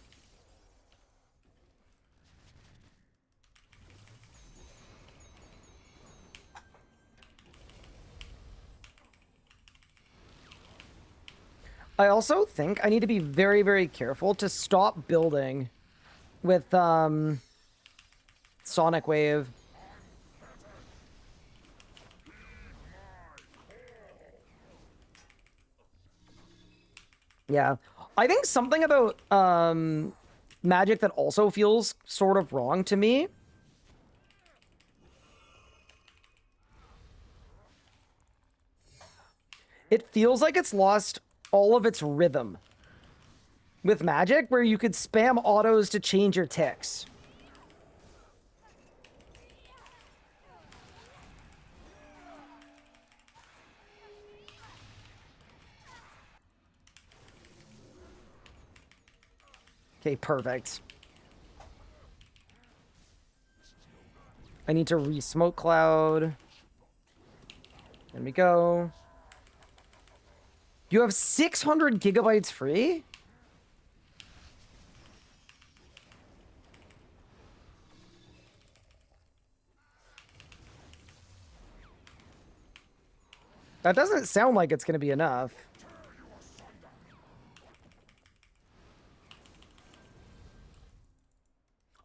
I also think I need to be very, very careful to stop building with Sonic Wave. Yeah. I think something about Magic that also feels sort of wrong to me. It feels like it's lost all of its rhythm with Magic, where you could spam autos to change your ticks. Okay, perfect. I need to re-smoke cloud. There we go. You have 600 gigabytes free? That doesn't sound like it's going to be enough.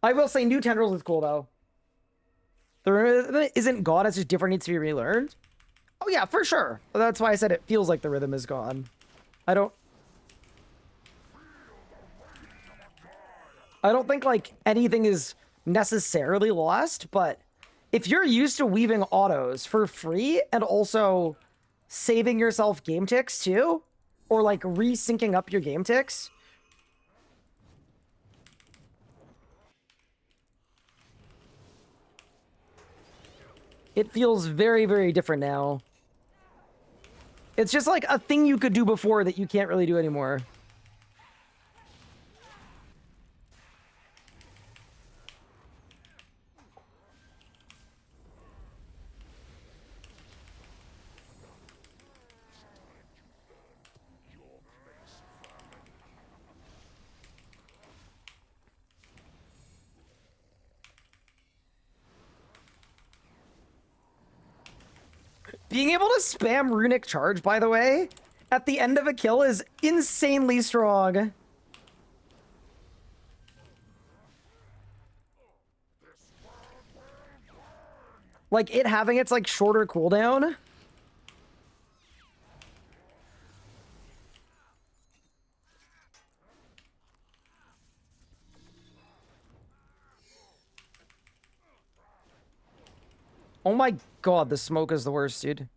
I will say new tendrils is cool, though. The rhythm isn't gone, it's just different, needs to be relearned. Oh yeah, for sure. That's why I said it feels like the rhythm is gone. I don't think, like, anything is necessarily lost, but if you're used to weaving autos for free and also saving yourself game ticks too, or like resyncing up your game ticks, it feels very, very different now. It's just like a thing you could do before that you can't really do anymore. Being able to spam runic charge, by the way, at the end of a kill is insanely strong. Like, it having its, like, shorter cooldown. Oh my god, the smoke is the worst, dude.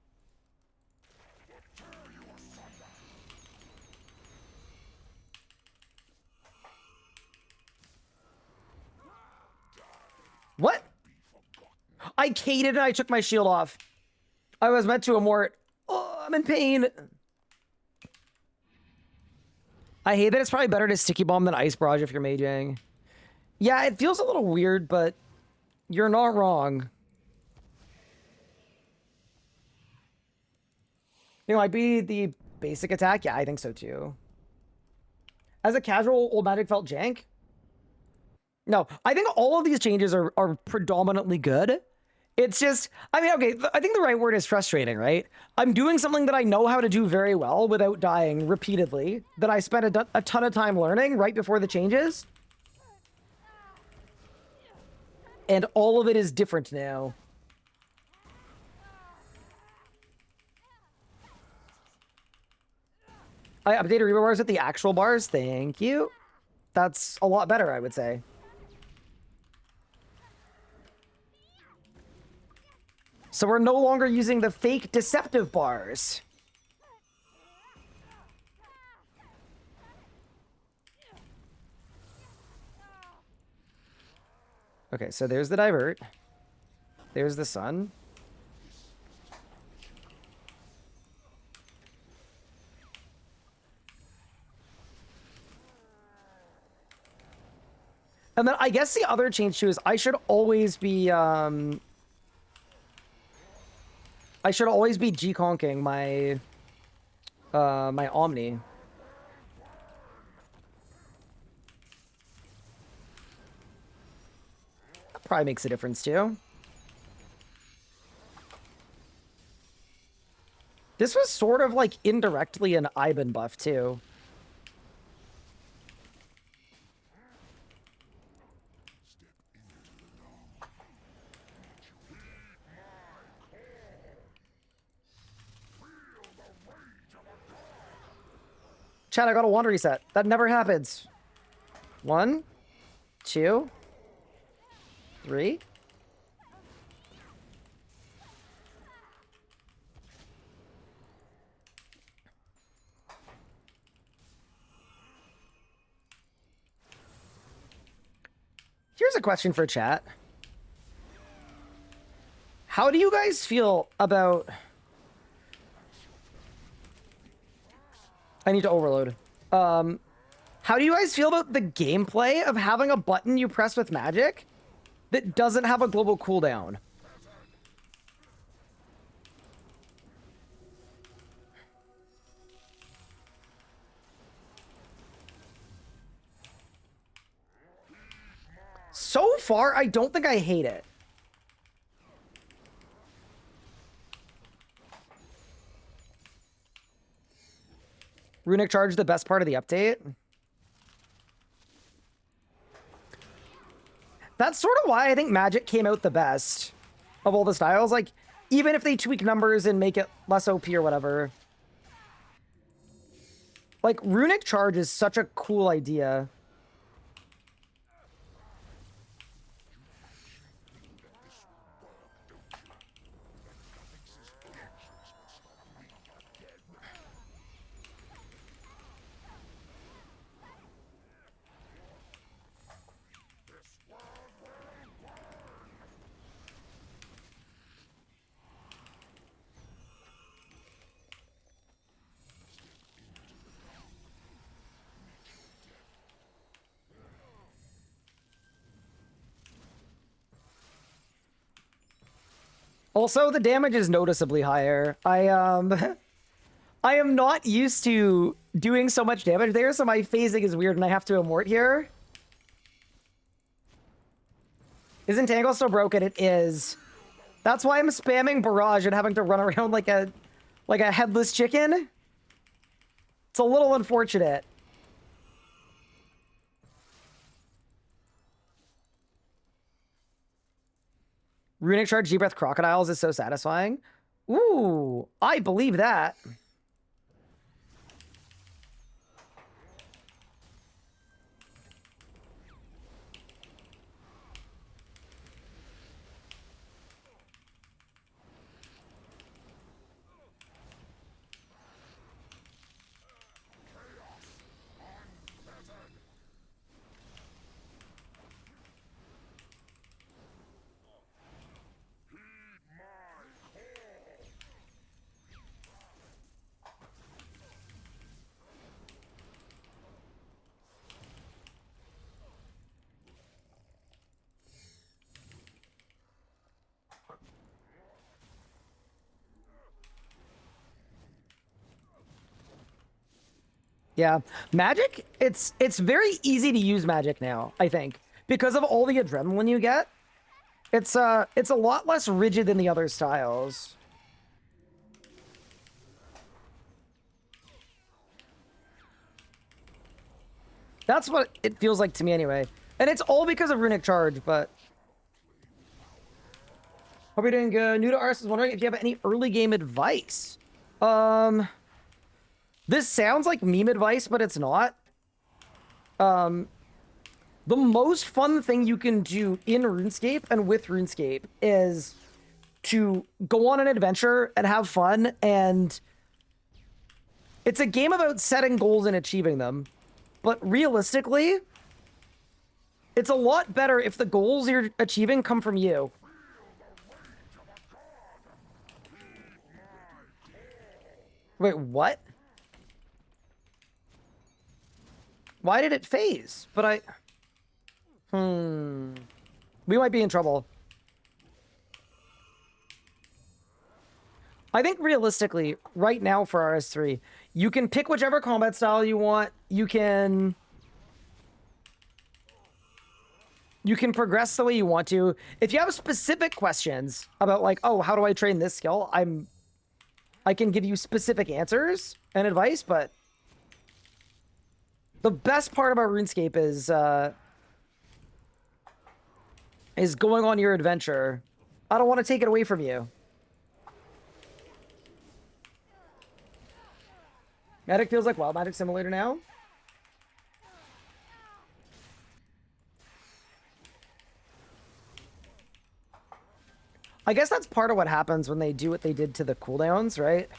What? I cated and I took my shield off. I was meant to amort. Oh, I'm in pain. I hate that it's probably better to sticky bomb than ice barrage if you're maging. Yeah, it feels a little weird, but you're not wrong. You know, I'd be the basic attack. Yeah, I think so too. As a casual, old magic felt jank. No, I think all of these changes are predominantly good. It's just, I mean, okay, I think the right word is frustrating, right? I'm doing something that I know how to do very well without dying repeatedly, that I spent a ton of time learning right before the changes. And all of it is different now. I updated rebar bars with the actual bars. Thank you. That's a lot better, I would say. So we're no longer using the fake deceptive bars. Okay, so there's the divert. There's the sun. And then I guess the other change too is I should always be G-conking my my Omni. That probably makes a difference too. This was sort of like indirectly an Iban buff too. Chat, I got a wand reset. That never happens. 1, 2, 3. Here's a question for chat. How do you guys feel about... I need to overload. How do you guys feel about the gameplay of having a button you press with magic that doesn't have a global cooldown? So far, I don't think I hate it. Runic Charge, the best part of the update. That's sort of why I think Magic came out the best of all the styles. Like, even if they tweak numbers and make it less OP or whatever. Like, Runic Charge is such a cool idea. Also, the damage is noticeably higher. I am not used to doing so much damage there, so my phasing is weird and I have to amort here. Is Entangle still broken? It is. That's why I'm spamming barrage and having to run around like a headless chicken. It's a little unfortunate. Runic Shard G-Breath Crocodiles is so satisfying. Ooh, I believe that. Yeah, magic, it's very easy to use magic now, I think. Because of all the adrenaline you get, it's a lot less rigid than the other styles. That's what it feels like to me anyway. And it's all because of Runic Charge, but... Hope you're doing good. New to RS is wondering if you have any early game advice. This sounds like meme advice, but it's not. The most fun thing you can do in RuneScape and with RuneScape is to go on an adventure and have fun, and it's a game about setting goals and achieving them. But realistically, it's a lot better if the goals you're achieving come from you. Wait, what? Why did it phase? But I... We might be in trouble. I think realistically, right now for RS3, you can pick whichever combat style you want. You can progress the way you want to. If you have specific questions about like, oh, how do I train this skill? I can give you specific answers and advice, but the best part about RuneScape is going on your adventure. I don't want to take it away from you. Medic feels like Wild Magic Simulator now. I guess that's part of what happens when they do what they did to the cooldowns, right?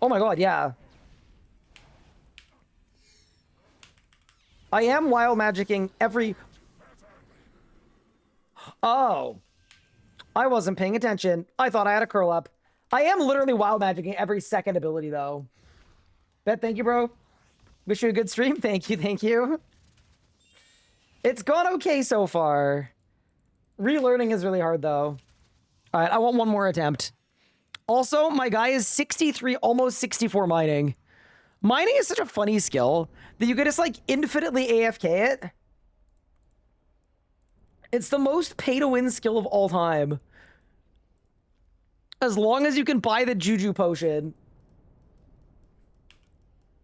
Oh my god, yeah. I am wild magicking every... Oh. I wasn't paying attention. I thought I had a curl up. I am literally wild magicking every second ability, though. Bet, thank you, bro. Wish you a good stream. Thank you, thank you. It's gone okay so far. Relearning is really hard, though. All right, I want one more attempt. Also, my guy is 63, almost 64 mining. Mining is such a funny skill that you could just, like, infinitely AFK it. It's the most pay-to-win skill of all time. As long as you can buy the Juju potion.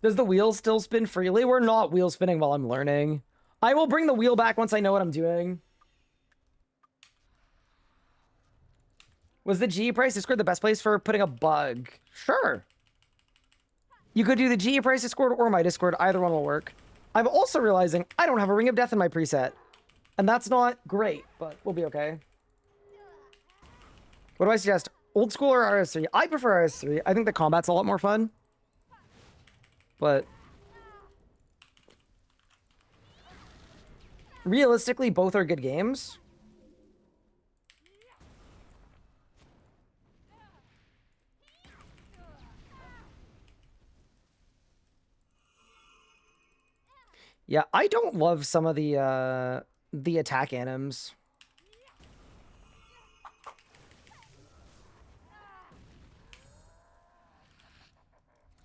Does the wheel still spin freely? We're not wheel spinning while I'm learning. I will bring the wheel back once I know what I'm doing. Was the GE price Discord the best place for putting a bug? Sure. You could do the GE price Discord or my Discord. Either one will work. I'm also realizing I don't have a Ring of Death in my preset. And that's not great, but we'll be okay. What do I suggest? Old school or RS3? I prefer RS3. I think the combat's a lot more fun. But realistically, both are good games. Yeah, I don't love some of the attack anims.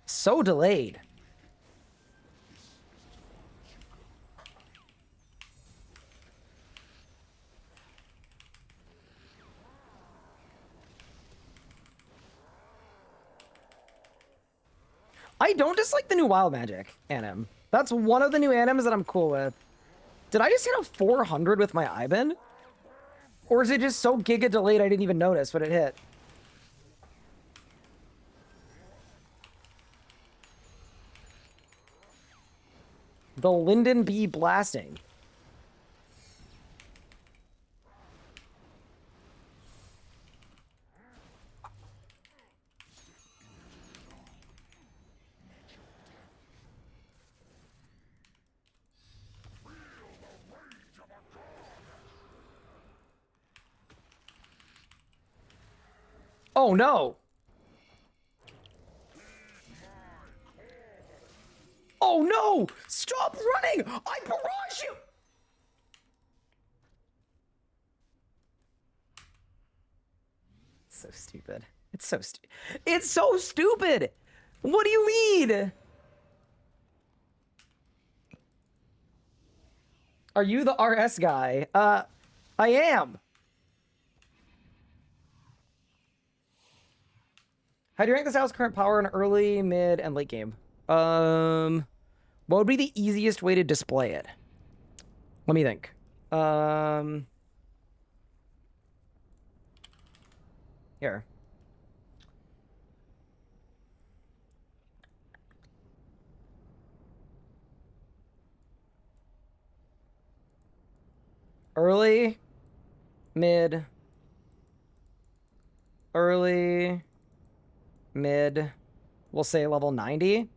So delayed. I don't dislike the new wild magic anim. That's one of the new anims that I'm cool with. Did I just hit a 400 with my Iban? Or is it just so giga delayed I didn't even notice when it hit? The Linden Bee blasting. Oh no! Oh no! Stop running! I barrage you! It's so stupid. It's so stupid. It's so stupid! What do you mean? Are you the RS guy? I am. How do you rank this house current power in early, mid, and late game? What would be the easiest way to display it? Let me think. Here. Early, mid, early, mid, we'll say level 90.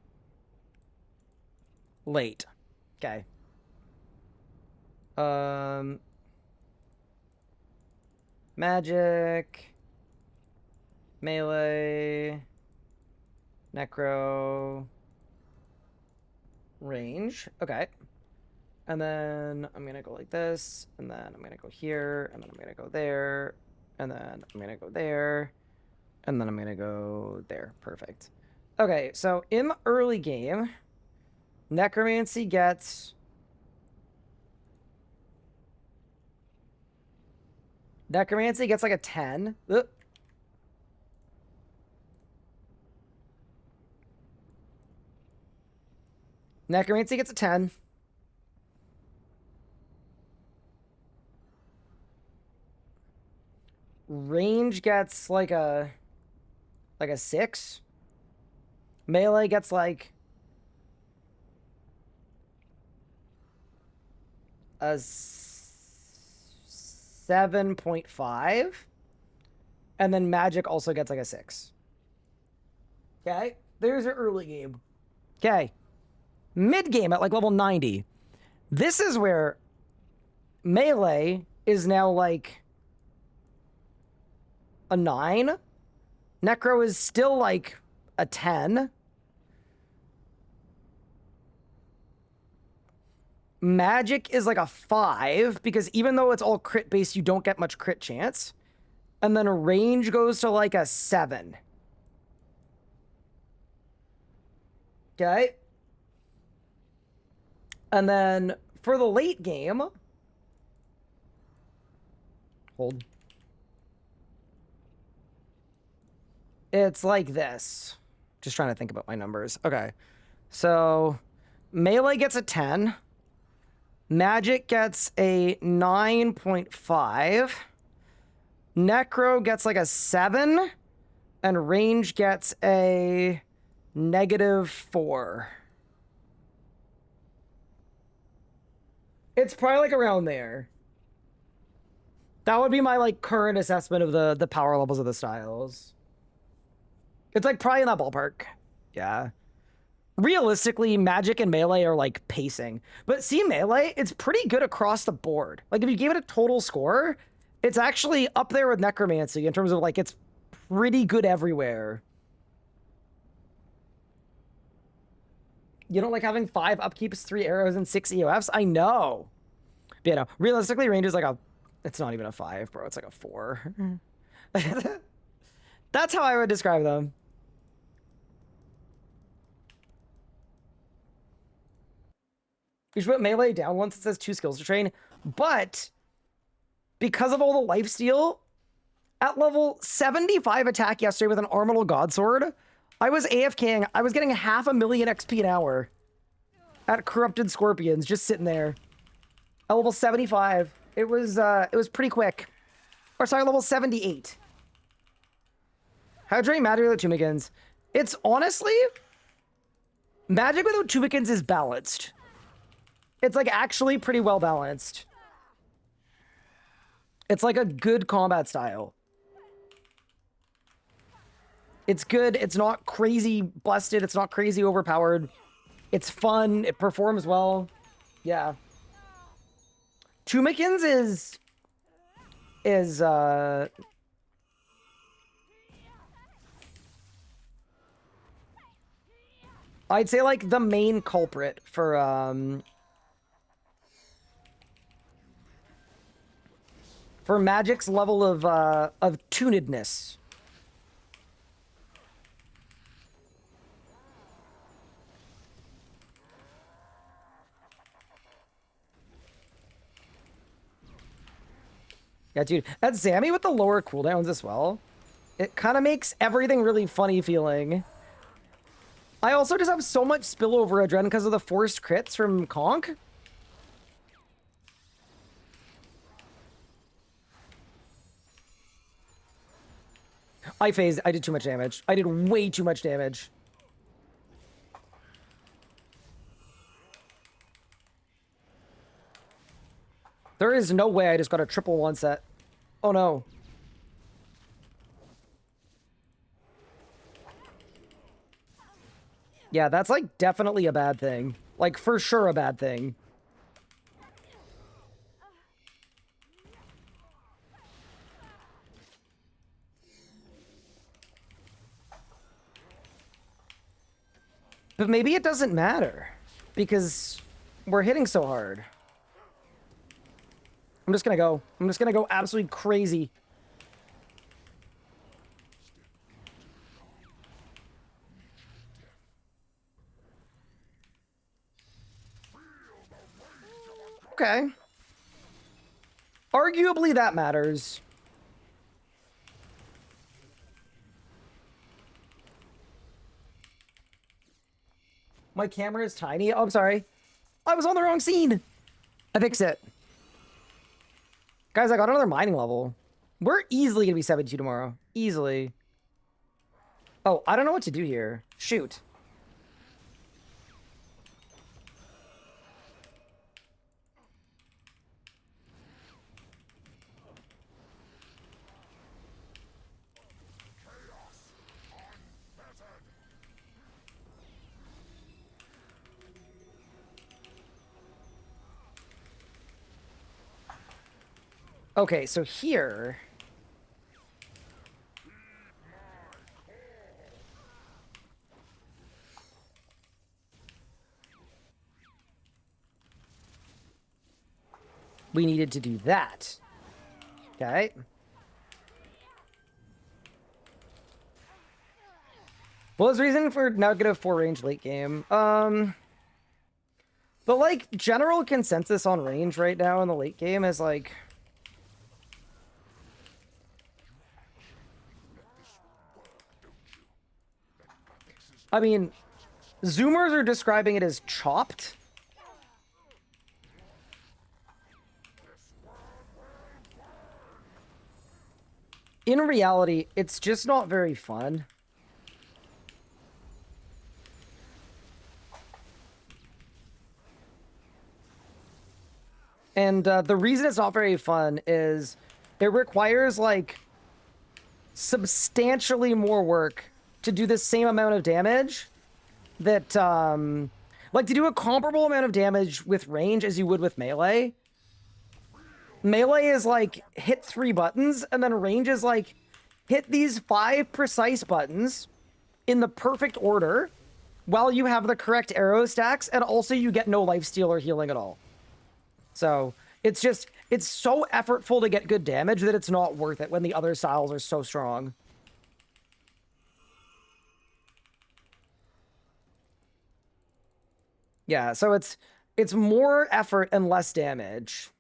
Late. Okay. Magic, melee, necro, range. Okay. And then I'm gonna go like this, and then I'm gonna go here, and then I'm gonna go there, and then I'm gonna go there, and then I'm gonna go there. Perfect. Okay, so in the early game, necromancy gets like a 10. Ugh. Necromancy gets a 10. Range gets like a 6. Melee gets like a 7.5. And then magic also gets like a 6. Okay, there's your early game. Okay, mid game at like level 90. This is where melee is now like a 9. Necro is still like a 10. Magic is like a 5, because even though it's all crit based, you don't get much crit chance. And then range goes to like a 7. Okay. And then for the late game, hold. It's like this. Just trying to think about my numbers. Okay. So melee gets a 10. Magic gets a 9.5. Necro gets like a 7. And range gets a -4. It's probably like around there. That would be my like current assessment of the power levels of the styles. It's like probably in that ballpark. Yeah. Realistically, magic and melee are like pacing. But see, melee, it's pretty good across the board. Like if you gave it a total score, it's actually up there with necromancy in terms of like it's pretty good everywhere. You don't like having 5 upkeeps, 3 arrows, and 6 EOFs? I know. But, you know, realistically, range is like a... It's not even a 5, bro. It's like a 4. That's how I would describe them. You should put melee down once it says 2 skills to train. But because of all the lifesteal, at level 75 attack yesterday with an Armadal Godsword, I was AFKing. I was getting 500,000 XP an hour at Corrupted Scorpions, just sitting there. At level 75. It was pretty quick. Or sorry, level 78. How drain magic without Tumikins? It's honestly, magic without Tumikins is balanced. It's like actually pretty well balanced. It's like a good combat style. It's good. It's not crazy busted. It's not crazy overpowered. It's fun. It performs well. Yeah. Tumikins is I'd say like the main culprit for Magic's level of tunedness. Yeah, dude, that's Zammy with the lower cooldowns as well. It kind of makes everything really funny feeling. I also just have so much spillover adrenaline because of the forced crits from Conk. I phased. I did too much damage. I did way too much damage. There is no way I just got a triple one set. Oh no. Yeah, that's like definitely a bad thing. Like for sure a bad thing. But maybe it doesn't matter because we're hitting so hard. I'm just gonna go absolutely crazy. Okay. Arguably that matters. My camera is tiny. Oh, I'm sorry. I was on the wrong scene. I fixed it. Guys, I got another mining level. We're easily going to be 72 tomorrow. Easily. Oh, I don't know what to do here. Shoot. Okay, so here... we needed to do that. Okay. What was the reason for negative 4 range late game? The, like, general consensus on range right now in the late game is, like... I mean, Zoomers are describing it as chopped. In reality, it's just not very fun. And the reason it's not very fun is it requires, like, substantially more work to do the same amount of damage that, like, to do a comparable amount of damage with range as you would with melee. Melee is, like, hit 3 buttons, and then range is, like, hit these 5 precise buttons in the perfect order while you have the correct arrow stacks, and also you get no lifesteal or healing at all. So, it's just, it's so effortful to get good damage that it's not worth it when the other styles are so strong. Yeah, so it's It's more effort and less damage.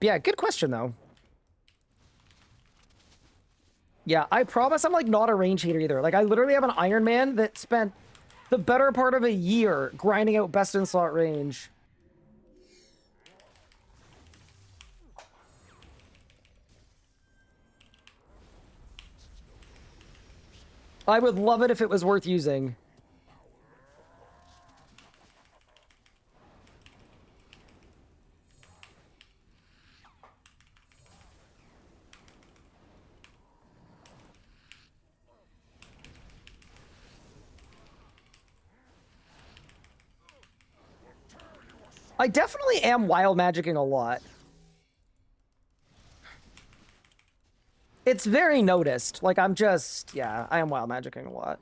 Yeah, good question, though. Yeah, I promise I'm, like, not a range hater either. Like, I literally have an Iron Man that spent the better part of a year grinding out best in slot range. I would love it if it was worth using. I definitely am wild magicking a lot. It's very noticed. Like, I'm just... Yeah, I am wild magicking a lot.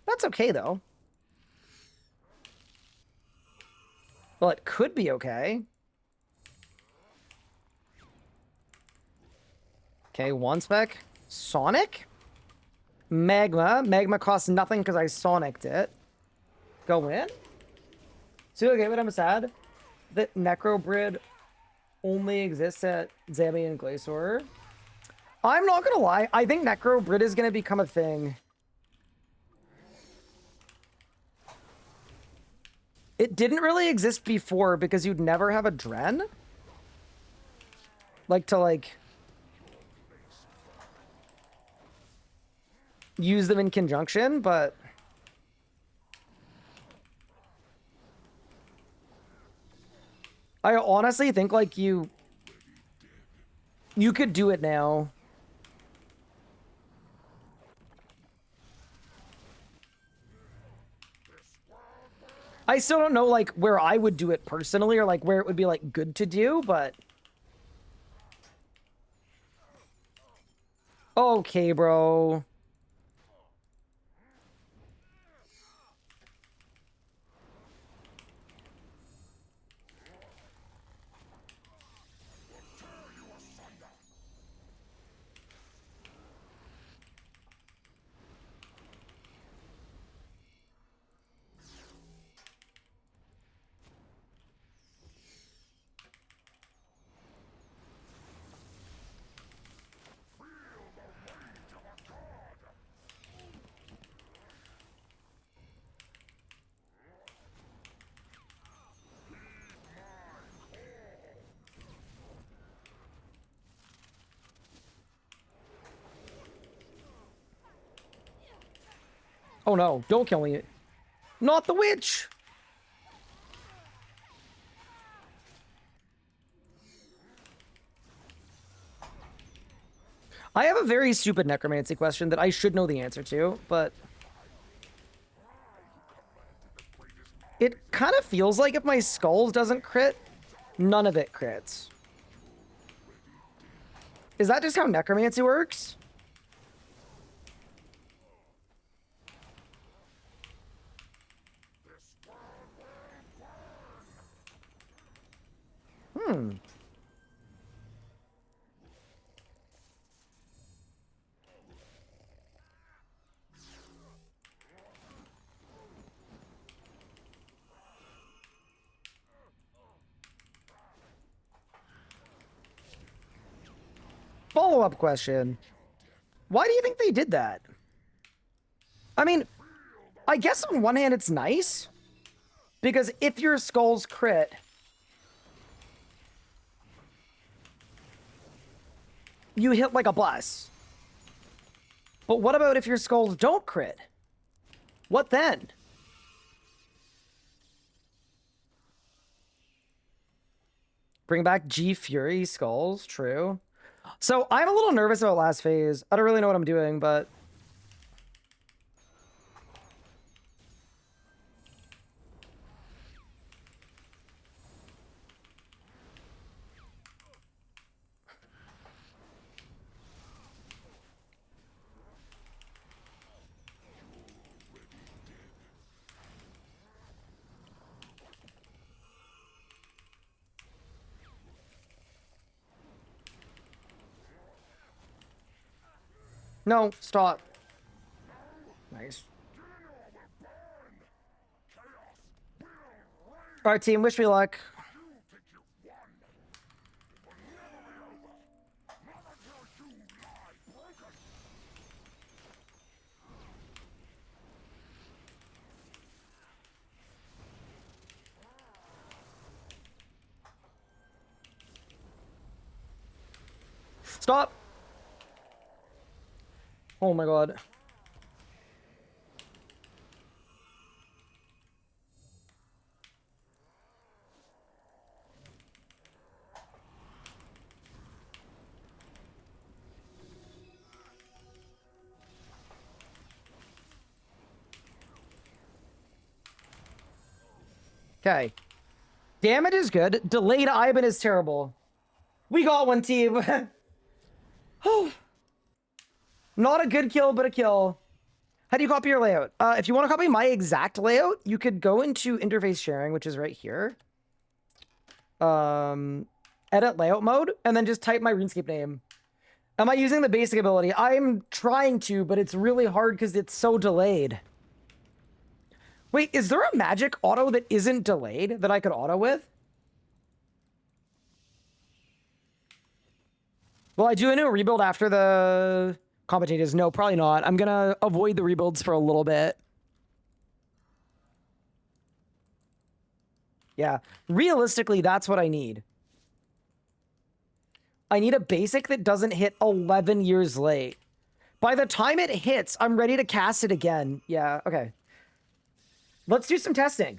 That's okay, though. Well, it could be okay. Okay, one spec. Sonic? Magma. Magma costs nothing because I Sonic'd it. Go in? So, okay, but I'm sad that Necrobrid only exists at Zambi and Glacier. I'm not gonna lie. I think Necrobrid is gonna become a thing. It didn't really exist before because you'd never have a Dren. Like, to, like... use them in conjunction, but... I honestly think, like, you could do it now. I still don't know, like, where I would do it personally, or, like, where it would be, like, good to do, but... Okay, bro. Oh no, don't kill me. Not the witch! I have a very stupid necromancy question that I should know the answer to, but... it kind of feels like if my skulls doesn't crit, none of it crits. Is that just how necromancy works? Hmm. Follow-up question. Why do you think they did that? I mean, I guess on one hand it's nice, because if your skulls crit, you hit like a bus. But what about if your skulls don't crit? What then? Bring back G Fury skulls, true. So I'm a little nervous about last phase. I don't really know what I'm doing, but... No, stop. Nice. All right, team, wish me luck. Stop! Oh my god. Okay. Damage is good. Delayed Ivan is terrible. We got one, team. Oh. Not a good kill, but a kill. How do you copy your layout? If you want to copy my exact layout, you could go into interface sharing, which is right here. Edit layout mode, and then just type my RuneScape name. Am I using the basic ability? I'm trying to, but it's really hard because it's so delayed. Wait, is there a magic auto that isn't delayed that I could auto with? Will I do a new rebuild after the commentators? No, probably not. I'm gonna avoid the rebuilds for a little bit. Yeah, realistically, that's what I need. I need a basic that doesn't hit 11 years late. By the time it hits, I'm ready to cast it again. Yeah, okay. Let's do some testing.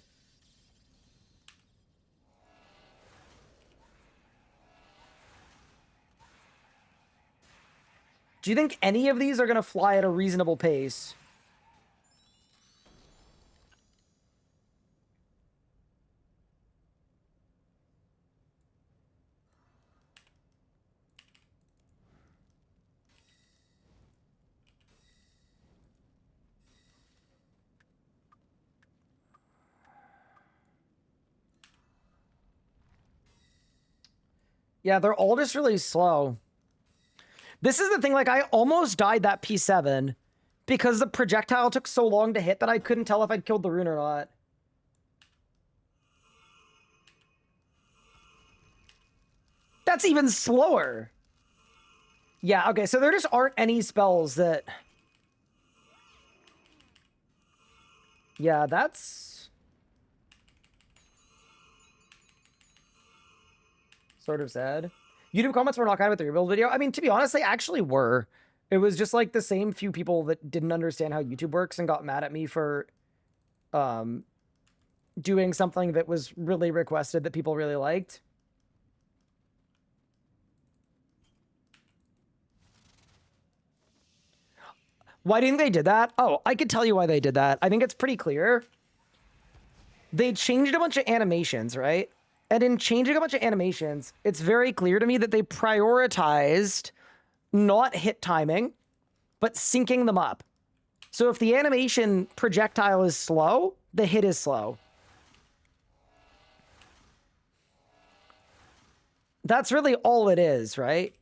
Do you think any of these are going to fly at a reasonable pace? Yeah, they're all just really slow. This is the thing, like, I almost died that P7 because the projectile took so long to hit that I couldn't tell if I'd killed the rune or not. That's even slower. Yeah, okay, so there just aren't any spells that... Yeah, that's... sort of sad. YouTube comments were not kind with the rebuild video. I mean, to be honest, they actually were. It was just like the same few people that didn't understand how YouTube works and got mad at me for doing something that was really requested that people really liked. Why do you think they did that? Oh, I could tell you why they did that. I think it's pretty clear. They changed a bunch of animations, right? And in changing a bunch of animations, it's very clear to me that they prioritized not hit timing, but syncing them up. So if the animation projectile is slow, the hit is slow. That's really all it is, right?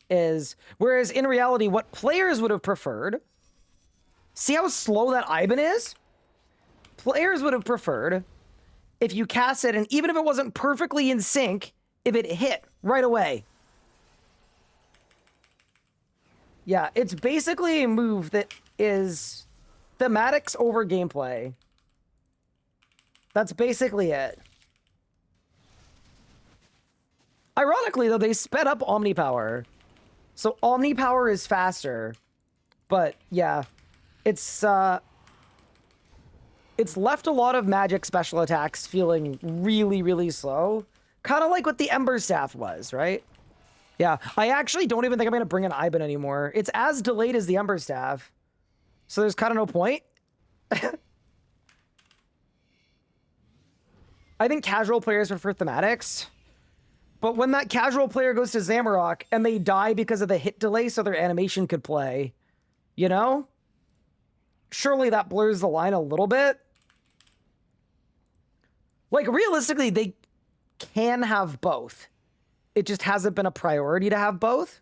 Whereas in reality, what players would have preferred... See how slow that Ivan is? Players would have preferred if you cast it, and even if it wasn't perfectly in sync, if it hit right away. Yeah, it's basically a move that is thematics over gameplay. That's basically it. Ironically, though, they sped up Omnipower. So Omnipower is faster. But, yeah. It's left a lot of magic special attacks feeling really, really slow. Kind of like what the Ember Staff was, right? Yeah, I actually don't even think I'm going to bring an Ivan anymore. It's as delayed as the Ember Staff. So there's kind of no point. I think casual players prefer thematics. But when that casual player goes to Zamorak and they die because of the hit delay so their animation could play, you know? Surely that blurs the line a little bit. Like, realistically, they can have both. It just hasn't been a priority to have both.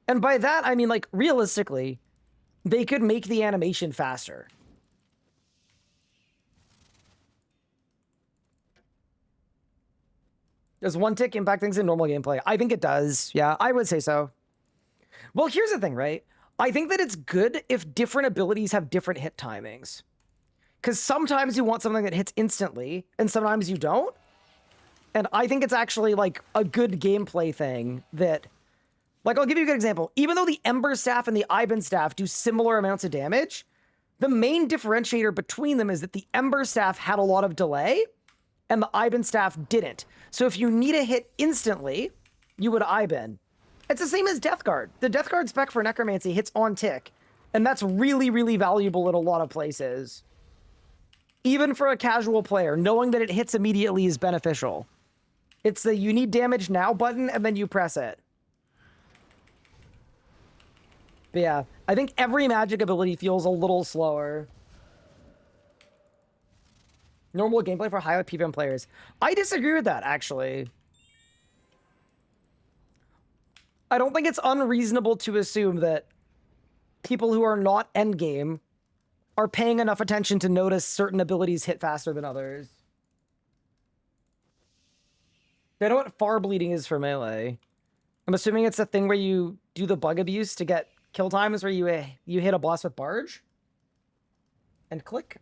And by that, I mean, like, realistically, they could make the animation faster. Does one tick impact things in normal gameplay? I think it does. Yeah, I would say so. Well, here's the thing, right? I think that it's good if different abilities have different hit timings. Because sometimes you want something that hits instantly, and sometimes you don't. And I think it's actually, like, a good gameplay thing that... Like, I'll give you a good example. Even though the Ember Staff and the Iban Staff do similar amounts of damage, the main differentiator between them is that the Ember Staff had a lot of delay, and the Iban Staff didn't. So if you need a hit instantly, you would Iban. It's the same as Death Guard. The Death Guard spec for Necromancy hits on tick, and that's really, really valuable in a lot of places. Even for a casual player, knowing that it hits immediately is beneficial. It's the you need damage now button, and then you press it. But yeah, I think every magic ability feels a little slower. Normal gameplay for high PvM players. I disagree with that, actually. I don't think it's unreasonable to assume that people who are not endgame are paying enough attention to notice certain abilities hit faster than others. They know what far bleeding is for melee. I'm assuming it's the thing where you do the bug abuse to get kill times where you hit a boss with barge and click.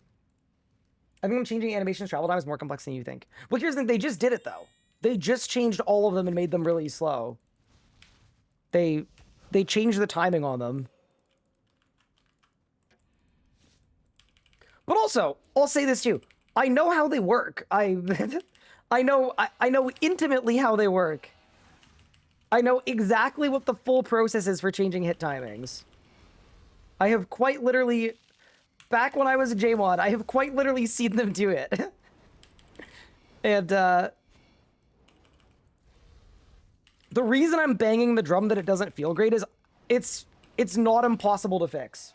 I think I'm changing animations travel time is more complex than you think. Well, here's the thing. They just did it, though. They just changed all of them and made them really slow. They changed the timing on them. But also, I'll say this too. I know how they work. I know intimately how they work. I know exactly what the full process is for changing hit timings. I have quite literally, back when I was a JMod, I have quite literally seen them do it. And the reason I'm banging the drum that it doesn't feel great is it's not impossible to fix.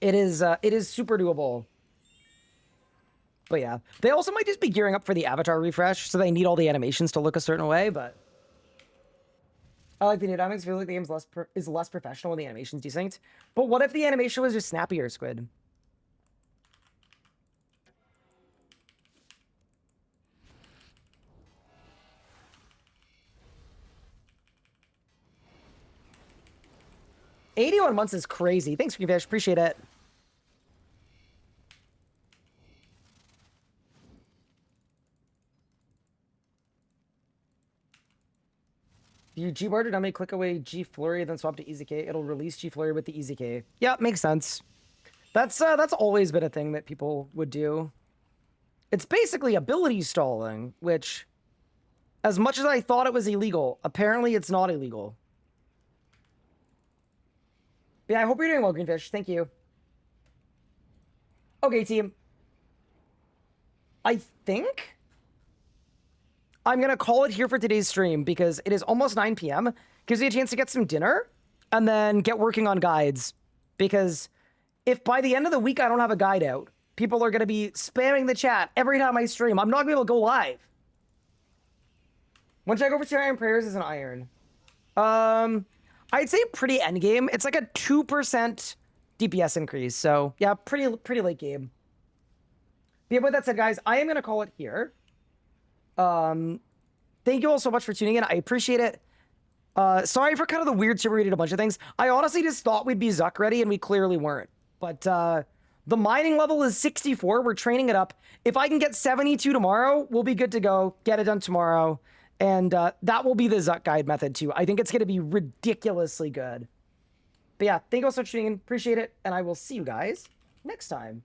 It is super doable. But yeah, they also might just be gearing up for the avatar refresh, so they need all the animations to look a certain way, but... I like the new dynamics. Feels like the game is less professional when the animation's desynced. But what if the animation was just snappier, Squid? $81 months is crazy. Thanks, Fish. Appreciate it. You G-barred it, I may click away G Flurry, then swap to EZK. It'll release G Flurry with the EZK. Yeah, makes sense. That's always been a thing that people would do. It's basically ability stalling, which, as much as I thought it was illegal, apparently it's not illegal. But yeah, I hope you're doing well, Greenfish. Thank you. Okay, team. I think I'm going to call it here for today's stream because it is almost 9 p.m. Gives me a chance to get some dinner and then get working on guides. Because if by the end of the week I don't have a guide out, people are going to be spamming the chat every time I stream. I'm not going to be able to go live. When should I go for 2 iron prayers as an iron? I'd say pretty endgame. It's like a 2% DPS increase. So yeah, pretty late game. But yeah, with that said, guys, I am going to call it here. Thank you all so much for tuning in. I appreciate it. Sorry for kind of the weird stream where we did a bunch of things. I honestly just thought we'd be ZUK ready and we clearly weren't. But, the mining level is 64. We're training it up. If I can get 72 tomorrow, we'll be good to go. Get it done tomorrow. And, that will be the ZUK guide method too. I think it's going to be ridiculously good. But yeah, thank you all so much for tuning in. Appreciate it. And I will see you guys next time.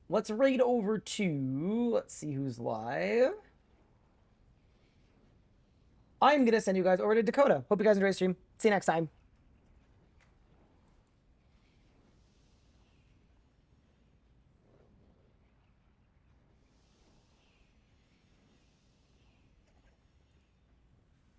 Let's raid over to, let's see who's live. I'm going to send you guys over to Dakota. Hope you guys enjoy the stream. See you next time.